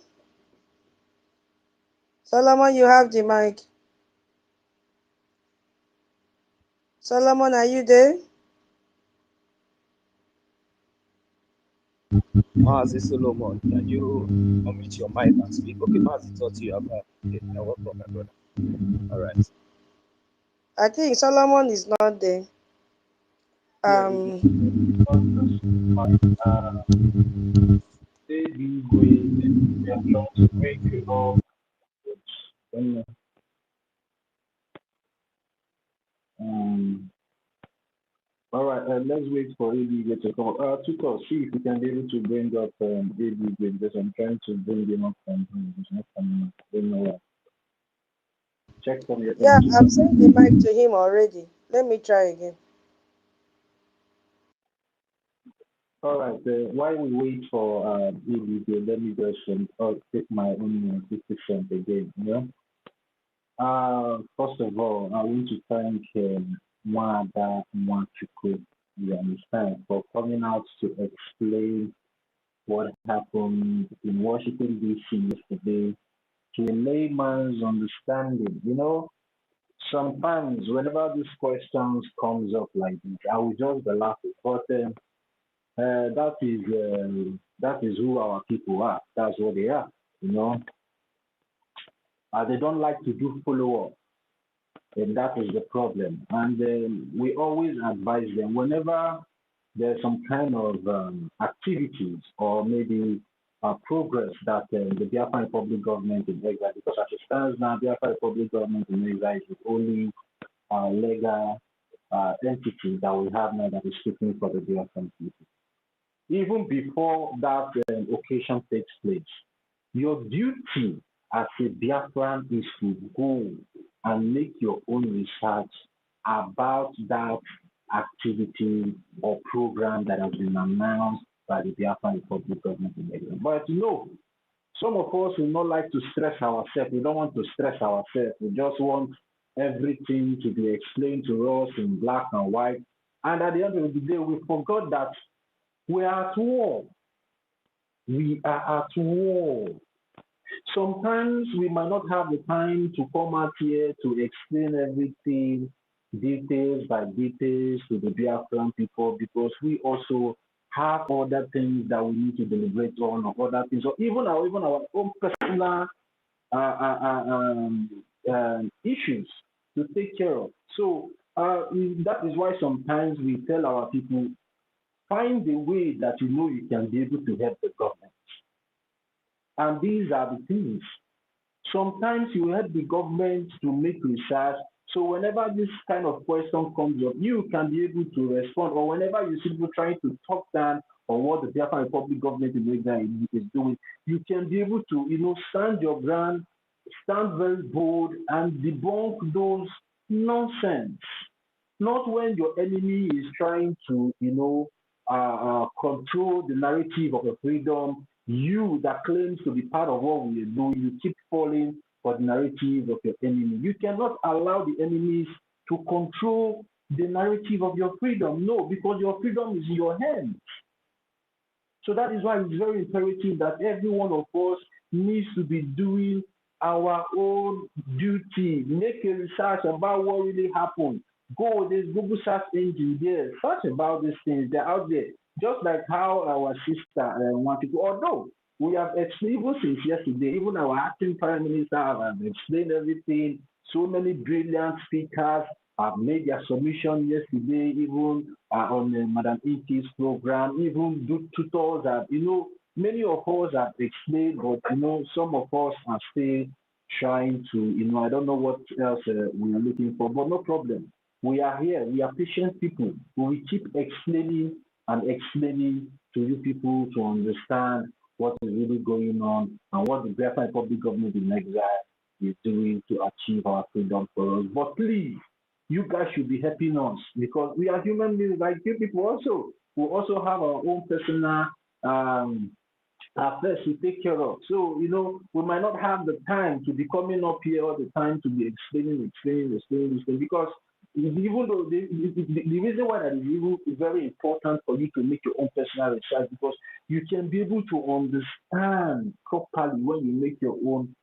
Speaker 1: Solomon, you have the mic. Solomon, are you there?
Speaker 4: Mazi Solomon, can you unmute your mic and speak? Okay, Mazi, talk to you about. Okay, you're welcome, my brother. All right.
Speaker 1: I think Solomon is not there.
Speaker 3: Yeah, not just BRGIE, they are trying to make it all. All right, let's wait for ABG to come up. Tutor, see if you can be able to bring up ABG because I'm trying to bring him up from him. He's not coming up. Don't know why. Check from your
Speaker 1: Yeah,
Speaker 3: end.
Speaker 1: I've sent the mic to him already. Let me try again.
Speaker 3: All right, while we wait for ABG, let me just take my own 50 cents again. First of all, I want to thank Mwada Mwachukwu, you understand, for coming out to explain what happened in Washington, D.C. yesterday to a layman's understanding. Sometimes whenever these questions comes up like this, I will just be laughing. But that is who our people are. That's what they are. They don't like to do follow up, and that is the problem. And we always advise them whenever there's some kind of activities or maybe progress that the Biafra Republic government in exile, because as it stands now, Biafra Republic government in exile is the only legal entity that we have now that is speaking for the Biafran people. Even before that occasion takes place, your duty as a Biafran is to go and make your own research about that activity or program that has been announced by the Biafran Republic government in Nigeria. But some of us will not like to stress ourselves. We don't want to stress ourselves. We just want everything to be explained to us in black and white. And at the end of the day, we forgot that we are at war. We are at war. Sometimes we might not have the time to come out here to explain everything details by details to the Biafran people because we also have other things that we need to deliberate on or other things or even our own personal issues to take care of. So that is why sometimes we tell our people find a way that you can be able to help the government. And these are the things. Sometimes you help the government to make research. So whenever this kind of question comes up, you can be able to respond. Or whenever you see people trying to talk down on what the Biafran Republic government in Nigeria is doing, you can be able to, stand your ground, stand very bold, and debunk those nonsense. Not when your enemy is trying to, control the narrative of your freedom. You that claims to be part of what we do, you keep falling for the narrative of your enemy. You cannot allow the enemies to control the narrative of your freedom. No, because your freedom is in your hands. So that is why it's very imperative that every one of us needs to be doing our own duty. Make a research about what really happened. Go, there's Google search engine there. Search about these things. They're out there. Just like how our sister wanted to. Although we have explained, even since yesterday, even our acting prime minister have explained everything. So many brilliant speakers have made their submission yesterday, even on Madam E.T.'s program, even tutors have, many of us have explained, but, some of us are still trying to, I don't know what else we are looking for, but no problem. We are here. We are patient people. We will keep explaining and explaining to you people to understand what is really going on and what the Biafran Republic government in exile is doing to achieve our freedom for us. But please, you guys should be helping us because we are human beings like you people also. We also have our own personal affairs to take care of. So, we might not have the time to be coming up here all the time to be explaining because even though the reason why that is even very important for you to make your own personal research because you can be able to understand properly when you make your own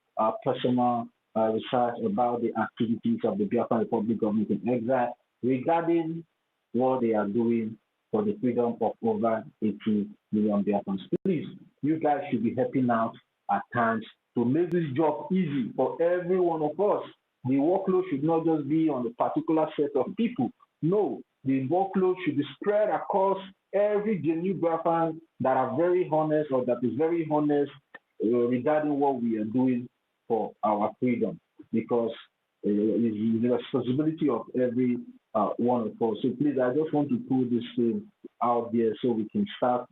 Speaker 3: personal research about the activities of the Biafran Republic government in exile. regarding what they are doing for the freedom of over 80 million Biafrans. Please, you guys should be helping out at times to make this job easy for every one of us. The workload should not just be on a particular set of people. No, the workload should be spread across every genuine Biafran that are very honest or that is very honest regarding what we are doing for our freedom, because it's the responsibility of every one of us. So please, I just want to put this thing out there so we can start,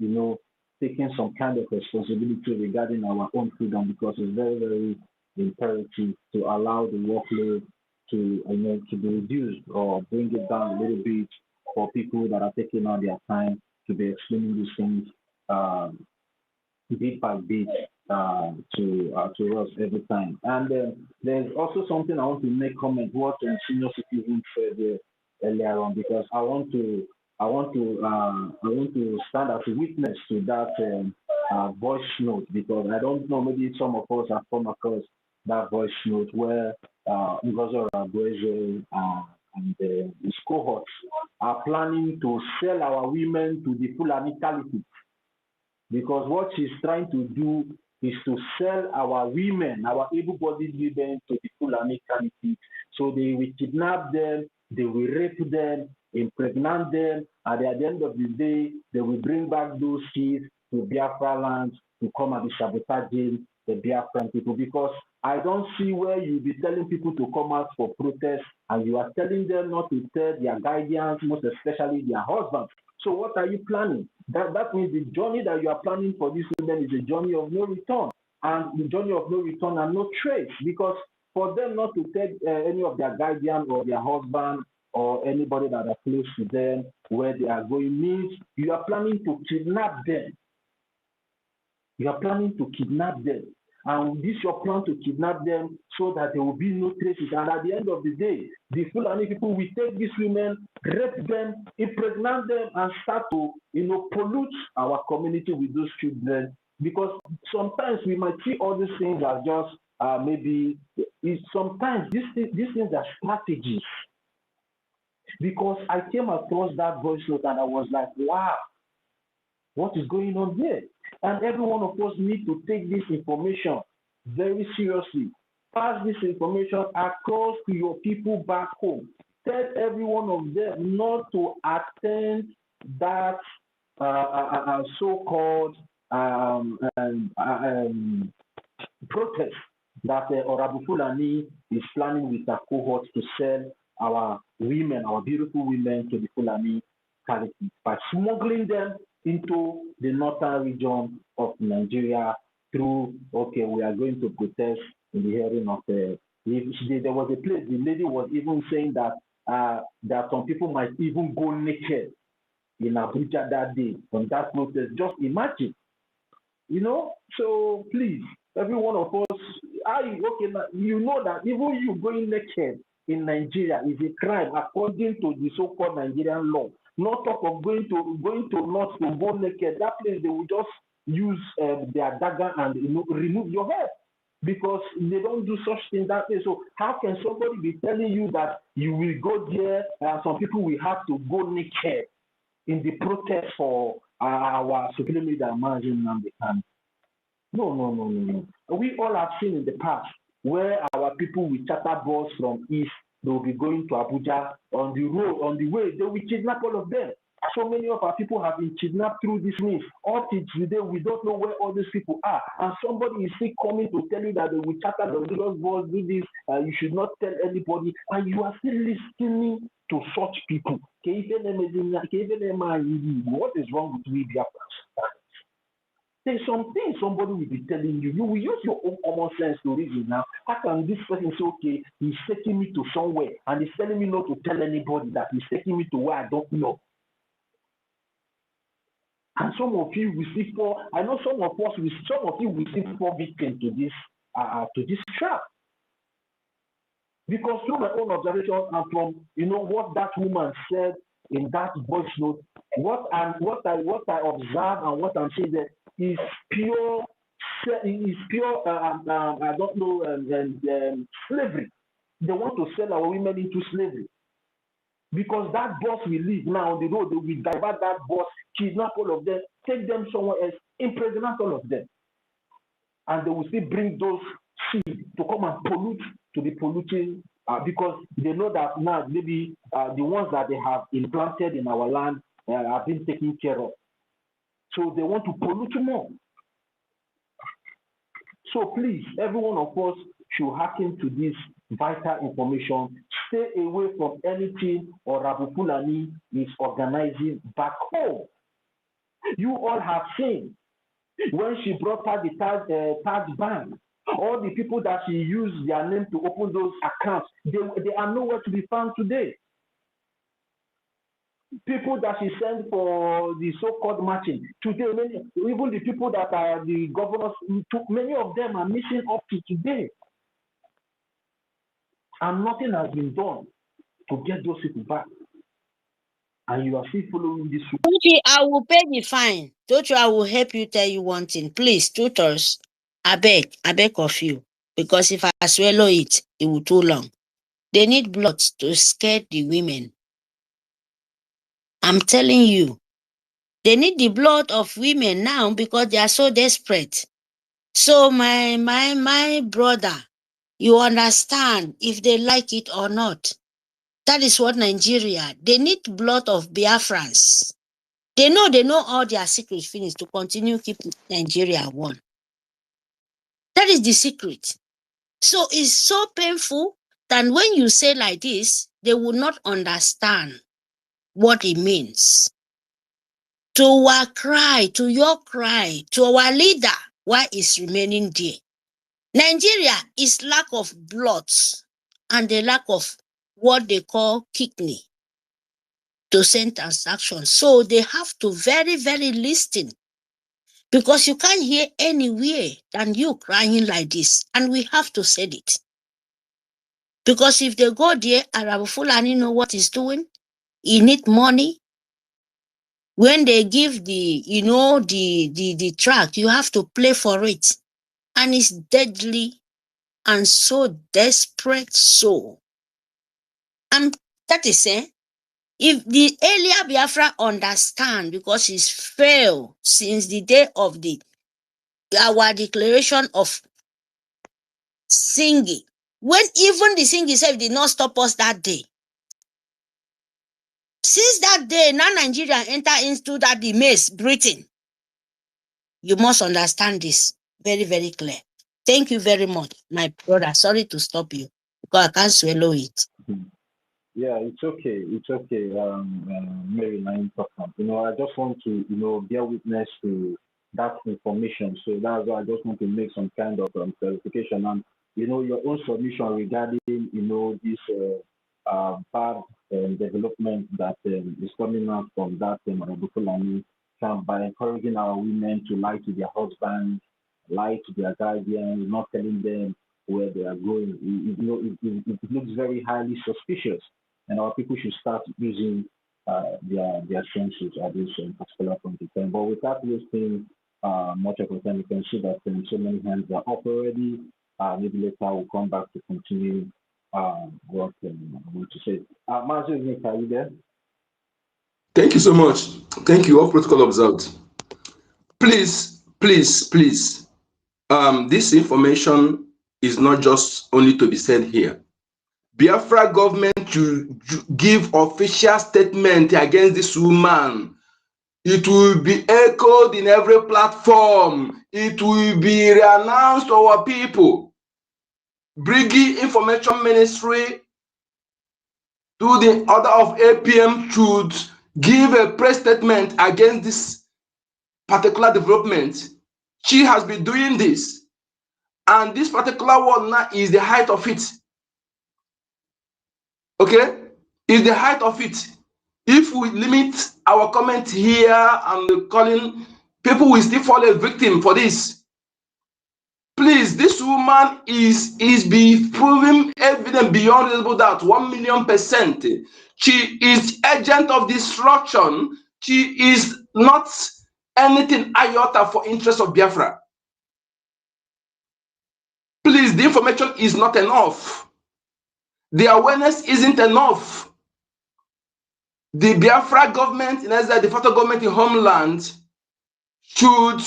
Speaker 3: taking some kind of responsibility regarding our own freedom, because it's very, very imperative to allow the workload to be reduced or bring it down a little bit for people that are taking on their time to be explaining these things bit by bit to us every time. And there's also something I want to make comment what senior citizens said earlier on, because I want to stand as a witness to that voice note, because I don't know, maybe some of us have come across that voice note where Ngozi BRGIE and his cohorts are planning to sell our women to the Fulani Caliphate, because what she's trying to do is to sell our women, our able-bodied women, to the Fulani Caliphate. So they will kidnap them, they will rape them, impregnate them, and at the end of the day, they will bring back those kids to Biafra land to come and be sabotaging the Biafran people. Because I don't see where you'll be telling people to come out for protest and you are telling them not to tell their guardians, most especially their husbands. So what are you planning? That means the journey that you are planning for these women is a journey of no return. And the journey of no return and no trace, because for them not to tell any of their guardian or their husband or anybody that are close to them where they are going means you are planning to kidnap them. You are planning to kidnap them. And this is your plan to kidnap them so that there will be no traces. And at the end of the day, the Fulani people will take these women, rape them, impregnate them, and start to, pollute our community with those children. Because sometimes we might see all these things as just sometimes these things are strategies. Because I came across that voice note and I was like, wow, what is going on here? And every one of us need to take this information very seriously. Pass this information across to your people back home. Tell every one of them not to attend that so-called protest that Orabu Fulani is planning with a cohort to sell our women, our beautiful women, to the Fulani Caliphate by smuggling them into the northern region of Nigeria through, we are going to protest in the hearing of there was a place, the lady was even saying that some people might even go naked in Abuja that day on that protest. Just imagine, so please, every one of us, you know that even you going naked in Nigeria is a crime according to the so-called Nigerian law. Not talk of going to north to go naked. That place they will just use their dagger and remove your head, because they don't do such things that way. So how can somebody be telling you that you will go there and some people will have to go naked in the protest for our supreme leader Mazin Nnamdi? No. We all have seen in the past where our people will charter bus from east, they will be going to Abuja. On the way, they will kidnap all of them. So many of our people have been kidnapped through this means. Up till today, we don't know where all these people are. And somebody is still coming to tell you that they will charter the Lagos bus, do this, you should not tell anybody. And you are still listening to such people. What is wrong with we Biafrans? There's something somebody will be telling you. You will use your own common sense to reason now. How can this person say, okay, he's taking me to somewhere and he's telling me not to tell anybody that he's taking me to where I don't know? And some of you will see I know some of you will see fall victim to this trap. Because through my own observation and from what that woman said in that voice note, what I observe and what I'm saying there is pure I don't know slavery. They want to sell our women into slavery. Because that bus will leave now on the road, they will divert that bus, kidnap all of them, take them somewhere else, imprison all of them. And they will still bring those seeds to come and pollute to the polluting, because they know that now maybe the ones that they have implanted in our land have been taken care of. So they want to pollute more. So please, every one of us should hearken to this vital information. Stay away from anything or Rabu Fulani is organizing back home. You all have seen when she brought out the tax ban, all the people that she used their name to open those accounts, they are nowhere to be found today. People that she sent for the so-called matching today, even the people that are the governors, many of them are missing up to today, and nothing has been done to get those people back. And you are still following this.
Speaker 5: Tochi, I will pay the fine. Tochi, I will help you tell you one thing. Please, tutors, I beg of you. Because if I swallow it, it will too long. They need blood to scare the women. I'm telling you. They need the blood of women now because they are so desperate. So my brother, you understand if they like it or not. That is what Nigeria, they need blood of Biafrans. They know all their secrets finished to continue keeping Nigeria one. That is the secret. So it's so painful that when you say like this, they will not understand what it means. To our cry, to your cry, to our leader, why is remaining there? Nigeria is lack of blood and the lack of what they call kidney to send transactions. So they have to very, very listen, because you can't hear anywhere than you crying like this. And we have to say it. Because if they go there, Arab Fulani know what he's doing. He need money. When they give the track, you have to play for it. And it's deadly and so desperate so. And that is if the earlier Biafra understand, because he's failed since the day of our declaration of singing, when even the singing itself did not stop us that day. Since that day, now Nigeria enter into that the maze breathing. You must understand this very, very clear. Thank you very much, my brother. Sorry to stop you because I can't swallow it.
Speaker 3: Yeah, it's okay. It's okay, Mary, not important. I just want to, bear witness to that information. So that's why I just want to make some kind of clarification. And, your own submission regarding, this bad development that is coming out from that Fulani camp by encouraging our women to lie to their husbands, lie to their guardians, not telling them where they are going. It looks very highly suspicious, and our people should start using their senses at this particular point in time. But without wasting much of the time, you can see that so many hands are up already. Maybe later we'll come back to continue what I want to say. Mazu, Nick, are you there?
Speaker 2: Thank you so much. Thank you. All protocol observed. Please, please, please. This information is not just only to be said here. Biafra government to give official statement against this woman. It will be echoed in every platform. It will be reannounced to our people. BRGIE Information Ministry, to the order of APM, should give a press statement against this particular development. She has been doing this, and this particular one now is the height of it. Okay, is the height of it. If we limit our comment here and calling, people will still fall a victim for this. Please, this woman is be proven evident beyond reasonable doubt, 1,000,000%. She is agent of destruction. She is not anything iota for interest of Biafra. Please, the information is not enough. The awareness isn't enough. The Biafra government, in Israel, the federal government in homeland, should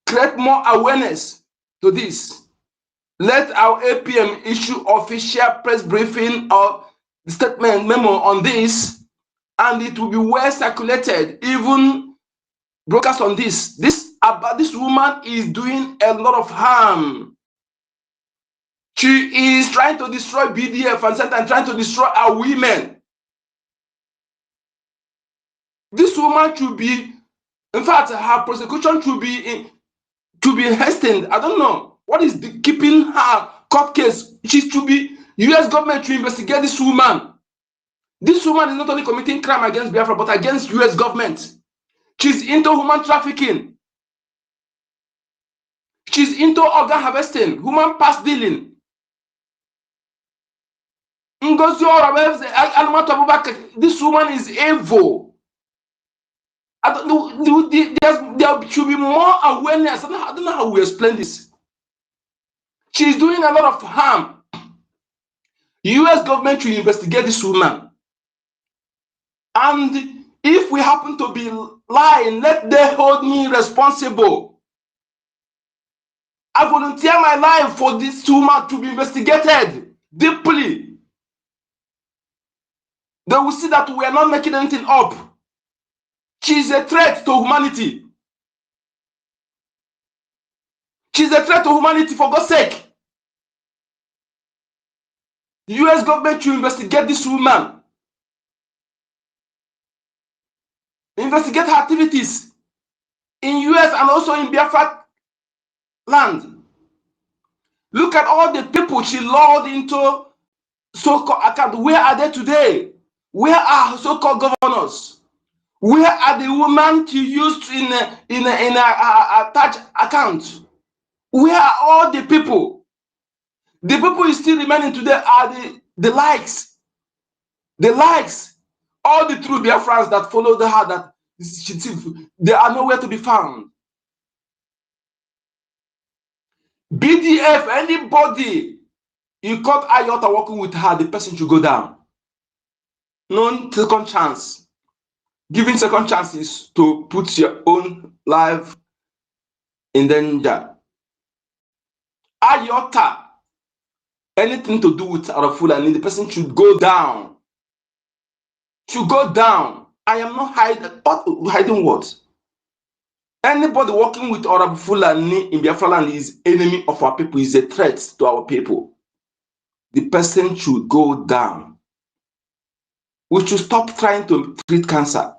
Speaker 2: create more awareness to this. Let our APM issue official press briefing or statement memo on this, and it will be well circulated, even broadcast on this. This woman is doing a lot of harm. She is trying to destroy BDF and trying to destroy our women. This woman should be, in fact, her prosecution should be hastened. I don't know what is keeping her court case. She should be, U.S. government to investigate this woman. This woman is not only committing crime against Biafra, but against U.S. government. She's into human trafficking. She's into organ harvesting, human parts dealing. This woman is evil. There should be more awareness. I don't know how we explain this. She's doing a lot of harm. U.S. government should investigate this woman. And if we happen to be lying, let them hold me responsible. I volunteer my life for this woman to be investigated deeply. They will see that we are not making anything up. She is a threat to humanity. She's a threat to humanity, for God's sake. The U.S. government should investigate this woman. Investigate her activities in U.S. and also in Biafra land. Look at all the people she lured into so-called account. Where are they today? Where are so-called governors? Where are the women she used in a attached account? Where are all the people? The people who still remaining today are the likes. The likes. All the true Biafrans that follow her, that they are nowhere to be found. BDF, anybody you caught Ayota working with her, the person should go down. No second chance. Giving second chances to put your own life in danger. Ayota, anything to do with Arafulani, the person should go down. Should go down. I am not hiding what? Anybody working with Arafulani in Biafra land is enemy of our people, is a threat to our people. The person should go down. We should stop trying to treat cancer.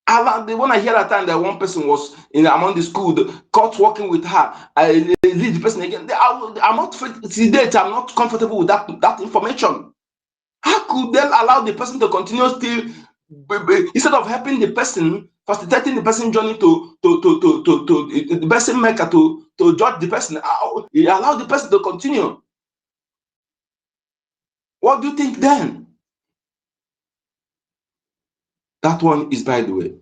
Speaker 2: When I hear that time that one person was among the school, caught working with her, I lead the person again. I'm not comfortable with that information. How could they allow the person to continue still, instead of helping the person, facilitating the person journey to the person maker to judge the person, allow the person to continue? What do you think then? That one is, by the way,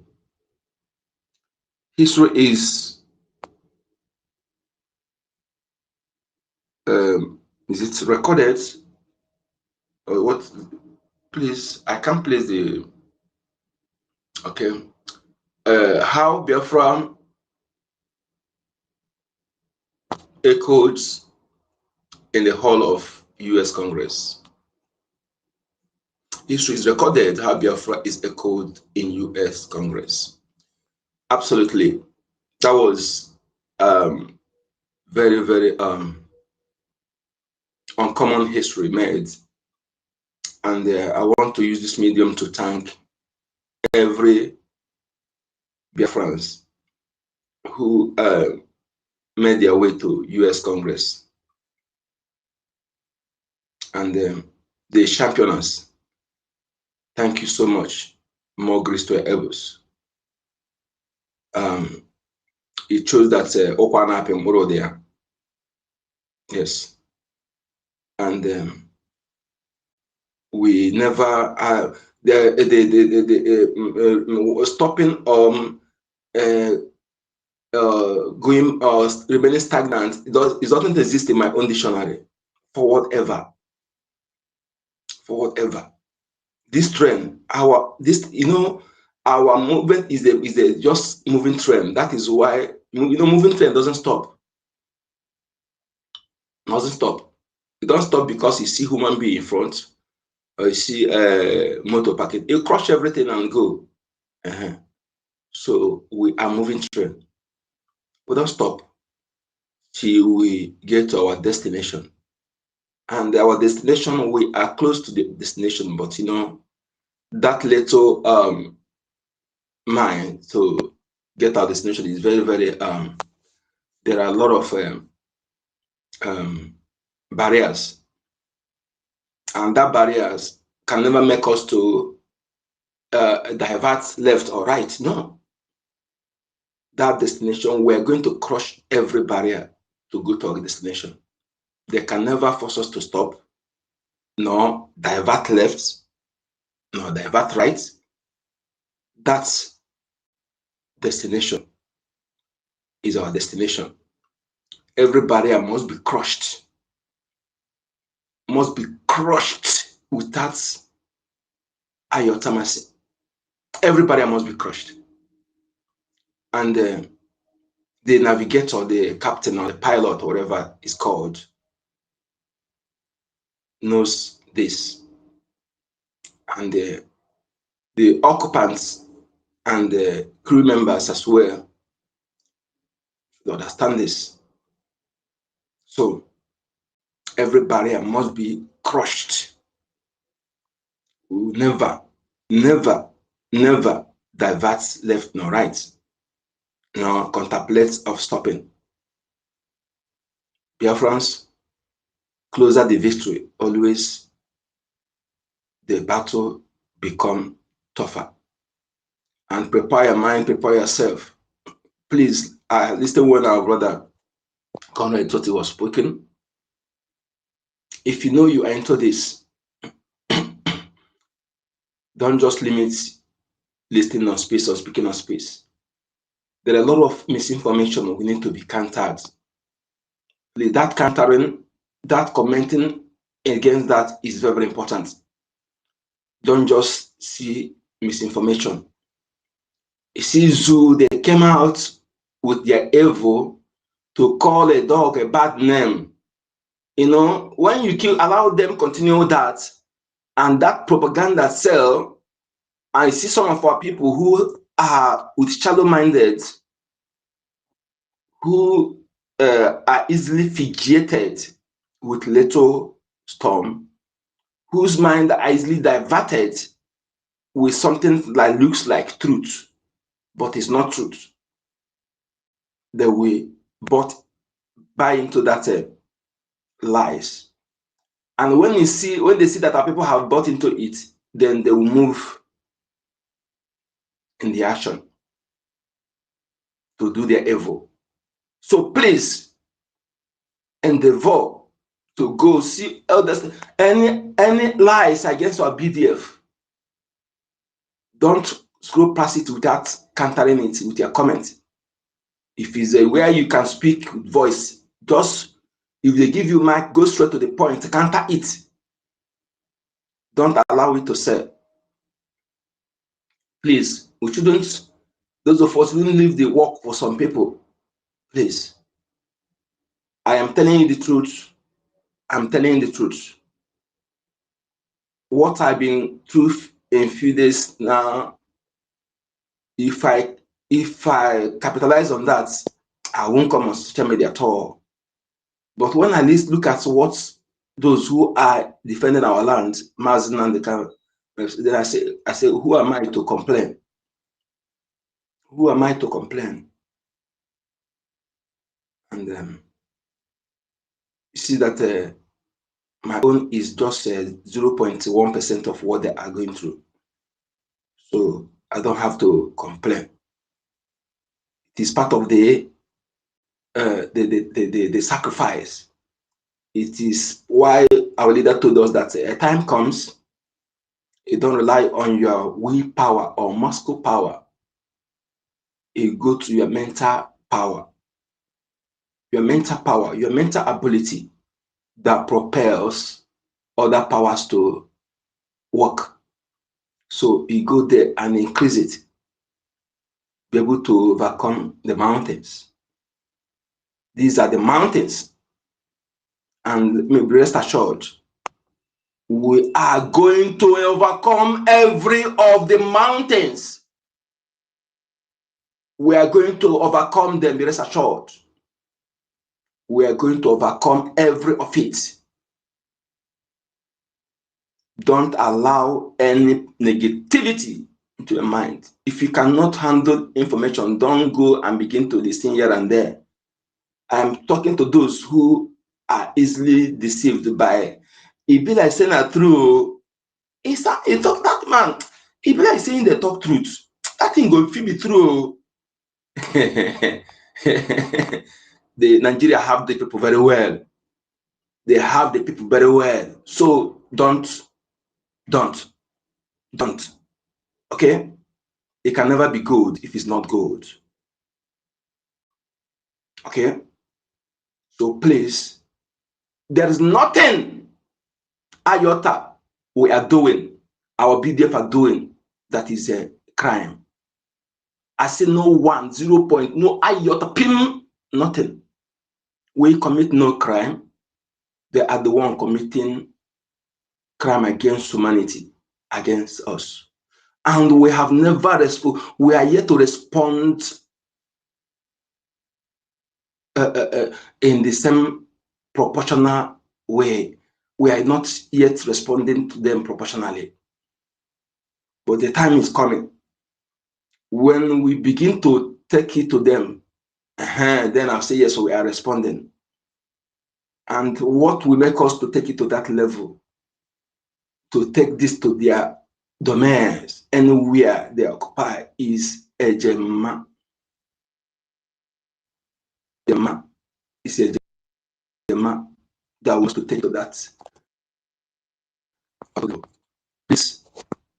Speaker 2: history is it recorded or what? Please, I can't place the okay. How Biafra echoed in the hall of U.S. Congress. History is recorded how Biafra is echoed in U.S. Congress. Absolutely, that was very, very uncommon history made, and I want to use this medium to thank every Biafrans who made their way to U.S. Congress, and they champion us. Thank you so much. More grace to your elbows. It shows that Okwana Pemoro there. Yes. And we never stopping going remaining stagnant. It doesn't exist in my own dictionary for whatever. for whatever. This train, our movement is a just moving train. That is why moving train doesn't stop. Doesn't stop. It don't stop because you see human being in front or you see a motor parking. You crush everything and go. So we are moving train. We don't stop till we get to our destination. And our destination, we are close to the destination, but that little mind to get our destination is very, very there are a lot of barriers, and that barriers can never make us to divert left or right. No, that destination, we're going to crush every barrier to go to our destination. They can never force us to stop, nor divert left, nor divert right. That's destination is our destination. Every barrier must be crushed without iota. Every barrier must be crushed. And the navigator, the captain, or the pilot, or whatever is called, knows this. And the occupants and the crew members as well understand this. So every barrier must be crushed. We will never, never, never divert left nor right, nor contemplate of stopping. Biafrans, closer the victory, always the battle become tougher. And prepare your mind, prepare yourself. Please, listen when our brother Conrad Totti was speaking. If you know you are into this, don't just limit listening on space or speaking on space. There are a lot of misinformation we need to be countered. That countering, that commenting against that is very, very important. Don't just see misinformation. You see, Zoo, they came out with their evil to call a dog a bad name. When you allow them continue that, and that propaganda sell, I see some of our people who are with shallow-minded, who are easily fidgeted with little storm, whose mind are easily diverted with something that looks like truth, but it's not truth. They will buy into that lies. And when they see that our people have bought into it, then they will move in the action to do their evil. So please endeavor to go see elders. Any lies against our BDF, don't scroll past it without countering it with your comment. If it's where you can speak with voice, just if they give you mic, go straight to the point, counter it. Don't allow it to sell. Please, we shouldn't, those of us who leave the work for some people, please. I am telling you the truth. I'm telling you the truth. What I've been through in few days now, if I capitalize on that, I won't come on social media at all. But when I look at what those who are defending our land, Mazin and the kind, then I say, who am I to complain? Who am I to complain? And you see that my own is just 0.1% of what they are going through. So I don't have to complain. It is part of the sacrifice. It is why our leader told us that a time comes, you don't rely on your willpower or muscle power. You go to your mental power, your mental ability that propels other powers to work. So you go there and increase it, be able to overcome the mountains. These are the mountains. And rest assured, we are going to overcome every of the mountains. We are going to overcome them, be rest assured. We are going to overcome every of it. Don't allow any negativity into your mind. If you cannot handle information, don't go and begin to listen here and there. I'm talking to those who are easily deceived by it. Be like saying a true. It's that man. It be like saying they talk truth. That thing go feel be true. The Nigeria have the people very well. They have the people very well. So don't. Okay? It can never be good if it's not good. Okay? So please, there is nothing iota we are doing, our BDF are doing, that is a crime. I say no 1, 0 point, no iota, pim, nothing. We commit no crime. They are the one committing crime against humanity, against us. And we have never responded. We are yet to respond in the same proportional way. We are not yet responding to them proportionally. But the time is coming. When we begin to take it to them, then I'll say, yes, we are responding. And what will make us to take it to that level, to take this to their domains, anywhere they occupy, is a gemma. It's a gemma that wants to take to that. Please,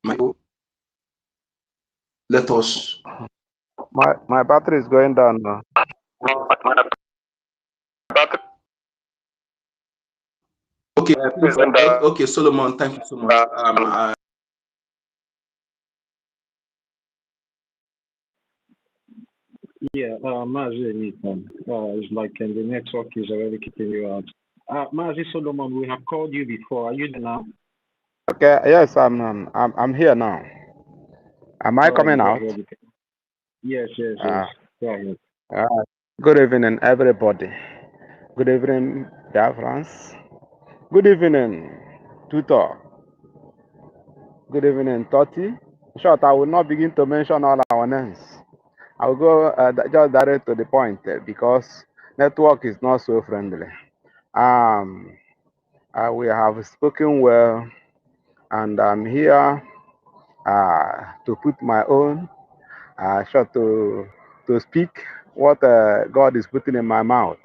Speaker 2: Michael, let us.
Speaker 6: My battery is going down now.
Speaker 2: Okay, please, okay, Solomon, thank you so much.
Speaker 3: Yeah, Mazi, it's like the network is already kicking you out. Mazi Solomon, we have called you before. Are you there now?
Speaker 6: Okay, yes, I'm here now. Am I coming out?
Speaker 3: Yes. Go ahead.
Speaker 6: Good evening, everybody. Good evening, Biafrans. Good evening, Tutor. Good evening, Toti. In short, I will not begin to mention all our names. I will go just direct to the point because network is not so friendly. We have spoken well, and I'm here to put my own short to speak what God is putting in my mouth.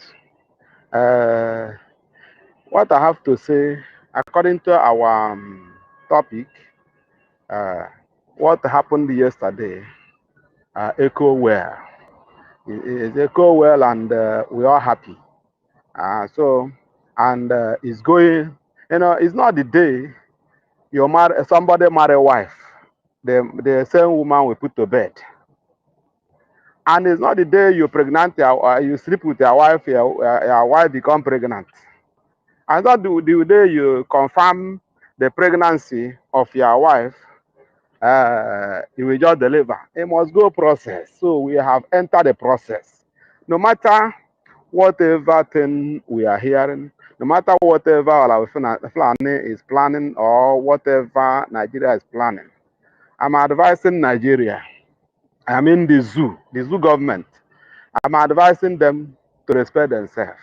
Speaker 6: What I have to say, according to our topic, what happened yesterday, echo well. It's echo well, and we are happy. It's going. It's not the day somebody marry a wife, the same woman will put to bed. And it's not the day you pregnant, you sleep with your wife become pregnant. And not the day you confirm the pregnancy of your wife, you will just deliver. It must go process. So we have entered the process. No matter whatever thing we are hearing, no matter whatever our family is planning or whatever Nigeria is planning, I'm advising Nigeria. I mean the zoo government. I'm advising them to respect themselves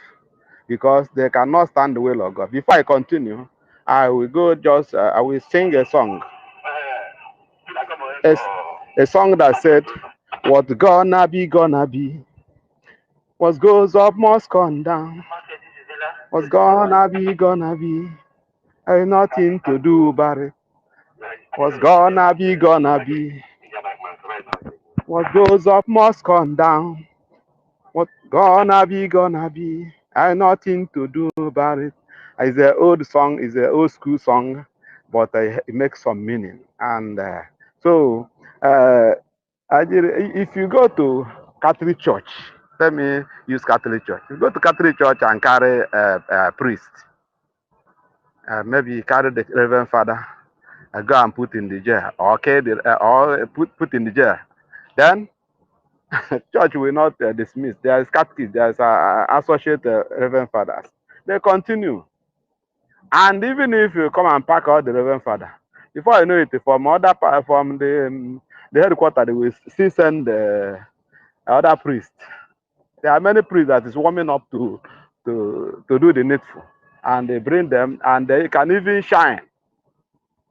Speaker 6: because they cannot stand the will of God. Before I continue, I will I will sing a song. A song that said, "What's gonna be. What goes up must come down. What's gonna be. Ain't nothing to do about it. What's gonna be. What goes up must come down. What gonna be. Ain't nothing to do about it." It's an old song, it's an old school song but it makes some meaning. And so, uh, if you go to Catholic Church, let me use Catholic Church. You go to Catholic Church and carry a priest, maybe carry the Reverend Father, go and put in the jail, or okay, or put in the jail. Then church will not dismiss. There is catechism, there is associate Reverend Fathers. They continue. And even if you come and pack out the Reverend Father, before you know it, from the headquarters, they will still send the other priest. There are many priests that is warming up to do the needful, and they bring them, and they can even shine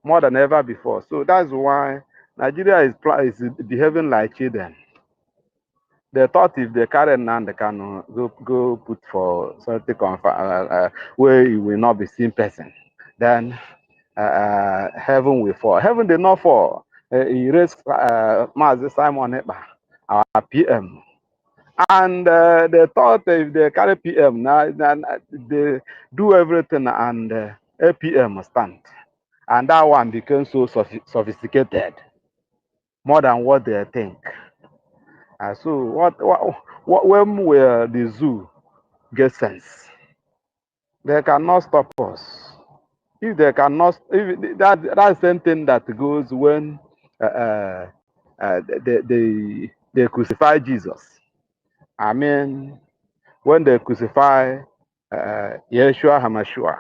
Speaker 6: more than ever before. So that's why Nigeria is behaving like children. They thought if they carry now, they can go put for something where you will not be seen person. Then heaven will fall. Heaven did not fall. He raised Mazi Simon Ekpa, our PM. And they thought if they carry PM, now they do everything and APM stand. And that one became so sophisticated, more than what they think. So when will the zoo get sense? They cannot stop us. If they cannot, if that's the same thing that goes when they crucify Jesus. I mean, when they crucify Yeshua Hamashua,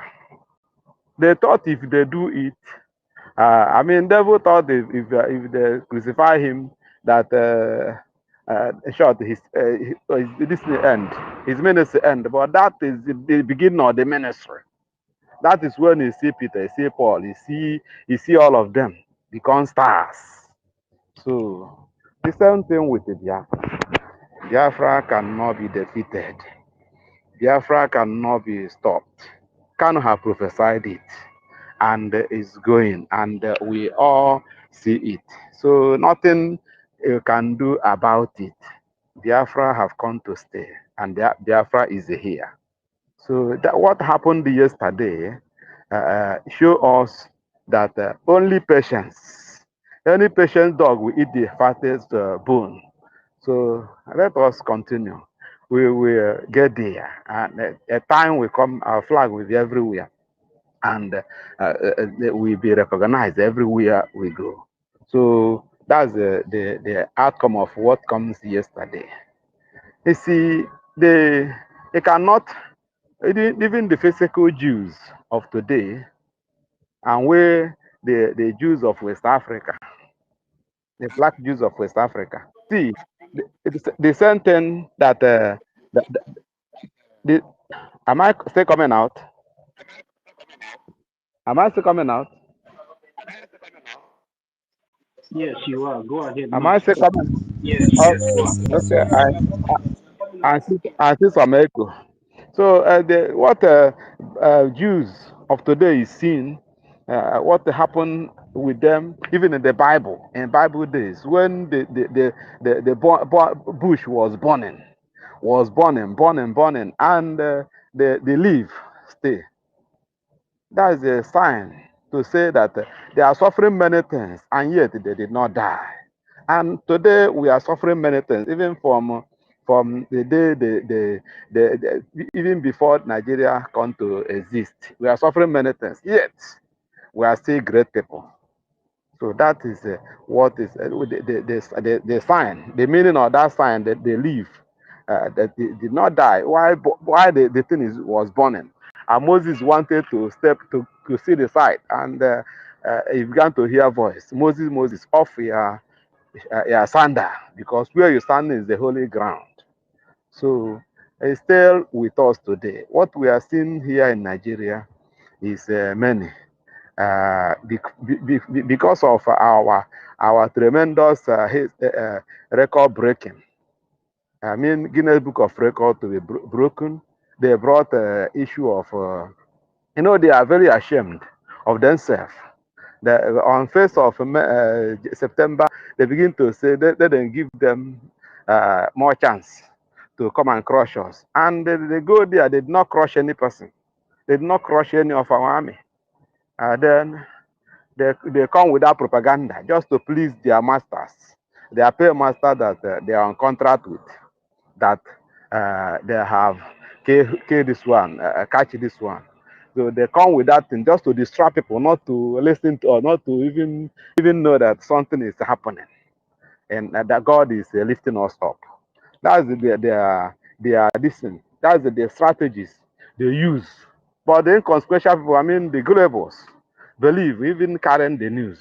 Speaker 6: they thought if they do it, I mean, devil thought if they crucify him, that short this end, his ministry end. But that is the beginning of the ministry. That is when you see Peter, you see Paul, you see all of them become stars. So the same thing with the Biafra. Biafra cannot be defeated. Biafra cannot be stopped. Kanu have prophesied it, and is going, and we all see it. So nothing you can do about it. Biafra have come to stay, and Biafra is here. So that what happened yesterday show us that only patience, any patient dog will eat the fattest bone. So let us continue. We will get there, and a time will come. Our flag will be everywhere, and will be recognized everywhere we go. So that's the outcome of what comes yesterday. You see, they cannot, even the physical Jews of today, and where the Jews of West Africa, the black Jews of West Africa. See, the same thing that the, the, am I still coming out? Am I still coming out?
Speaker 3: Yes, you are. Go ahead
Speaker 6: Am
Speaker 3: now.
Speaker 6: I still coming?
Speaker 1: Yes,
Speaker 6: Oh,
Speaker 1: yes, yes,
Speaker 6: okay,
Speaker 1: you are.
Speaker 6: I see some echo. So what Jews of today is seeing, what happened with them, even in the Bible, in Bible days, when bush was burning, and the leaf stay. That is a sign to say that they are suffering many things, and yet they did not die. And today we are suffering many things, even from the day even before Nigeria come to exist. We are suffering many things, yet we are still great people. So that is what is the sign, the meaning of that sign, that they live, that they did not die. Why the thing was burning? And Moses wanted to step to see the sight, and he began to hear voice. Moses, off your sandal, because where you stand is the holy ground. So it's still with us today. What we are seeing here in Nigeria is many because of our tremendous record breaking. I mean, Guinness Book of Record to be broken. They brought issue of they are very ashamed of themselves. On 1st of September, they begin to say that they didn't give them more chance to come and crush us. And they go there, they did not crush any person. They did not crush any of our army. Then They come with that propaganda just to please their masters, their paymaster that they are on contract with, that they have kill this one, catch this one. So they come with that thing just to distract people, not to listen to, or not to even know that something is happening, and that God is lifting us up. That's their this thing. That's their strategies they use. But the inconsequential people, I mean the gullibles, believe, even carrying the news.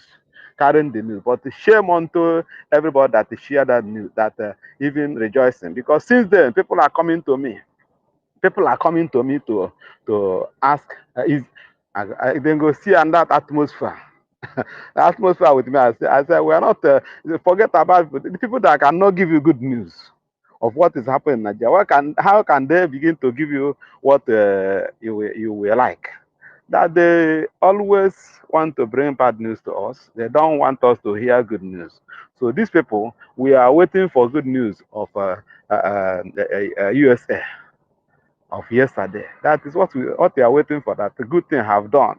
Speaker 6: But shame unto everybody that share that news, that even rejoicing. Because since then, people are coming to me. People are coming to me to ask, is I then go see and that atmosphere. The atmosphere with me. I said, we are not, forget about the people that cannot give you good news of what is happening in Nigeria. How can they begin to give you what you will like? That they always want to bring bad news to us. They don't want us to hear good news. So these people, we are waiting for good news of USA of yesterday. That is what they are waiting for. That the good thing have done.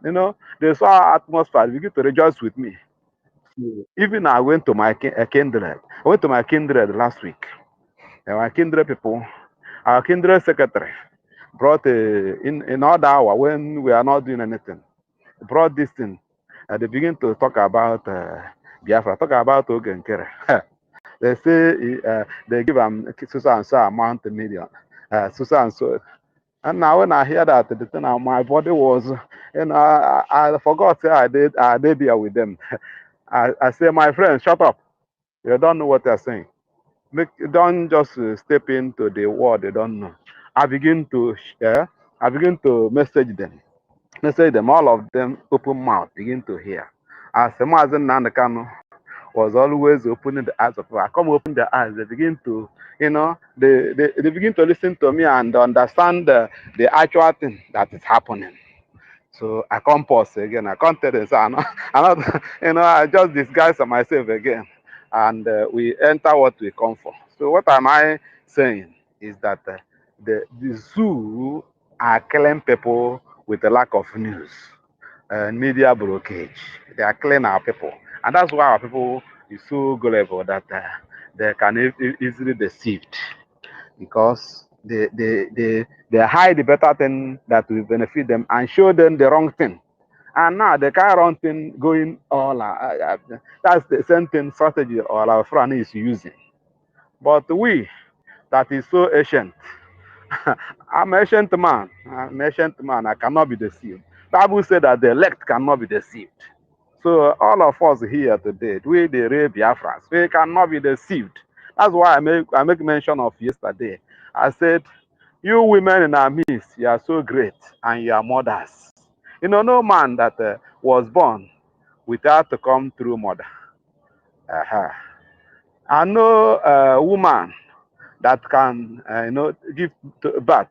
Speaker 6: They saw our atmosphere. They begin to rejoice with me. So even I went to my kindred. I went to my kindred last week. And my kindred people, our kindred secretary brought in other hour when we are not doing anything. Brought this thing. They begin to talk about Biafra, talk about Ogenkere. They say they give them so and so amount of million, so and so. And now when I hear that, the thing, my body was, I forgot I did there with them. I say, my friends, shut up. You don't know what they're saying. Don't just step into the word they don't know. I begin to share. I begin to message them. Message them. All of them open mouth, begin to hear. As Mazen Nandekano was always opening the eyes of people. I come open their eyes. They begin to, they begin to listen to me and understand the actual thing that is happening. So I can't pause again. I can't tell them, so I'm not, I just disguise myself again. And we enter what we come for. So what am I saying is that the zoo are killing people with a lack of news, media blockage. They are killing our people. And that's why our people is so gullible that they can easily deceived, because they hide the better thing that will benefit them and show them the wrong thing. And now the kind of wrong thing going all that's the same thing strategy all our friend is using. But we that is so ancient, I'm an ancient man. I'm an ancient man. I cannot be deceived. Bible said that the elect cannot be deceived. So all of us here today, we the real Biafrans, we cannot be deceived. That's why I make mention of yesterday. I said, you women in our midst, you are so great, and you are mothers. No man that was born without to come through mother. Uh-huh. I know a woman that can, give birth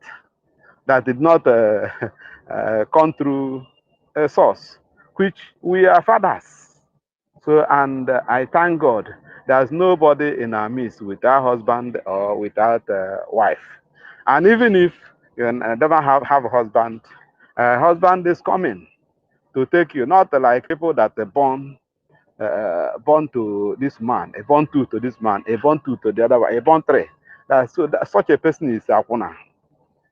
Speaker 6: that did not come through a source, which we are fathers. So, and I thank God there's nobody in our midst without husband or without wife. And even if you never have a husband, husband is coming to take you, not like people that are born to this man, a born two to this man, a born two to the other one, a born three. Such a person is Akuna.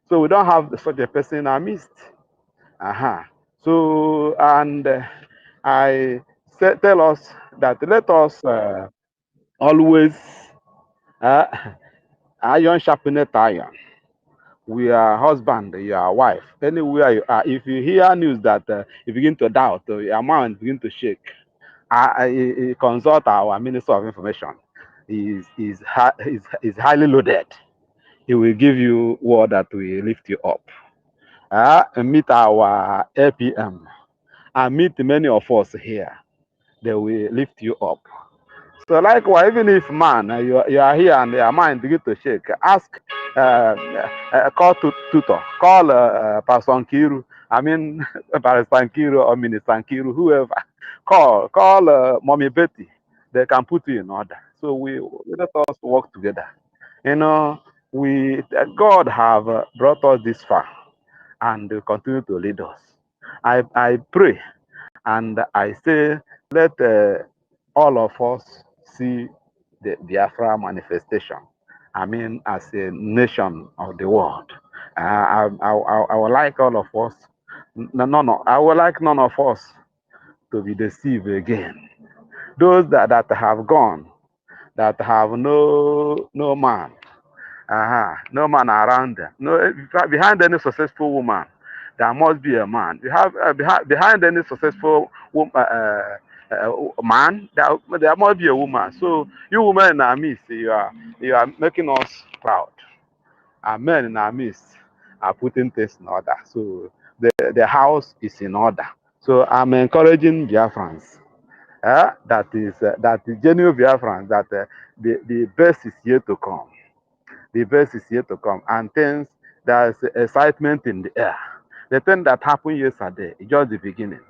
Speaker 6: So we don't have such a person in our midst. Uh-huh. So, and I tell us that let us always uh, iron sharpened iron. We are husband, you are wife. Anywhere you are, if you hear news that you begin to doubt, or your mind begin to shake, consult our Minister of Information. Is highly loaded. He will give you word that will lift you up. Meet our APM and meet many of us here. They will lift you up. So likewise, even if man, you are here and your mind begin to shake, ask, call tutor, call Pastor Nkiru, I mean, Pastor Nkiru or Minister Nkiru, whoever, call Mommy Betty. They can put you in order. So we let us work together. You know, God have brought us this far and will continue to lead us. I pray And I say, let all of us see the Biafra manifestation. I mean, as a nation of the world. I would like all of us, no, I would like none of us to be deceived again. Those that have gone, that have no man, no man around them. No, behind any successful woman, there must be a man. You have behind any successful man, there must be a woman. So you women in our midst, you are making us proud. Our men in our midst are putting things in order. So the house is in order. So I'm encouraging Biafrans. That the genuine Biafrans, that the best is yet to come. The best is yet to come, and things, there's excitement in the air. The thing that happened yesterday is just the beginning.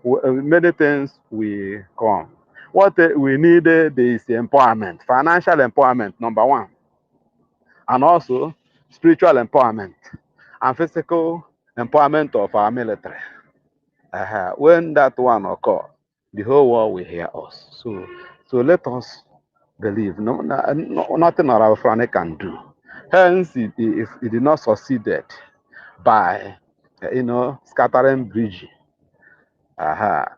Speaker 6: Many things will come. What we needed is empowerment, financial empowerment, number one, and also spiritual empowerment and physical empowerment of our military. When that one occur, the whole world will hear us. So let us believe. Nothing our friend can do. Hence, it did not succeeded by, scattering BRGIE.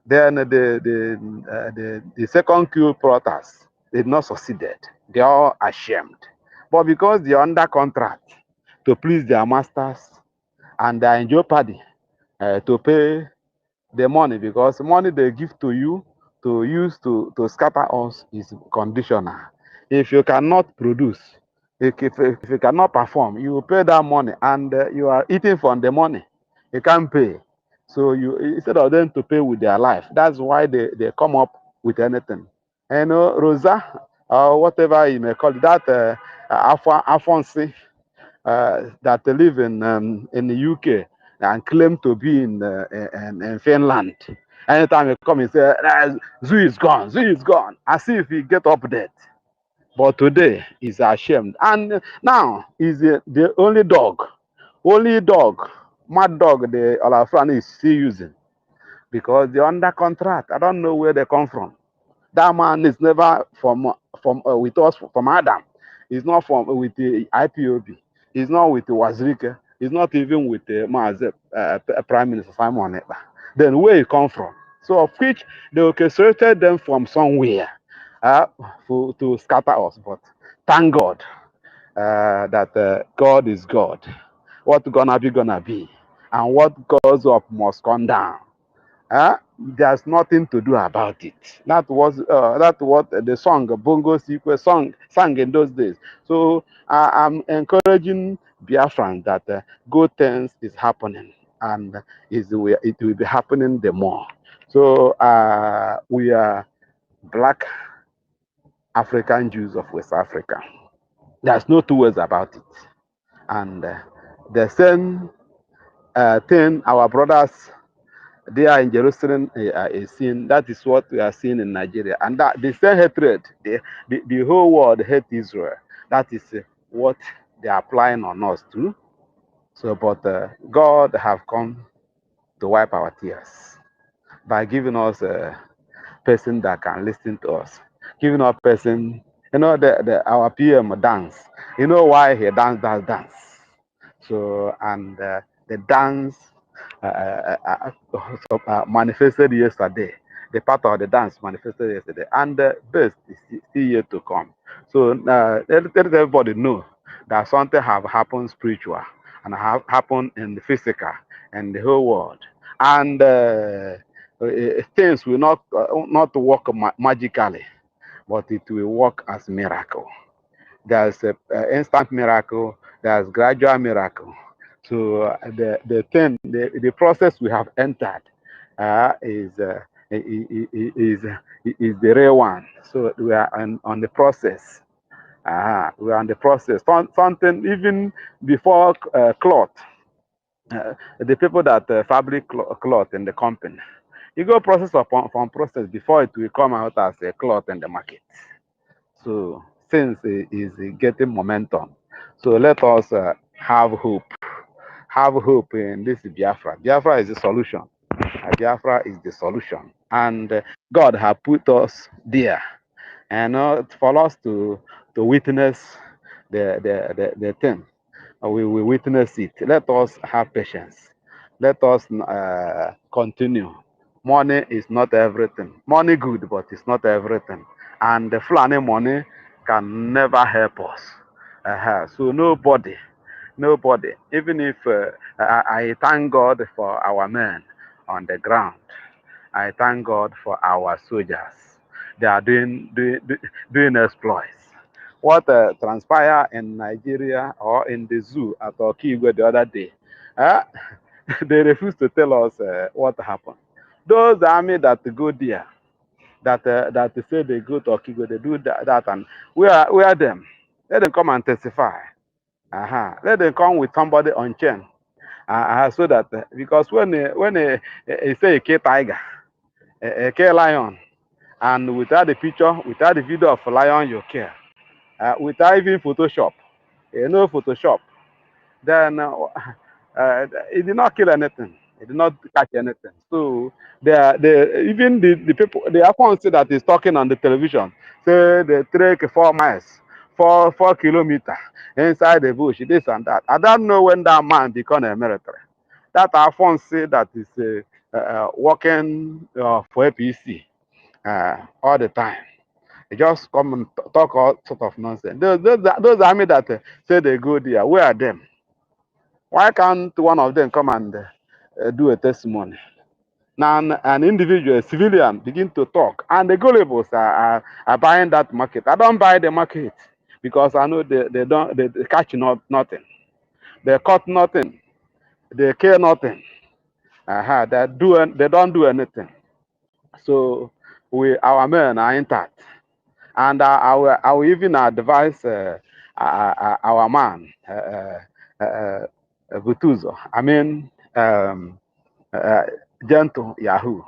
Speaker 6: Then the second coup protest did not succeeded. They are ashamed. But because they are under contract to please their masters, and they are in jeopardy to pay the money, because money they give to you to use to scatter us is conditional. If you cannot produce, if you cannot perform, you will pay that money, and you are eating from the money. You can't pay. So you, instead of them to pay with their life, that's why they come up with anything. And Rosa, or whatever you may call it, that Afonsi, that live in the UK and claim to be in Finland. Anytime he come, he say, Zoo is gone, Zoo is gone, as if he get update. But today, he's ashamed. And now, he's the only dog, mad dog, the Olafran is still using. Because they're under contract. I don't know where they come from. That man is never from with us, from Adam. He's not from with the IPOB. He's not with the Wazirika. He's not even with the Prime Minister Simon Ekpa. Then where he come from? So of which they orchestrated them from somewhere uh, to scatter us. But thank God that God is God. What gonna be, and what goes up must come down. There's nothing to do about it. That what the song Bongo Sikwe song sang in those days. So I'm encouraging Biafran that good things is happening, and it will be happening the more. So we are Black African Jews of West Africa. There's no two ways about it. And the same thing our brothers they are in Jerusalem is seeing. That is what we are seeing in Nigeria, and that the same hatred, the whole world hate Israel. That is what they are applying on us too. So, but God have come to wipe our tears by giving us a person that can listen to us, giving us a person. Our PM dance. You know why he dance. So, and the dance manifested yesterday. The part of the dance manifested yesterday, and the best is still yet to come. So let everybody know that something have happened spiritual and have happened in the physical and the whole world, and things will not work magically, but it will work as miracle. There's a instant miracle. There's gradual miracle. So the thing, the process we have entered is the real one. So we are on the process. We are on the process. Something even before cloth. The people that fabric cloth in the company, you go process upon process before it will come out as a cloth in the market. So since it is getting momentum, so let us have hope. Have hope in this Biafra. Biafra is the solution. Biafra is the solution. And God has put us there, and for us to witness the thing. We will witness it. Let us have patience. Let us continue. Money is not everything. Money good, but it's not everything. And the Fulani money can never help us. So nobody, even if I thank God for our men on the ground. I thank God for our soldiers. They are doing exploits. What transpired in Nigeria or in the zoo at Okigwe the other day, uh, they refuse to tell us what happened. Those army that go there, that say they go to Okigwe, they do that, and we are them. Let them come and testify. Let them come with somebody on chain, so that because when they say a tiger, a lion, and without the picture, without the video of lion you care, without even Photoshop, no Photoshop, then it did not kill anything. It did not catch anything. So even the people, the account that is talking on the television, say they trek 4 miles, 4 kilometers inside the bush, this and that. I don't know when that man become a military. That Alphonse say that is working for APC all the time. They just come and talk all sort of nonsense. Those army that say they go there, where are them? Why can't one of them come and do a testimony? Now an individual, a civilian, begin to talk, and the gullibles are buying that market. I don't buy the market because I know they catch nothing, they cut nothing, they care nothing. They don't do anything. So our men are intact. And I will even advise our man, Butuzo, I mean, uh, Gentle Yahoo.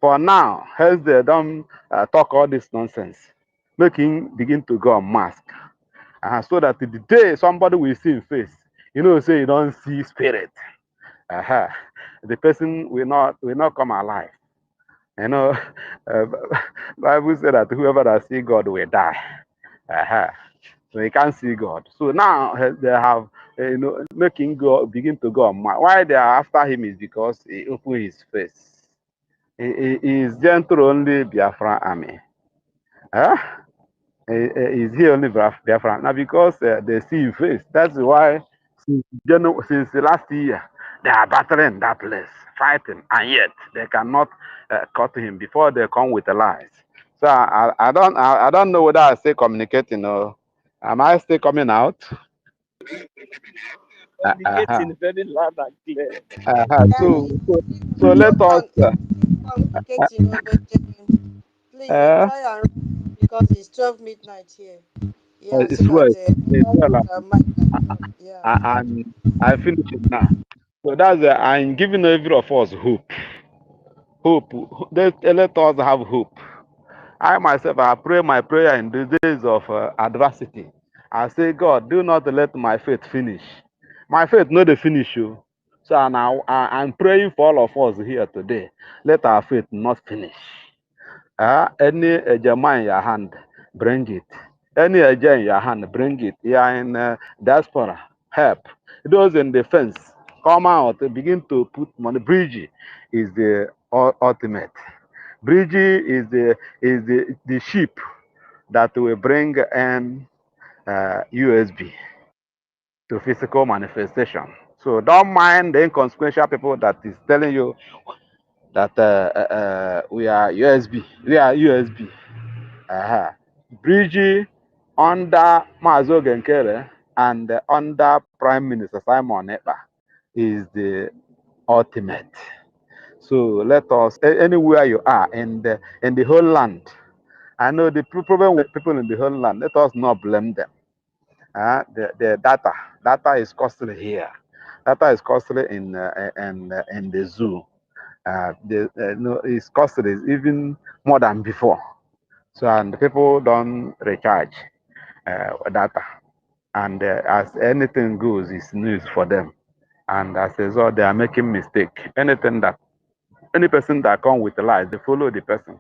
Speaker 6: For now, as they don't talk all this nonsense, make him begin to go on mask. So that the day somebody will see him face, say you don't see spirit. Uh, the person will not come alive. You know, uh, Bible said that whoever that see God will die. Uh-huh. So he can't see God. So now they have, making God begin to go on. Why they are after him is because he opened his face. He is gentle only Biafra army. Huh? Is he only Biafra? Now because they see his face. That's why since the last year they are battling that place, fighting, and yet they cannot cut him before they come with the lies. So I don't know whether I stay communicating or am I still coming out? Uh-huh.
Speaker 4: Communicating very loud and clear.
Speaker 6: Uh-huh.
Speaker 1: Yeah,
Speaker 6: So let
Speaker 1: hold
Speaker 6: us
Speaker 1: on. Communicating, but please
Speaker 6: uh,
Speaker 1: try and run because it's 12 midnight here. Yeah, so
Speaker 6: it's
Speaker 1: that
Speaker 6: well. It's well.
Speaker 1: mic can talk. Yeah.
Speaker 6: And I finish it now. So that's I'm giving every of us hope. Hope. Let us have hope. I myself, I pray my prayer in the days of adversity. I say, God, do not let my faith finish. My faith not the finish you. So now I'm praying for all of us here today. Let our faith not finish. Any Ejema in your hand, bring it. Any Eja in your hand, bring it. You are in diaspora, help. Those in defense, come out, begin to put money. BRGIE is the ultimate. BRGIE is the ship that will bring in USB to physical manifestation. So don't mind the inconsequential people that is telling you that we are USB. We are USB. BRGIE under Mazo Genkere and under Prime Minister Simon Ekpa is the ultimate. So let us, anywhere you are in the whole land, I know the problem with people in the whole land, let us not blame them. The data is costly here. Data is costly in the zoo. No, it's costly even more than before. So and people don't recharge data, and as anything goes, it's news for them. And as a result, they are making mistake. Anything that Any person that come with lies, they follow the person.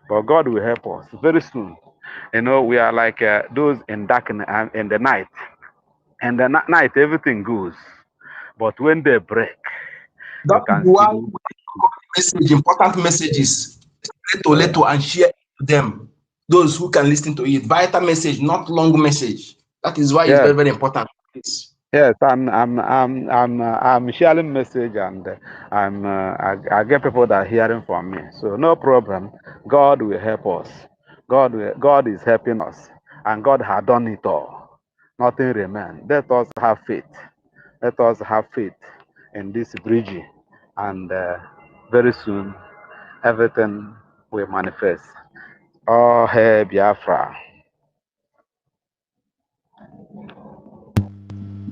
Speaker 6: But God will help us very soon. You know, we are like those in darkness and in the night. And the night, everything goes. But when they break, you
Speaker 2: That is
Speaker 6: can see.
Speaker 2: why we message, important messages, little, and share to them. Those who can listen to it. Vital message, not long message. That is why it's
Speaker 6: Yes,
Speaker 2: very, very important. Yes.
Speaker 6: yes. I'm sharing message, and I get people that are hearing from me. So no problem. God will help us. God is helping us, and God has done it all. Nothing remains. Let us have faith. Let us have faith in this BRGIE, and very soon everything will manifest. Oh, hey, Biafra.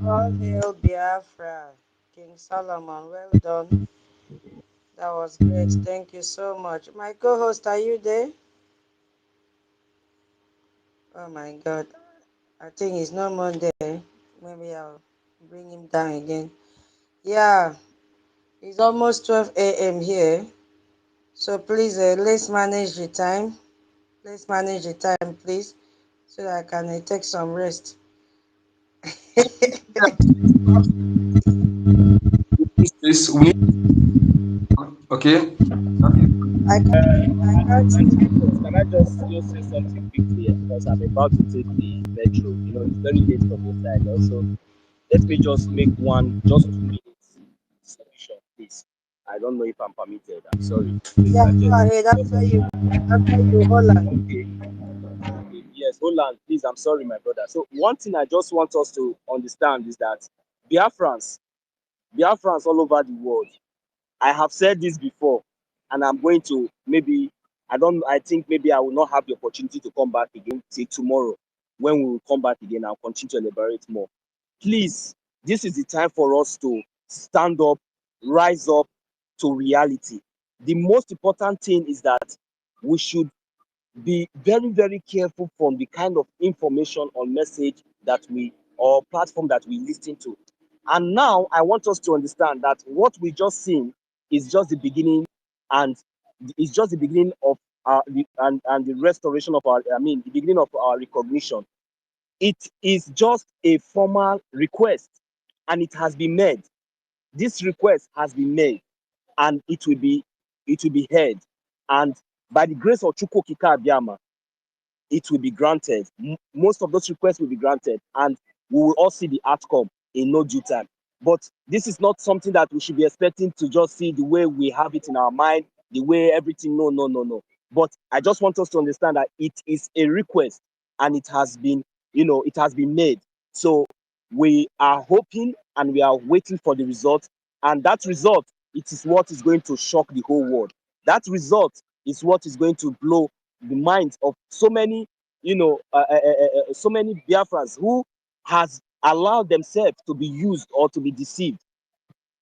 Speaker 1: All hail Biafra. King Solomon, well done. That was great. Thank you so much. My co-host, are you there? Oh my God. I think he's no more there. Maybe I'll bring him down again. Yeah, it's almost 12 a.m. here. So please, let's manage the time. Let's manage the time, please, so that I can take some rest.
Speaker 2: This we need, okay.
Speaker 1: I can't, I can't
Speaker 4: Auntie
Speaker 1: hear.
Speaker 4: Rose, can I just say something quickly? Because I'm about to take the metro. It's very late from your side. Also, let me just make just 2 minutes submission, please. I don't know if I'm permitted. I'm sorry. Please,
Speaker 1: Yeah,
Speaker 4: I
Speaker 1: go
Speaker 4: just
Speaker 1: ahead. After you, Holland.
Speaker 4: okay. Okay. Yes, hold on, please. I'm sorry, my brother. So one thing I just want us to understand is that Biafrans, Biafrans all over the world. I have said this before, and I'm going to maybe I think maybe I will not have the opportunity to come back again till tomorrow. When we will come back again, I'll continue to elaborate more. Please, this is the time for us to stand up, rise up to reality. The most important thing is that we should be very, very careful from the kind of information or message that we or platform that we listen to. And now I want us to understand that what we just seen is just the beginning, and it's just the beginning of and the restoration of the beginning of our recognition. It is just a formal request, and it has been made. This request has been made, and it will be heard. And by the grace of Chukwu Okike Abiama, it will be granted. Most of those requests will be granted, and we will all see the outcome in no due time. But this is not something that we should be expecting to just see the way we have it in our mind, the way everything. No, no, no, no. But I just want us to understand that it is a request, and it has been made. So we are hoping and we are waiting for the result, and that result, it is what is going to shock the whole world. That result is what is going to blow the minds of so many Biafrans who has allowed themselves to be used or to be deceived.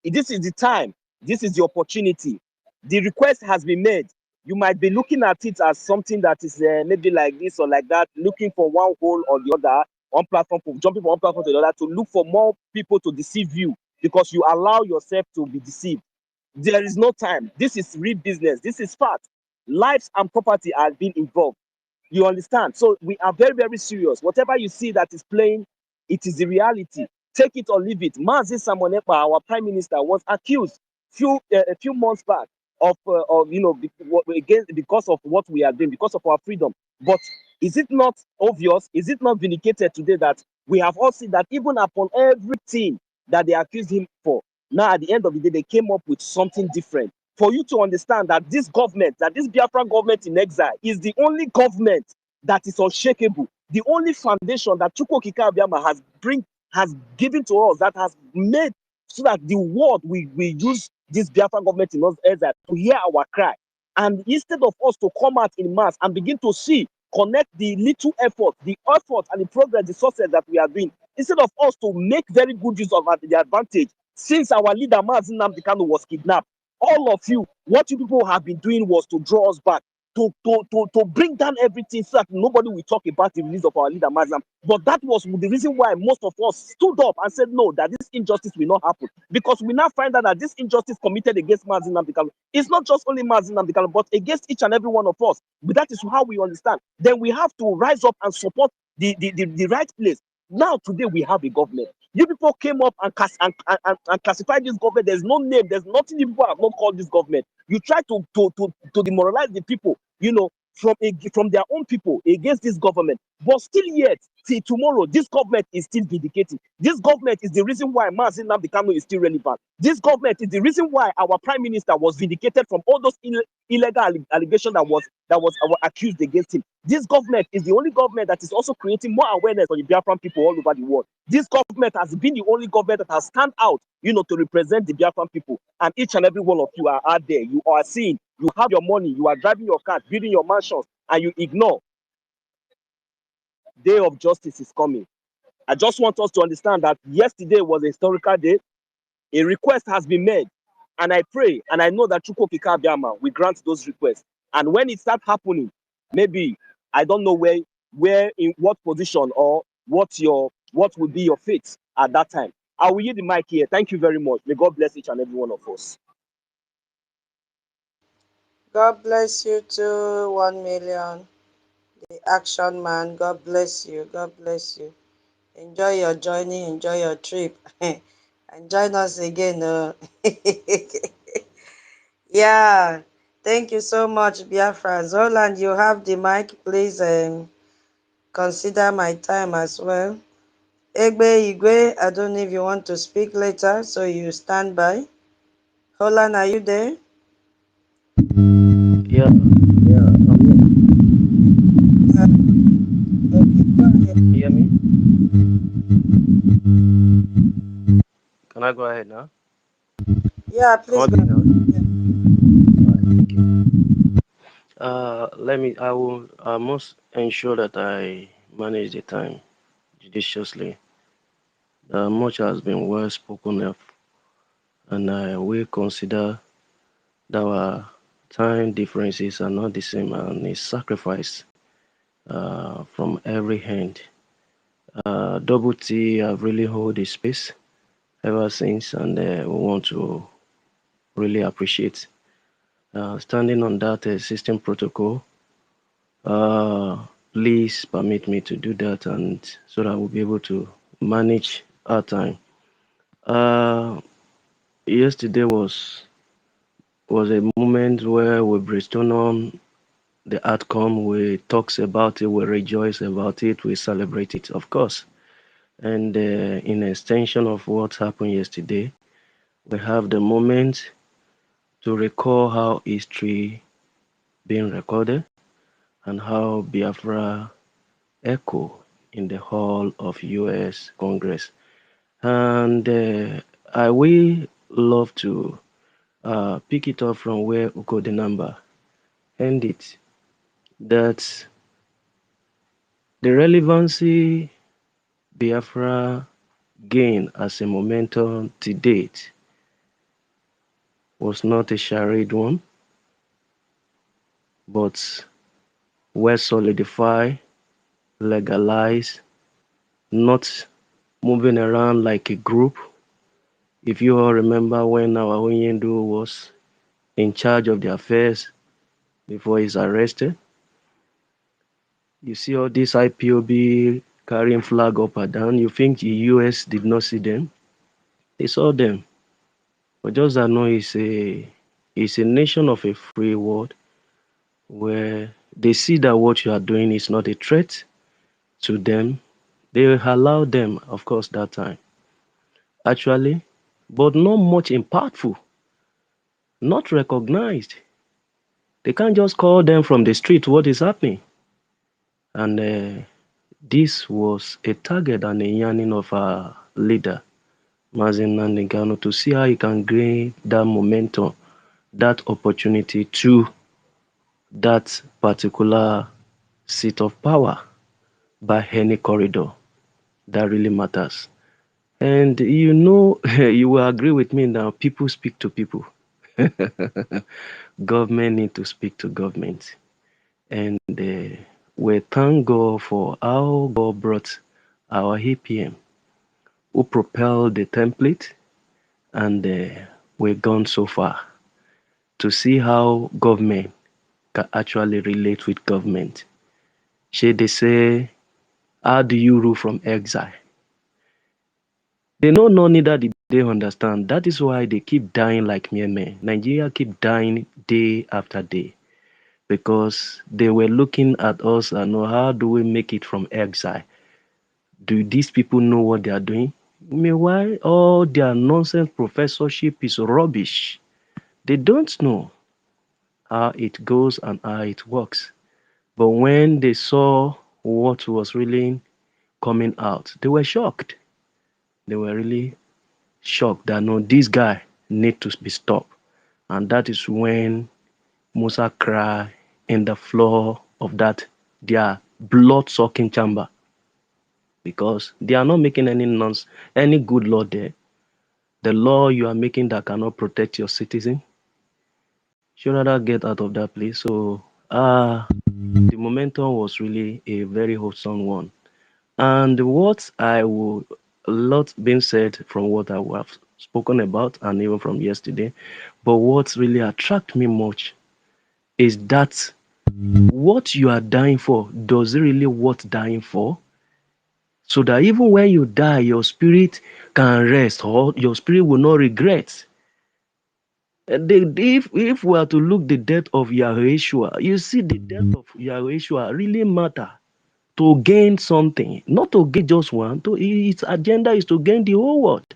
Speaker 4: This is the time. This is the opportunity. The request has been made. You might be looking at it as something that is maybe like this or like that, looking for one hole or the other, one platform, jumping from one platform to the other to look for more people to deceive you because you allow yourself to be deceived. There is no time. This is real business. This is fact. Lives and property are being involved. You understand? So we are very, very serious. Whatever you see that is playing, it is the reality. Take it or leave it. Mazi Samonepa, our prime minister, was accused a few months back against because of what we are doing, because of our freedom. But is it not obvious? Is it not vindicated today that we have all seen that even upon everything that they accused him for, now at the end of the day, they came up with something different. For you to understand that this government, that this Biafra government in exile, is the only government that is unshakable, the only foundation that Chukwu Okike Abiama has given to us, that has made so that the world we use this Biafra government in exile to hear our cry. And instead of us to come out in mass and begin to connect the little effort, and the progress, the success that we are doing, instead of us to make very good use of the advantage, since our leader Mazi Nnamdi Kanu was kidnapped, all of you, what you people have been doing was to draw us back.
Speaker 7: to bring down everything so that nobody will talk about the release of our leader Mazam. But that was the reason why most of us stood up and said no, that this injustice will not happen, because we now find out that this injustice committed against Mazin Namdekalo, it's not just only Mazin Namdekalo, but against each and every one of us. But that is how we understand. Then we have to rise up and support the right place. Now today we have a government. You people came up and classified this government. There's no name. There's nothing you people have not called this government. You try to demoralize the people, from their own people against this government. But still yet, till tomorrow, this government is still vindicating. This government is the reason why Mazin Nnamdi Kanu is still relevant. This government is the reason why our prime minister was vindicated from all those illegal allegations that was accused against him. This government is the only government that is also creating more awareness on the Biafran people all over the world. This government has been the only government that has stand out, to represent the Biafran people. And each and every one of you are out there. You are seeing, you have your money, you are driving your cars, building your mansions, and you ignore. Day of justice is coming. I just want us to understand that yesterday was a historical day. A request has been made, and I pray and I know that Chukwokika Abiyama will grant those requests. And when it starts happening, maybe I don't know where in what position or what will be your fate at that time. I will yield the mic here. Thank you very much. May God bless each and every one of us.
Speaker 1: God bless you too, 1 million. The action man. God bless you. God bless you. Enjoy your journey. Enjoy your trip. And join us again. Yeah. Thank you so much, Biafra. Roland, you have the mic. Please consider my time as well. Egbe Igwe, I don't know if you want to speak later, so you stand by. Roland, are you there?
Speaker 8: Yeah, yeah.
Speaker 1: Uh, okay, go ahead.
Speaker 8: Hear me? Can I go ahead now?
Speaker 1: Yeah,
Speaker 8: Am
Speaker 1: please
Speaker 8: I
Speaker 1: go
Speaker 8: being
Speaker 1: ahead.
Speaker 8: heard?
Speaker 1: Yeah.
Speaker 8: Alright, thank you. I will, I must ensure that I manage the time judiciously. Much has been well spoken of, and I will consider that our time differences are not the same and a sacrifice from every hand. Double T have really hold the space ever since, and we want to really appreciate. Standing on that system protocol, uh, please permit me to do that, and so that we'll be able to manage our time. Uh, Yesterday was a moment where we brainstorm on the outcome. We talks about it, we rejoice about it, we celebrate it, of course. And in extension of what happened yesterday, we have the moment to recall how history being recorded and how Biafra echo in the hall of U.S. Congress. And I will love to pick it up from where Ukodinamba ended, that the relevancy Biafra gained as a momentum to date was not a charade one, but well solidified, legalized, not moving around like a group. If you all remember when our Onyendu was in charge of the affairs before he's arrested, you see all this IPOB carrying flag up and down. You think the US did not see them? They saw them. But just that no, it's a nation of a free world where they see that what you are doing is not a threat to them. They allow them, of course, that time. Actually, but not much impactful, not recognized. They can't just call them from the street what is happening. And this was a target and a yearning of our leader, Mazin Nandekano, to see how he can gain that momentum, that opportunity to that particular seat of power by any corridor. That really matters. And you will agree with me now, people speak to people. Government need to speak to government. And we thank God for how God brought our APM, who propelled the template, and we've gone so far to see how government can actually relate with government. They say, how do you rule from exile? They know no neither did they understand. That is why they keep dying like mere men. Nigeria keep dying day after day because they were looking at us and know how do we make it from exile? Do these people know what they are doing? Meanwhile, all their nonsense professorship is rubbish. They don't know how it goes and how it works. But when they saw what was really coming out, they were shocked. They were really shocked that no, this guy need to be stopped. And that is when Musa cried in the floor of that their blood-sucking chamber because they are not making any good law there. The law you are making that cannot protect your citizen should rather get out of that place. So the momentum was really a very wholesome one. And what I will a lot being said from what I have spoken about and even from yesterday, but what really attracted me much is that what you are dying for, does it really worth dying for? So that even when you die, your spirit can rest or your spirit will not regret. If we are to look the death of Yahushua, you see the death of Yahushua really matter to gain something, not to gain just one. Its agenda is to gain the whole world.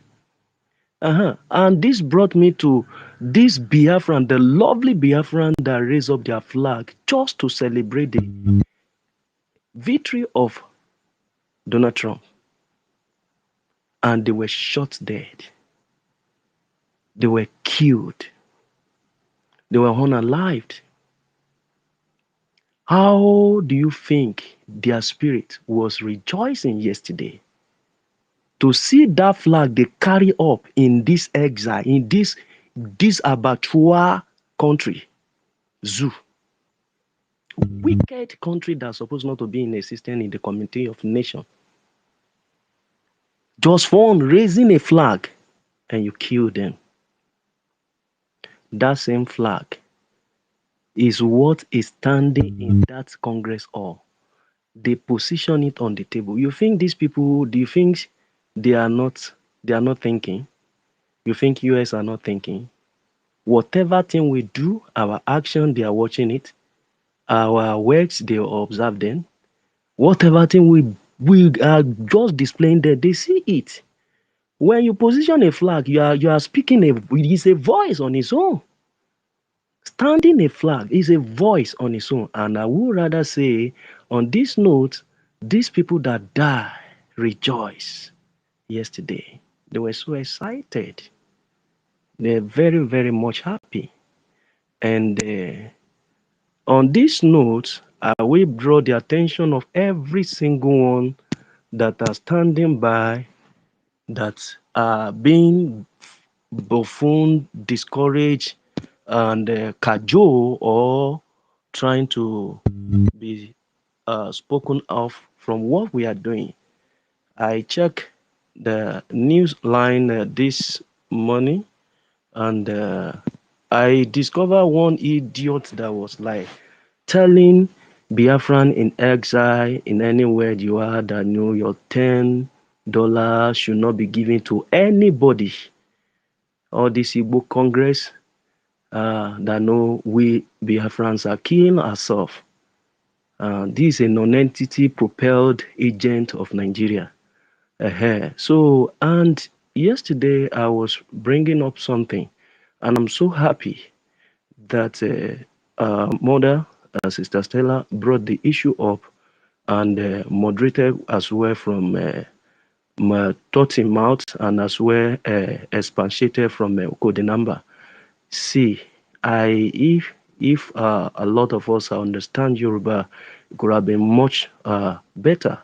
Speaker 8: And this brought me to this Biafran, the lovely Biafran that raised up their flag just to celebrate the victory of Donald Trump. And they were shot dead. They were killed. They were unalived. How do you think their spirit was rejoicing yesterday? To see that flag they carry up in this exile, in this abattoir country, zoo, wicked country that's supposed not to be in existence in the community of nations. Just for raising a flag and you kill them. That same flag is what is standing in that Congress hall. They position it on the table. You think these people, do you think they are not thinking? You think US are not thinking? Whatever thing we do, our action, they are watching it. Our works, they observe them. Whatever thing we are just displaying there, they see it. When you position a flag, you are speaking it is a voice on its own. Standing a flag is a voice on its own. And I would rather say, on this note, these people that die rejoice yesterday. They were so excited. They're very, very much happy. And on this note, I will draw the attention of every single one that are standing by, that are being buffooned, discouraged, and cajole or trying to be spoken of from what we are doing. I check the news line this morning and I discovered one idiot that was like telling Biafran in exile in anywhere you are that know your $10 should not be given to anybody. All this Igbo Congress that know we Biafrans are killing ourselves. This is a non-entity propelled agent of Nigeria. So, and yesterday I was bringing up something, and I'm so happy that Mother, Sister Stella, brought the issue up and moderated as well from my thought in mouth and as well expatiated from Kodinamba. See, if a lot of us understand Yoruba, it could have been much better.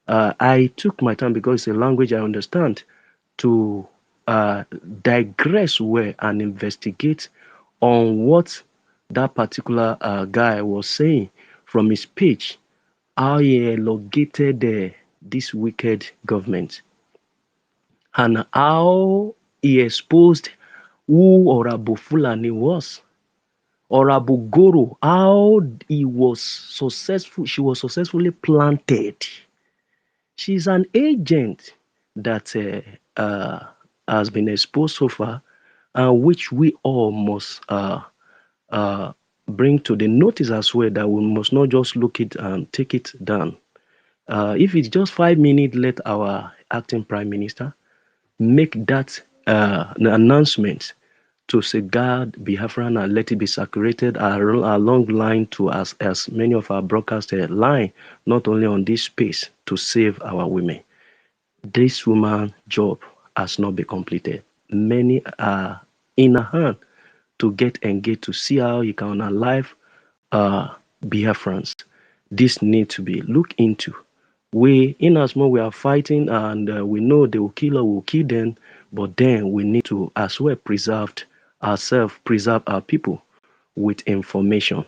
Speaker 8: I took my time because it's a language I understand to digress well and investigate on what that particular guy was saying from his speech how he elongated this wicked government and how he exposed who Honorable Fulani was. Honorable Goro, how he was successful, she was successfully planted. She's an agent that has been exposed so far, which we all must uh, bring to the notice as well, that we must not just look it and take it down. If it's just 5 minutes, let our acting prime minister make that announcement to safeguard Biafran and let it be circulated along line to as many of our broadcasters line, not only on this space to save our women. This woman's job has not been completed. Many are in a hand to get engaged to see how you can alive Biafrans. This need to be looked into. We, in as much we are fighting and we know they will kill or will kill them, but then we need to as well preserve ourselves, preserve our people with information.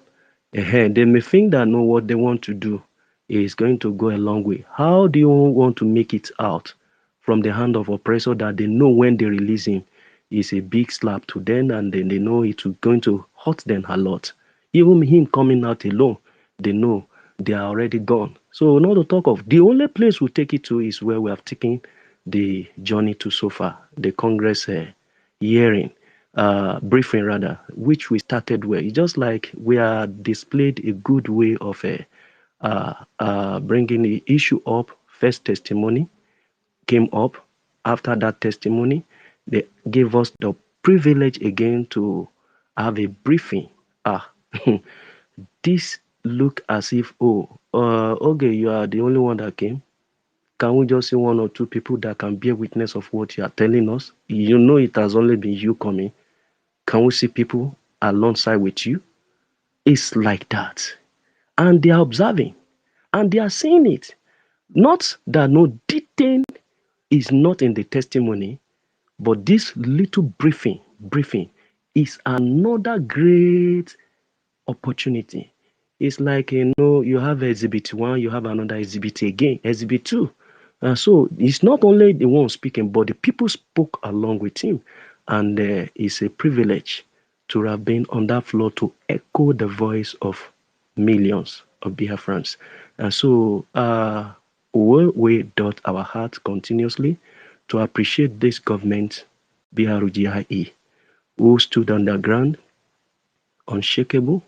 Speaker 8: They may think that no, what they want to do is going to go a long way. How do you want to make it out from the hand of oppressor that they know when they release him is a big slap to them, and then they know it's going to hurt them a lot. Even him coming out alone, they know they are already gone. So not to talk of the only place we take it to is where we have taken the journey to so far, the Congress hearing, briefing rather, which we started with. It's just like we are displayed a good way of bringing the issue up. First testimony came up. After that testimony, they gave us the privilege again to have a briefing. Ah, this look as if, okay, you are the only one that came. Can we just see one or two people that can bear witness of what you are telling us? You know it has only been you coming. Can we see people alongside with you? It's like that. And they are observing and they are seeing it. Not that no detail is not in the testimony, but this little briefing is another great opportunity. It's like, you have exhibit one, you have another exhibit again, exhibit two. So it's not only the one speaking, but the people spoke along with him. And it's a privilege to have been on that floor to echo the voice of millions of Biafrans. And so we dot our hearts continuously to appreciate this government, BRGIE, who stood on the ground, unshakable,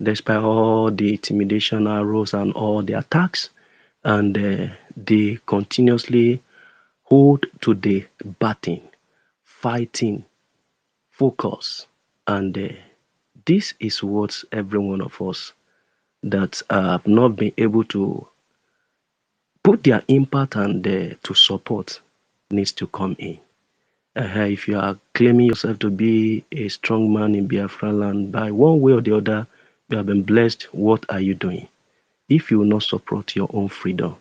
Speaker 8: despite all the intimidation arrows and all the attacks, and they continuously hold to the batting, fighting, focus, and this is what every one of us that have not been able to put their impact and to support needs to come in. If you are claiming yourself to be a strong man in Biafra land, by one way or the other, you have been blessed. What are you doing? If you will not support your own freedom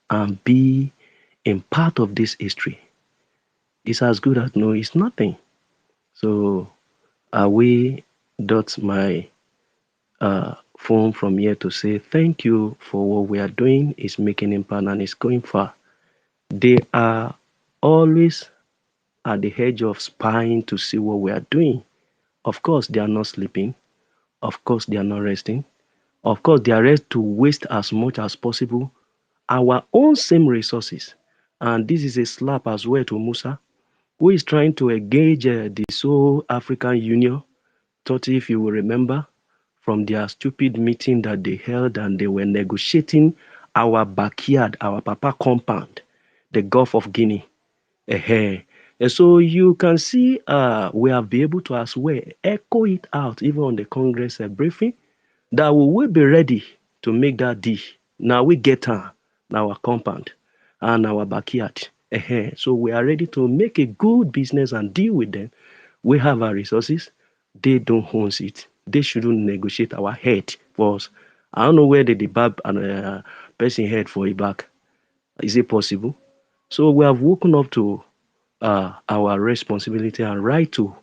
Speaker 8: and be in part of this history, it's as good as no, it's nothing. So we dot my phone from here to say thank you for what we are doing. It's making impact and it's going far. They are always at the edge of spying to see what we are doing. Of course, they are not sleeping. Of course, they are not resting. Of course, they are ready to waste as much as possible our own same resources. And this is a slap as well to Musa, who is trying to engage the South African Union. Thought if you will remember from their stupid meeting that they held and they were negotiating our backyard, our papa compound, the Gulf of Guinea. And so you can see we have been able to as well echo it out even on the Congress briefing that we will be ready to make that deal. Now we get our compound and our backyard. So we are ready to make a good business and deal with them. We have our resources. They don't own it. They shouldn't negotiate our head for us. I don't know where the bab and person head for a back. Is it possible? So we have woken up to our responsibility and right to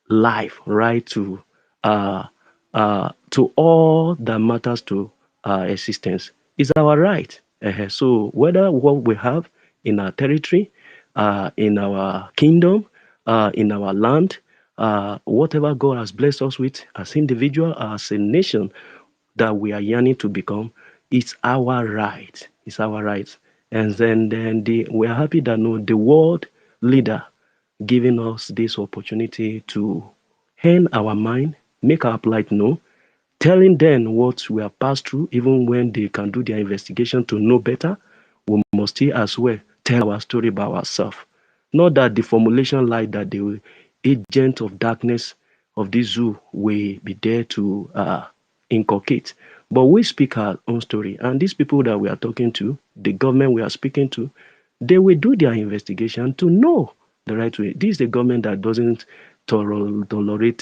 Speaker 8: life, right to all that matters to existence. It's our right. So whether what we have in our territory, in our kingdom, in our land, whatever God has blessed us with as individual, as a nation that we are yearning to become, it's our right. It's our right. And then we are happy that no, the world leader giving us this opportunity to hone our mind, make our plight known, telling them what we have passed through, even when they can do their investigation to know better, we must still as well tell our story by ourselves. Not that the formulation like that the agent of darkness of this zoo will be there to inculcate. But we speak our own story. And these people that we are talking to, the government we are speaking to, they will do their investigation to know the right way. This is a government that doesn't tolerate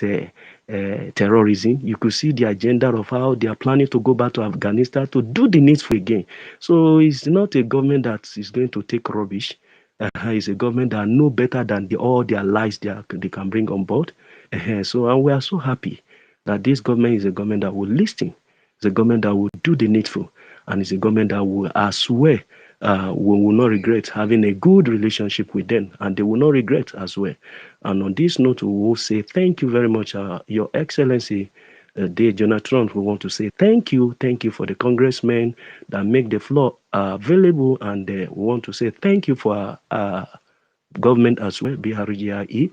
Speaker 8: terrorism. You could see the agenda of how they are planning to go back to Afghanistan to do the needful again. So it's not a government that is going to take rubbish. It's a government that know better than all their lies they can bring on board. So and we are so happy that this government is a government that will listen. It's a government that will do the needful, and it's a government that will, as well, we will not regret having a good relationship with them, and they will not regret as well. And on this note, we will say thank you very much, Your Excellency, dear Jonathan Trump. We want to say thank you for the congressmen that make the floor available, and we want to say thank you for government as well, BRGIE.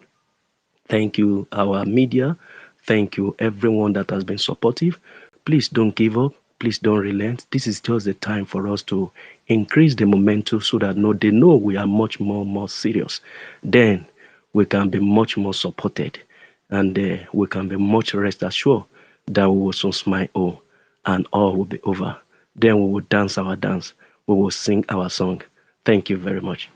Speaker 8: Thank you, our media. Thank you, everyone that has been supportive. Please don't give up. Please don't relent. This is just the time for us to increase the momentum so that no, they know we are much more serious. Then we can be much more supported, and we can be much rest assured that we will soon smile all, and all will be over. Then we will dance our dance. We will sing our song. Thank you very much.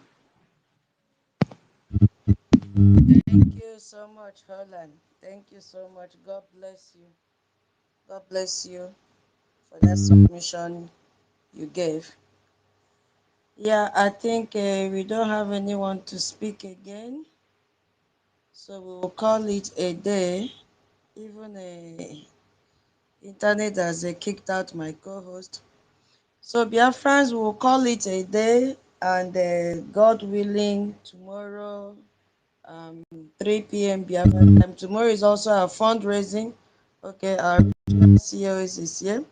Speaker 1: Thank you so much, Holland. Thank you so much. God bless you. God bless you for that submission you gave. Yeah, I think we don't have anyone to speak again, so we will call it a day. Even internet has kicked out my co-host. So Biafrans, we will call it a day, and God willing, tomorrow, 3 p.m. Biafra time. Tomorrow is also our fundraising. Okay, our regional CEO is here,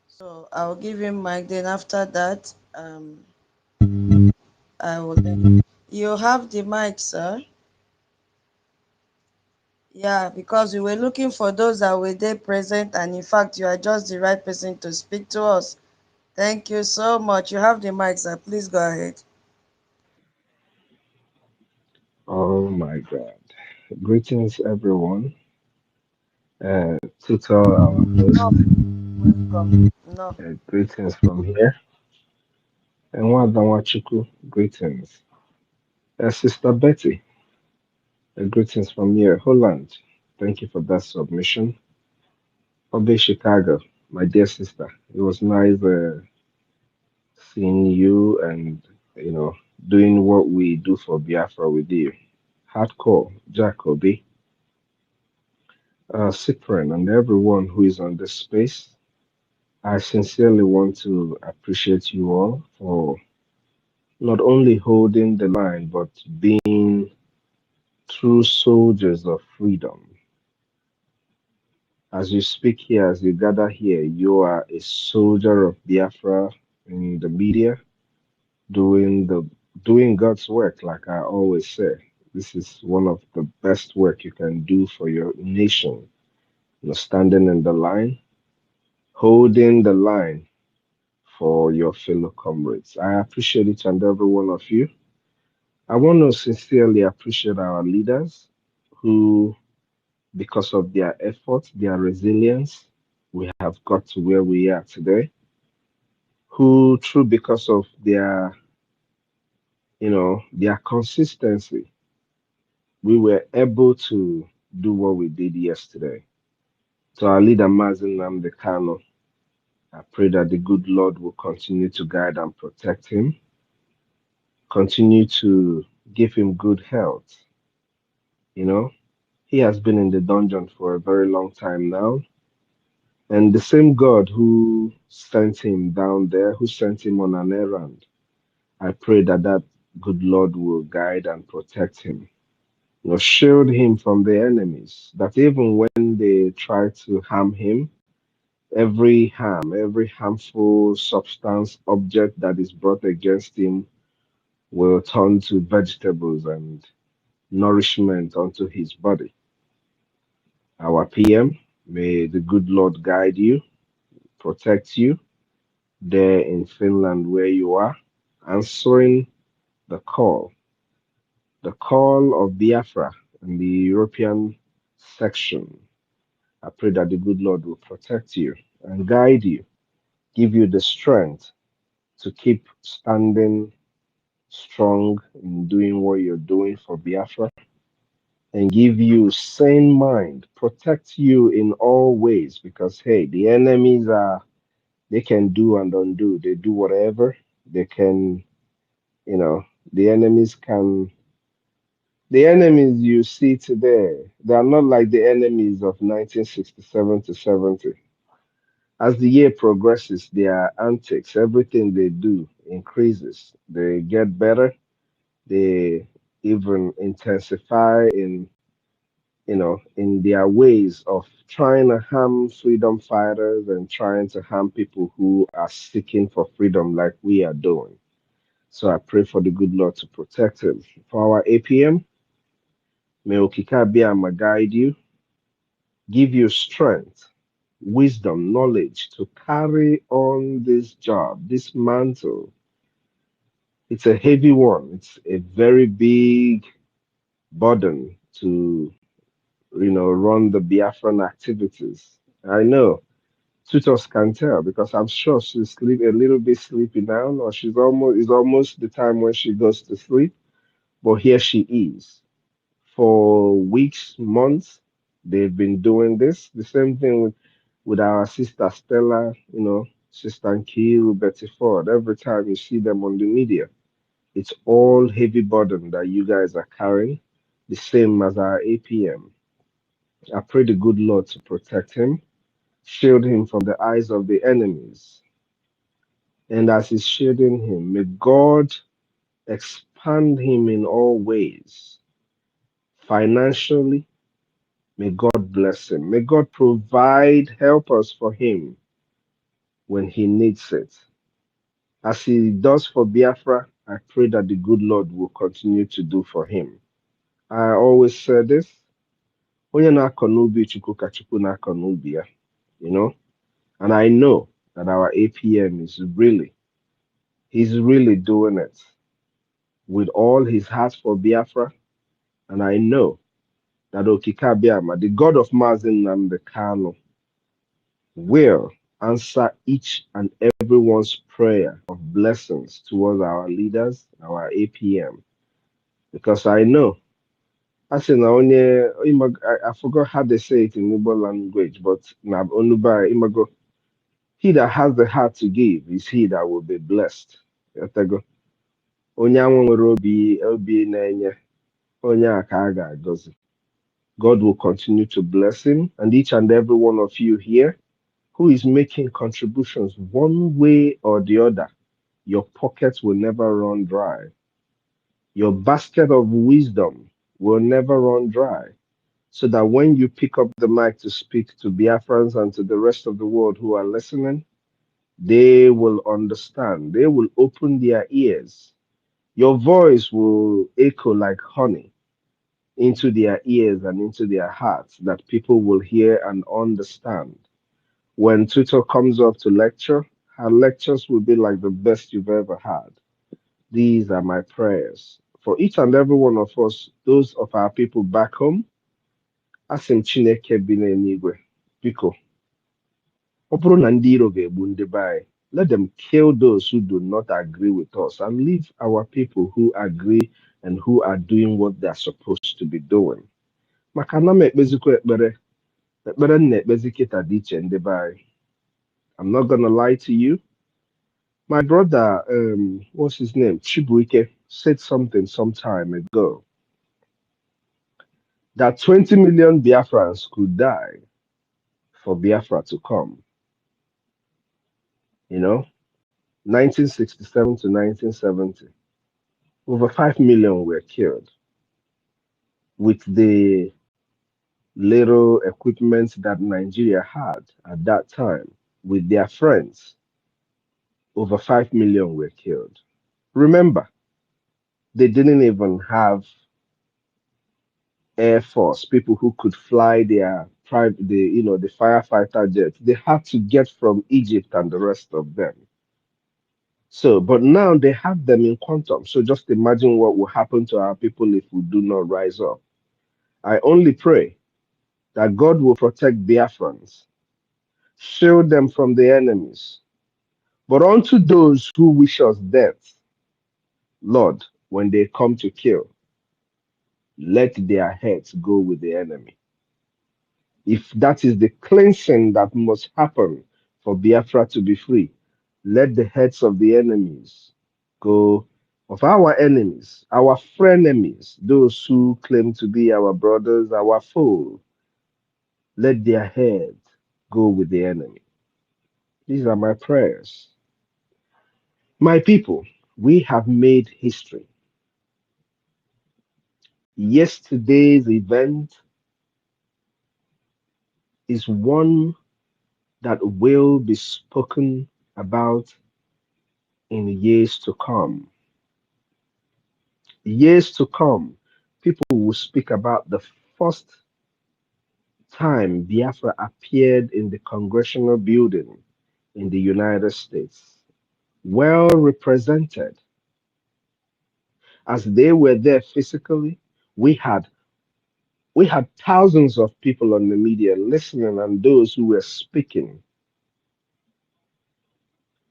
Speaker 1: so I'll give him mic. Then after that, I will. You have the mic, sir. Yeah, because we were looking for those that were there present, and in fact, you are just the right person to speak to us. Thank you so much. You have the mic, sir. Please go ahead.
Speaker 9: Oh my God. Greetings, everyone. Tutor, our host,
Speaker 1: Welcome. No.
Speaker 9: greetings from here. And Wadawachuku, greetings. Sister Betty, greetings from here. Holland, thank you for that submission. Obe Chicago, my dear sister, it was nice seeing you and, you know, doing what we do for Biafra with you. Hardcore, Jacoby, Cyprian, and everyone who is on this space. I sincerely want to appreciate you all for not only holding the line, but being true soldiers of freedom. As you speak here, as you gather here, you are a soldier of Biafra in the media, doing the doing God's work, like I always say. This is one of the best work you can do for your nation. You know, standing in the line, holding the line for your fellow comrades. I appreciate each and every one of you. I want to sincerely appreciate our leaders who, because of their efforts, their resilience, we have got to where we are today. Who, through because of their, their consistency, we were able to do what we did yesterday. To our leader, Mazin Namdekano, I pray that the good Lord will continue to guide and protect him, continue to give him good health. You know, he has been in the dungeon for a very long time now, And the same God who sent him down there, who sent him on an errand, I pray that that good Lord will guide and protect him. Shield him from the enemies, that even when they try to harm him, every harm, every harmful substance, object that is brought against him will turn to vegetables and nourishment unto his body. Our PM, may the good Lord guide you, protect you there in Finland where you are, answering the the call of Biafra in the European section. I pray that the good Lord will protect you and guide you, give you the strength to keep standing strong in doing what you're doing for Biafra, and give you sane mind, protect you in all ways, because hey, the enemies are, they can do and undo. They do whatever. They can, you know, the enemies can, the enemies you see today, they are not like the enemies of 1967 to 70. As the year progresses, their antics, everything they do increases. They get better. They even intensify in, in their ways of trying to harm freedom fighters and trying to harm people who are seeking for freedom like we are doing. So I pray for the good Lord to protect him. For our APM, may Okikabiyama guide you, give you strength, wisdom, knowledge to carry on this job, this mantle. It's a heavy one. It's a very big burden to, run the Biafran activities. I know tutors can tell because I'm sure she's sleep a little bit sleepy now, or it's almost the time when she goes to sleep. But here she is. For weeks, months, they've been doing this. The same thing with our sister Stella, Sister Nkiru, Betty Ford. Every time you see them on the media, it's all heavy burden that you guys are carrying, the same as our APM. I pray the good Lord to protect him, shield him from the eyes of the enemies. And as he's shielding him, may God expand him in all ways. Financially, may God bless him. May God provide helpers for him when he needs it. As he does for Biafra, I pray that the good Lord will continue to do for him. I always say this, onye na-akọ n'ubi Chukwu ka Chukwu na-akọ n'ubi ya, you know, and I know that our APM he's really doing it with all his heart for Biafra, and I know that Okikabiama, the God of Mazin Namde Kano, will answer each and everyone's prayer of blessings towards our leaders, our APM, because I know. I say na onye I forgot how they say it in Igbo language, but na onuba imago. He that has the heart to give is he that will be blessed. Yatago. Onye ahụ nwere obi na-enye, onye a ka a ga-agọzi. God will continue to bless him and each and every one of you here who is making contributions one way or the other. Your pockets will never run dry. Your basket of wisdom will never run dry. So that when you pick up the mic to speak to Biafrans and to the rest of the world who are listening, they will understand. They will open their ears. Your voice will echo like honey into their ears and into their hearts that people will hear and understand. When Twitter comes up to lecture, her lectures will be like the best you've ever had. These are my prayers. For each and every one of us, those of our people back home, asị m Chineke bi n'eluigwe, biko, ọ bụrụ na ndị iro ga-egbu ndị be anyị, let them kill those who do not agree with us and leave our people who agree and who are doing what they are supposed to be doing. Maka na m ekpezikwa ekpere, ekpere m na-ekpezi kịta dị iche ndị be anyị. I'm not gonna lie to you. My brother, what's his name? Chibuike said something some time ago that 20 million Biafrans could die for Biafra to come. You know, 1967 to 1970, over 5 million were killed with the little equipment that Nigeria had at that time with their friends. Over 5 million were killed. Remember, they didn't even have air force, people who could fly their private, the firefighter jets. They had to get from Egypt and the rest of them. So, but now they have them in quantum. So just imagine what will happen to our people if we do not rise up. I only pray that God will protect Biafrans, shield them from the enemies. But unto those who wish us death, Lord, when they come to kill, let their heads go with the enemy. If that is the cleansing that must happen for Biafra to be free, let the heads of the enemies go, of our enemies, our frenemies, those who claim to be our brothers, our foes, let their heads go with the enemy. These are my prayers. My people, we have made history. Yesterday's event is one that will be spoken about in years to come. Years to come, people will speak about the first time Biafra appeared in the congressional building in the United States. Well represented. As they were there physically, we had we had thousands of people on the media listening and those who were speaking.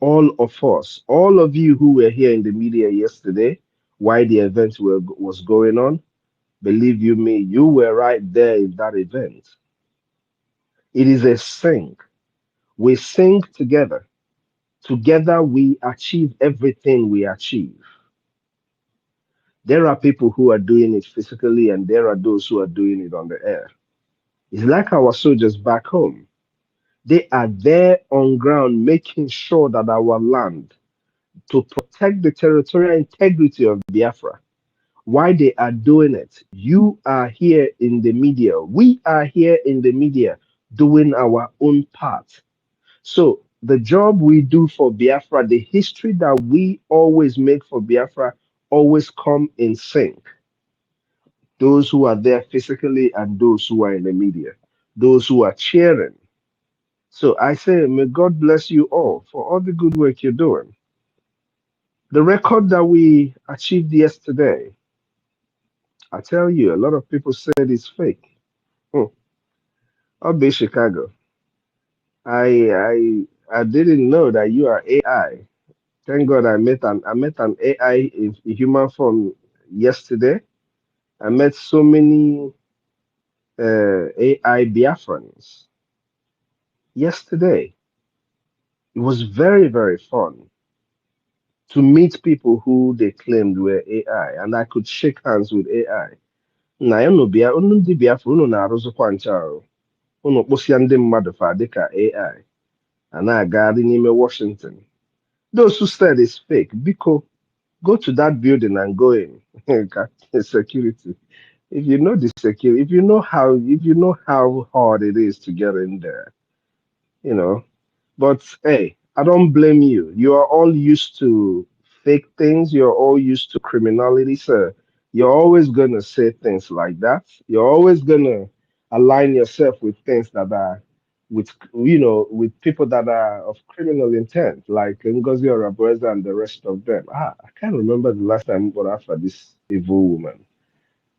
Speaker 9: All of us, all of you who were here in the media yesterday, while the event was going on, believe you me, you were right there in that event. It is a sing. We sing together. Together we achieve everything we achieve. There are people who are doing it physically, and there are those who are doing it on the air. It's like our soldiers back home. They are there on ground making sure that our land, to protect the territorial integrity of Biafra. Why they are doing it? You are here in the media. We are here in the media doing our own part. So the job we do for Biafra, the history that we always make for Biafra, always come in sync. Those who are there physically and those who are in the media, those who are cheering. So I say, may God bless you all for all the good work you're doing. The record that we achieved yesterday, I tell you, a lot of people said it's fake. Hmm. I'll be Chicago. I didn't know that you are AI. Thank God I met an AI in human form yesterday. I met so many AI Biafrans yesterday. It was very, very fun to meet people who they claimed were AI, and I could shake hands with AI. Na unu bịa unu ndị Biafra unu na-arụzikwa nche ahụ unu kpụsịa ndị mmadụ fa dịka AI a na-agagharị n'ime Washington. Those who said it's fake, biko, go to that building and go in. Security. If you know the security, if you know how hard it is to get in there, you know. But hey, I don't blame you. You are all used to fake things. You're all used to criminality. So you're always gonna say things like that. You're always gonna align yourself with things that are with people that are of criminal intent, like Ngozi Orabreza and the rest of them. I can't remember the last time but after this evil woman.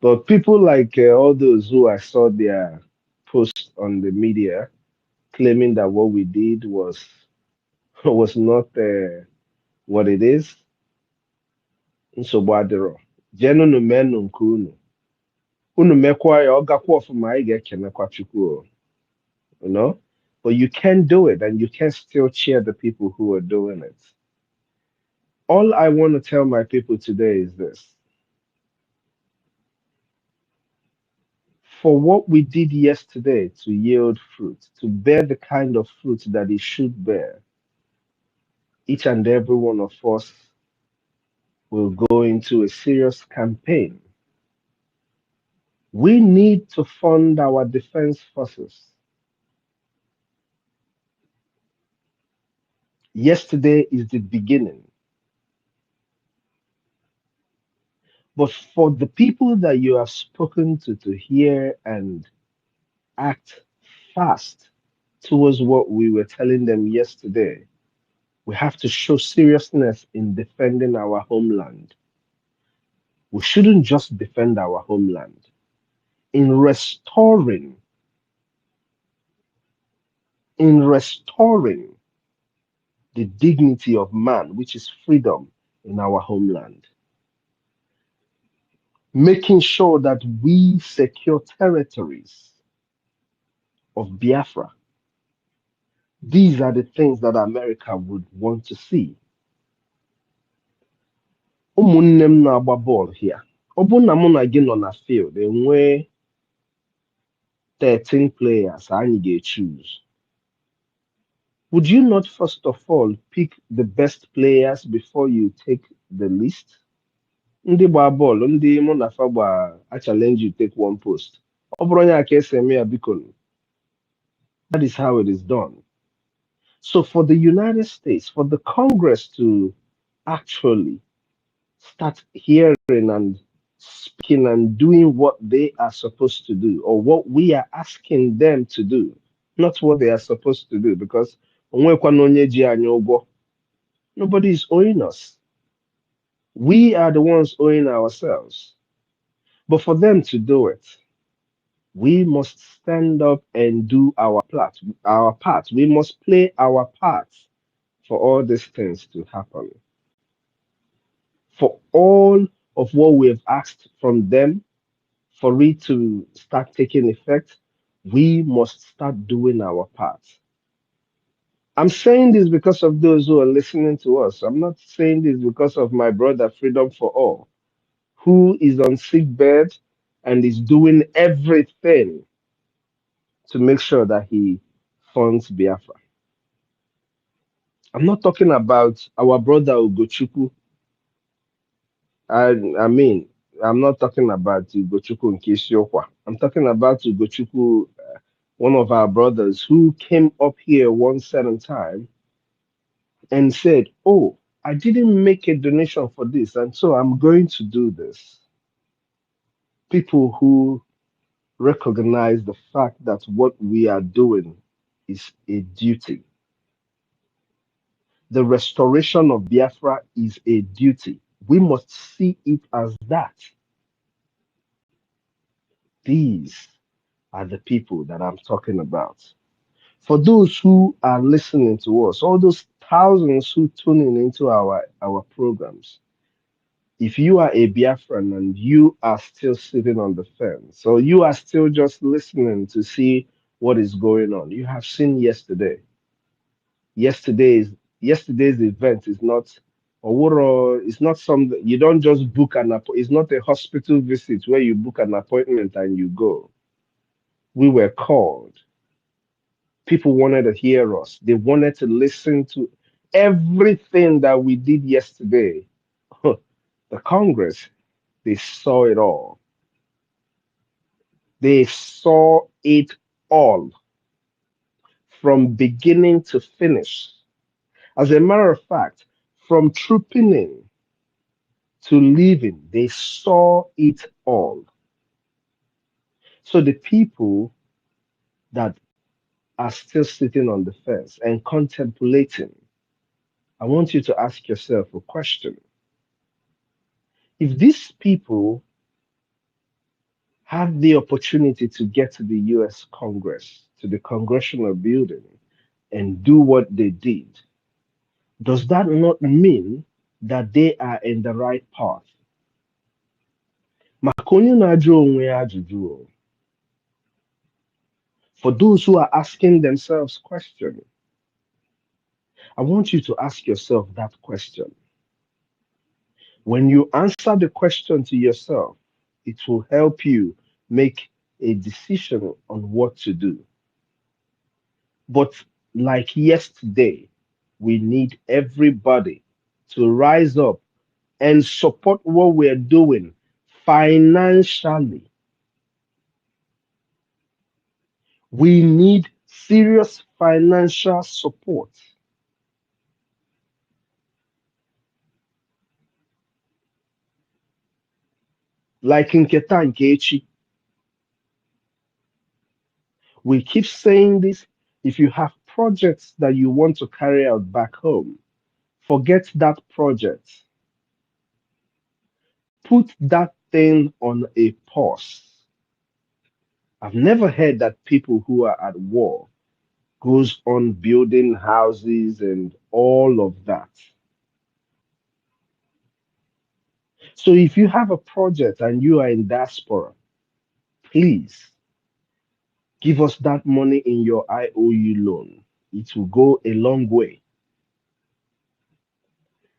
Speaker 9: But people like all those who I saw their posts on the media claiming that what we did was not what it is. Nsogbu adịrọ. Jenunu menụ nke unu. Unu mekwa ya ọ gakwa ọfụma anyị ga-ekenekwa Chukwu o, you know? But you can do it and you can still cheer the people who are doing it. All I want to tell my people today is this. for what we did yesterday to yield fruit, to bear the kind of fruit that it should bear, each and every one of us will go into a serious campaign. We need to fund our defense forces. Yesterday is the beginning. But for the people that you have spoken to hear and act fast towards what we were telling them yesterday, we have to show seriousness in defending our homeland. We shouldn't just defend our homeland. In restoring the dignity of man, which is freedom in our homeland, making sure that we secure territories of Biafra. These are the things that America would want to see. Ụmụnne m na-agba bọọlụ here. Ọ bụrụ na mụ na gị nọ na field enwee 13 players anyị ga-choose, would you not first of all pick the best players before you take the list? Ndị gbaa bọọlụ, ndị mụ na fa gbaa a challenge you take one post. Ọ bụrụ onye aka esi eme ya biko. That is how it is done. So for the United States, for the Congress to actually start hearing and speaking and doing what they are supposed to do, or what we are asking them to do, not what they are supposed to do, because nobody is owing us. We are the ones owing ourselves. But for them to do it, we must stand up and do our part. Our part. We must play our part for all these things to happen. For all of what we have asked from them, for it to start taking effect, we must start doing our part. I'm saying this because of those who are listening to us. I'm not saying this because of my brother Freedom for All, who is on sick bed and is doing everything to make sure that he funds Biafra. I'm not talking about our brother Ugochukwu. I mean, I'm not talking about Ugochukwu Nkesiokwa. I'm talking about Ugochukwu, one of our brothers who came up here one certain time and said, "Oh, I didn't make a donation for this, and so I'm going to do this." People who recognize the fact that what we are doing is a duty. The restoration of Biafra is a duty. We must see it as that. These are the people that I'm talking about. For those who are listening to us, all those thousands who tune in into our programs, if you are a Biafran and you are still sitting on the fence, or you are still just listening to see what is going on, you have seen yesterday. Yesterday's event is not or it's not something you don't just book an appointment. It's not a hospital visit where you book an appointment and you go. We were called. People wanted to hear us. They wanted to listen to everything that we did yesterday. The Congress, they saw it all. They saw it all from beginning to finish. As a matter of fact, from trooping in to leaving, they saw it all. So the people that are still sitting on the fence and contemplating, I want you to ask yourself a question. If these people had the opportunity to get to the US Congress, to the congressional building, and do what they did, does that not mean that they are in the right path? Maka onye na-ajụ onwe ya ajụjụ o. For those who are asking themselves questions, I want you to ask yourself that question. When you answer the question to yourself, it will help you make a decision on what to do. But like yesterday, we need everybody to rise up and support what we're doing financially. We need serious financial support. Like in Keta Nkechi, we keep saying this. If you have projects that you want to carry out back home, forget that project. Put that thing on a pause. I've never heard that people who are at war goes on building houses and all of that. So if you have a project and you are in diaspora, please give us that money in your IOU loan. It will go a long way.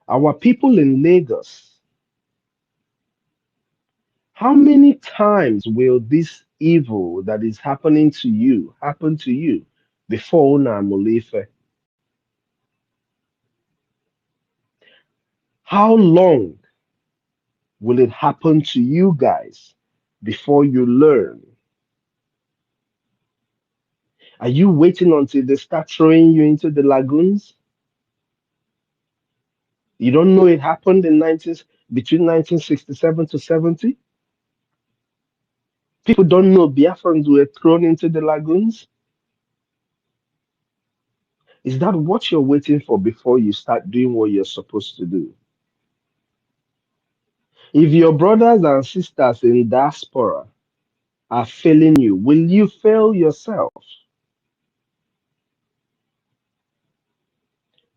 Speaker 9: Our people in Lagos, how many times will this evil that is happening to you happen to you before Una Molefe? How long will it happen to you guys before you learn? Are you waiting until they start throwing you into the lagoons? You don't know it happened in 19, between 1967 to 70? People don't know Biafrans were thrown into the lagoons? Is that what you're waiting for before you start doing what you're supposed to do? If your brothers and sisters in diaspora are failing you, will you fail yourself?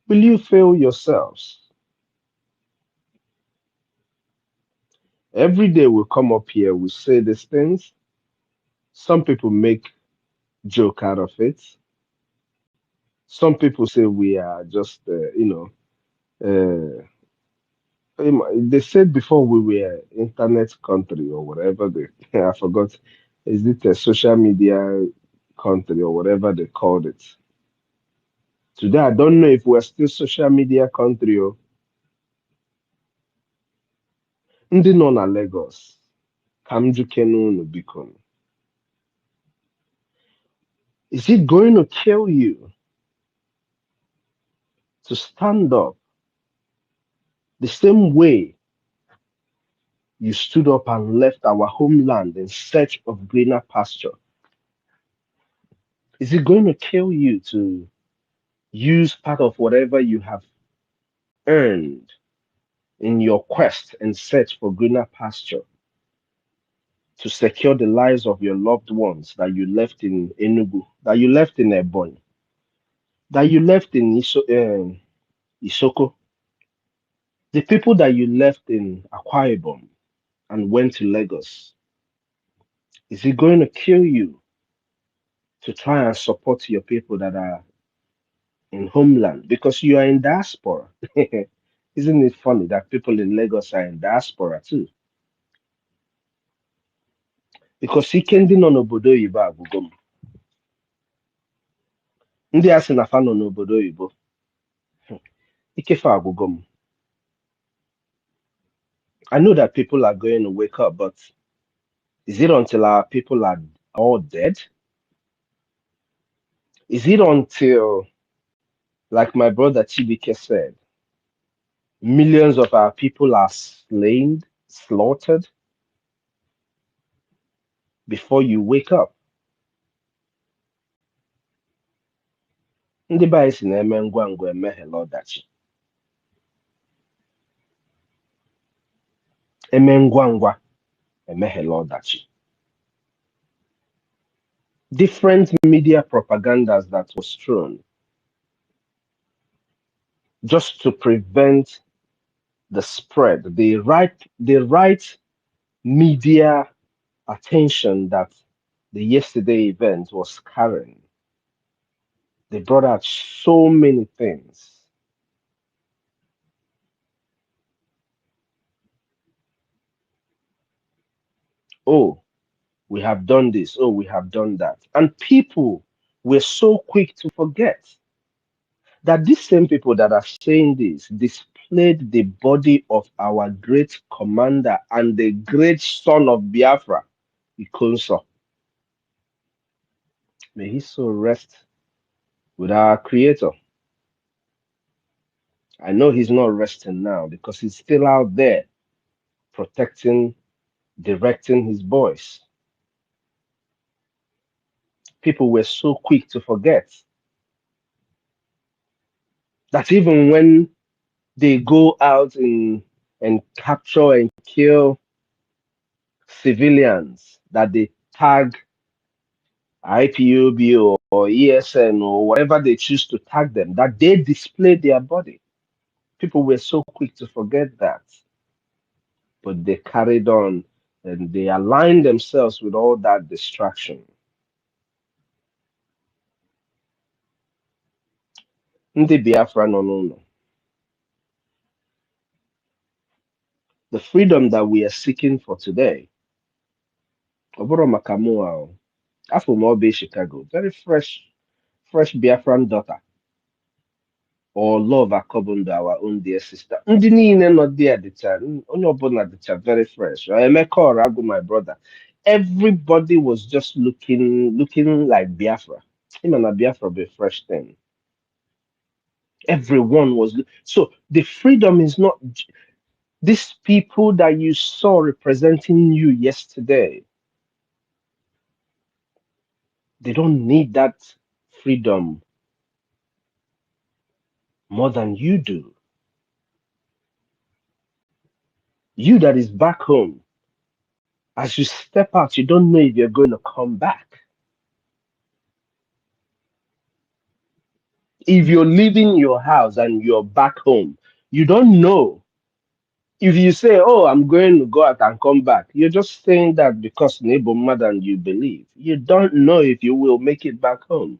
Speaker 9: Will you fail yourselves? Every day we come up here, we say these things. Some people make joke out of it. Some people say we are just, they said before we were internet country or whatever they, I forgot. Is it a social media country or whatever they called it? Today, I don't know if we're still social media country or ndị nọ na Lagos. Ka m jukene unu biko. Is it going to kill you to stand up the same way you stood up and left our homeland in search of greener pasture? Is it going to kill you to use part of whatever you have earned in your quest and search for greener pasture to secure the lives of your loved ones that you left in Enugu, that you left in Ebonyi, that you left in Isoko, the people that you left in Akwa Ibom and went to Lagos? Is it going to kill you to try and support your people that are in homeland because you are in diaspora? Isn't it funny that people in Lagos are in diaspora too? Because ike ndị nọ n'obodo oyibo agwụgo m. Ndị a sị na fa nọ n'obodo oyibo, ike fa agwụgo m. I know that people are going to wake up, but is it until our people are all dead? Is it until, like my brother Chibike said, millions of our people are slain, slaughtered before you wake up? Ndị be anyị si na-eme ngwa ngwa emeghela ọdachi. Eme ngwa ngwa emeghela ọdachi. Different media propagandas that was thrown just to prevent the spread, the right media attention that the yesterday event was carrying. They brought out so many things. Oh, We have done this. Oh, we have done that. And people were so quick to forget that these same people that are saying this displayed the body of our great commander and the great son of Biafra, Ikonso. May his soul rest with our creator. I know he's not resting now because he's still out there protecting, directing his boys. People were so quick to forget that even when they go out and capture and kill civilians, that they tag IPOB or ESN or whatever they choose to tag them, that they display their body. People were so quick to forget that, but they carried on and they aligned themselves with all that distraction. Ndị Biafra nọ n'ụlọ, the freedom that we are seeking for today, ọ bụrụ maka mụ a o, afọ m ọ bụ Chicago, very fresh Biafran daughter, or love Akobundo, our own dear sister. Ndị niile nọ there dịcha, onye ọbụla dịcha very fresh. Emeka Oragu, my brother. Everybody was just looking like Biafra. Him and Biafra be fresh thing. Everyone was so the freedom is not these people that you saw representing you yesterday. They don't need that freedom more than you do. You that is back home, as you step out, you don't know if you're going to come back. If you're leaving your house and you're back home, you don't know. If you say, "Oh, I'm going to go out and come back," you're just saying that because neighbor more than you believe. You don't know if you will make it back home.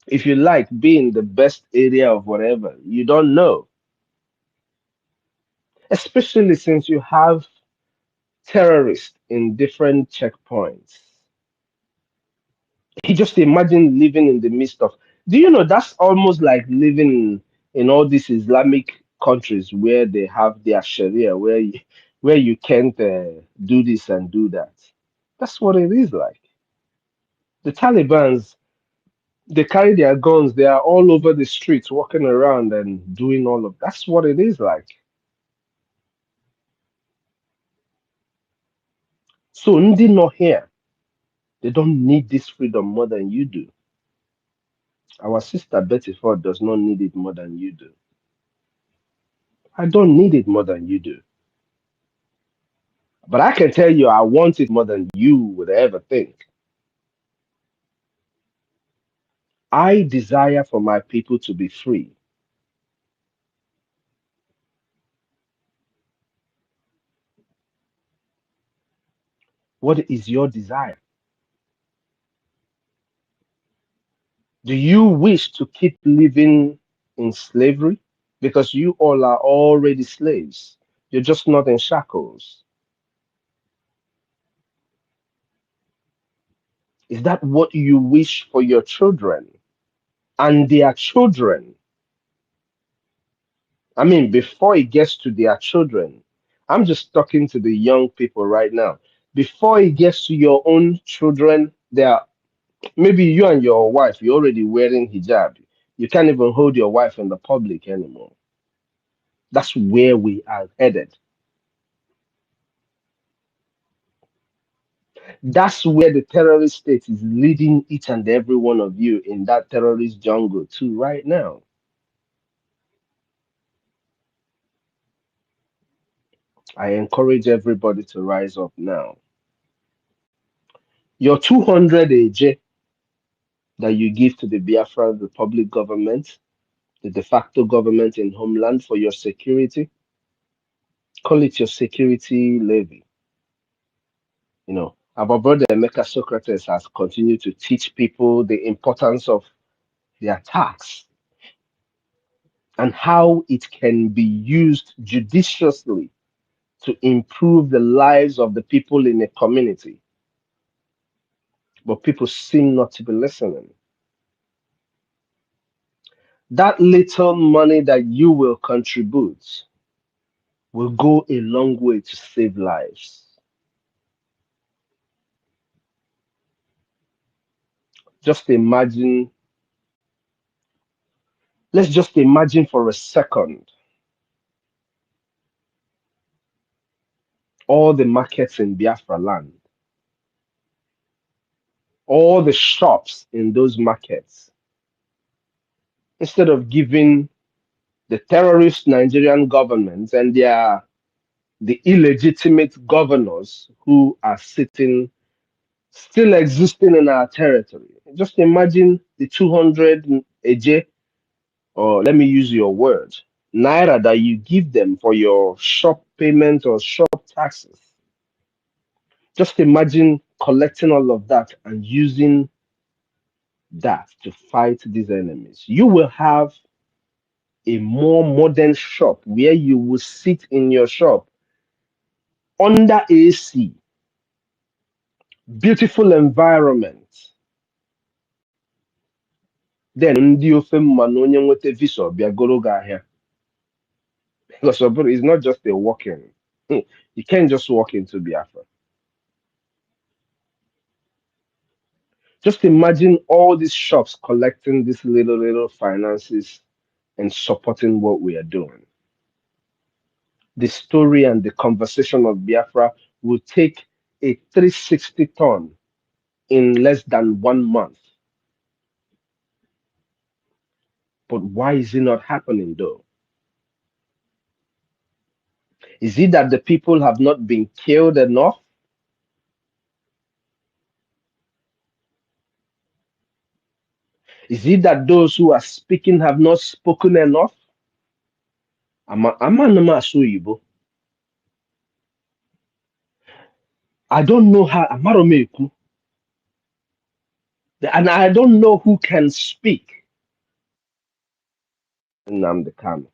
Speaker 9: If you like being the best area of whatever, you don't know. Especially since you have terrorists in different checkpoints. You just imagine living in the midst of. Do you know that's almost like living in all these Islamic countries where they have their Sharia, where you can't do this and do that. That's what it is like. The Taliban's they carry their guns. They are all over the streets, walking around and doing all of. That's what it is like. So Ndi not here. They don't need this freedom more than you do. Our sister Betty Ford does not need it more than you do. I don't need it more than you do. But I can tell you, I want it more than you would ever think. I desire for my people to be free. What is your desire? Do you wish to keep living in slavery? Because you all are already slaves. You're just not in shackles. Is that what you wish for your children and their children? I mean, before it gets to their children, I'm just talking to the young people right now. Before it gets to your own children, there maybe you and your wife, you're already wearing hijab. You can't even hold your wife in the public anymore. That's where we are headed. That's where the terrorist state is leading each and every one of you in that terrorist jungle to right now. I encourage everybody to rise up now. Your 200 AJ that you give to the Biafra Republic government, the de facto government in homeland for your security, call it your security levy. You know, our brother Emeka Socrates has continued to teach people the importance of their tax and how it can be used judiciously to improve the lives of the people in a community, but people seem not to be listening. That little money that you will contribute will go a long way to save lives. Just imagine, let's just imagine for a second all the markets in Biafra land, all the shops in those markets, instead of giving the terrorist Nigerian government and the illegitimate governors who are sitting, still existing in our territory. Just imagine the 200 AJ, or let me use your word, naira that you give them for your shop payment or shop taxes. Just imagine collecting all of that and using that to fight these enemies. You will have a more modern shop where you will sit in your shop under AC, beautiful environment. Then ndị ofe mma na onye nweta visa bịa goro gị ahịa. Because it's not just a walk-in. You can't just walk into Biafra. Just imagine all these shops collecting these little finances and supporting what we are doing. The story and the conversation of Biafra will take a 360 turn in less than 1 month. But why is it not happening though? Is it that the people have not been killed enough? Is it that those who are speaking have not spoken enough? I don't know how Amaromeku, and I don't know who can speak Nnamdi Kanu,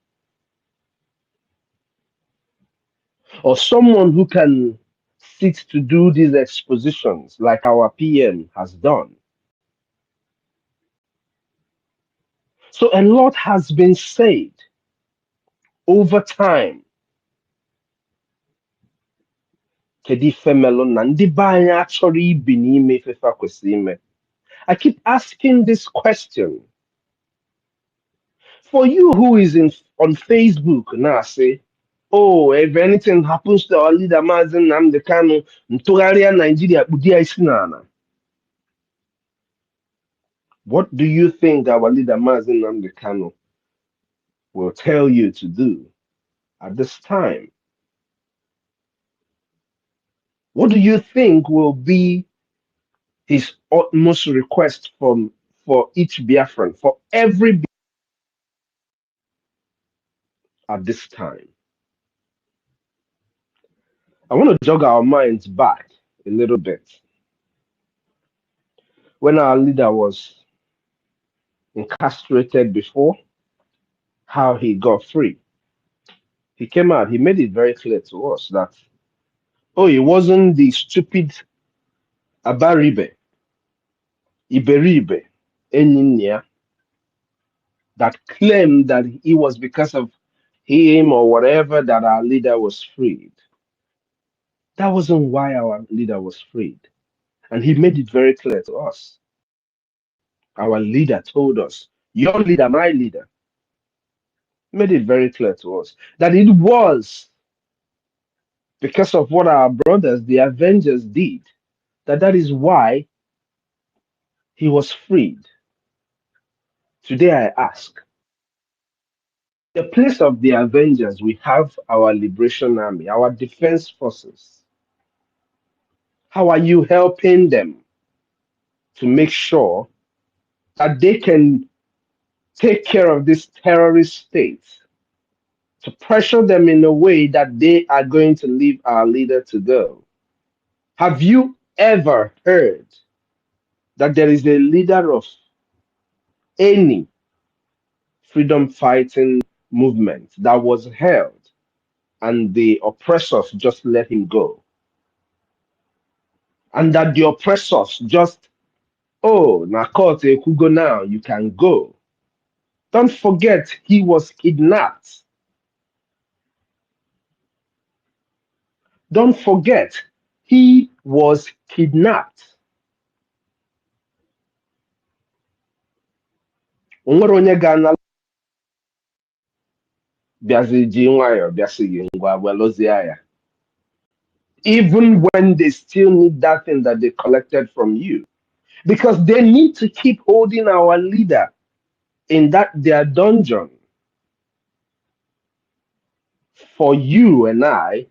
Speaker 9: or someone who can sit to do these expositions like our PM has done. So a lot has been said over time. Kedu ife melụ na ndị be anyị achọrọ ibi n'ime ifefe kwesịrị ime? I keep asking this question. For you who is on Facebook now, say, oh, if anything happens to our leader Mazi Nnamdi Kanu, ntụgharịa Nigeria kpụdị ya isi n'ala. What do you think our leader Mazi Nnamdi Kanu will tell you to do at this time? What do you think will be his utmost request for each Biafran, for every at this time? I want to jog our minds back a little bit. When our leader was incarcerated before, how he got free. He came out, he made it very clear to us that, oh, he wasn't the stupid Abaribe, Iberibe, Eninia, that claimed that it was because of him or whatever that our leader was freed. That wasn't why our leader was freed. And he made it very clear to us. Our leader told us, your leader, my leader, made it very clear to us that it was because of what our brothers, the Avengers, did, that is why he was freed. Today I ask, in the place of the Avengers, we have our Liberation Army, our defense forces. How are you helping them to make sure that they can take care of this terrorist state, to pressure them in a way that they are going to leave our leader to go? Have you ever heard that there is a leader of any freedom fighting movement that was held and the oppressors just let him go. And that the oppressors just, oh, na court ekugo now, you can go. Don't forget, he was kidnapped. Don't forget, he was kidnapped. Onwere onye ga-ana bịazi ji nwayọọ bịasị gị ngwa welozie ya. Even when they still need that thing that they collected from you. Because they need to keep holding our leader in that their dungeon for you and I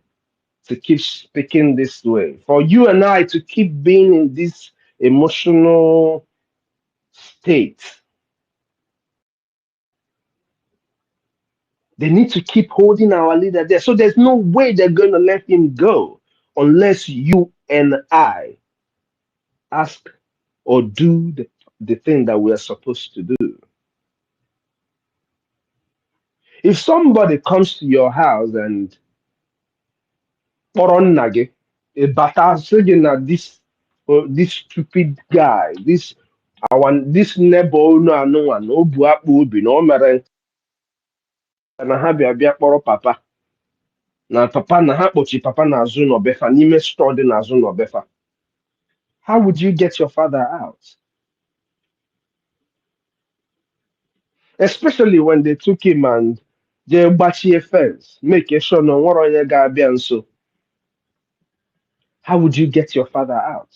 Speaker 9: to keep speaking this way, for you and I to keep being in this emotional state. They need to keep holding our leader there. So there's no way they're going to let him go unless you and I ask or do the thing that we are supposed to do. If somebody comes to your house and kpọrọ nna gị, ịbata sị gị na this stupid guy, this neighbor unu anụnwa na o bu akpa obi na o mere na ha bịa kpọrọ papa na papa na ha kpọchi papa n'azụ n'ọbefa n'ime store dị n'azụ n'ọbefa. How would you get your father out? Especially when they took him and jee gbachie fence, make sure na onwere onye ga-abịa nso. How would you get your father out?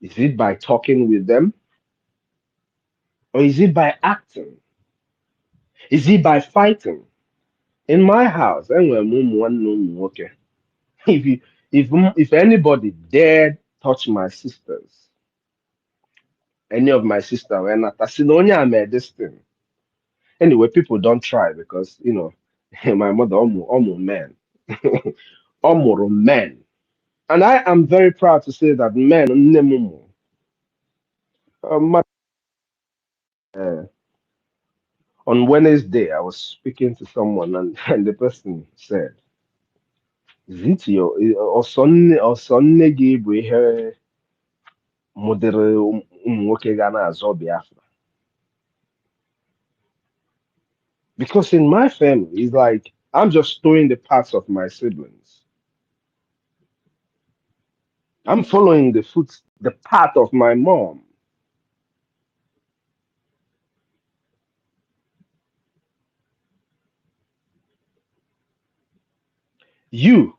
Speaker 9: Is it by talking with them? Or is it by acting? Is it by fighting? In my house, enwere m ụmụ nwanne ụmụ nwoke. If you, if anybody dared touch my sisters, any of my sister, when I see no onye made this thing. Anyway, people don't try because my mother almost men, almost men, and I am very proud to say that men. Uh, on Wednesday, I was speaking to someone, and the person said, "Is it your or son gị bụ ihe mụdịrị ụmụ nwoke ga na-azọ Biafra?" Because in my family, it's like I'm just throwing the parts of my siblings. I'm following the path of my mom. You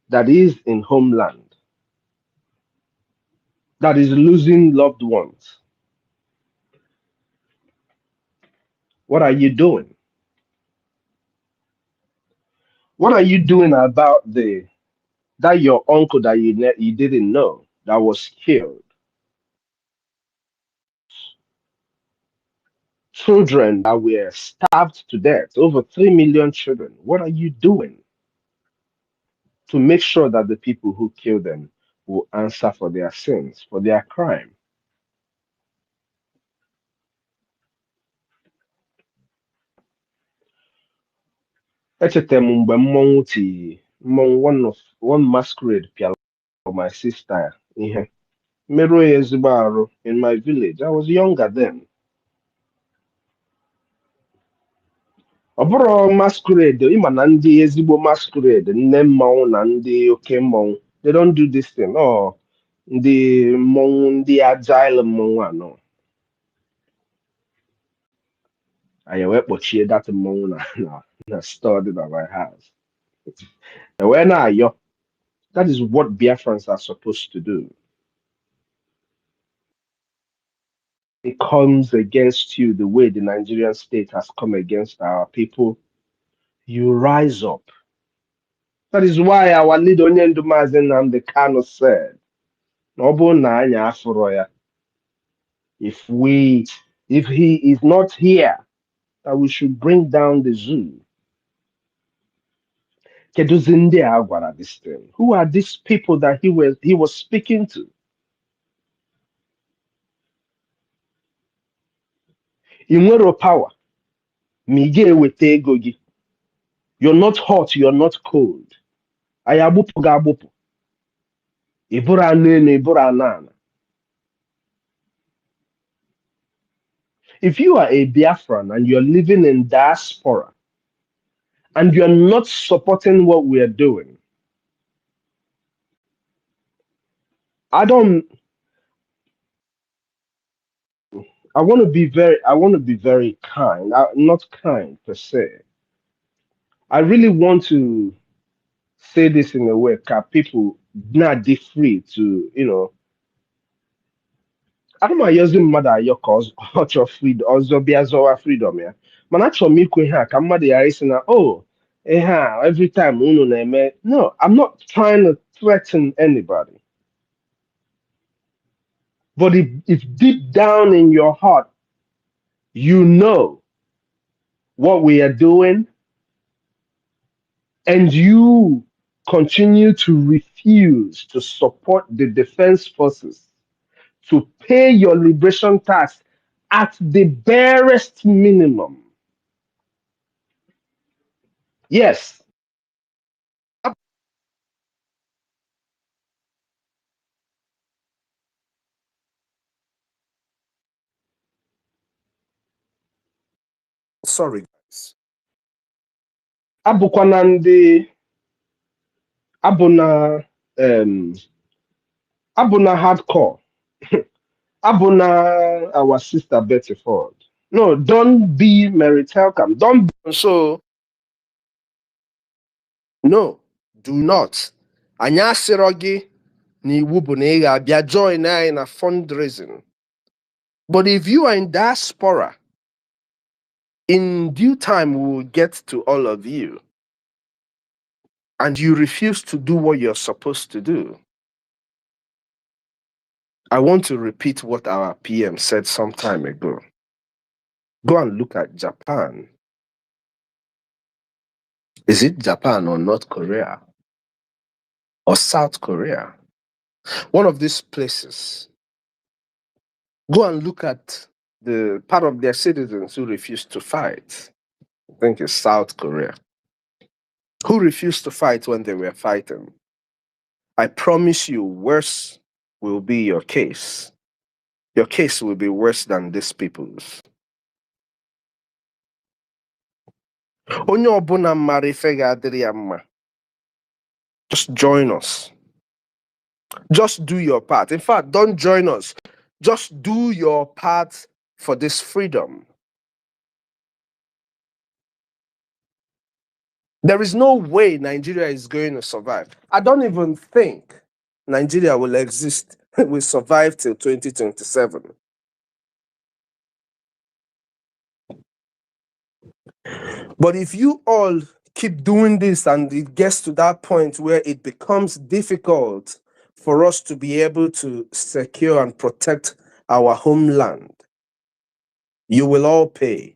Speaker 9: that is in homeland, that is losing loved ones, what are you doing? What are you doing about that your uncle that you didn't know that was killed? Children that were starved to death, over 3 million children. What are you doing to make sure that the people who killed them will answer for their sins, for their crime? Echetara m mgbe mmọnwụ tiri mmọnwụ one masquerade pịara my sister ihe merụọ ya ezigbo arụ in my village. I was younger then. Ọ bụrụ masquerade, ịma na ndị ezigbo masquerade, nne mmọnwụ na ndị oke mmọnwụ, they don't do this thing. Ndị mmọnwụ, ndị agile mmọnwụ anọ. Anyị wee kpọchie that mmọnwụ na store dị na my house. Wee na-ayọ. That is what Biafrans are supposed to do. It comes against you the way the Nigerian state has come against our people, you rise up. That is why our leader Onyendu Mazi Nnamdi Kanu said, "Ọ bụrụ na anyị afụrọ ya, if he is not here, that we should bring down the zoo." Keduzi ndị a gwara this thing? Who are these people that he was speaking to? ị nwere power ma ị ga-eweta ego gị. You're not hot, you're not cold. Anyị agbụpụ gị agbụpụ. Ị bụrụ anụ elu, ị bụrụ anụ ala. If you are a Biafran and you're living in diaspora and you're not supporting what we are doing, I want to be very kind. Not kind per se. I really want to say this in a way that people not be free to, I don't mind using mother your cause or freedom or zobiazoa freedom, yeah. Man, actually, me kwe ha ka mmadụ ghara isi na every time unu na-eme. No, I'm not trying to threaten anybody. But if deep down in your heart you know what we are doing and you continue to refuse to support the defense forces, to pay your liberation tax at the barest minimum. Yes. Sorry, guys. Abụkwana ndị abụna um abụna hardcore. Abuna our sister Betty Ford. No, don't be Mary Telcam. Don't be so. No, do not. Anya sirogi ni wubu na ị ga-abịa join anyị na fundraising. But if you are in diaspora, in due time we will get to all of you. And you refuse to do what you're supposed to do. I want to repeat what our PM said some time ago. Go and look at Japan. Is it Japan or North Korea? Or South Korea? One of these places. Go and look at the part of their citizens who refused to fight. I think it's South Korea. Who refused to fight when they were fighting? I promise you, worse will be your case. Your case will be worse than these people's. Onye ọbụla mara ife ga-adịrị ya mma. Just join us. Just do your part. In fact, don't join us. Just do your part for this freedom. There is no way Nigeria is going to survive. I don't even think Nigeria will exist, will survive till 2027. But if you all keep doing this and it gets to that point where it becomes difficult for us to be able to secure and protect our homeland, you will all pay.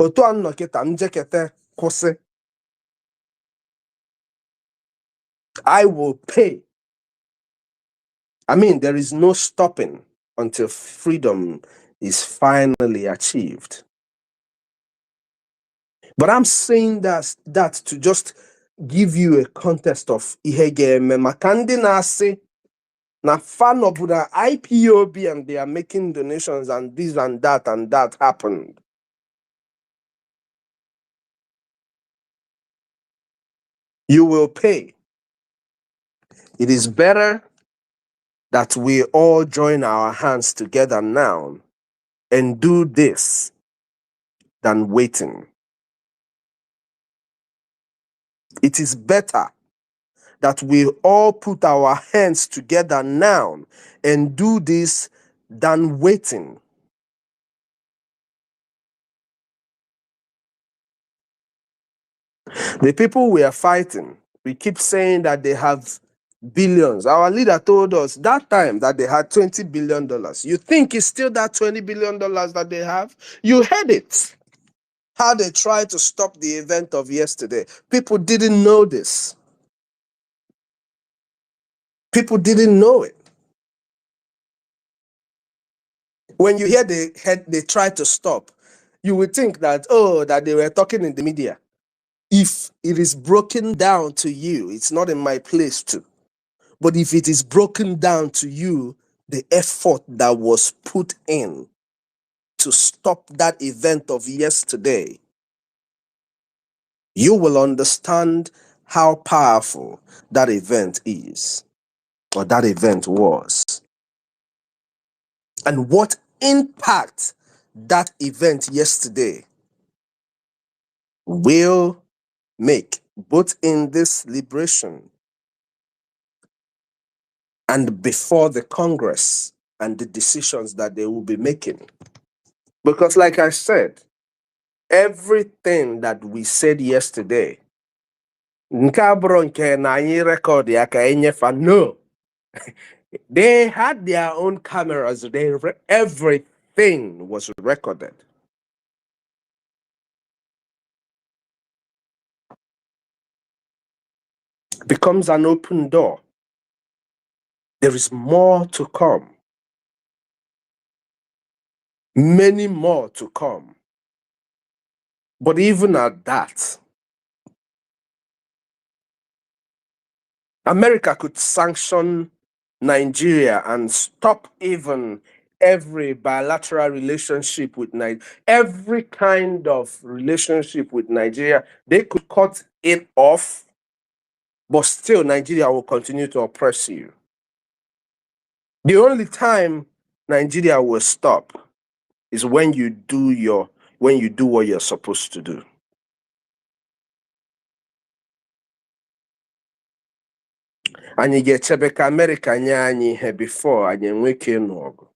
Speaker 9: Otu anọ kịta njekete kwụsị, I will pay. I mean, there is no stopping until freedom is finally achieved. But I'm saying that to just give you a context of ihe ga-eme maka ndị na-asị na fan of the IPOB and they are making donations and this and that happened. You will pay. It is better that we all join our hands together now and do this than waiting. It is better that we all put our hands together now and do this than waiting. The people we are fighting, we keep saying that they have billions. Our leader told us that time that they had $20 billion. You think it's still that $20 billion that they have? You heard it. How they tried to stop the event of yesterday. People didn't know this. People didn't know it.
Speaker 10: When you hear they try to stop, you would think that, that they were talking in the media. If it is broken down to you, it's not in my place to. But if it is broken down to you, the effort that was put in to stop that event of yesterday, you will understand how powerful that event is, or that event was, and what impact that event yesterday will make, both in this liberation and before the Congress and the decisions that they will be making. Because, like I said, everything that we said yesterday, nke abụrụ nke na anyị record ya ka enyefa, no. They had their own cameras. Everything was recorded. Becomes an open door. There is more to come. Many more to come. But even at that, America could sanction Nigeria and stop even every bilateral relationship with Nigeria, every kind of relationship with Nigeria. They could cut it off, but still Nigeria will continue to oppress you. The only time Nigeria will stop is when you do what you're supposed to do. Anyị ga-echebe ka America nye anyị ihe before anyị enwe ike ịnụ ọgụ.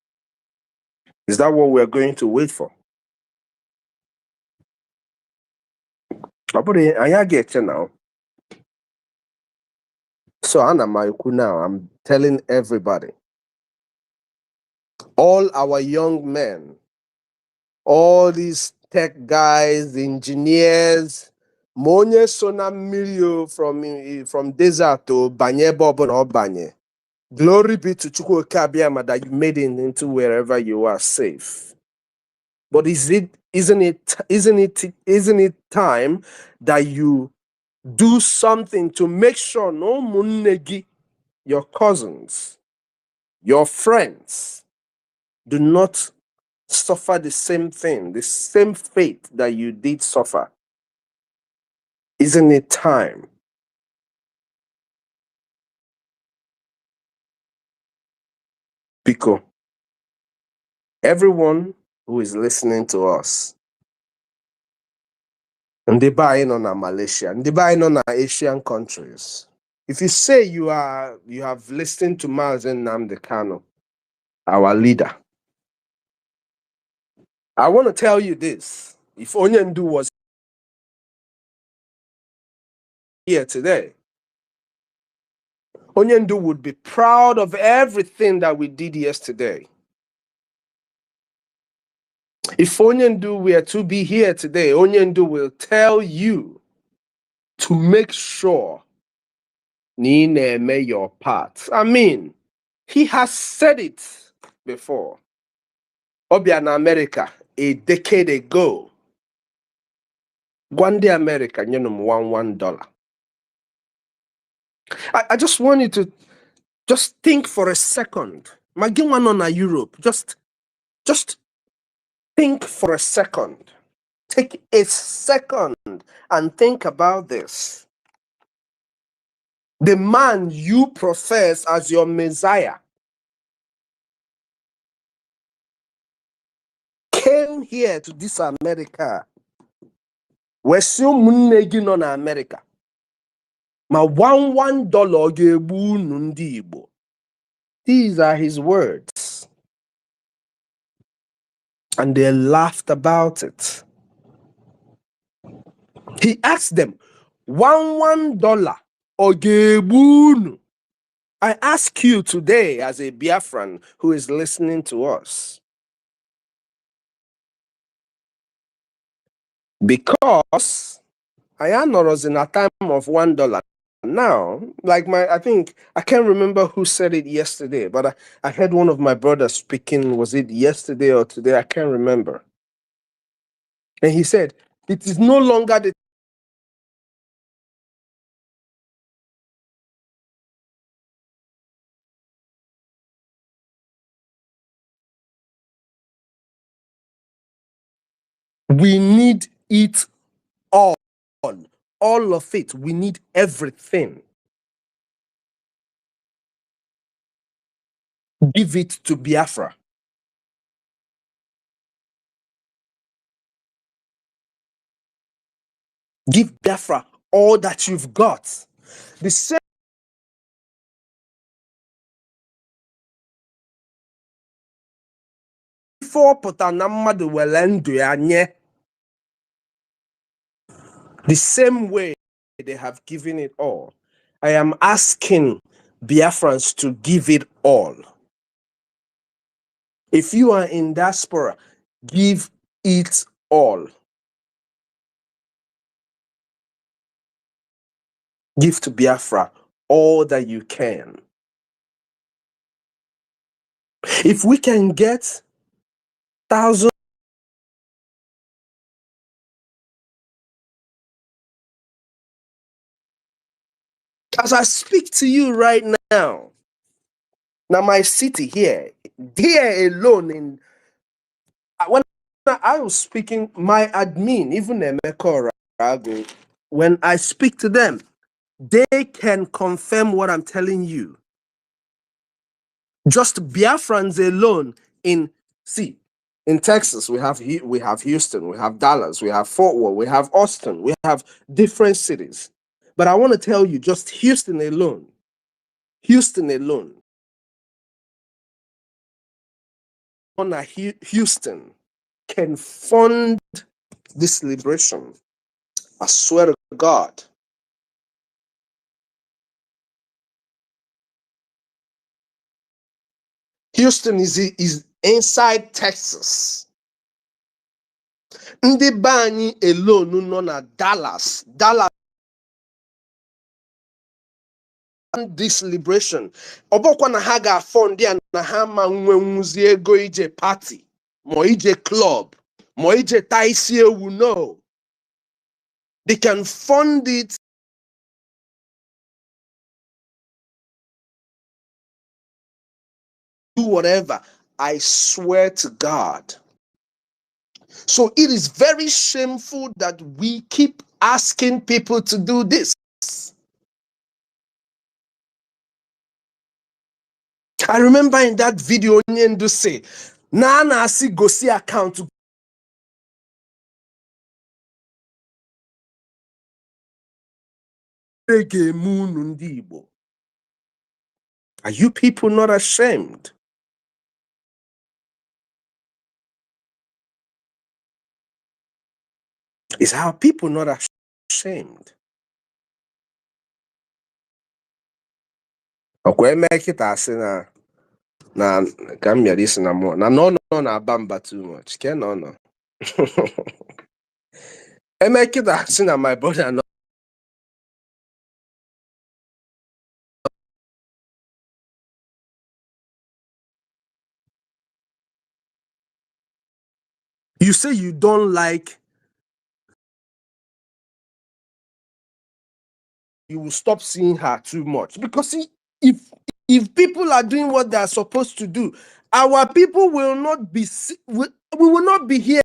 Speaker 10: Is that what we're going to wait for? Ọ bụrụ anyị a ga-eche now. So ana m ekwu now, I'm telling everybody, all our young men, all these tech guys, engineers, ma onye so na mmiri from desert to banye ebe ọbụla ọ banye. Glory be to Chukwu Okeabiama that you made it into wherever you are safe. But isn't it time that you do something to make sure no munnegi, your cousins, your friends, do not suffer the same thing, the same fate that you did suffer? Isn't it time? Because everyone who is listening to us, and they buy in on Malaysia, and they buy in on Asian countries. If you say you have listened to Mazen Nnamdi Kanu, our leader, I want to tell you this. If Onyendu was here today, Onyendu would be proud of everything that we did yesterday. If Onyendu were to be here today, Onyendu will tell you to make sure Nine may your part. I mean, he has said it before. Obiana America, a decade ago. One day America, you know, $1. I just want you to just think for a second. Magin on Europe. Just think for a second. Take a second and think about this. The man you profess as your Messiah came here to this America. We're still munegin on America. Ma $1 gebu nundi Igbo. These are his words. And they laughed about it. He asked them, $1 ogebunu. I ask you today, as a Biafran who is listening to us, because I am not in a time of $1. now, like I think, I can't remember who said it yesterday, but I heard one of my brothers speaking, was it yesterday or today? I can't remember. And he said, it is no longer the we need it all of it. We need everything. Give it to Biafra. Give Biafra all that you've got. The same for Potanamadu Welendo. The same way they have given it all. I am asking Biafrans to give it all. If you are in diaspora, give it all. Give to Biafra all that you can. If we can get thousands, as I speak to you right now my city here alone in when I was speaking, my admin, even Emeka Rago, when I speak to them, they can confirm what I'm telling you. Just Biafrans alone in Texas, we have Houston, we have Dallas, we have Fort Worth, we have Austin, we have different cities. But I want to tell you, just Houston alone, Houston can fund this liberation. I swear to God. Houston is inside Texas. Ndị be anyị alone nọ na Dallas. This liberation. Ọbọkwa na ha ga-afọ ndị a na ha ma nwenwuzi ego ije party, ma ije club, ma ije taa isi ewu. No. They can fund it. Do whatever. I swear to God. So it is very shameful that we keep asking people to do this. I remember in that video, Onyendu say, "Nana asi gosi account." Are you people not ashamed? Is our people not ashamed? Okay, make it as na come here this na more. No na bamba too much. Can no. I make it as na my brother no. You say you don't like, you will stop seeing her too much. Because see, if people are doing what they are supposed to do, our people will not be, we will not be here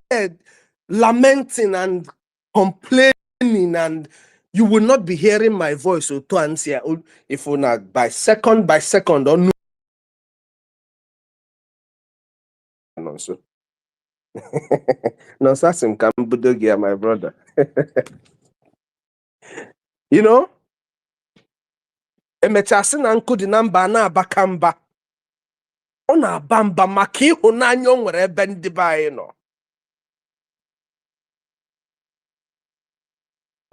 Speaker 10: lamenting and complaining, and you will not be hearing my voice to answer if we're not by second or no. So no, that's him, my brother. You know, emechasi na nkụ dị na mba na-abaka mba. Ọ na-aba mba maka ịhụnanya o nwere ebe ndị be anyị nọ.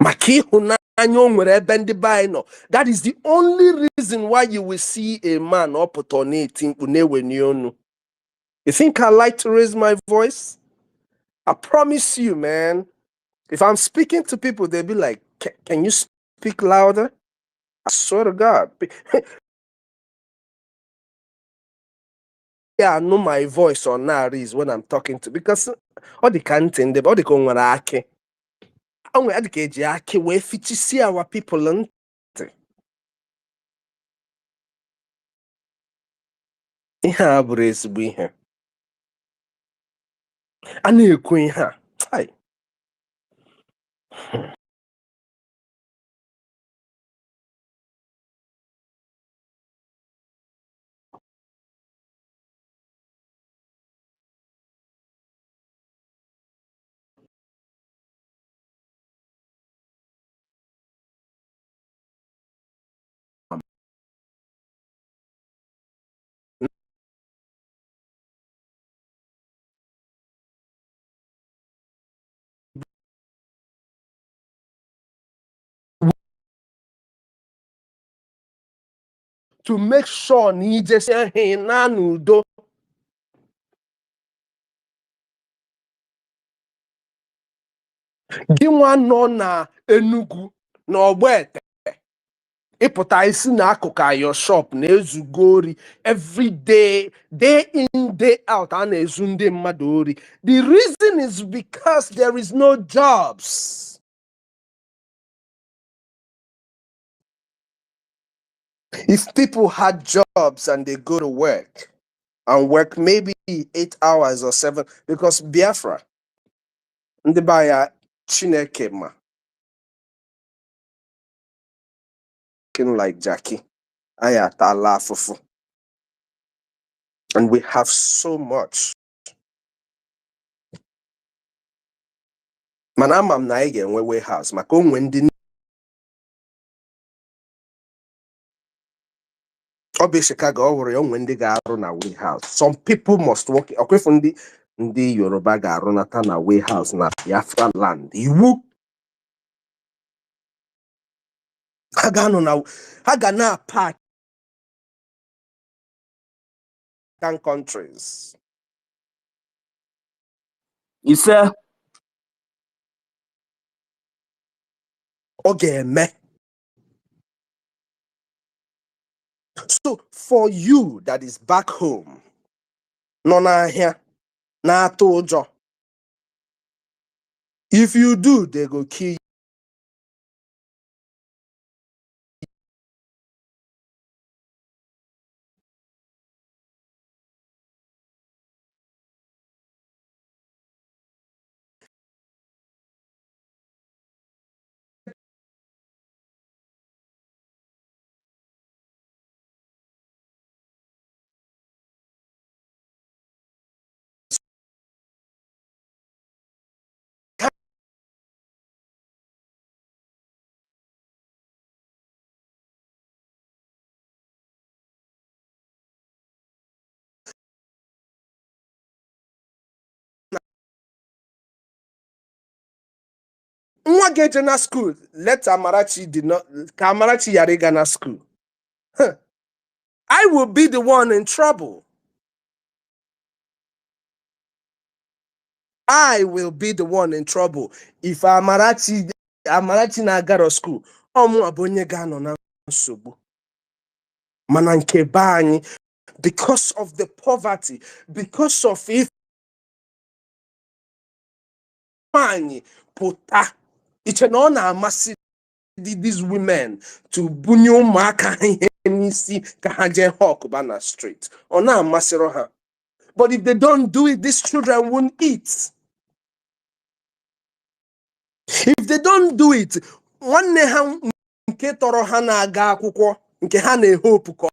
Speaker 10: Maka ịhụnanya o nwere ebe ndị be anyị nọ. That is the only reason why you will see a man ọpụta ọ na-eti mkpu na-eweni onu. You think I like to raise my voice? I promise you, man. If I'm speaking to people, they'll be like, can you speak louder? I swear to God. Yeah, I know my voice on Naris when I'm talking to because all the canteen, all the konwarake. Onwe adike eji aki wee fichisi our people ntị. Ihe a bụrụ ezigbo ihe. A na-ekwu ihe a. Ai. To make sure na ijesi ihe na n'udo. Gị nwa nọ na Enugu na Ogbete ịpụta isi n'akụkụ your shop na-ezugo ori every day, day in, day out a na-ezu ndị mmadụ ori. The reason is because there is no jobs. If people had jobs and they go to work and work maybe 8 hours or 7, because Biafra, ndị be ya Chineke ma, like Jackie, ayatala afụfụ. And we have so much. Mana ama m na anyị ga-enwe warehouse maka onwe ndị ọ bụ Chicago ọ hụrụ ya onwe ndị ga-arụ na warehouse. Some people must work. Ọkwefu ndị Yoruba ga-arụnata na warehouse na Biafra land. Iwu ha ga-anọ na ha ga na-park in countries.
Speaker 7: Ise.
Speaker 10: Ọ ga-eme. So for you that is back home, nọ n'ahịa na-atụ ụjọ, if you do, they go kill you. Nwa ga-eje na school, let Amarachi did not ka Amarachi ghara ịga na school. I will be the one in trouble. I will be the one in trouble if Amarachi na-agara school. Ọmụ bụ onye ga-anọ na nsogbu. Mana nke be anyị, because of the poverty, because of if anyị pụta, iche na ọ na-amasị these women to bunye ụmụaka ha ihe n'isi ka ha jee hawk ba na street. Ọ na-amasịrị ha. But if they don't do it, these children won't eat. If they don't do it, nwanne ha nke tọrọ ha na-aga akwụkwọ nke ha na-ehope ka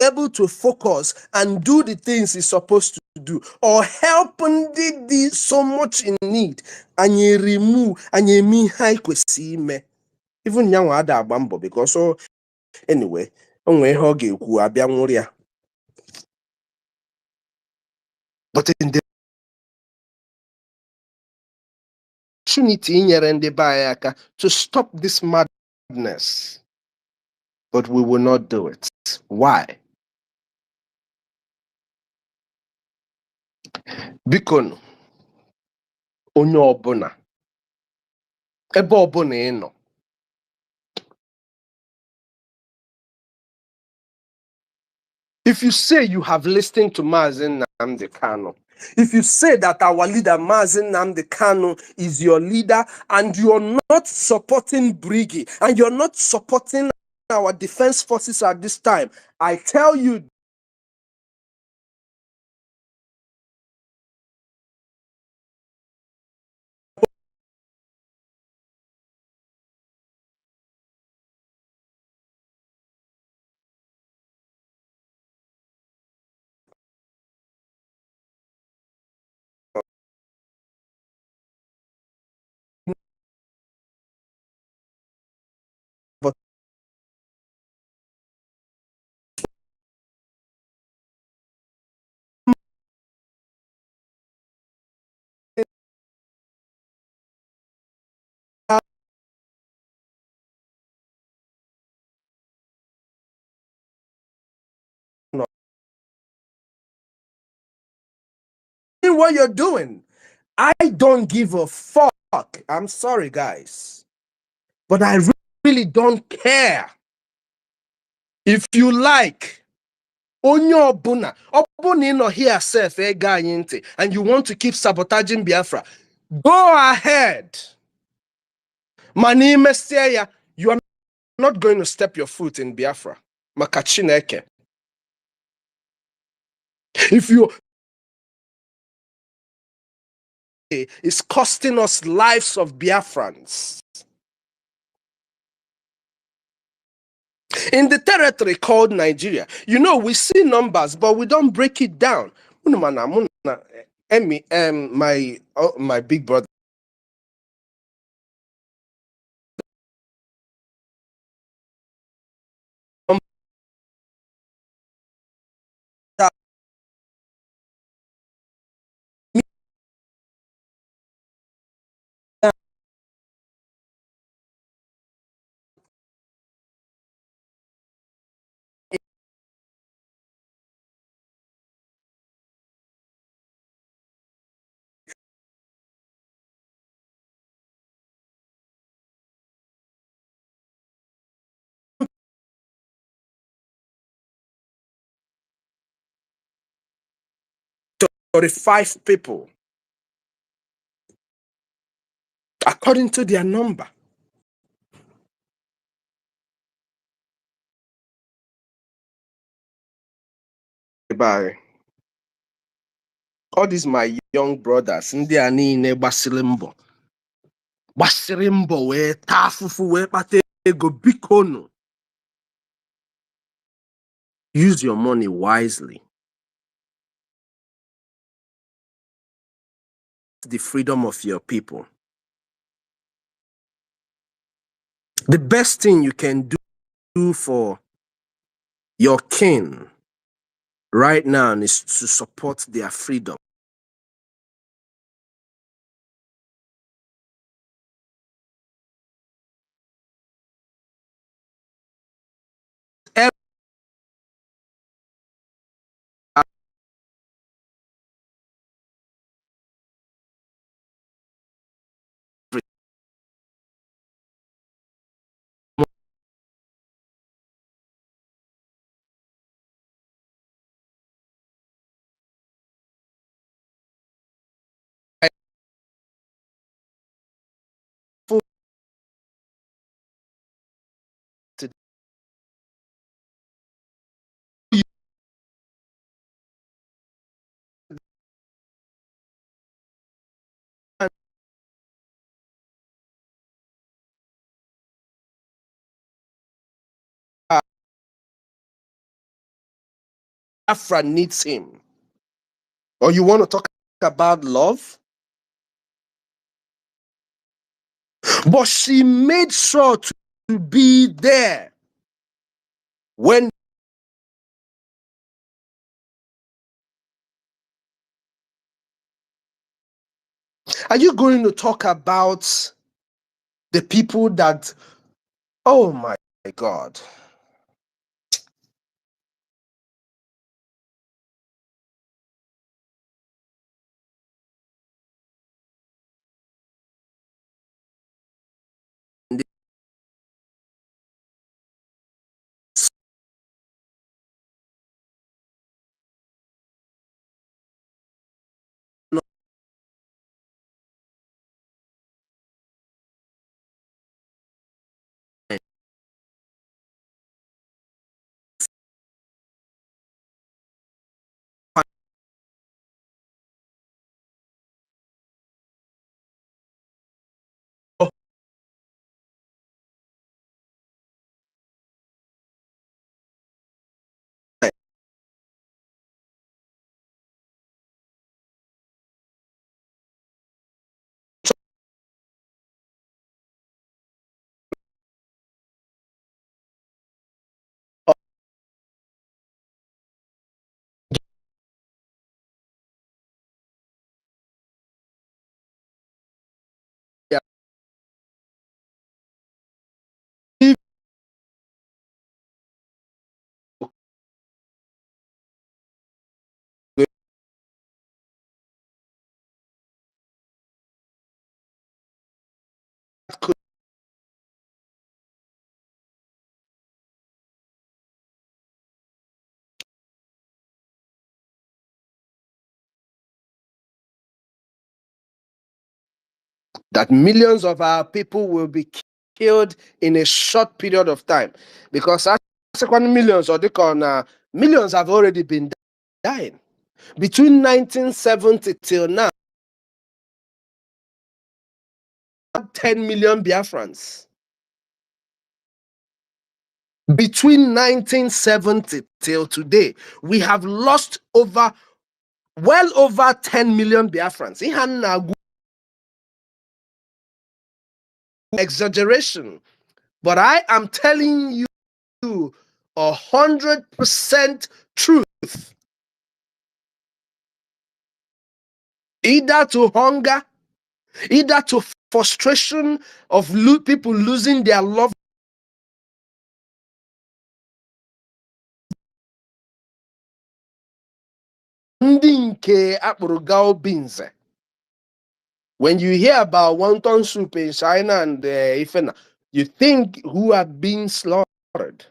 Speaker 10: able to focus and do the things he's supposed to do, or helping the so much in need, and you remove and you mean high kwesime. Even young ada abambo because so anyway, onwe ihe ọ ga-ekwu abịa nwụrụ ya. But in the opportunity inyere ndị be anyị aka to stop this madness, but we will not do it. Why? Biko onye ọbụla ebe ọbụla ị nọ, if you say you have listened to Mazen Nnamdi Kanu, if you say that our leader Mazen Nnamdi Kanu is your leader and you're not supporting BRGIE and you're not supporting our defense forces at this time, I tell you what you're doing. I don't give a fuck. I'm sorry, guys, but I really don't care. If you like, onye ọbụla ị nọ here self ege anyị ntị and you want to keep sabotaging Biafra, go ahead. Mana imesie ya, you are not going to step your foot in Biafra. Maka Chineke. If you it's costing us lives of Biafrans. In the territory called Nigeria, you know, we see numbers, but we don't break it down. My big brother. Five people, according to their number. Bye. All these my young brothers, ndị a niile gbasiri mbọ wee taa afụfụ wee kpata ego. Biko use your money wisely. The freedom of your people. The best thing you can do for your kin right now is to support their freedom. Biafra needs him. Or you want to talk about love? But she made sure to be there when. Are you going to talk about the people that, oh my God. That millions of our people will be killed in a short period of time, because second millions or millions have already been dying between 1970 till now. 10 million Biafrans between 1970 till today. We have lost well over 10 million Biafrans. Exaggeration, but I am telling you 100% truth. Either to hunger, either to frustration of people losing their love. Ndị nke akpụrụ beans. When you hear about wonton soup in China and Ifena, you think who have been slaughtered.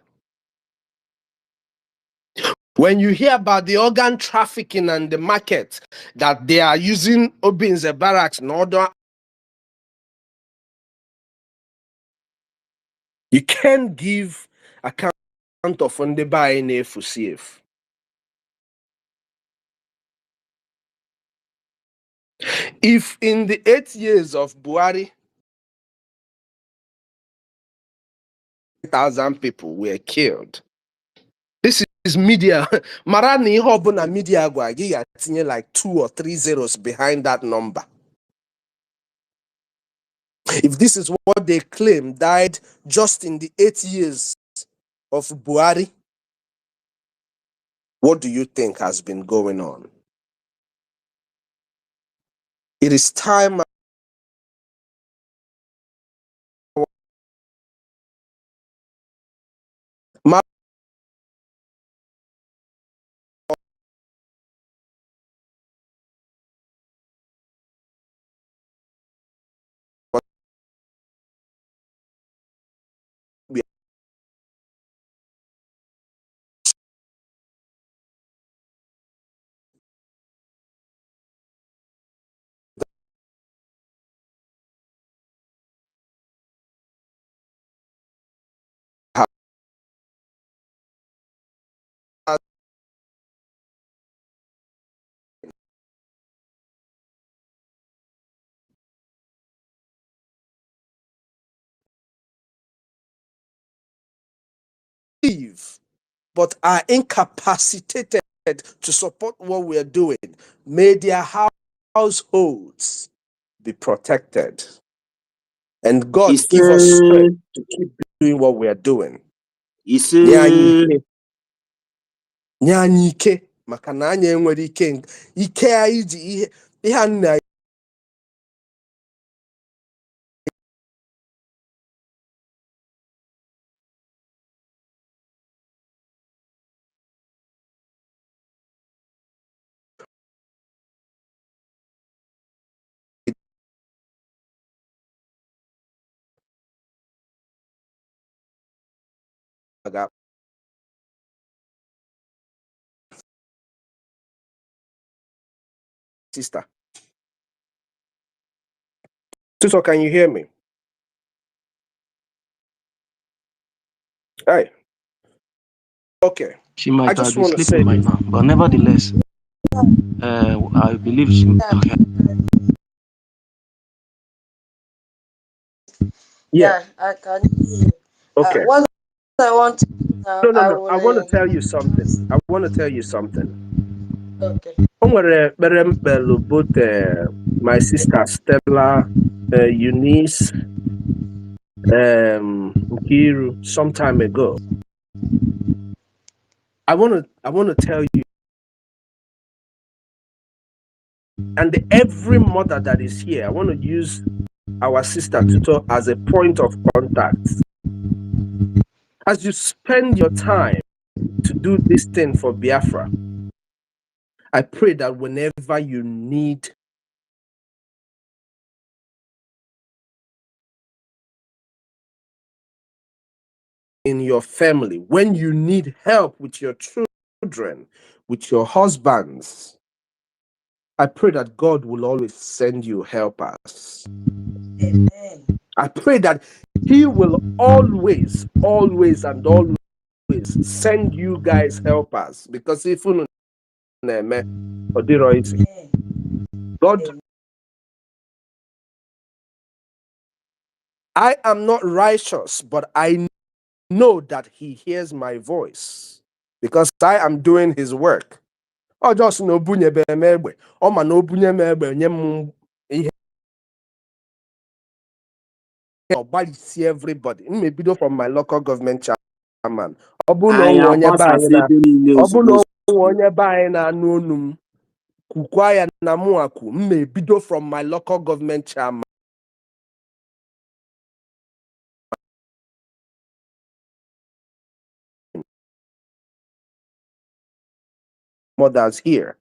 Speaker 10: When you hear about the organ trafficking and the market that they are using Obinze barracks in order, you can't give account of Ondeba in FUCF. If in the 8 years of Buhari, 1,000 people were killed, this is media. Marani Hobuna media tinye like 2 or 3 zeros behind that number. If this is what they claim died just in the 8 years of Buhari, what do you think has been going on? It is time leave, but are incapacitated to support what we are doing. May their households be protected. And God give us strength to keep doing what we are doing. Nye anyị ike maka na anyị enwere ike anyị ji ihe a na aga sister. Sister, can you hear me? Hey. Okay.
Speaker 8: She might
Speaker 10: I
Speaker 8: have
Speaker 10: just
Speaker 8: been
Speaker 10: want to
Speaker 8: sleeping
Speaker 10: say
Speaker 8: by
Speaker 10: this.
Speaker 8: now, but nevertheless, I believe she may have heard.
Speaker 10: Yeah.
Speaker 1: Yeah, I can hear you.
Speaker 10: Okay.
Speaker 1: What I want to do now,
Speaker 10: No, no,
Speaker 1: I
Speaker 10: no. I
Speaker 1: will.
Speaker 10: want to tell you something.
Speaker 1: Okay.
Speaker 10: O nwere ekpere mkpelu both my sister Stella, Eunice, Nkiru some time ago. I want to tell you, and every mother that is here, I want to use our sister Tuto as a point of contact. As you spend your time to do this thing for Biafra, I pray that whenever you need in your family, when you need help with your children, with your husbands, I pray that God will always send you helpers.
Speaker 1: Amen.
Speaker 10: I pray that He will always, always, and always send you guys helpers, because if you know, God, I am not righteous, but I know that He hears my voice because I am doing His work. Oh, just no bunye be megbe. Oh, ma no bunye megbe nye m ihe. Nobody see everybody. Maybe from my local government chairman. Obu no
Speaker 7: Anyị
Speaker 10: onye ba anyị
Speaker 7: agbasasị
Speaker 10: na.
Speaker 7: ebe niile
Speaker 10: Obu
Speaker 7: ozugbo
Speaker 10: no
Speaker 7: ozugbo.
Speaker 10: onye ba anyị na anu onu kukwa ya na mu aku. Maybe from my local government chairman. Mothers here.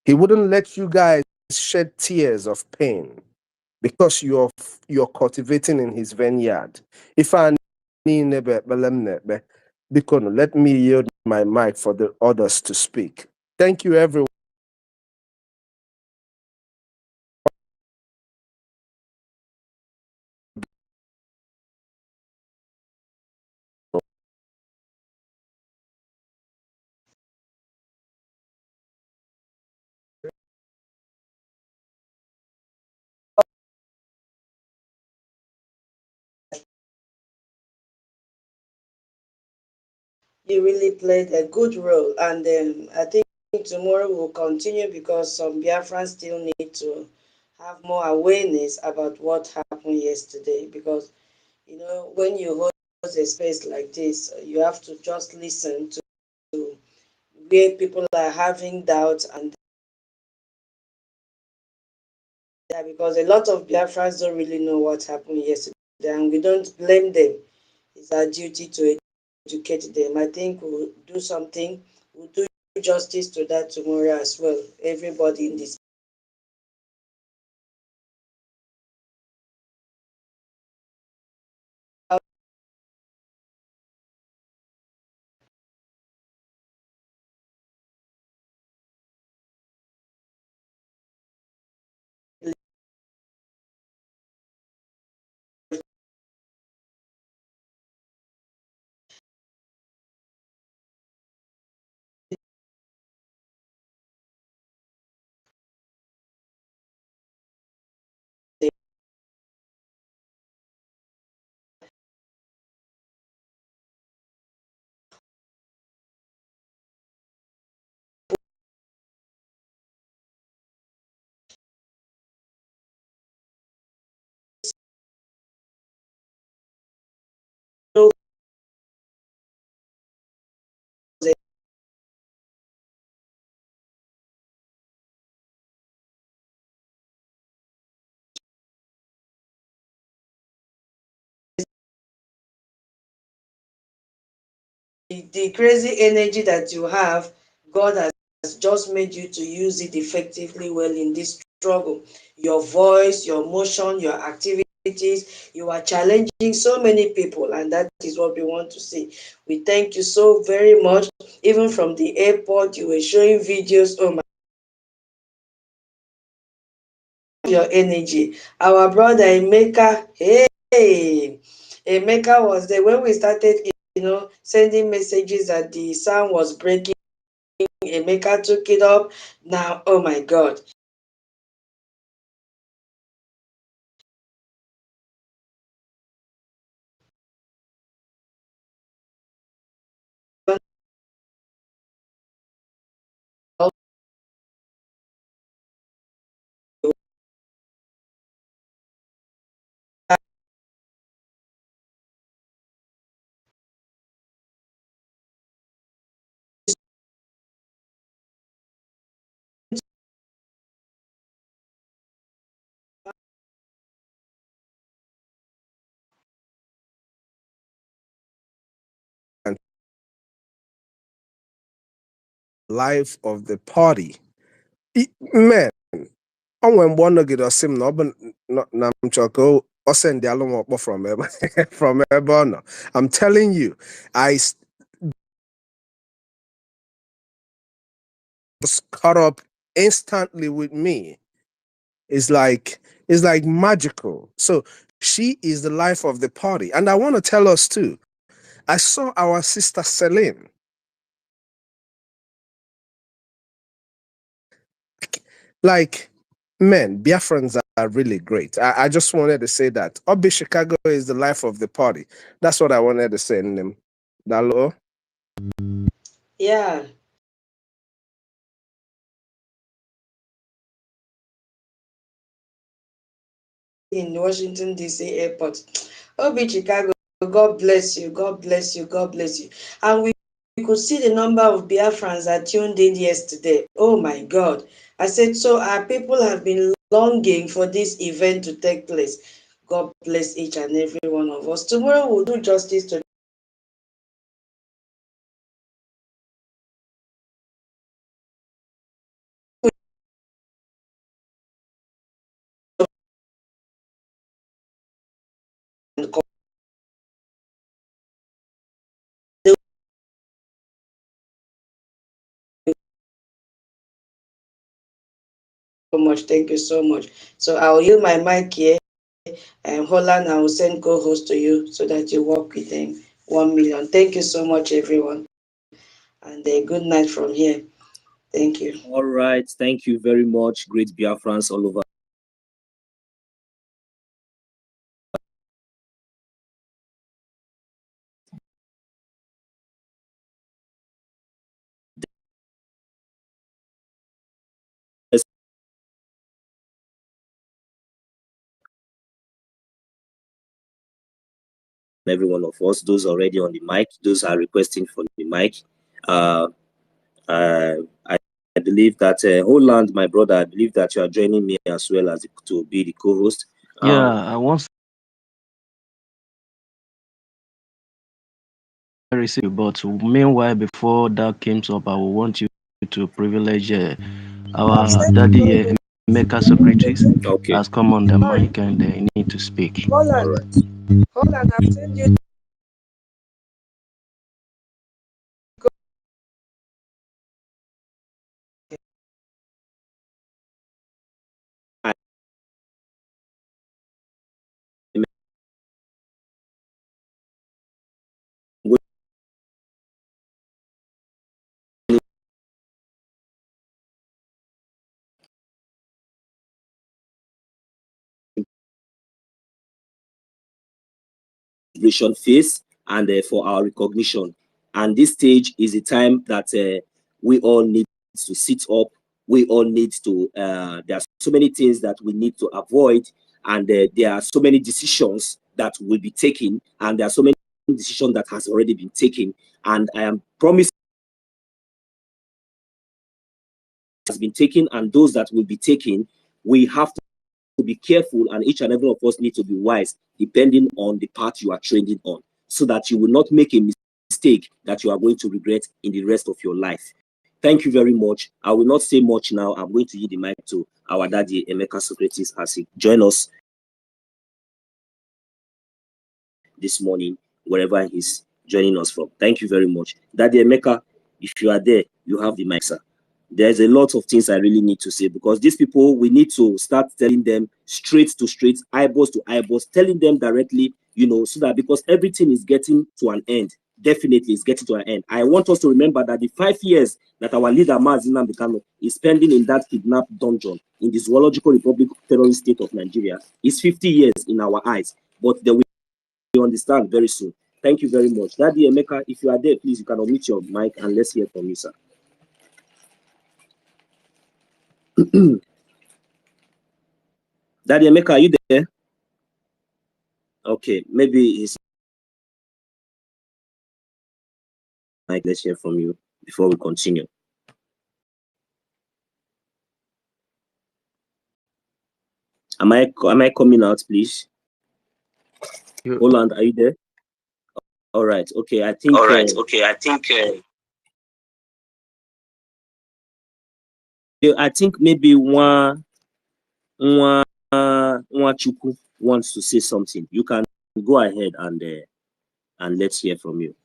Speaker 10: He wouldn't let you guys shed tears of pain because you're cultivating in His vineyard. If I need let me yield my mic for the others to speak. Thank you, everyone.
Speaker 1: You really played a good role, and I think tomorrow we'll continue because some Biafrans still need to have more awareness about what happened yesterday. Because when you hold a space like this, you have to just listen to where people are having doubts, and because a lot of Biafrans don't really know what happened yesterday, and we don't blame them. It's our duty to educate them. I think we'll do something, we'll do justice to that tomorrow as well. Everybody in this the crazy energy that you have, God has just made you to use it effectively well in this struggle. Your voice, your motion, your activities, you are challenging so many people, and that is what we want to see. We thank you so very much. Even from the airport, you were showing videos. Oh my, your energy. Our brother Emeka, hey, Emeka was there when we started, sending messages that the sound was breaking. Emeka took it up. Now, oh my God.
Speaker 10: Life of the party. Man, onwe mgbe ọ nọgide ọsị m na ọ bụ na m chọrọ ka ọ send alụ m ọkpọ from ebe from ebe ọ nọ. I'm telling you, I was caught up instantly with me. It's like magical. So she is the life of the party. And I want to tell us too, I saw our sister Celine. Like, man, Biafrans are really great. I just wanted to say that. Obi Chicago is the life of the party. That's what I wanted to say in them. Dalo.
Speaker 1: Yeah. In Washington, D.C. airport. Obi Chicago, God bless you, God bless you, God bless you. And we could see the number of Biafrans that tuned in yesterday. Oh my God. I said, so our people have been longing for this event to take place. God bless each and every one of us. Tomorrow we'll do justice to so much. Thank you so much. So I'll yield my mic here. Holland, I will send co-host to you so that you work with them. 1 million. Thank you so much, everyone. And a good night from here. Thank you.
Speaker 7: All right. Thank you very much. Great Biafrans all over. Every one of us, those already on the mic, those are requesting for the mic. I believe that Holland, my brother, I believe that you are joining me as well as to be the co-host.
Speaker 8: Yeah, I want to receive, but meanwhile, before that came up, I will want you to privilege our daddy Emeka Secretaries
Speaker 7: Okay.
Speaker 8: has come on the mic and they need to speak.
Speaker 1: Hold on.
Speaker 7: All right.
Speaker 1: Hold on. I've sent you.
Speaker 7: Phase and for our recognition. And this stage is the time that we all need to sit up. We all need to, there are so many things that we need to avoid. And there are so many decisions that will be taken. And there are so many decisions that has already been taken. And I am promising has been taken, and those that will be taken, we have to be careful, and each and every of us need to be wise depending on the path you are trending on, so that you will not make a mistake mistake that you are going to regret in the rest of your life. Thank you very much. I will not say much now. I'm going to give the mic to our daddy, Emeka Socrates, as he join us this morning, wherever he's joining us from. Thank you very much. Daddy Emeka, if you are there, you have the mic, sir. There's a lot of things I really need to say, because these people, we need to start telling them straight to straight, eyeballs to eyeballs, telling them directly, so that, because everything is getting to an end. Definitely it's getting to an end. I want us to remember that the 5 years that our leader Mazi Nnamdi Kanu is spending in that kidnap dungeon in the Zoological Republic terrorist state of Nigeria is 50 years in our eyes, but they will understand very soon. Thank you very much. Daddy Emeka, if you are there, please, you can unmute your mic and let's hear from you, sir. Daddy Emeka, are you there? Okay, maybe his mic. Let's hear from you before we continue. Am I coming out, please? Holland, are you there? All right. Okay, I think. I think maybe Chuku wants to say something. You can go ahead and let's hear from you.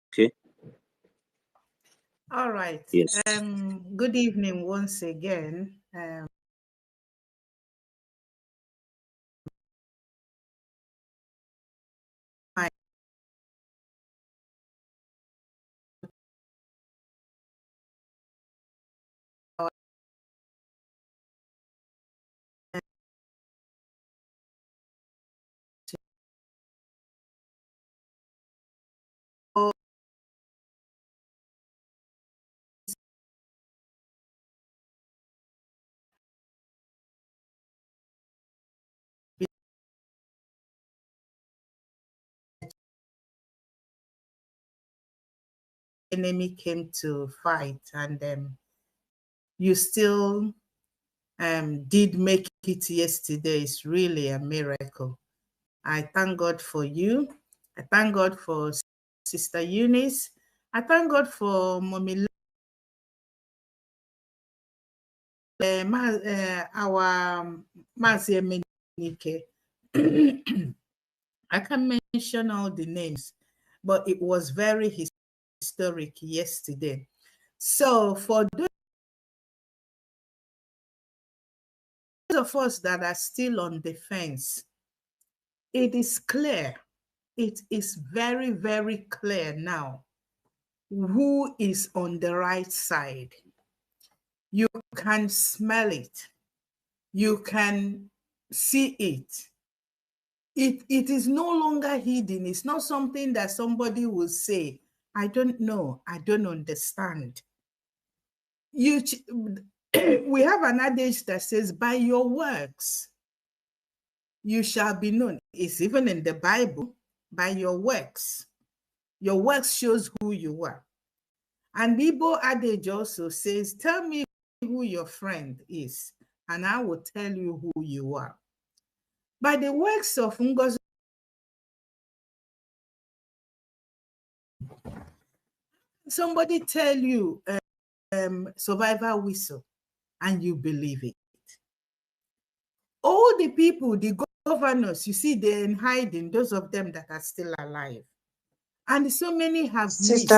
Speaker 7: Okay.
Speaker 11: All right.
Speaker 7: Yes.
Speaker 11: Good evening once again. Enemy came to fight, and you still did make it yesterday. It's really a miracle. I thank God for you. I thank God for Sister Eunice. I thank God for Mommy our Mazi Emenike. I can mention all the names, but it was very historic yesterday. So for those of us that are still on the fence, it is clear, it is very, very clear now who is on the right side. You can smell it. You can see it. It is no longer hidden. It's not something that somebody will say, I don't know, I don't understand. We have an adage that says, by your works, you shall be known. It's even in the Bible, by your works. Your works shows who you are. And the Igbo adage also says, tell me who your friend is, and I will tell you who you are. By the works of Ngozi, somebody tell you survivor whistle, and you believe it. All the people, the governors, you see, they're in hiding, those of them that are still alive. And so many have missed.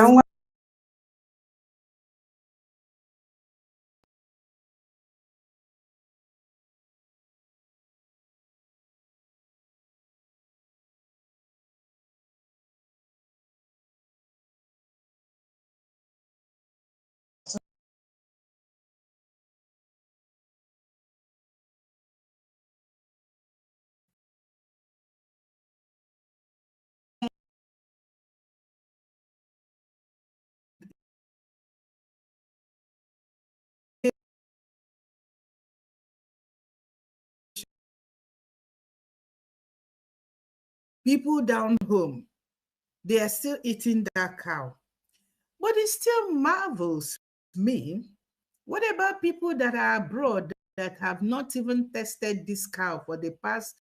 Speaker 11: People down home, they are still eating that cow. But it still marvels me. What about people that are abroad that have not even tested this cow for the past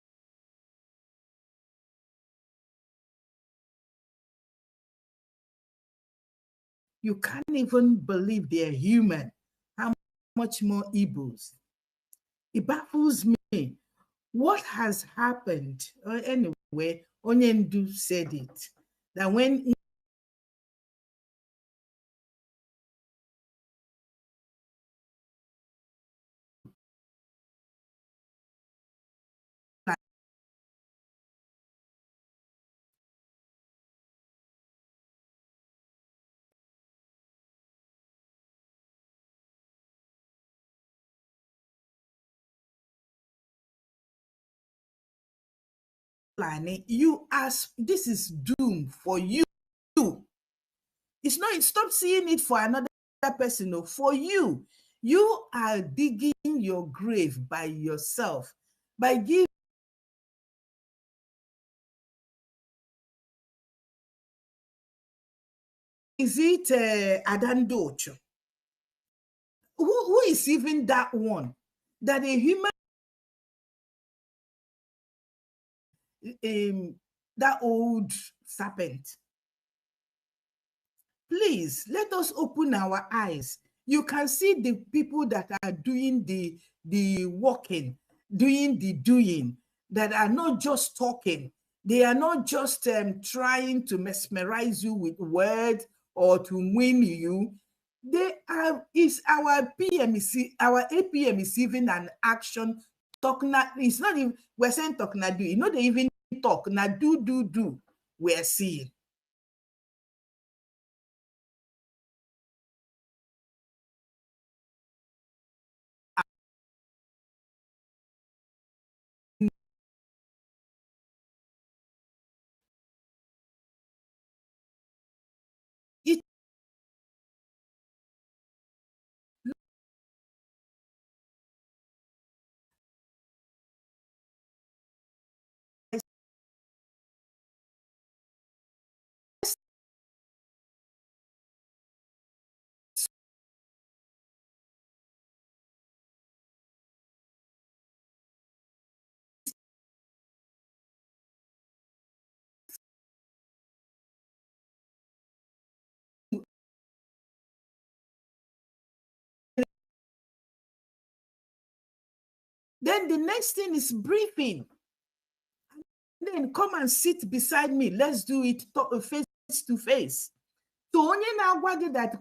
Speaker 11: You can't even believe they're human. How much more Igbos? It baffles me. What has happened? Anyway, Onyendu said it, that when you ask, this is doom for you. It's not, stop seeing it for another person, no, for you. You are digging your grave by yourself by giving. Is it Adandocho? Who is even that one? That a human, that old serpent. Please let us open our eyes. You can see the people that are doing the walking, doing the doing, that are not just talking. They are not just trying to mesmerize you with words or to win you. They are, is our PMC, our APM is even an action. Talk na, it's not even, we're saying talk na do. You know, they even talk na do. We're seeing. It, then the next thing is briefing. Then come and sit beside me. Let's do it face to face. So only now that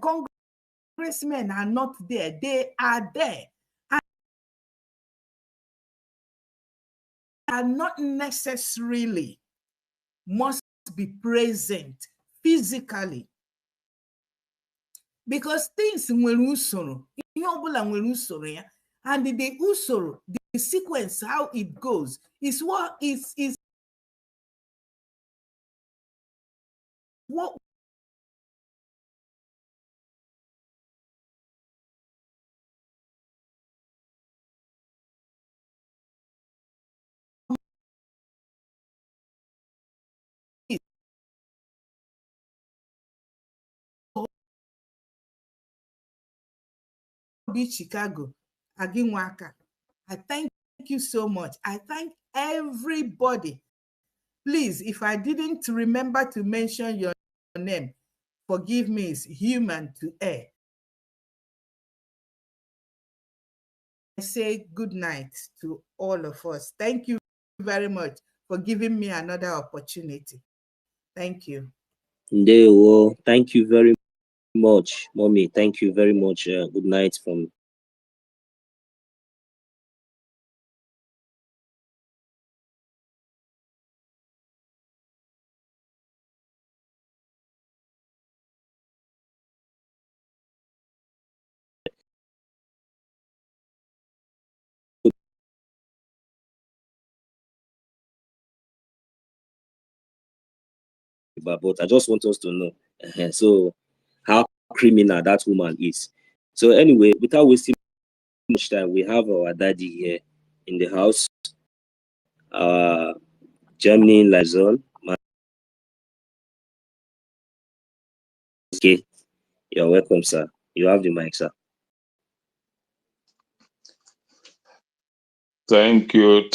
Speaker 11: congressmen are not there. They are there. And are not necessarily must be present physically. Because things nwere usoro, ihe ọbụla nwere usoro ya, and the usoro, the sequence, how it goes, is what is what be Chicago, Aginwaka. I thank you so much. I thank everybody. Please, if I didn't remember to mention your name, forgive me, it's human to err. I say good night to all of us. Thank you very much for giving me another opportunity. Thank you.
Speaker 7: Ndewo. Thank you very much, Mommy. Thank you very much. Good night from but I just want us to know so how criminal that woman is. So anyway, without wasting much time, we have our daddy here in the house, Germany liaison. Okay, you're welcome, sir. You have the mic, sir.
Speaker 12: Thank you,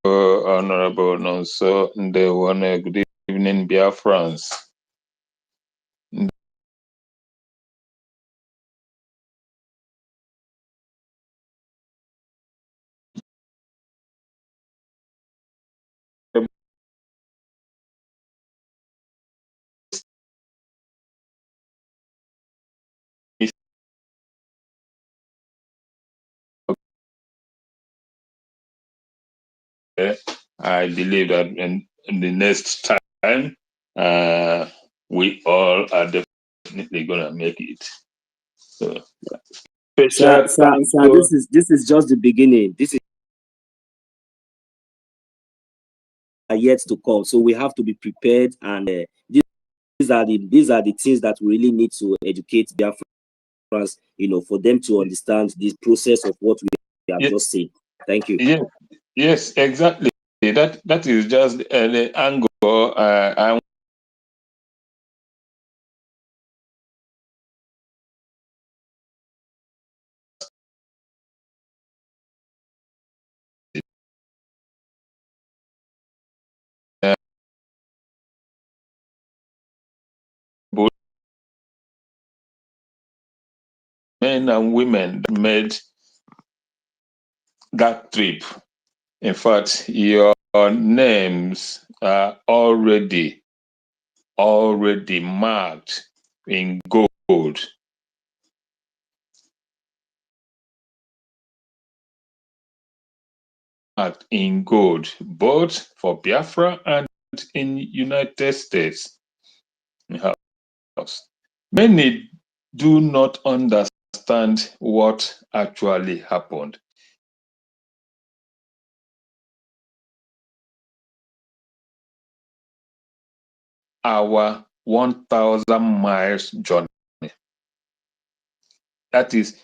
Speaker 12: Honorable Nonso Ndewane. Good evening, Biafrans. I believe that in the next time, we all are definitely gonna make it. So,
Speaker 7: Sir,
Speaker 12: special thanks
Speaker 7: this is just the beginning. This is yet to come, so we have to be prepared. And these are the things that we really need to educate Biafrans, for them to understand the process of what we have just said. Thank you.
Speaker 12: Yes, exactly. That is just the angle I both men and women that made that trip. In fact, your names are already marked in gold. Marked in gold, both for Biafra and in United States. Many do not understand what actually happened. Our 1,000 miles journey. That is,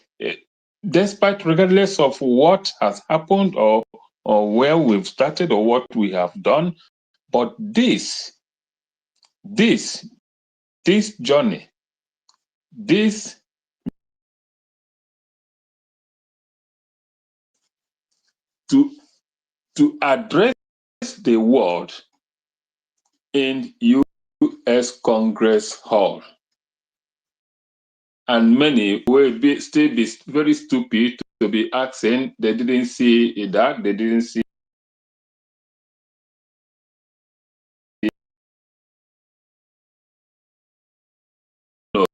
Speaker 12: despite regardless of what has happened or where we've started or what we have done, but this journey, this to address the world in U.S. Congress Hall. And many will still be very stupid to be asking, they didn't see that, they didn't see no.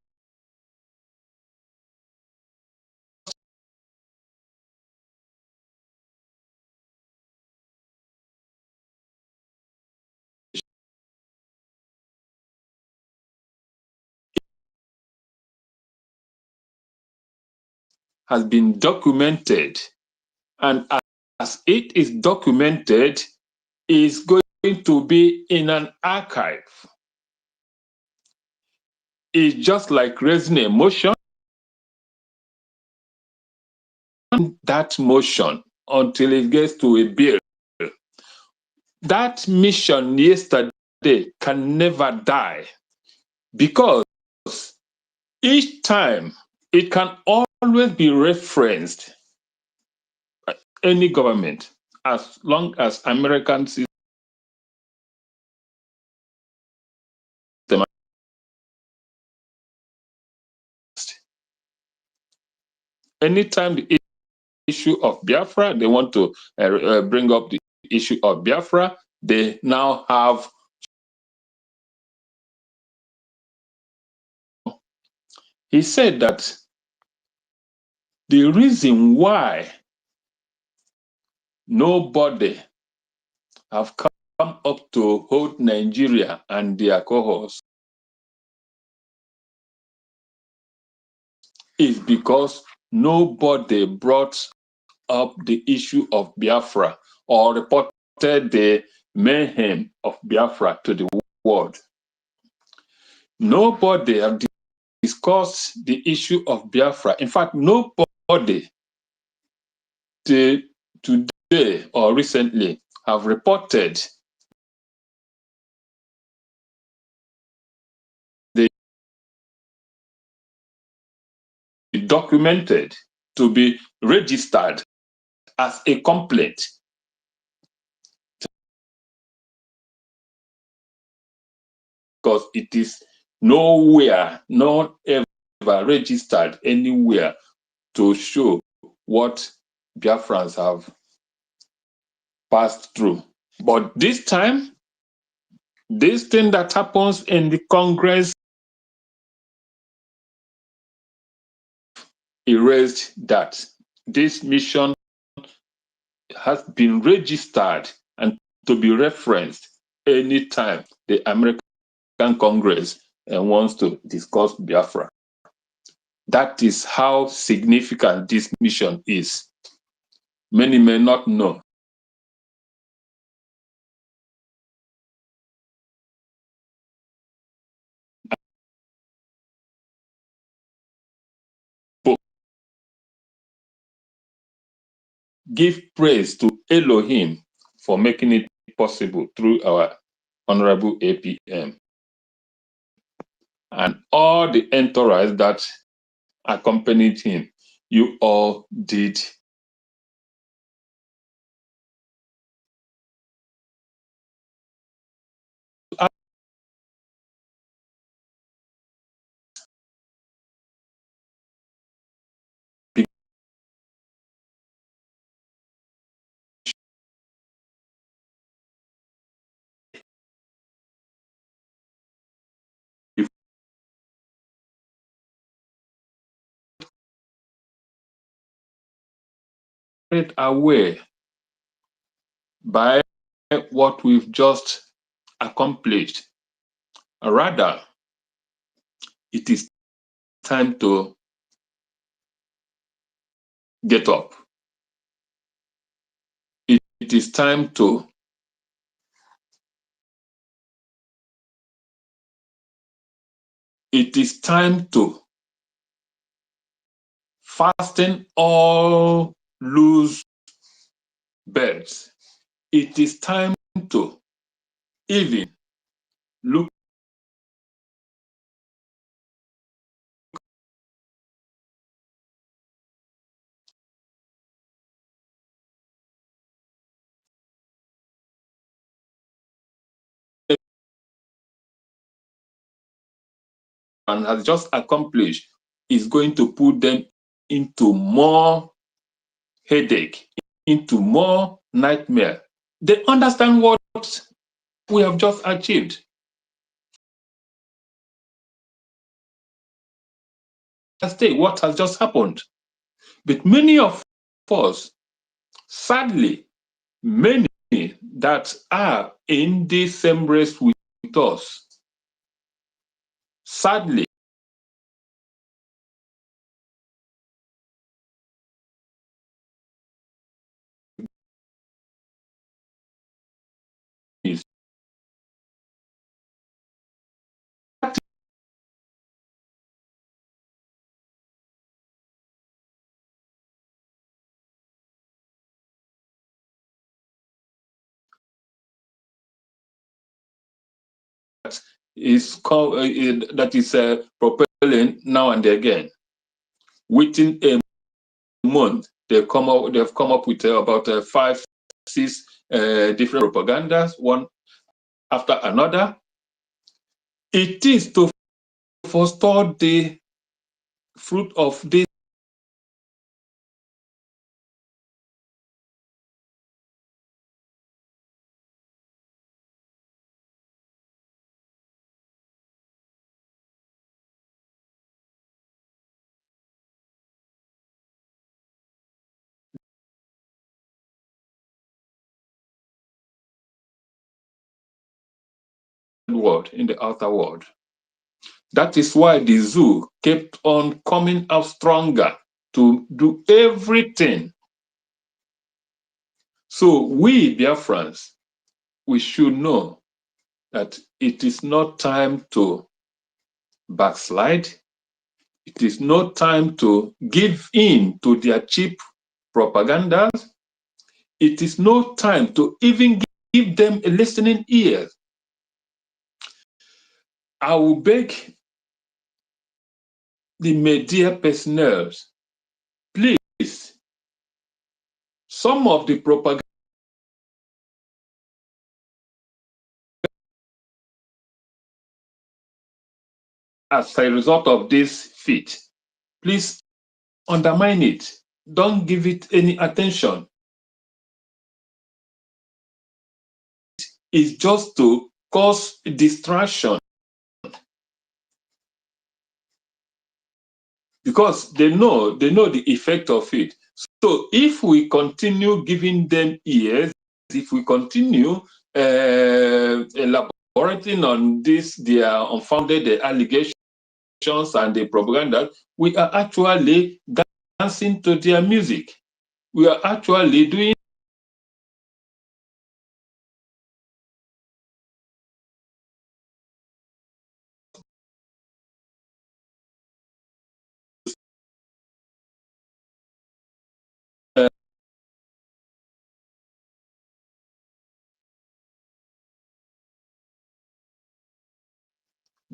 Speaker 12: Has been documented, and as it is documented, is going to be in an archive. It's just like raising a motion, that motion until it gets to a bill. That mission yesterday can never die, because each time it can always be referenced by any government, as long as American system. Anytime the issue of Biafra, they want to bring up the issue of Biafra, they now have. He said that the reason why nobody have come up to hold Nigeria and their cohorts is because nobody brought up the issue of Biafra or reported the mayhem of Biafra to the world. Nobody have discussed the issue of Biafra. In fact, nobody today or recently have reported the documented to be registered as a complaint, because it is nowhere, not ever registered anywhere to show what Biafrans have passed through. But this time, this thing that happens in the Congress erased that. This mission has been registered and to be referenced anytime the American Congress wants to discuss Biafra. That is how significant this mission is. Many may not know. Give praise to Elohim for making it possible through our Honorable APM and all the entourage that accompanied him. You all did be carried away by what we've just accomplished. Rather, it is time to get up. It is time to fasten all loose beds. It is time to even look and has just accomplished is going to put them into more headache, into more nightmare. They understand what we have just achieved. What has just happened. But many of us, sadly, many that are in the same race with us, sadly, is propelling now and again. Within a month, they've come up with about 5, 6 different propagandas, one after another. It is to forestall the fruit of this world in the outer world. That is why the zoo kept on coming out stronger to do everything. So we, Biafrans, we should know that it is not time to backslide. It is not time to give in to their cheap propaganda. It is no time to even give them a listening ear. I will beg the media personnel, please, some of the propaganda as a result of this feat, please undermine it. Don't give it any attention. It's just to cause distraction because they know the effect of it. So if we continue giving them ears, if we continue elaborating on this, their unfounded allegations and the propaganda, we are actually dancing to their music. We are actually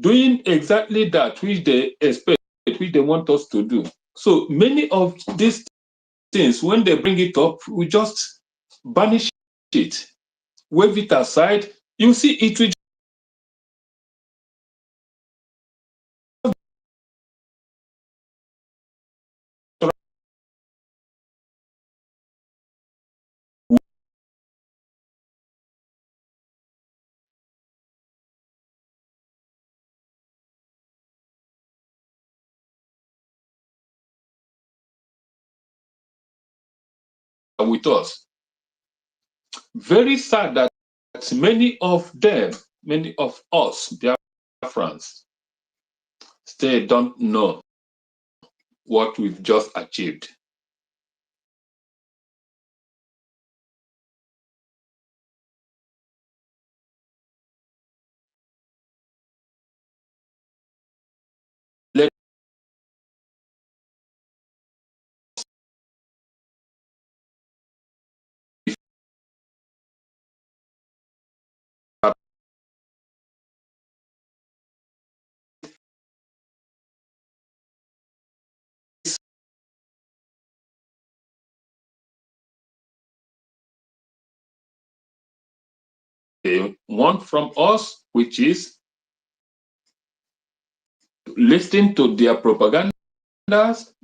Speaker 12: doing exactly that which they expect, which they want us to do. So many of these things, when they bring it up, we just banish it, wave it aside. You see, it will with us. Very sad that many of them, many of us, Biafrans, still don't know what we've just achieved. Let they want from us, which is listen to their propaganda,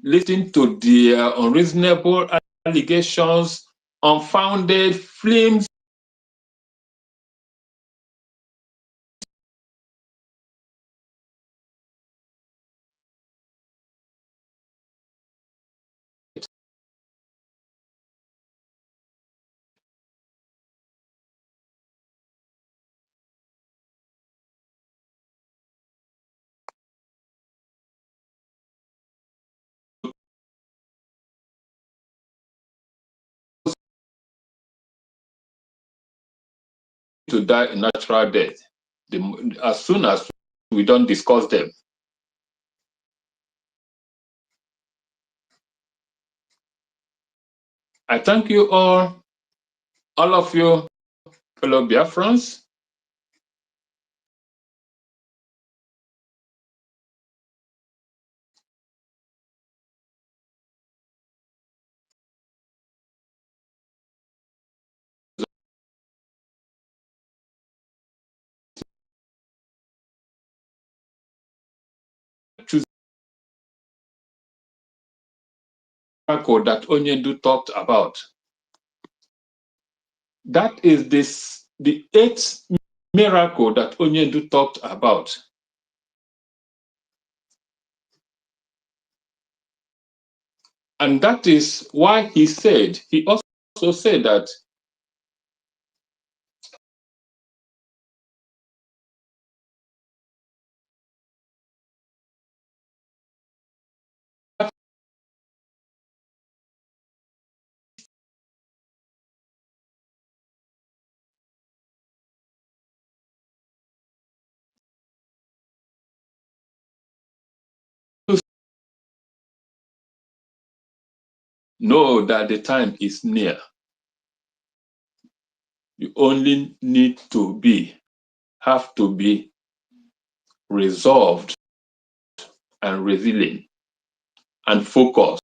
Speaker 12: listen to their unreasonable allegations, unfounded flames to die a natural death. As soon as we don't discuss them. I thank you all of you, fellow Biafrans. Choose that Onyendu talked about. That is the eighth miracle that Onyendu talked about. And that is why he also said that to know that the time is near. You only need to have to be resolved and resilient and focused.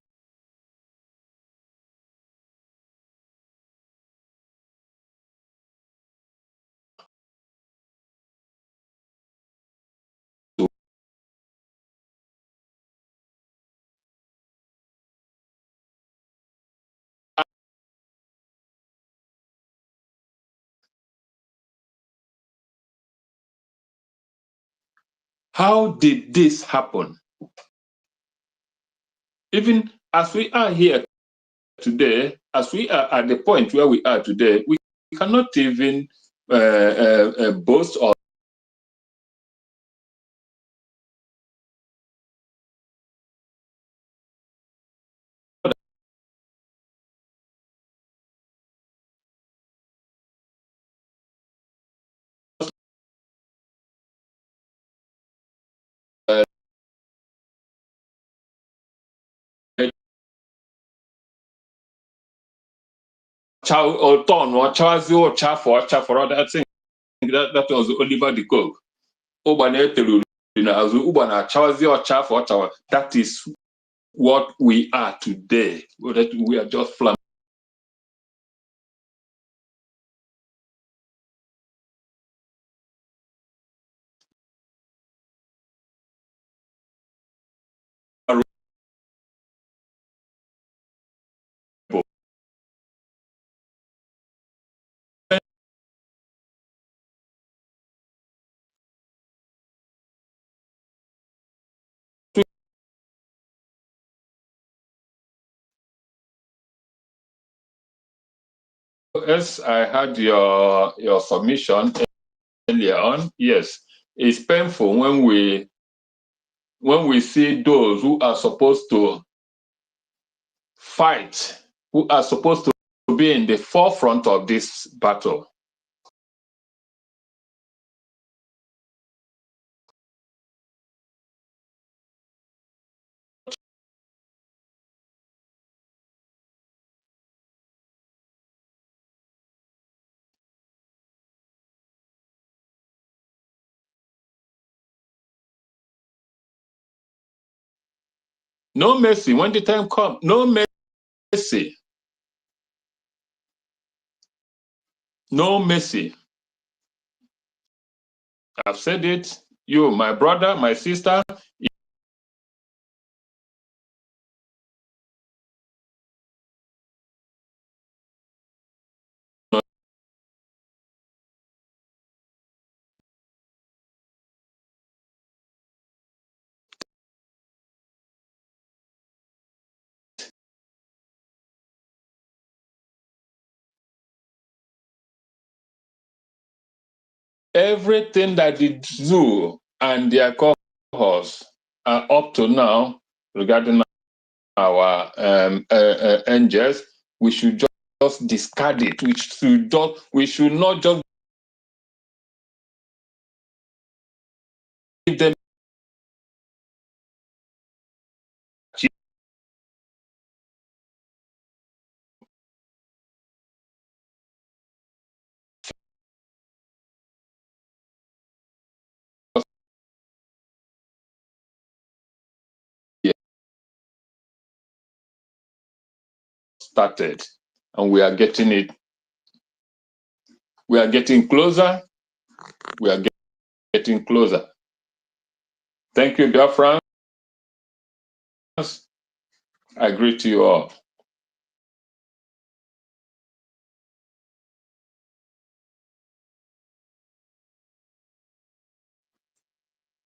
Speaker 12: How did this happen? Even as we are here today, as we are at the point where we are today, we cannot even boast of or Ton or Charles or Chaff or other thing. That was Oliver the Coke. That is what we are today. We are just As I had your submission earlier on, yes, it's painful when we see those who are supposed to fight, who are supposed to be in the forefront of this battle. No mercy when the time comes. No mercy. No mercy. I've said it. You, my brother, my sister. Everything that the zoo and their cohorts are up to now regarding our angels, we should just discard it. We should not just give them started, and we are getting it. We are getting closer. We are getting closer. Thank you, dear friends. I greet you all.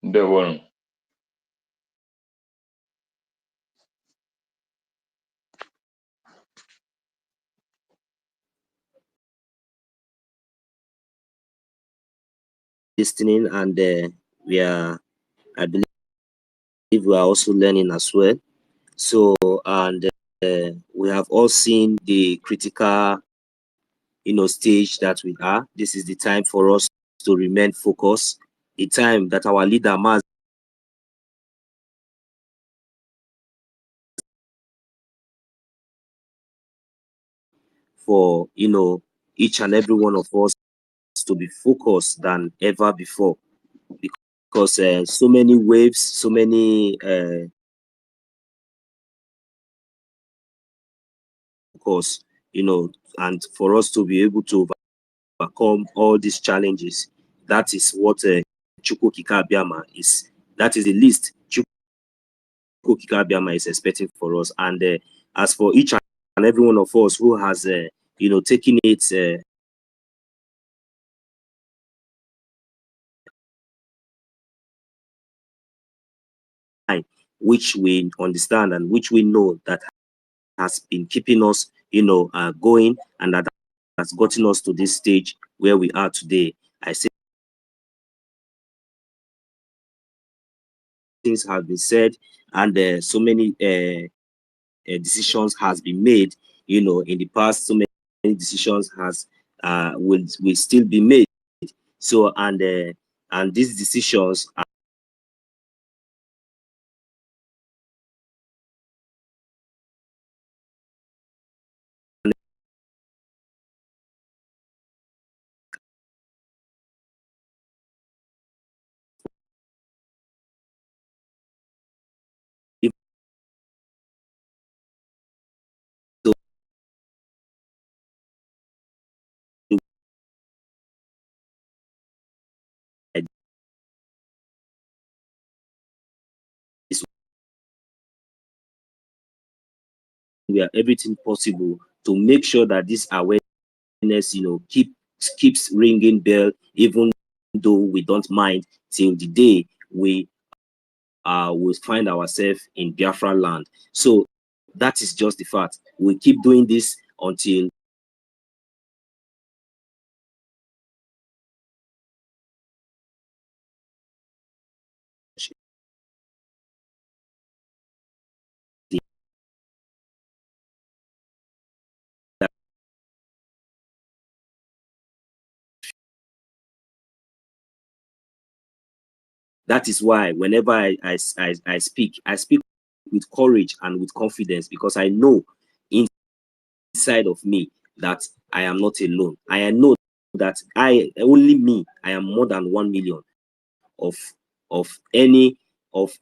Speaker 12: Ndewo.
Speaker 7: Listening, and I believe we are also learning as well. So, and we have all seen the critical, stage that we are. This is the time for us to remain focused. The time that our leader must, for each and every one of us to be focused than ever before, because so many waves, so many focus, and for us to be able to overcome all these challenges. That is what Chukwu Okike Abiama is. That is the least Chukwu Okike Abiama is expecting for us. And as for each and every one of us who has, taken it which we understand and which we know that has been keeping us, going, and that has gotten us to this stage where we are today. I say things have been said, and so many decisions has been made. You know, in the past, so many decisions has will still be made. So and these decisions are we are everything possible to make sure that this awareness, you know, keeps ringing bell, even though we don't mind, till the day we will find ourselves in Biafra land. So that is just the fact. We keep doing this until that is why whenever I speak with courage and with confidence, because I know inside of me that I am not alone. I know that I am more than 1 million of any of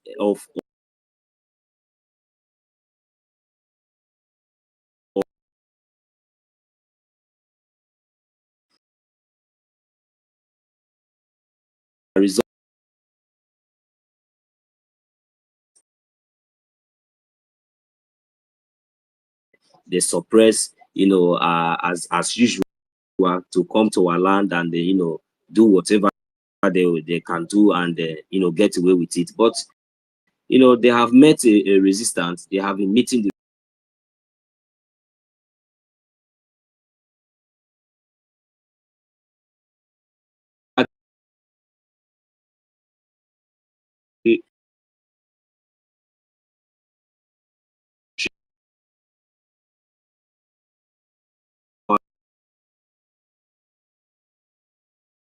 Speaker 7: result. They suppress, you know, as usual, to come to our land and you know, do whatever they can do and you know, get away with it. But you know, they have met a resistance. They have been meeting the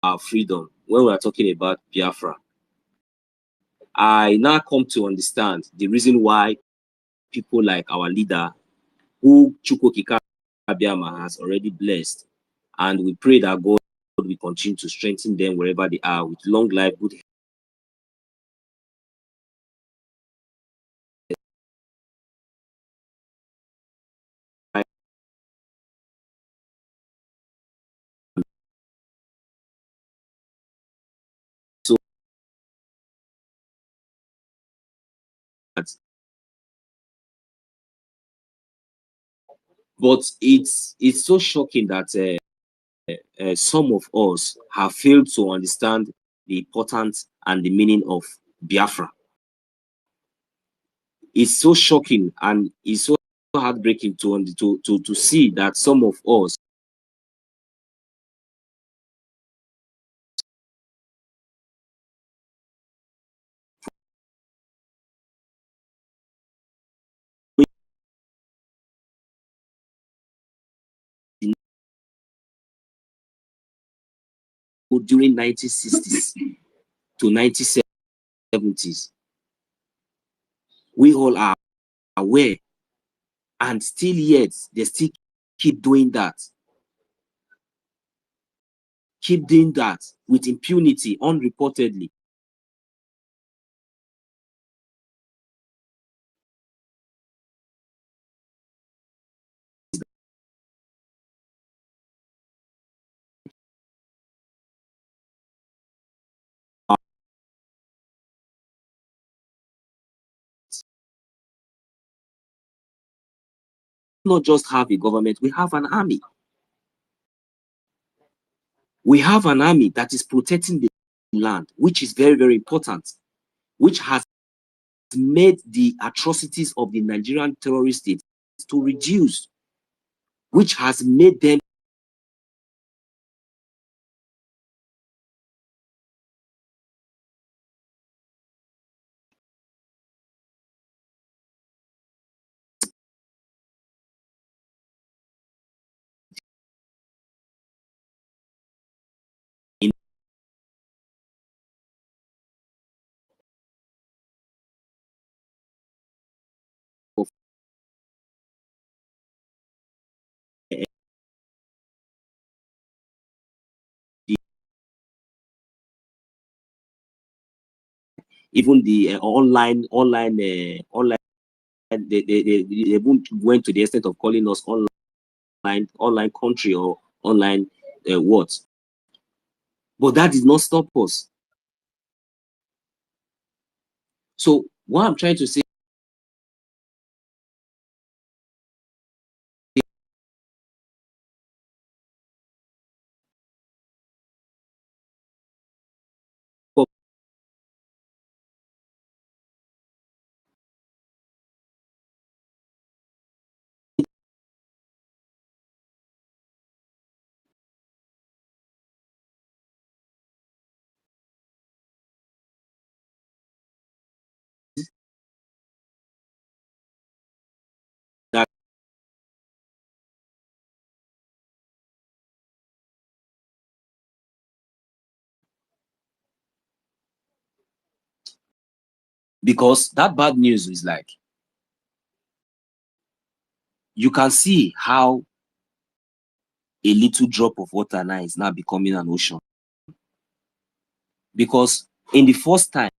Speaker 7: our freedom. When we are talking about Biafra, I now come to understand the reason why people like our leader, who Chukwokika Abiyama has already blessed, and we pray that God will continue to strengthen them wherever they are with long life, good health. So but it's so shocking that some of us have failed to understand the importance and the meaning of Biafra. It's so shocking and it's so heartbreaking to see that some of us during 1960s to 1970s, we all are aware, and still yet they still keep doing that, with impunity, unreportedly. Not just have a government, we have an army. We have an army that is protecting the land, which is very, very important, which has made the atrocities of the Nigerian terrorist state to reduce, which has made them even the online, they even went to the extent of calling us online country or online what. But that did not stop us. So what I'm trying to say, that because that bad news is like, you can see how a little drop of water now is now becoming an ocean. Because in the first time,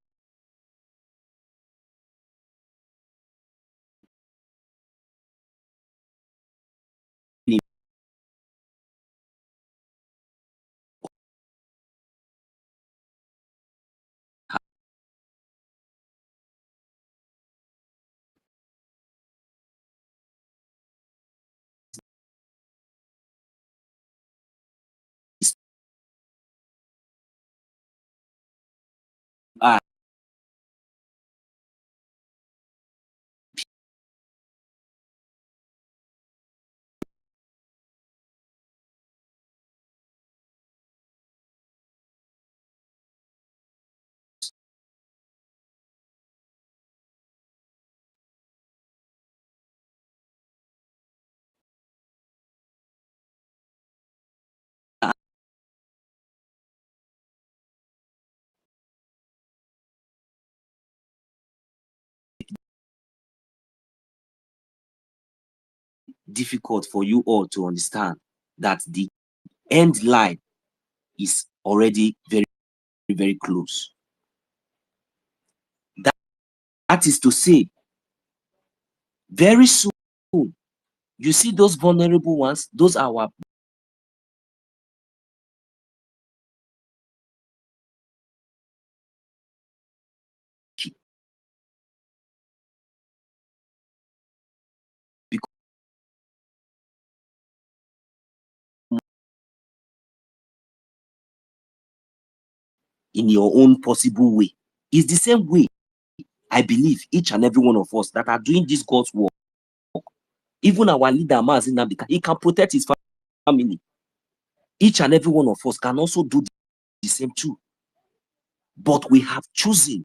Speaker 7: are difficult for you all to understand that the end line is already very, very close. That is to say, very soon, you see those vulnerable ones, those are our in your own possible way. It's the same way I believe each and every one of us that are doing this God's work, even our leader, Mazin Nabika, he can protect his family. Each and every one of us can also do the same too. But we have chosen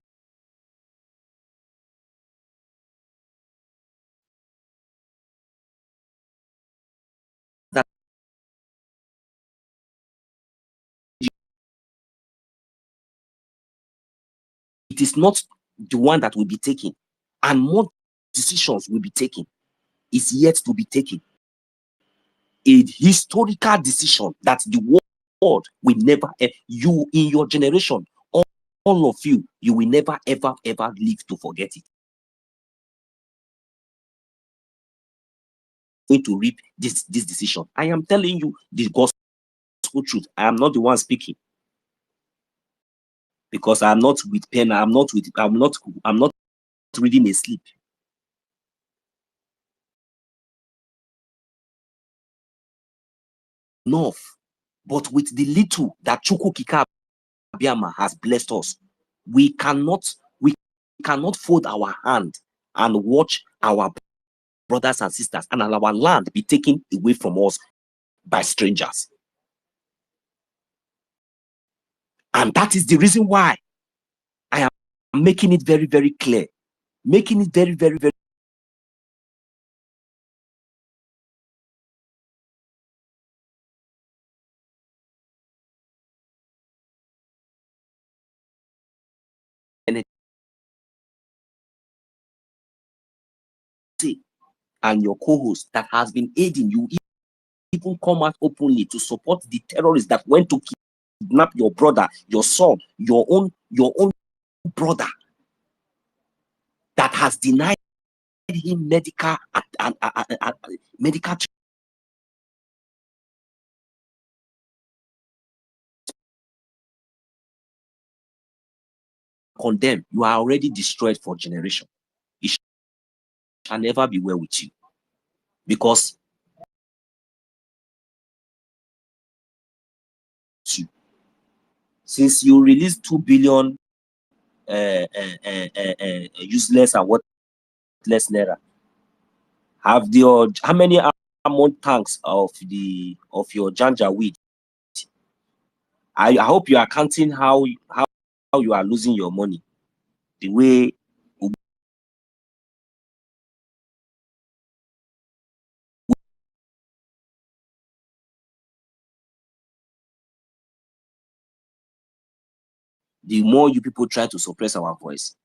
Speaker 7: that it is not the one that will be taken, and more decisions will be taken. Is yet to be taken. A historical decision that the world will never, you in your generation, all of you, you will never, ever, ever live to forget it. Going to reap this decision. I am telling you the gospel truth. I am not the one speaking, because I am not with pen. I'm not reading a sleep. Enough. But with the little that Chukwu Kika Abiyama has blessed us, we cannot fold our hand and watch our brothers and sisters and our land be taken away from us by strangers. And that is the reason why I am making it very, very clear, making it very, very, very and your co-host that has been aiding you even come out openly to support the terrorists that went to kidnap your brother, your son, your own brother. that has denied him medical medical condemned, you are already destroyed for generation. It shall never be well with you. Because since you released 2 billion useless and worthless naira, how many amount tanks of your janja weed? I hope you are counting how you are losing your money. The way the more you people try to suppress our voice,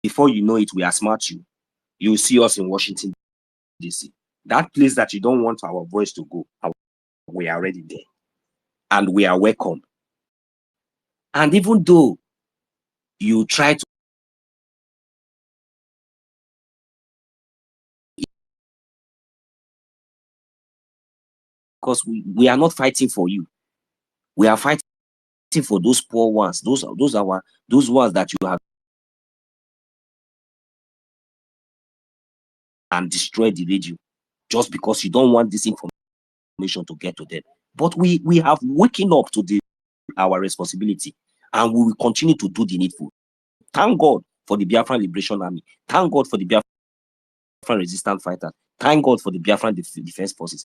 Speaker 7: before you know it, we are smart you. You will see us in Washington, D.C. That place that you don't want our voice to go, we are already there. And we are welcome. And even though you try to, because we are not fighting for you. We are fighting for those poor ones, those ones that you have and destroyed the radio just because you don't want this information to get to them. But we have waken up to our responsibility, and we will continue to do the needful. Thank God for the Biafran Liberation Army. Thank God for the Biafran resistance fighters. Thank God for the Biafran Defense Forces.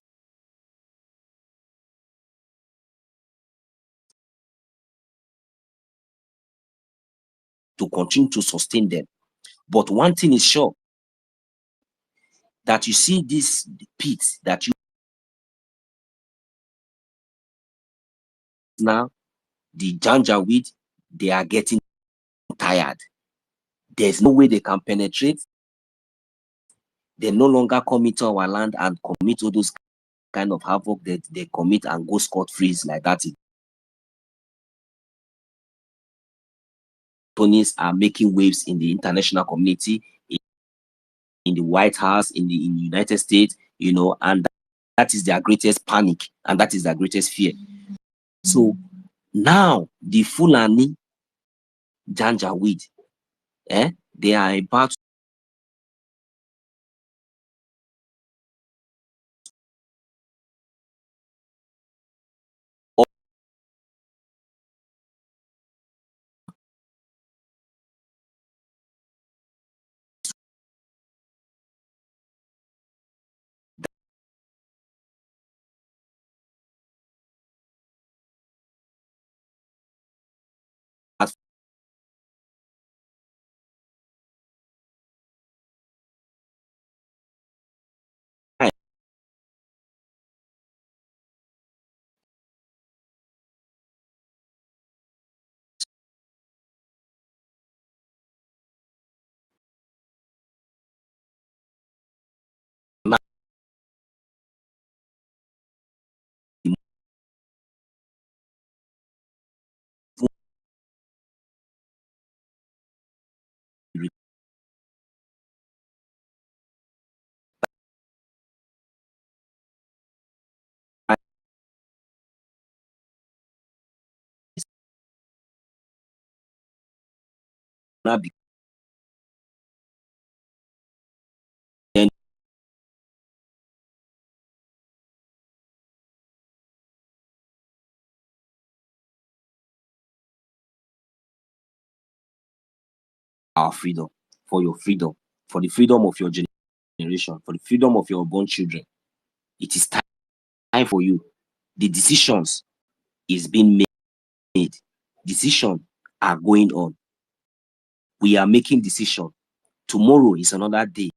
Speaker 7: To continue to sustain them. But one thing is sure, that you see this pit that you now, the Janjaweed, they are getting tired. There's no way they can penetrate. They no longer come into our land and commit all those kind of havoc that they commit and go scot-free like that. Tony's are making waves in the international community, in the White House, in the United States, and that is their greatest panic, and that is their greatest fear. So now the Fulani Janjaweed, they are about now our freedom, for your freedom, for the freedom of your generation, for the freedom of your unborn children. It is time for you. The decisions is being made. Decisions are going on. We are making decisions. Tomorrow is another day.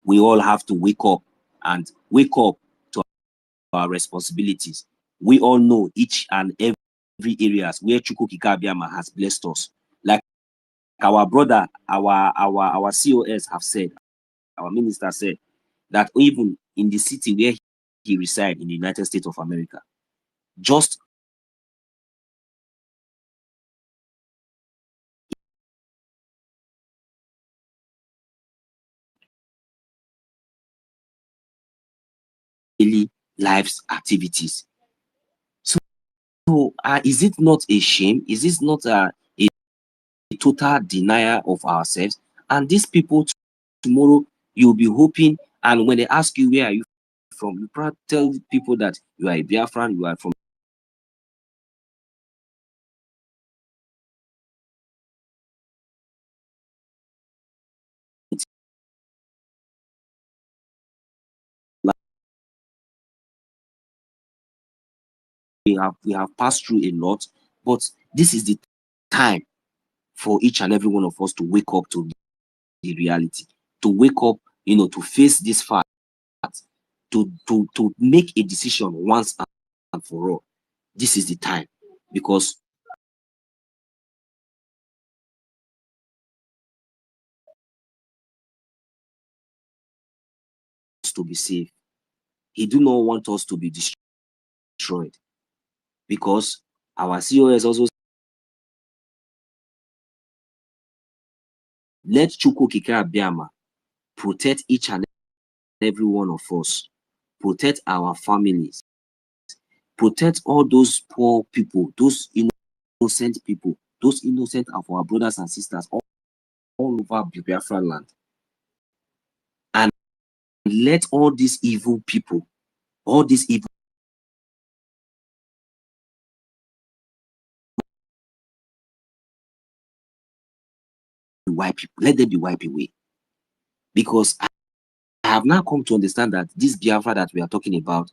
Speaker 7: We all have to wake up to our responsibilities. We all know each and every every areas where Chukwukika Abiyama has blessed us. Like our brother, our COS have said, our minister said, that even in the city where he resides in the United States of America, just daily lives activities. So is it not a shame? Is this not a total denial of ourselves? And these people tomorrow, you'll be hoping, and when they ask you where are you from, you probably tell people that you are a Biafran, you are from we have passed through a lot, but this is the time for each and every one of us to wake up to the reality, to wake up, to face this fact, to make a decision once and for all. This is the time, because to be safe. He do not want us to be destroyed, because our COS also let Chukwukika Abiyama protect each and every one of us, protect our families, protect all those poor people, those innocent people, those innocent of our brothers and sisters all over Biafra land. And let all these evil people, all these evil white people, let them be wiped away. Because I have now come to understand that this Biafra that we are talking about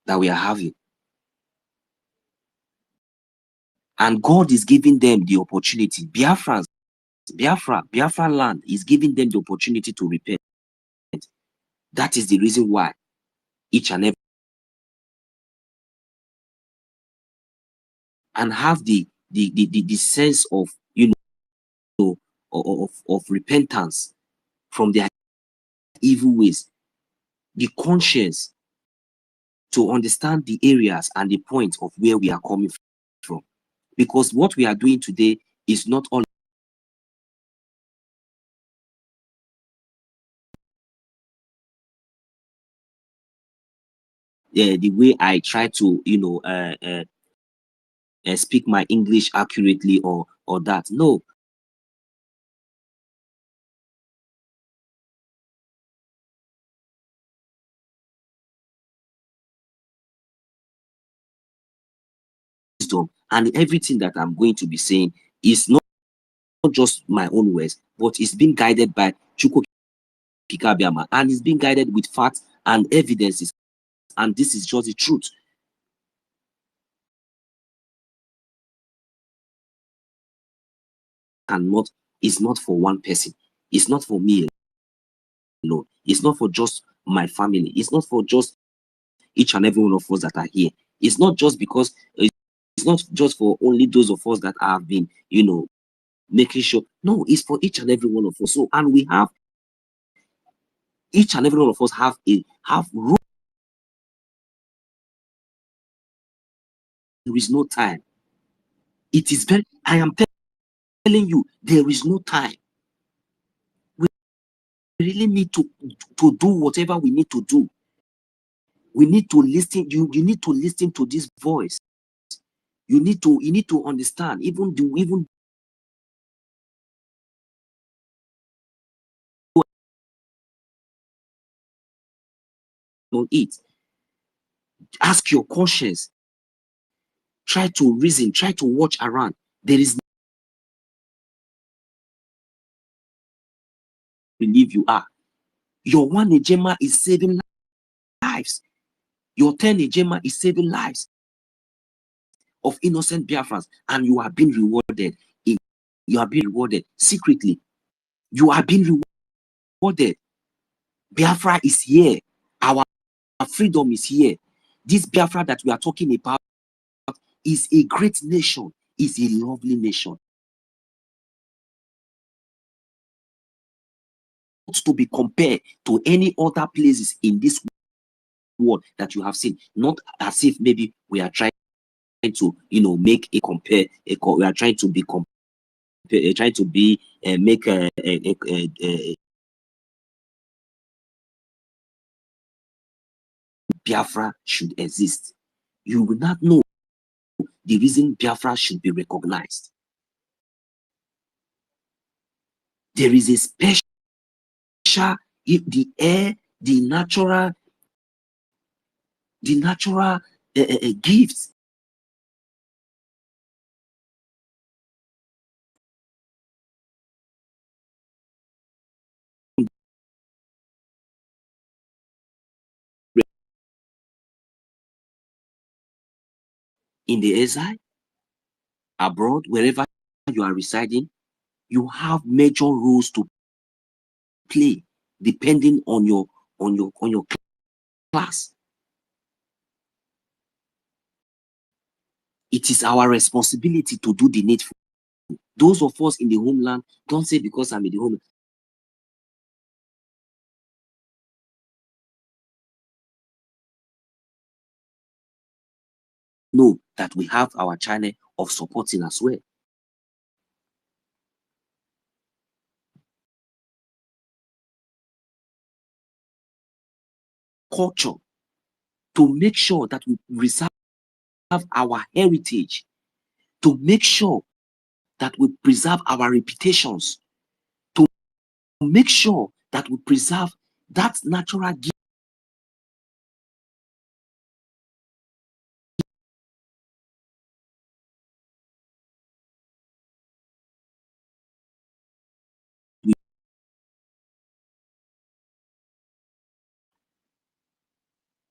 Speaker 7: that we are having. And God is giving them the opportunity. Biafra land is giving them the opportunity to repent. That is the reason why each and every and have the sense of of repentance from their evil ways, the conscience to understand the areas and the point of where we are coming from. Because what we are doing today is not all the way I try to speak my English accurately or that. No, wisdom and everything that I'm going to be saying is not just my own words, but it's being guided by Chukwukika Abiyama, and it's being guided with facts and evidences, and this is just the truth. And not it's not for one person, it's not for me alone, it's not for just my family, it's not for just each and every one of us that are here. It's not just because it's not just for only those of us that have been making sure. No, it's for each and every one of us. So, and we have each and every one of us have room. There is no time. It is very, I am telling you, there is no time. We really need to do whatever we need to do. We need to listen. You need to listen to this voice. You need to understand. Even on it. Ask your conscience. Try to reason. Try to watch around. There is no believe you are. Your one ejema is saving lives. Your 10 ejema is saving lives of innocent Biafrans, and you are being rewarded in you are being rewarded secretly. You are being rewarded. Biafra is here. Our freedom is here. This Biafra that we are talking about is a great nation, is a lovely nation. To be compared to any other places in this world that you have seen. Not as if maybe we are trying to, make a compare. We are trying to be make a Biafra should exist. You will not know the reason Biafra should be recognized. There is a special, the air, the natural gifts in the exile, abroad, wherever you are residing. You have major roles to play depending on your class. It is our responsibility to do the needful. Those of us in the homeland, don't say because I'm in the homeland. Know that we have our channel of supporting as well. Culture, to make sure that we preserve our heritage, to make sure that we preserve our reputations, to make sure that we preserve that natural gift.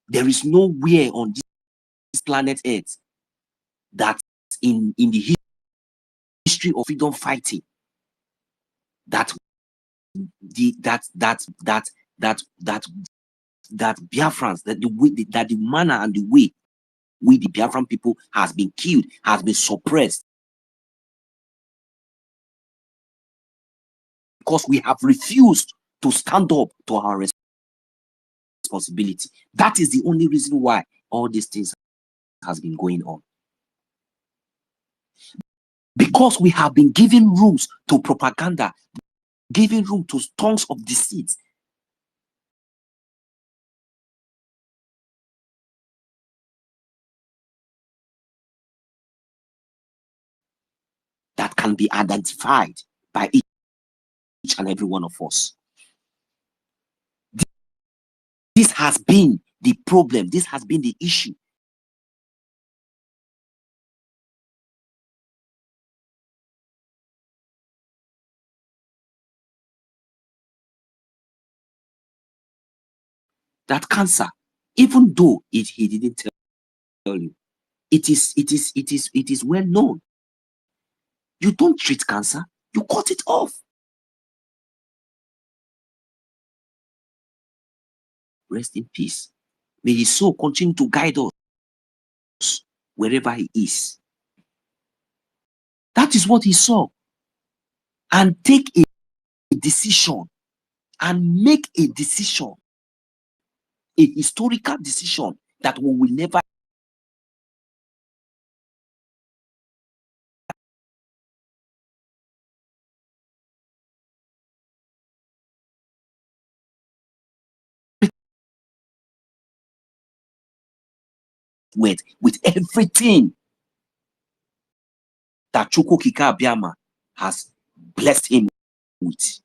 Speaker 7: There is nowhere on this planet Earth that in the history of freedom fighting that Biafrans, that the manner and the way we the Biafran people has been killed, has been suppressed, because we have refused to stand up to our responsibility. That is the only reason why all these things has been going on. Because we have been giving rooms to propaganda, giving room to tongues of deceit. That can be identified by each and every one of us. This has been the problem. This has been the issue. That cancer, even though he didn't tell you, it is well known. You don't treat cancer, you cut it off. Rest in peace. May his soul continue to guide us wherever he is. That is what he saw. And take a decision and make a decision, a historical decision that we will never with everything that Chukwukika Abiyama has blessed him with.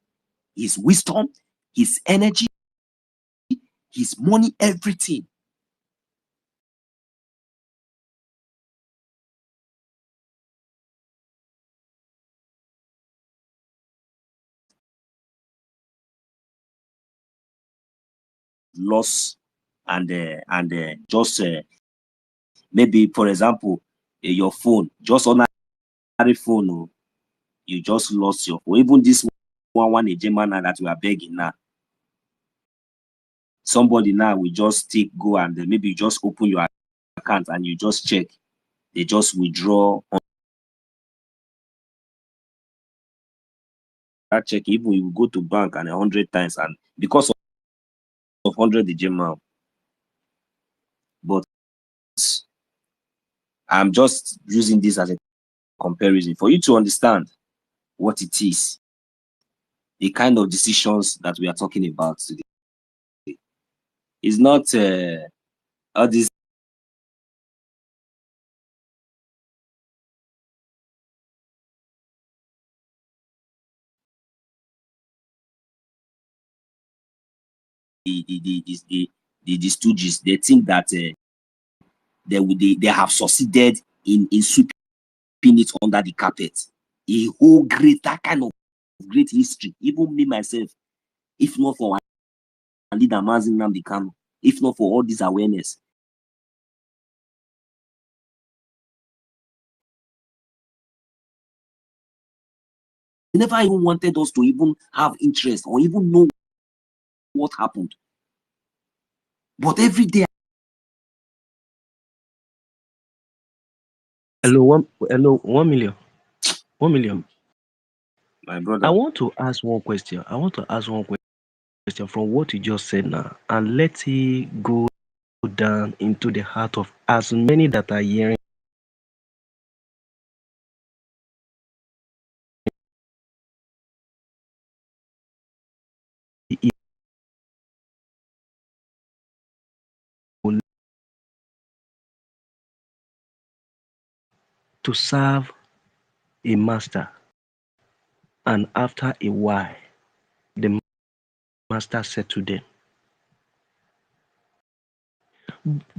Speaker 7: His wisdom, his energy, his money, everything. Loss and just maybe, for example, your phone, just ordinary phone, you just lost your, or even this one a German that we are begging now. Somebody now will just go and maybe you just open your account and you just check. They just withdraw that check. Even you go to bank and 100 times, and because of 100 the German. But I'm just using this as a comparison for you to understand what it is, the kind of decisions that we are talking about today. It's not all this the stooges. They think that they have succeeded in sweeping it under the carpet. A whole greater kind of great history. Even me myself, if not for our leader Mazin Nnamdi Kanu, if not for all this awareness, they never even wanted us to even have interest or even know what happened. But every day.
Speaker 8: Hello, 1 million. 1 million.
Speaker 7: My brother.
Speaker 8: I want to ask one question. From what you just said now, and let it go down into the heart of as many that are hearing it to serve a master, and after a while, the master said to them,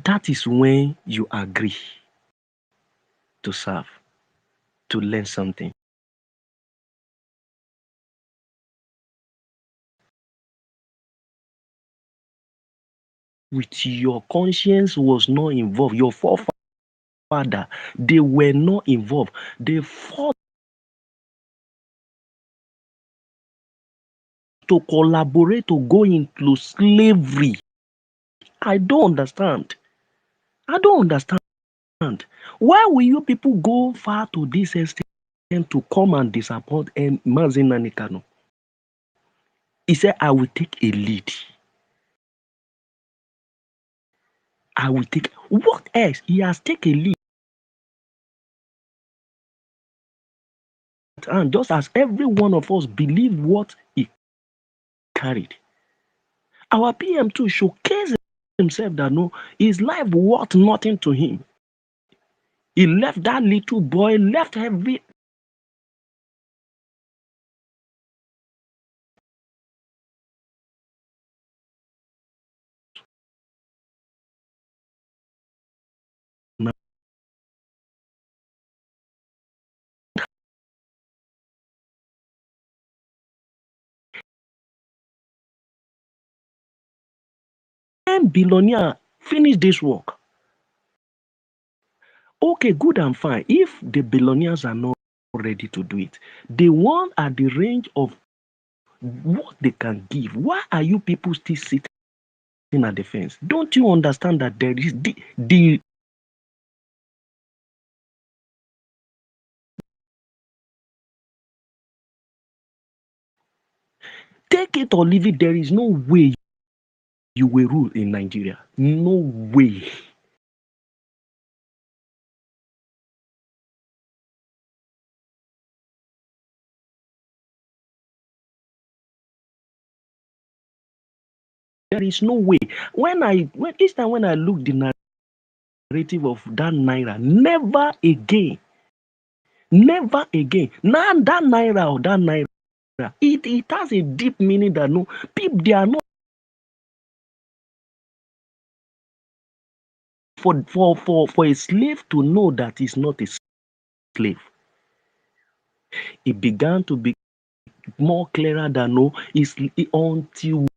Speaker 8: that is when you agree to serve, to learn something. With your conscience was not involved, your forefather, they were not involved. They fought to collaborate to go into slavery. I don't understand. Why will you people go far to this extent to come and disappoint Mazin Nanikano? He said, I will take a lead. I will take what else? He has taken a lead. And just as every one of us believe what he carried, our PM too showcased himself that no, his life worth nothing to him. He left that little boy, left every billionaire finish this work. Okay, good and fine. If the billionaires are not ready to do it, they want at the range of what they can give. Why are you people still sitting at the fence? Don't you understand that there is the take it or leave it, there is no way you will rule in Nigeria. No way. There is no way. When I look the narrative of that naira, never again. Never again. Now that naira or that naira, it has a deep meaning that no people they are not for a slave to know that he's not a slave. It began to be more clearer than no, until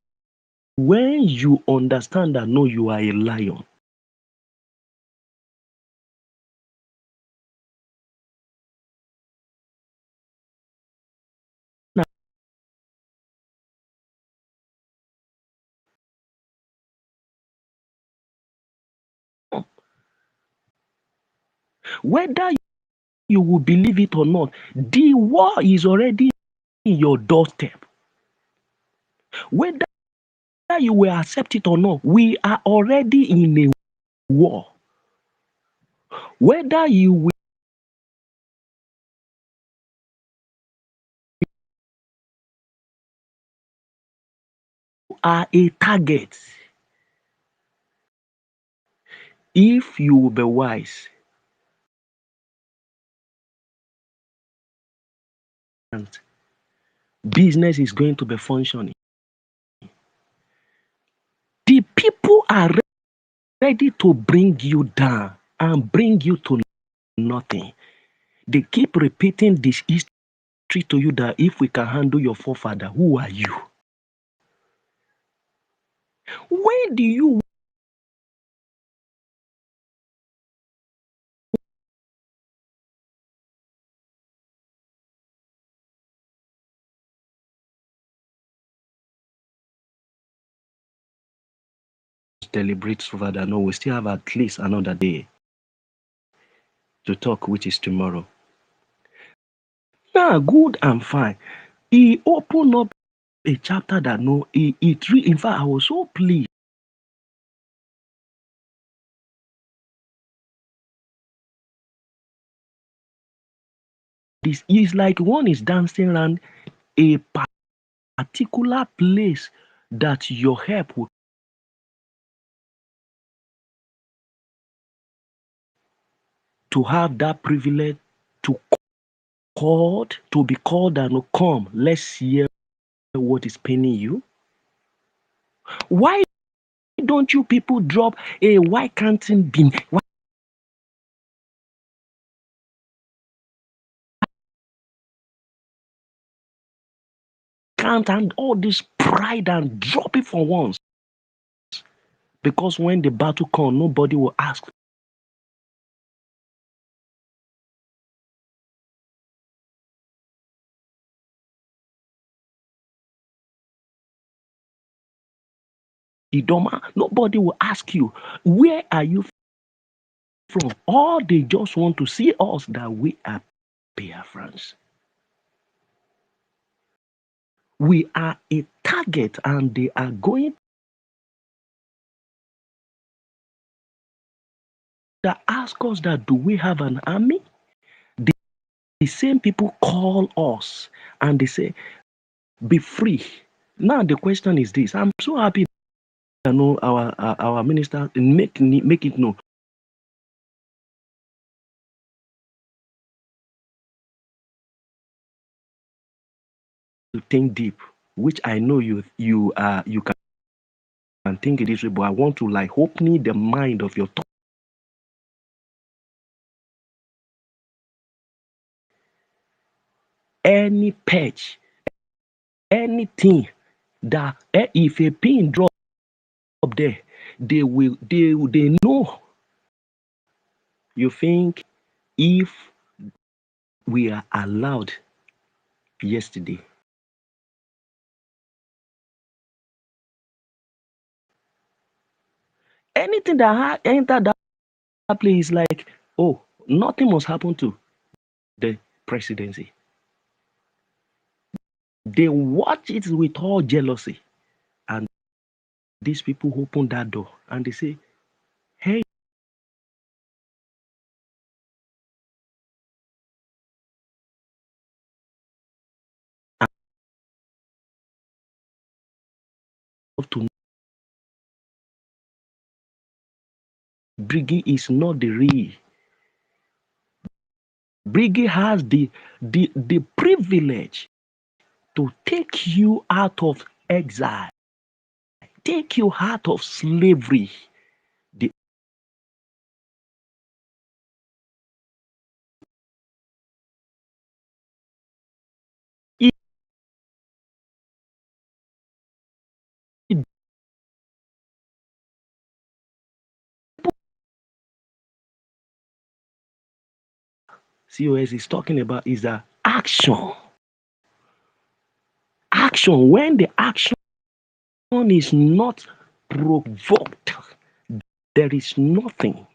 Speaker 8: when you understand that no, you are a lion.
Speaker 7: Whether you will believe it or not, the war is already in your doorstep. Whether you will accept it or not, we are already in a war. Whether you are a target, if you will be wise, business is going to be functioning. The people are ready to bring you down and bring you to nothing. They keep repeating this history to you that if we can handle your forefather, who are you? Where do you celebrate forefather? No, we still have at least another day to talk, which is tomorrow. Now, good and fine. He opened up a chapter that no, in fact, I was so pleased. This is like one is dancing around a particular place that your help will to have that privilege to be called and come. Let's hear what is paining you. Why don't you people drop a why can't it be? Why can't and all this pride and drop it for once? Because when the battle comes, nobody will ask. Idoma, nobody will ask you, where are you from? All they just want to see us that we are Biafrans. We are a target and they are going to ask us that do we have an army? The same people call us and they say, be free. Now the question is this. I'm so happy that know our minister make it known. To think deep, which I know you can think it this way, but I want to like open the mind of your thought. Any patch, anything that if a pin drop there, they know. You think if we are allowed yesterday, anything that enter that place is like, oh, nothing must happen to the presidency. They watch it with all jealousy. And these people open that door and they say, hey, I have to BRGIE is not the real. BRGIE has the privilege to take you out of exile, take you out of slavery. The COS is talking about is the action. Action, when the action is not provoked, there is nothing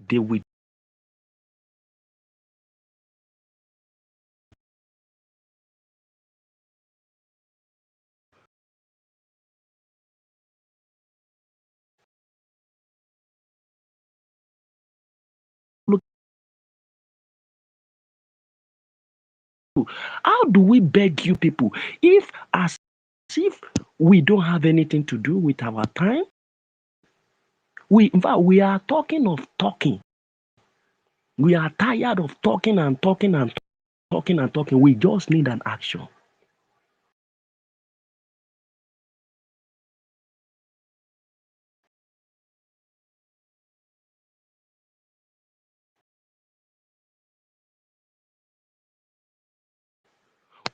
Speaker 7: they will How do we beg you people if as if we don't have anything to do with our time? In fact, we are talking of talking. We are tired of talking and talking and talking and talking. We just need an action.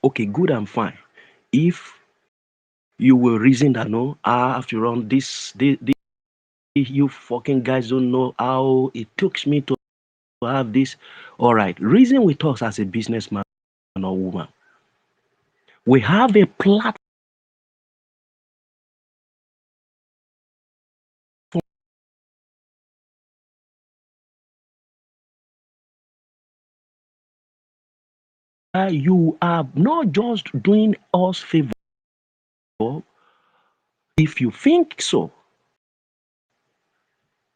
Speaker 7: Okay, good and fine. If you will reason that no, after all, this you fucking guys don't know how it took me to have this. All right, reason with us as a businessman or woman. We have a platform where you are not just doing us favor. If you think so,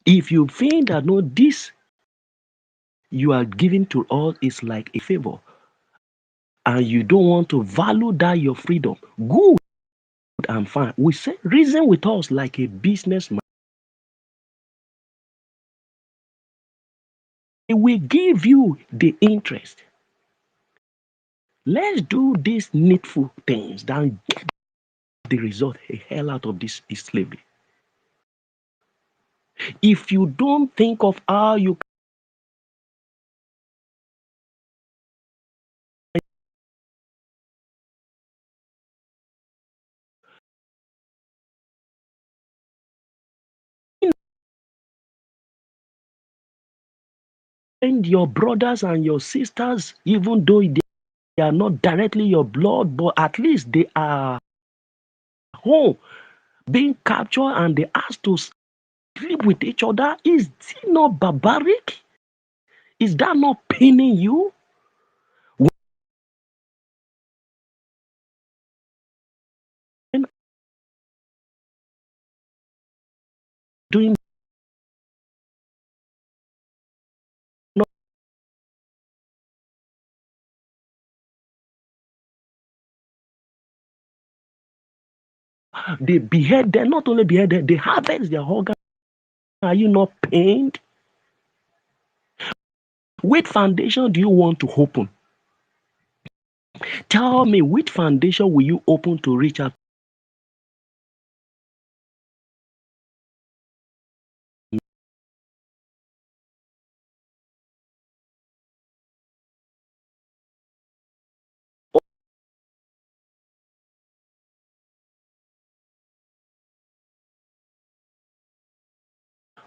Speaker 7: if you think that no, this you are giving to us is like a favor, and you don't want to value that your freedom, good and fine. We say reason with us like a businessman. It will give you the interest. Let's do these needful things that get the result a hell out of this is slavery. If you don't think of how you can your brothers and your sisters, even though they are not directly your blood, but at least they are home being captured and they asked to sleep with each other, is it not barbaric? Is that not paining you? When doing not they behead them, not only beheaded, they harvest their organ. Are you not pained? Which foundation do you want to open? Tell me, which foundation will you open to reach out?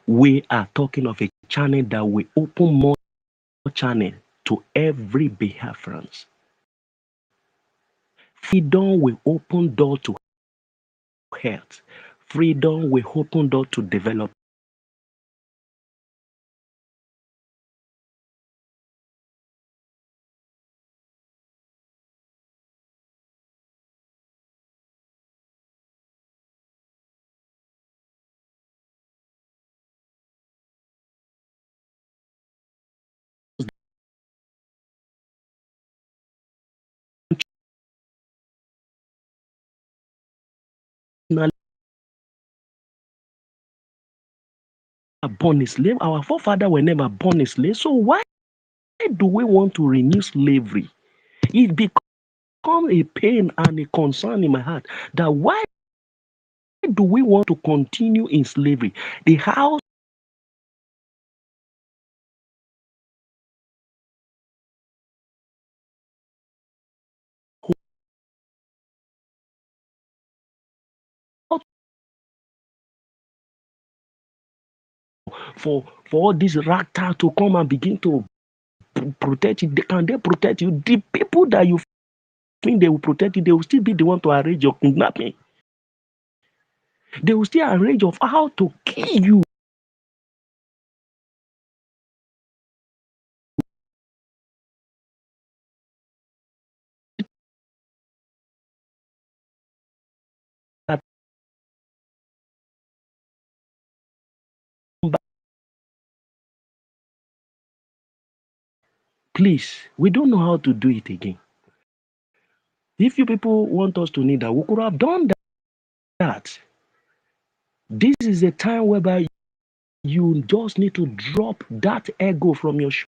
Speaker 7: We are talking of a channel that will open more channel to every Biafrans. Freedom will open door to health. Freedom will open door to develop. Born a slave. Our forefathers were never born a slave. So why do we want to renew slavery? It becomes a pain and a concern in my heart that why do we want to continue in slavery? The house for all these rata to come and begin to protect you. Can they protect you? The people that you think they will protect you, they will still be the one to arrange your kidnapping. They will still arrange of how to kill you. Please, we don't know how to do it again.
Speaker 8: If you people want us to need that, we could have done that. This is a time whereby you just need to drop that ego from your shoulder.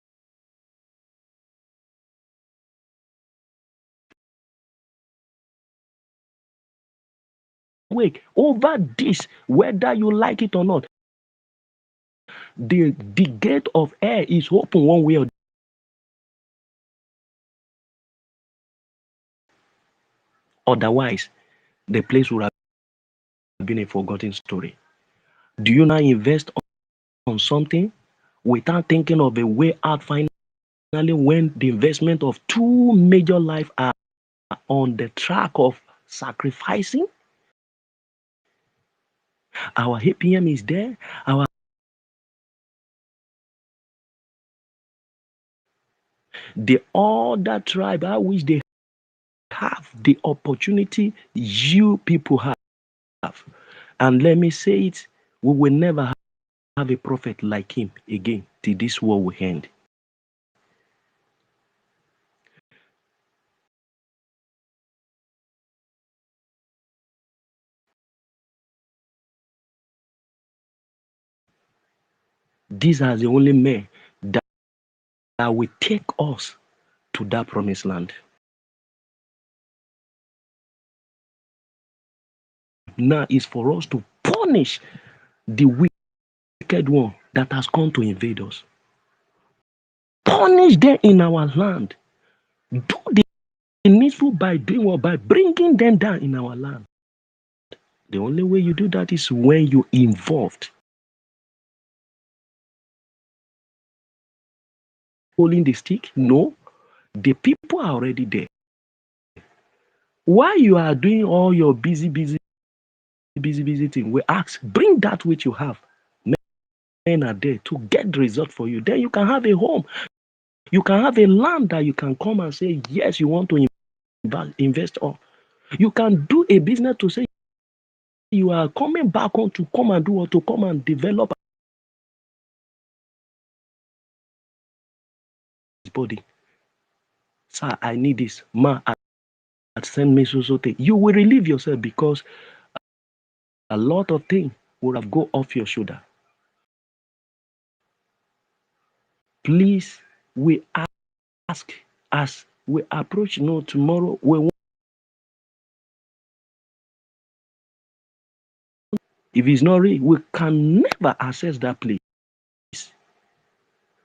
Speaker 8: Wait, over this, whether you like it or not, the gate of air is open one way or otherwise, the place would have been a forgotten story. Do you now invest on something without thinking of a way out finally when the investment of two major lives are on the track of sacrificing? Our APM is there, our the other tribe, I wish they have the opportunity you people have. And let me say it, we will never have a prophet like him again till this war will end. These are the only men that will take us to that promised land. Now is for us to punish the wicked one that has come to invade us. Punish them in our land. Do the needful by doing what? By bringing them down in our land. The only way you do that is when you're involved. Holding the stick? No. The people are already there. While you are doing all your busy thing, we ask, bring that which you have. Men are there to get the result for you. Then you can have a home. You can have a land that you can come and say, yes, you want to invest on. You can do a business to say you are coming back on to come and do or to come and develop his body. Sir, I need this. Ma, send me so thing. You will relieve yourself because a lot of things will have go off your shoulder. Please, we ask as we approach tomorrow, if it's not real, we can never access that place.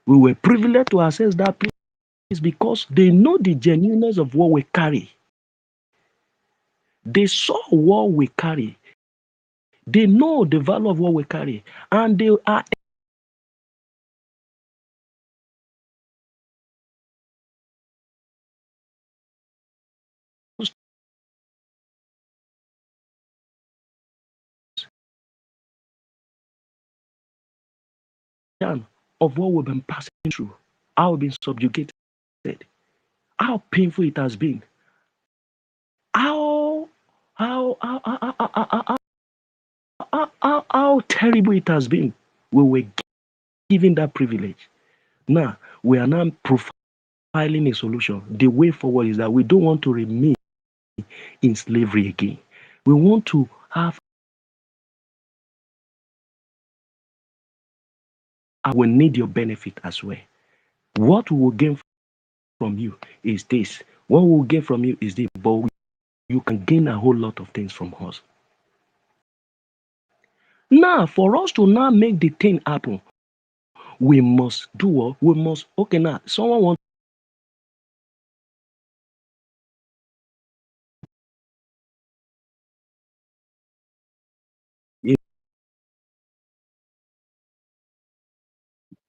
Speaker 8: We were privileged to access that place because they know the genuineness of what we carry. They saw what we carry. They know the value of what we carry. And they are of what we've been passing through, how we've been subjugated, how painful it has been, how terrible it has been. We were given that privilege. Now we are now profiling a solution. The way forward is that we don't want to remain in slavery again. We want to have I will need your benefit as well. What we will gain from you is this. What we will gain from you is this, but you can gain a whole lot of things from us. Now, for us to now make the thing happen, we must do what? We must, okay, now, someone wants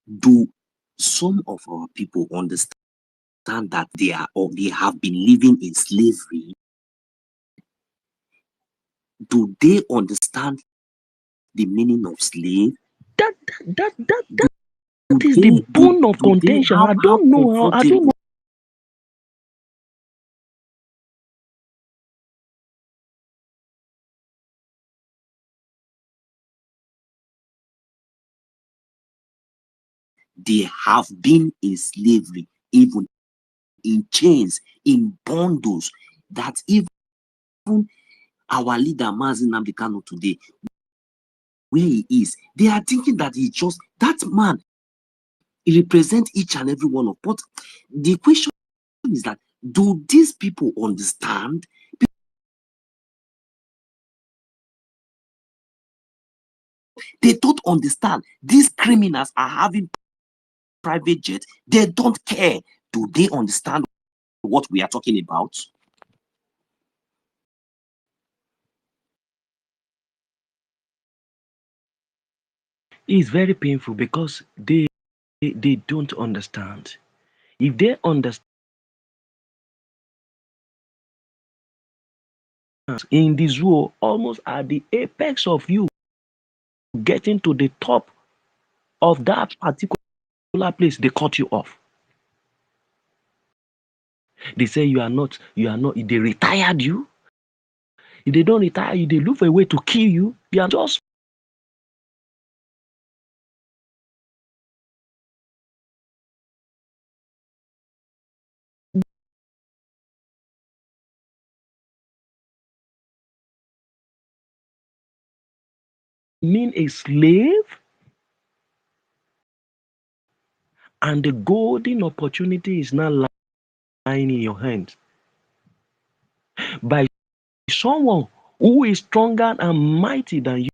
Speaker 7: Do some of our people understand that they are or they have been living in slavery? Do they understand the meaning of slave?
Speaker 8: that that is the bone of
Speaker 7: Do they
Speaker 8: contention.
Speaker 7: how
Speaker 8: I don't know how, I don't
Speaker 7: comfortable
Speaker 8: know.
Speaker 7: they have been in slavery, even in chains, in bundles, that even our leader, Mazi Nnamdi Kanu, today, where he is, they are thinking that he just, that man, he represents each and every one of. But the question is that, do these people understand? They don't understand. These criminals are having private jets. They don't care. Do they understand what we are talking about?
Speaker 8: It's very painful because they don't understand. If they understand in this war, almost at the apex of you getting to the top of that particular place, they cut you off. They say you are not, they retired you. If they don't retire you, they look for a way to kill you. You are just mean a slave, and the golden opportunity is now lying in your hands by someone who is stronger and mighty than you.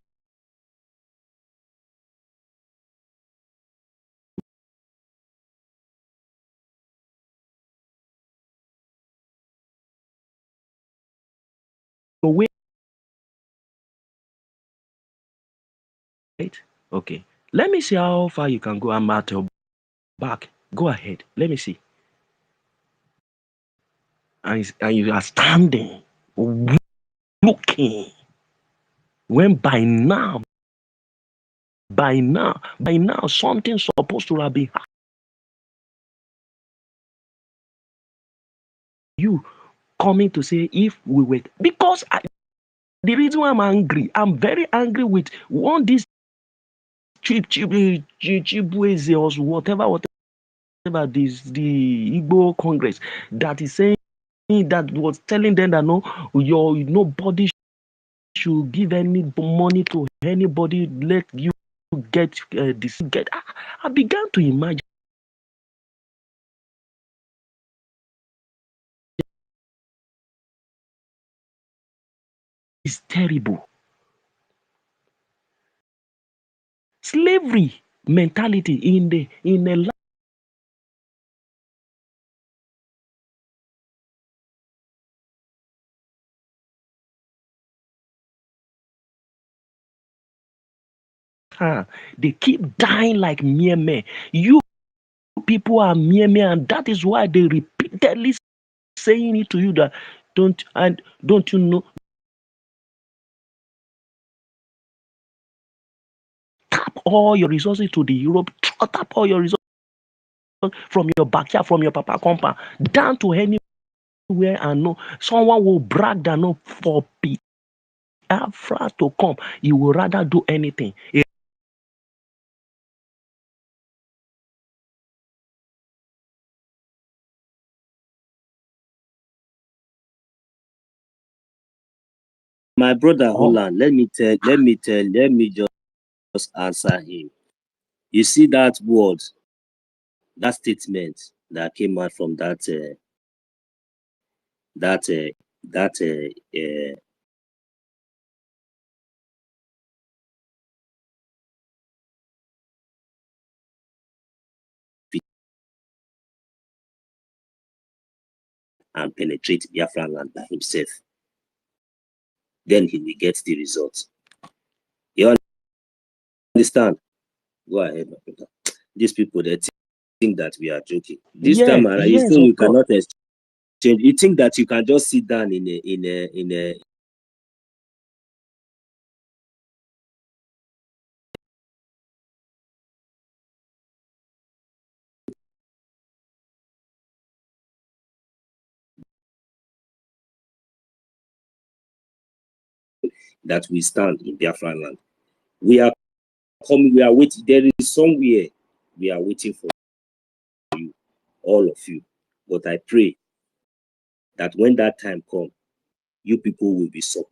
Speaker 8: Wait, okay. Let me see how far you can go. I'm at your back. Go ahead. Let me see. And you are standing, looking. When by now, something's supposed to have been you coming to say if we were because the reason why I'm very angry with one this cheap ways or whatever this the Igbo Congress that is saying that was telling them that no, nobody should give any money to anybody. Let you get this. I began to imagine it's terrible. Slavery mentality in a they keep dying like mere men. You people are mere men, and that is why they repeatedly saying it to you that don't you know, tap all your resources to the Europe, tap all your resources from your backyard, from your papa compound, down to anywhere, and no someone will brag that no for Biafra to come, he will rather do anything.
Speaker 7: My brother
Speaker 8: Oh,
Speaker 7: Holland, let me just answer him. You see that word, that statement that came out from that and penetrate Biafra land by himself, then he will get the result. You understand? Go ahead, my brother. These people, they think that we are joking. This time around, you
Speaker 8: yes,
Speaker 7: think you
Speaker 8: of course.
Speaker 7: cannot exchange. You think that you can just sit down in a that we stand in Biafra land. We are coming, we are waiting. There is somewhere we are waiting for you, all of you. But I pray that when that time comes, you people will be surprised.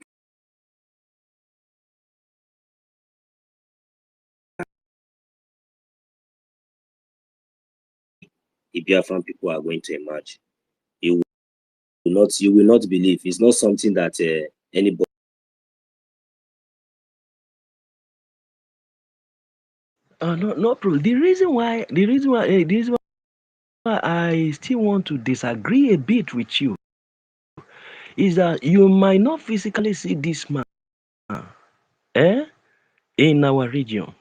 Speaker 7: The Biafran people are going to emerge. You will not believe. It's not something that anybody.
Speaker 8: No problem. The reason why I still want to disagree a bit with you is that you might not physically see this man in our region.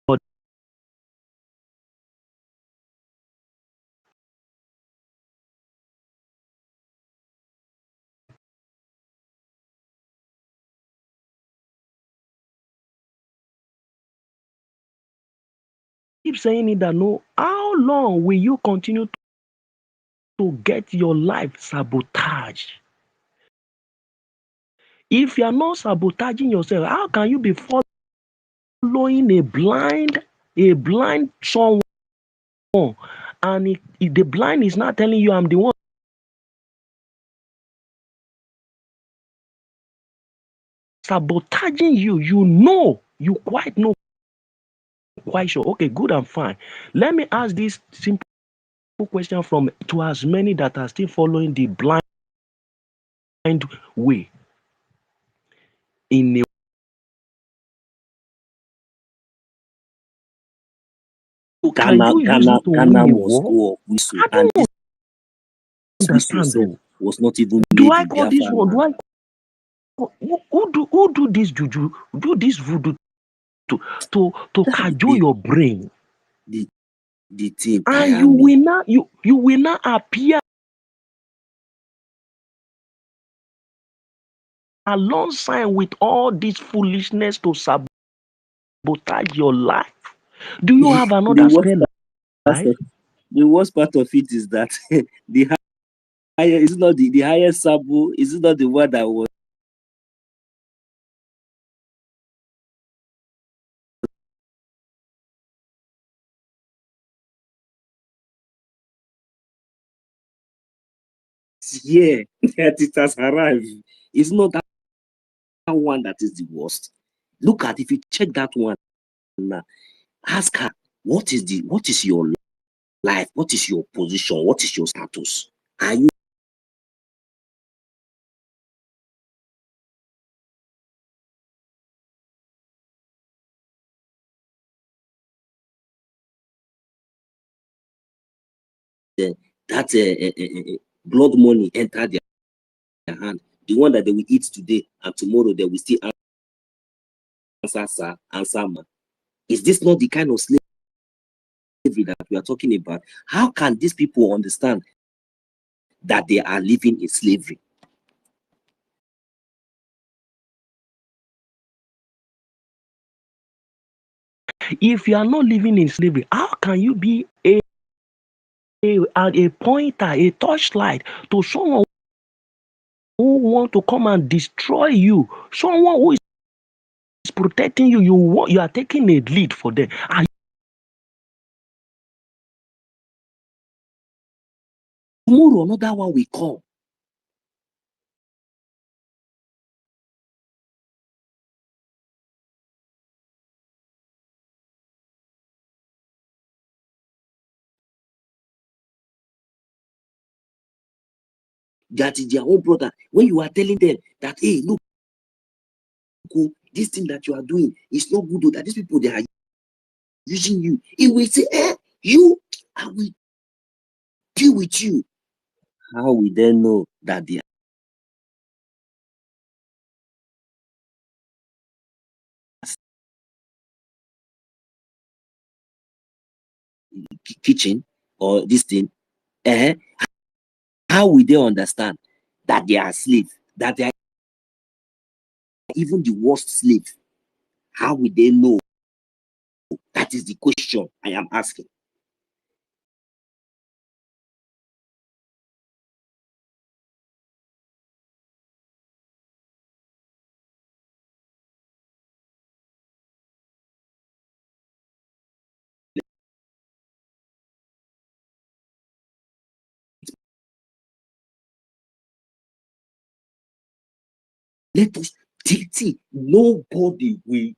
Speaker 8: But keep saying it that no, how long will you continue to get your life sabotaged? If you are not sabotaging yourself, how can you be following a blind someone, and if the blind is not telling you I'm the one sabotaging you, you quite know, quite sure. Okay, good and fine. Let me ask this simple question to as many that are still following the blind way in a can you use it to win a war?
Speaker 7: Moscow, Whistle,
Speaker 8: I
Speaker 7: and
Speaker 8: don't
Speaker 7: this Whistle
Speaker 8: understand
Speaker 7: self
Speaker 8: though.
Speaker 7: was not even
Speaker 8: Do
Speaker 7: made
Speaker 8: I
Speaker 7: in
Speaker 8: call this
Speaker 7: Biafra
Speaker 8: one?
Speaker 7: land.
Speaker 8: Who do this juju? Do this voodoo to cajole your brain,
Speaker 7: The team
Speaker 8: and
Speaker 7: tire me.
Speaker 8: you will not appear alongside with all this foolishness to sabotage your life. Do you have
Speaker 7: the
Speaker 8: another
Speaker 7: worst
Speaker 8: spare
Speaker 7: part
Speaker 8: life?
Speaker 7: of the worst part of it is that the higher is not the highest sabo. Is it not the one that was here that it has arrived? It's not that one that is the worst. Look at, if you check that one now, ask her what is your life, what is your position, what is your status? Are you that blood money enter their hand, the one that they will eat today and tomorrow they will still answer sir, answer man? Is this not the kind of slavery that we are talking about? How can these people understand that they are living in slavery?
Speaker 8: If you are not living in slavery, how can you be a pointer, a torchlight to someone who want to come and destroy you? Someone who is protecting you, you are taking a lead for them.
Speaker 7: Tomorrow another one will come. That is their own brother. When you are telling them that, hey, look, this thing that you are doing is not good, that these people, they are using you, he will say, I will deal with you. How will they know that they are kitchen or this thing? How will they understand that they are slaves, that they are even the worst slaves? How will they know? That is the question I am asking. Let us see. Nobody will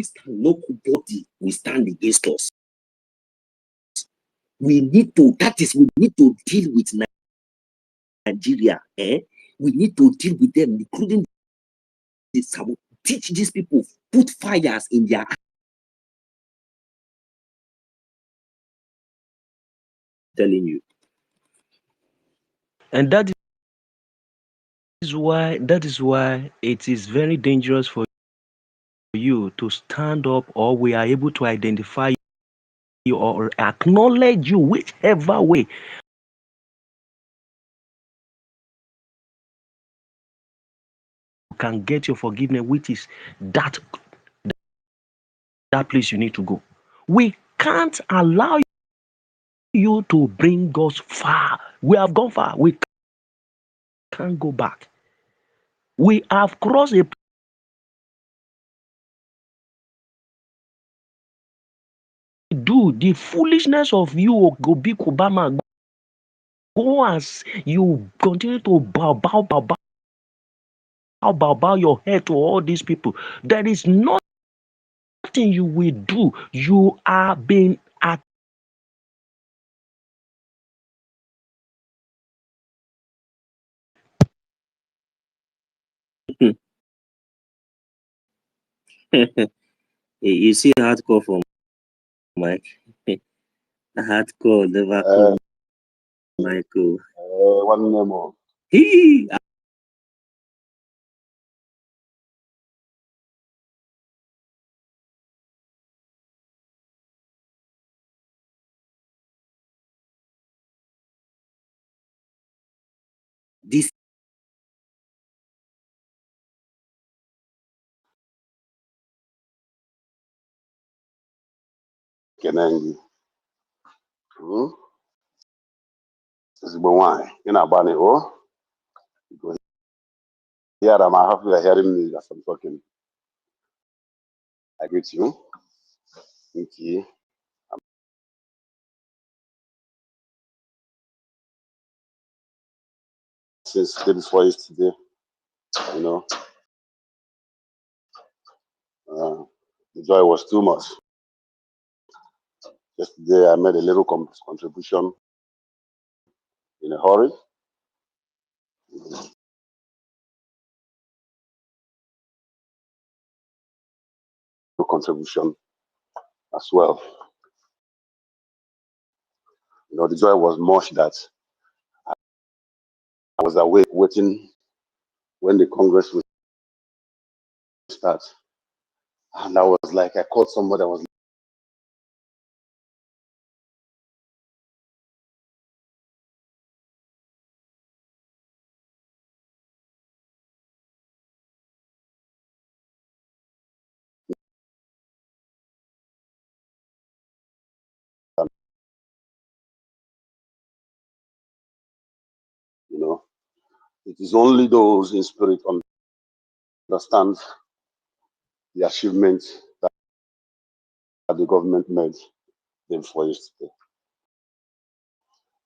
Speaker 7: stand. Nobody will stand against us. We need to deal with Nigeria. We need to deal with them, including this. Teach these people, put fires in their eyes. Telling you. And that is why it is very dangerous for you to stand up, or we are able to identify you or acknowledge you, whichever way. You can get your forgiveness, which is that place you need to go. We can't allow you to bring us far. We have gone far. We can't go back. We have crossed a do the foolishness of you go big Obama. Go as you continue to bow your head to all these people. There is nothing you will do. You are being at you see hardcore from Mike. Hardcore never come, Michael.
Speaker 6: One more.
Speaker 7: He this
Speaker 6: Kenangi. Ezigbo nwanyị. Ị na-agba ni o. Here I'm happy you're hearing me as I'm talking. I greet you. Thank you. Since day before yesterday, you know, the joy was too much. Yesterday I made a little contribution in a hurry. Contribution as well. You know, the joy was much that I was awake waiting when the Congress would start. And I was like, I called somebody, I was you know, it is only those in spirit understand the achievement that the government made them for yesterday.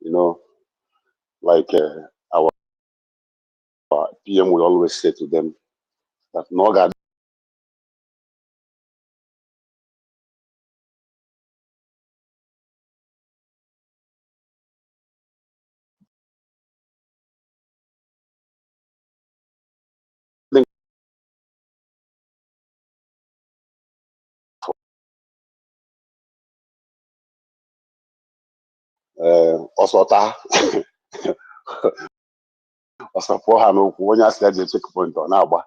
Speaker 6: You know, like our PM will always say to them that no God Osota Osapụ ha n'okwu onye asị ya jee checkpoint ọ na-agba.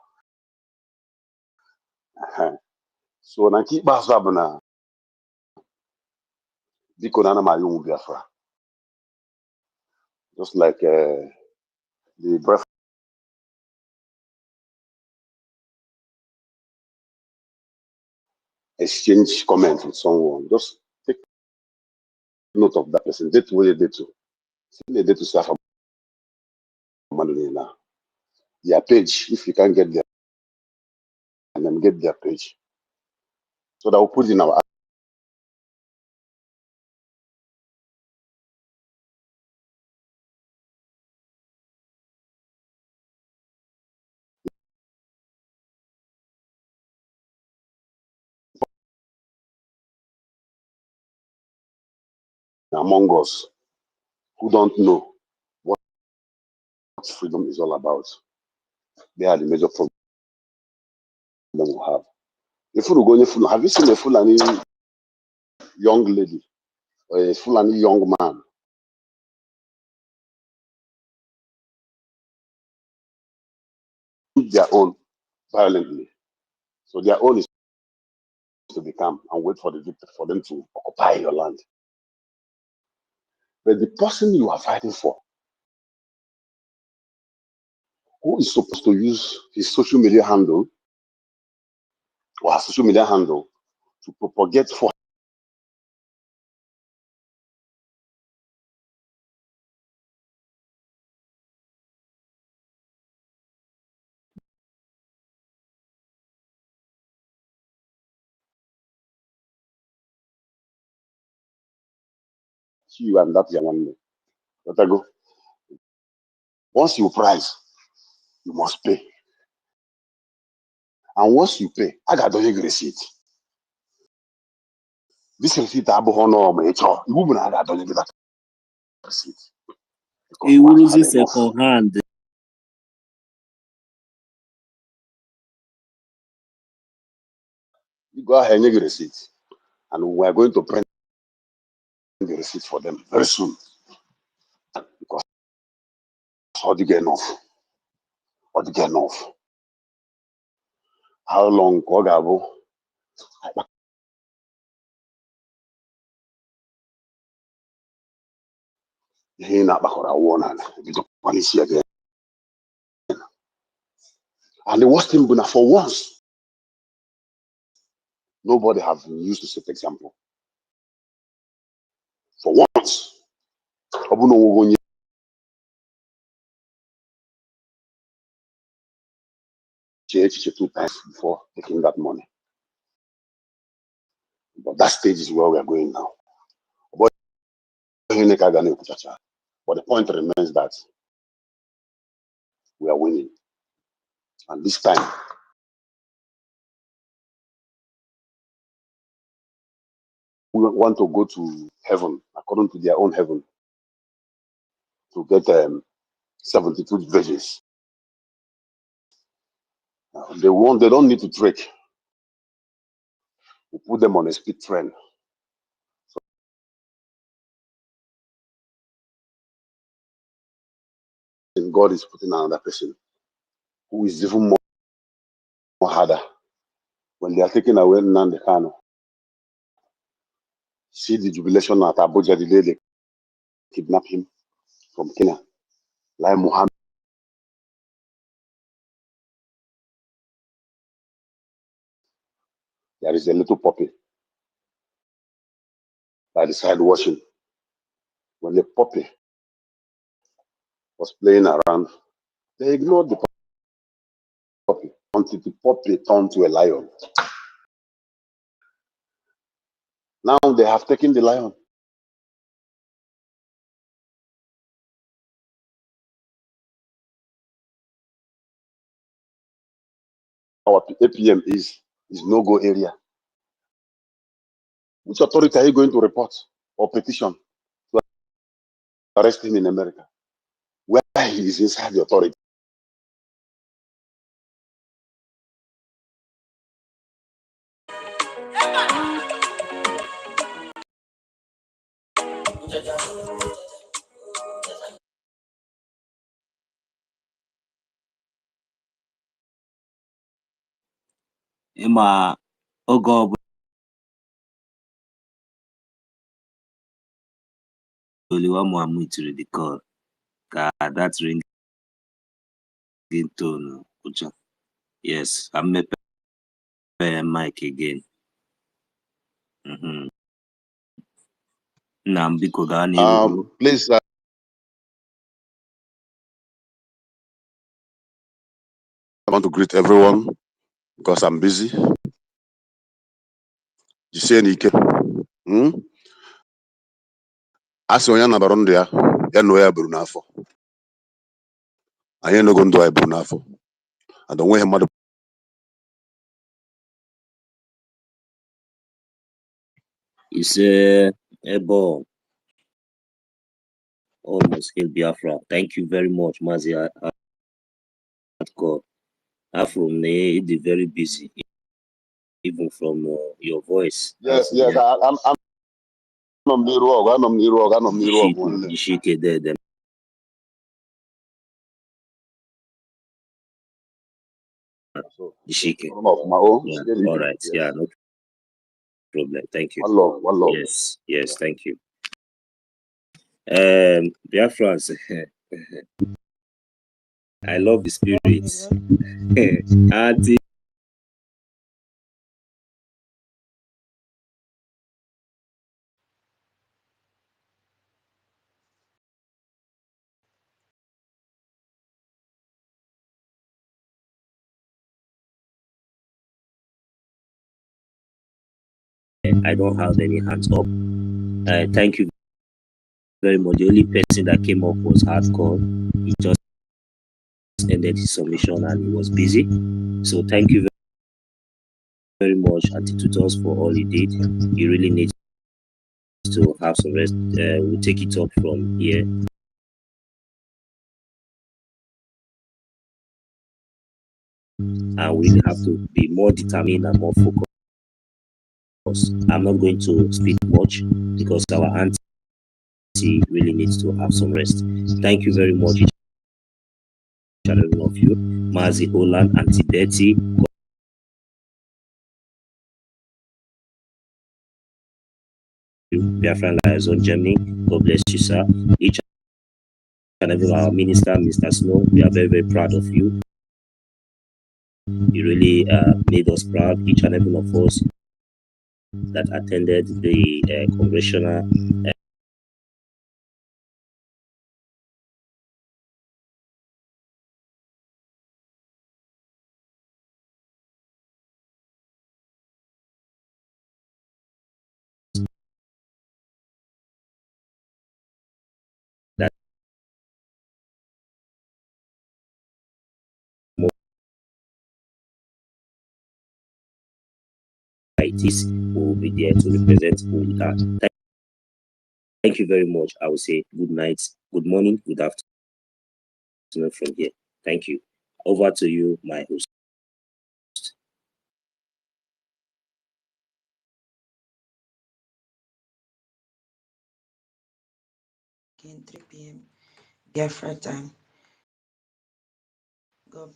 Speaker 6: So na nke ikpeazụ a bụ na biko na ana m ayọ ụmụ Biafra, just like the breath exchange comment with someone, just take note of that person. Date where they to. See the date to serve now. Their page, if you can get there, and then get their page. So that we'll put in our
Speaker 13: among us who don't know what freedom is all about. They are the major problem we have. If you go in, have you seen a Fulani young lady or a Fulani young man their own violently? So their own is to become and wait for the victor for them to occupy your land. But the person you are fighting for, who is supposed to use his social media handle or her social media handle to propagate for you and that young man. Let I go. Once you price, you must pay. And once you pay, I got a receipt. This receipt I bought no HR. You woman I got that receipt. Because
Speaker 7: It
Speaker 13: once
Speaker 7: was
Speaker 13: I had enough.
Speaker 7: second hand.
Speaker 13: You go ahead and get a receipt. And we're going to print the receipt for them very soon. Because how do you get enough? What do you get enough? How long Kogabo? He not back or I want again. And the worst thing, for once, nobody have used to set example. For once, Obuno will go two times before taking that money. But that stage is where we are going now. But the point remains that we are winning. And this time, we want to go to heaven, according to their own heaven, to get 72 virgins. They don't need to trek. We put them on a speed train. And God is putting another person who is even more harder. When they are taking away Nnamdi Kanu, see the jubilation at Abuja, the day they kidnap him from Kenya. Like Muhammad, there is a little puppy by the side watching. When the puppy was playing around, they ignored the puppy until the puppy turned to a lion. Now they have taken the lion. Our APM is no-go area. Which authority are you going to report or petition to arrest him in America? Where he is inside the authority.
Speaker 7: Emma Ogo Muhammad to the call. That's ringing tone. Yes, I'm making mic again. Nambiko Gani.
Speaker 13: Please, I want to greet everyone because I'm busy. You see any asị onye nabara ndụ ya ya na ya buru n'afọ anyị enogo ndụ anyị buru n'afọ and onweghị mmadụ
Speaker 7: Ise Ebo
Speaker 14: almost hail Biafra. Thank you very much, Mazi Hardcore. Afro, it's very busy, even from your voice.
Speaker 13: Yes, yes. I'm n'iru ọgụ, anọ m n'iru ọgụ, anọ m n'iru ọgụ nwanne.
Speaker 14: Jishike there. Jishike. Yeah, all right. Yeah, no problem. Thank you.
Speaker 13: One love.
Speaker 14: Yes, thank you. Biafrans, I love the spirits. Auntie. I don't have any hands up. Thank you very much. The only person that came up was Hardcore. He just ended his submission and he was busy. So thank you very much, Antitutus, for all he did. He really needs to have some rest. We'll take it up from here. And we really have to be more determined and more focused. I'm not going to speak much because our auntie really needs to have some rest. Thank you very much, each and every one of you. Mazi Holland, Auntie Betty, Biafran Liaison Germany, God bless you, sir. Each and every one, our minister, Mr. Snow, we are very, very proud of you. You really made us proud, each and every one of us that attended the congressional that it will be there to represent who we are. Thank you very much. I will say good night, good morning, good afternoon from here. Thank you. Over to you, my host.
Speaker 1: Again, 3 p.m. Biafra time. God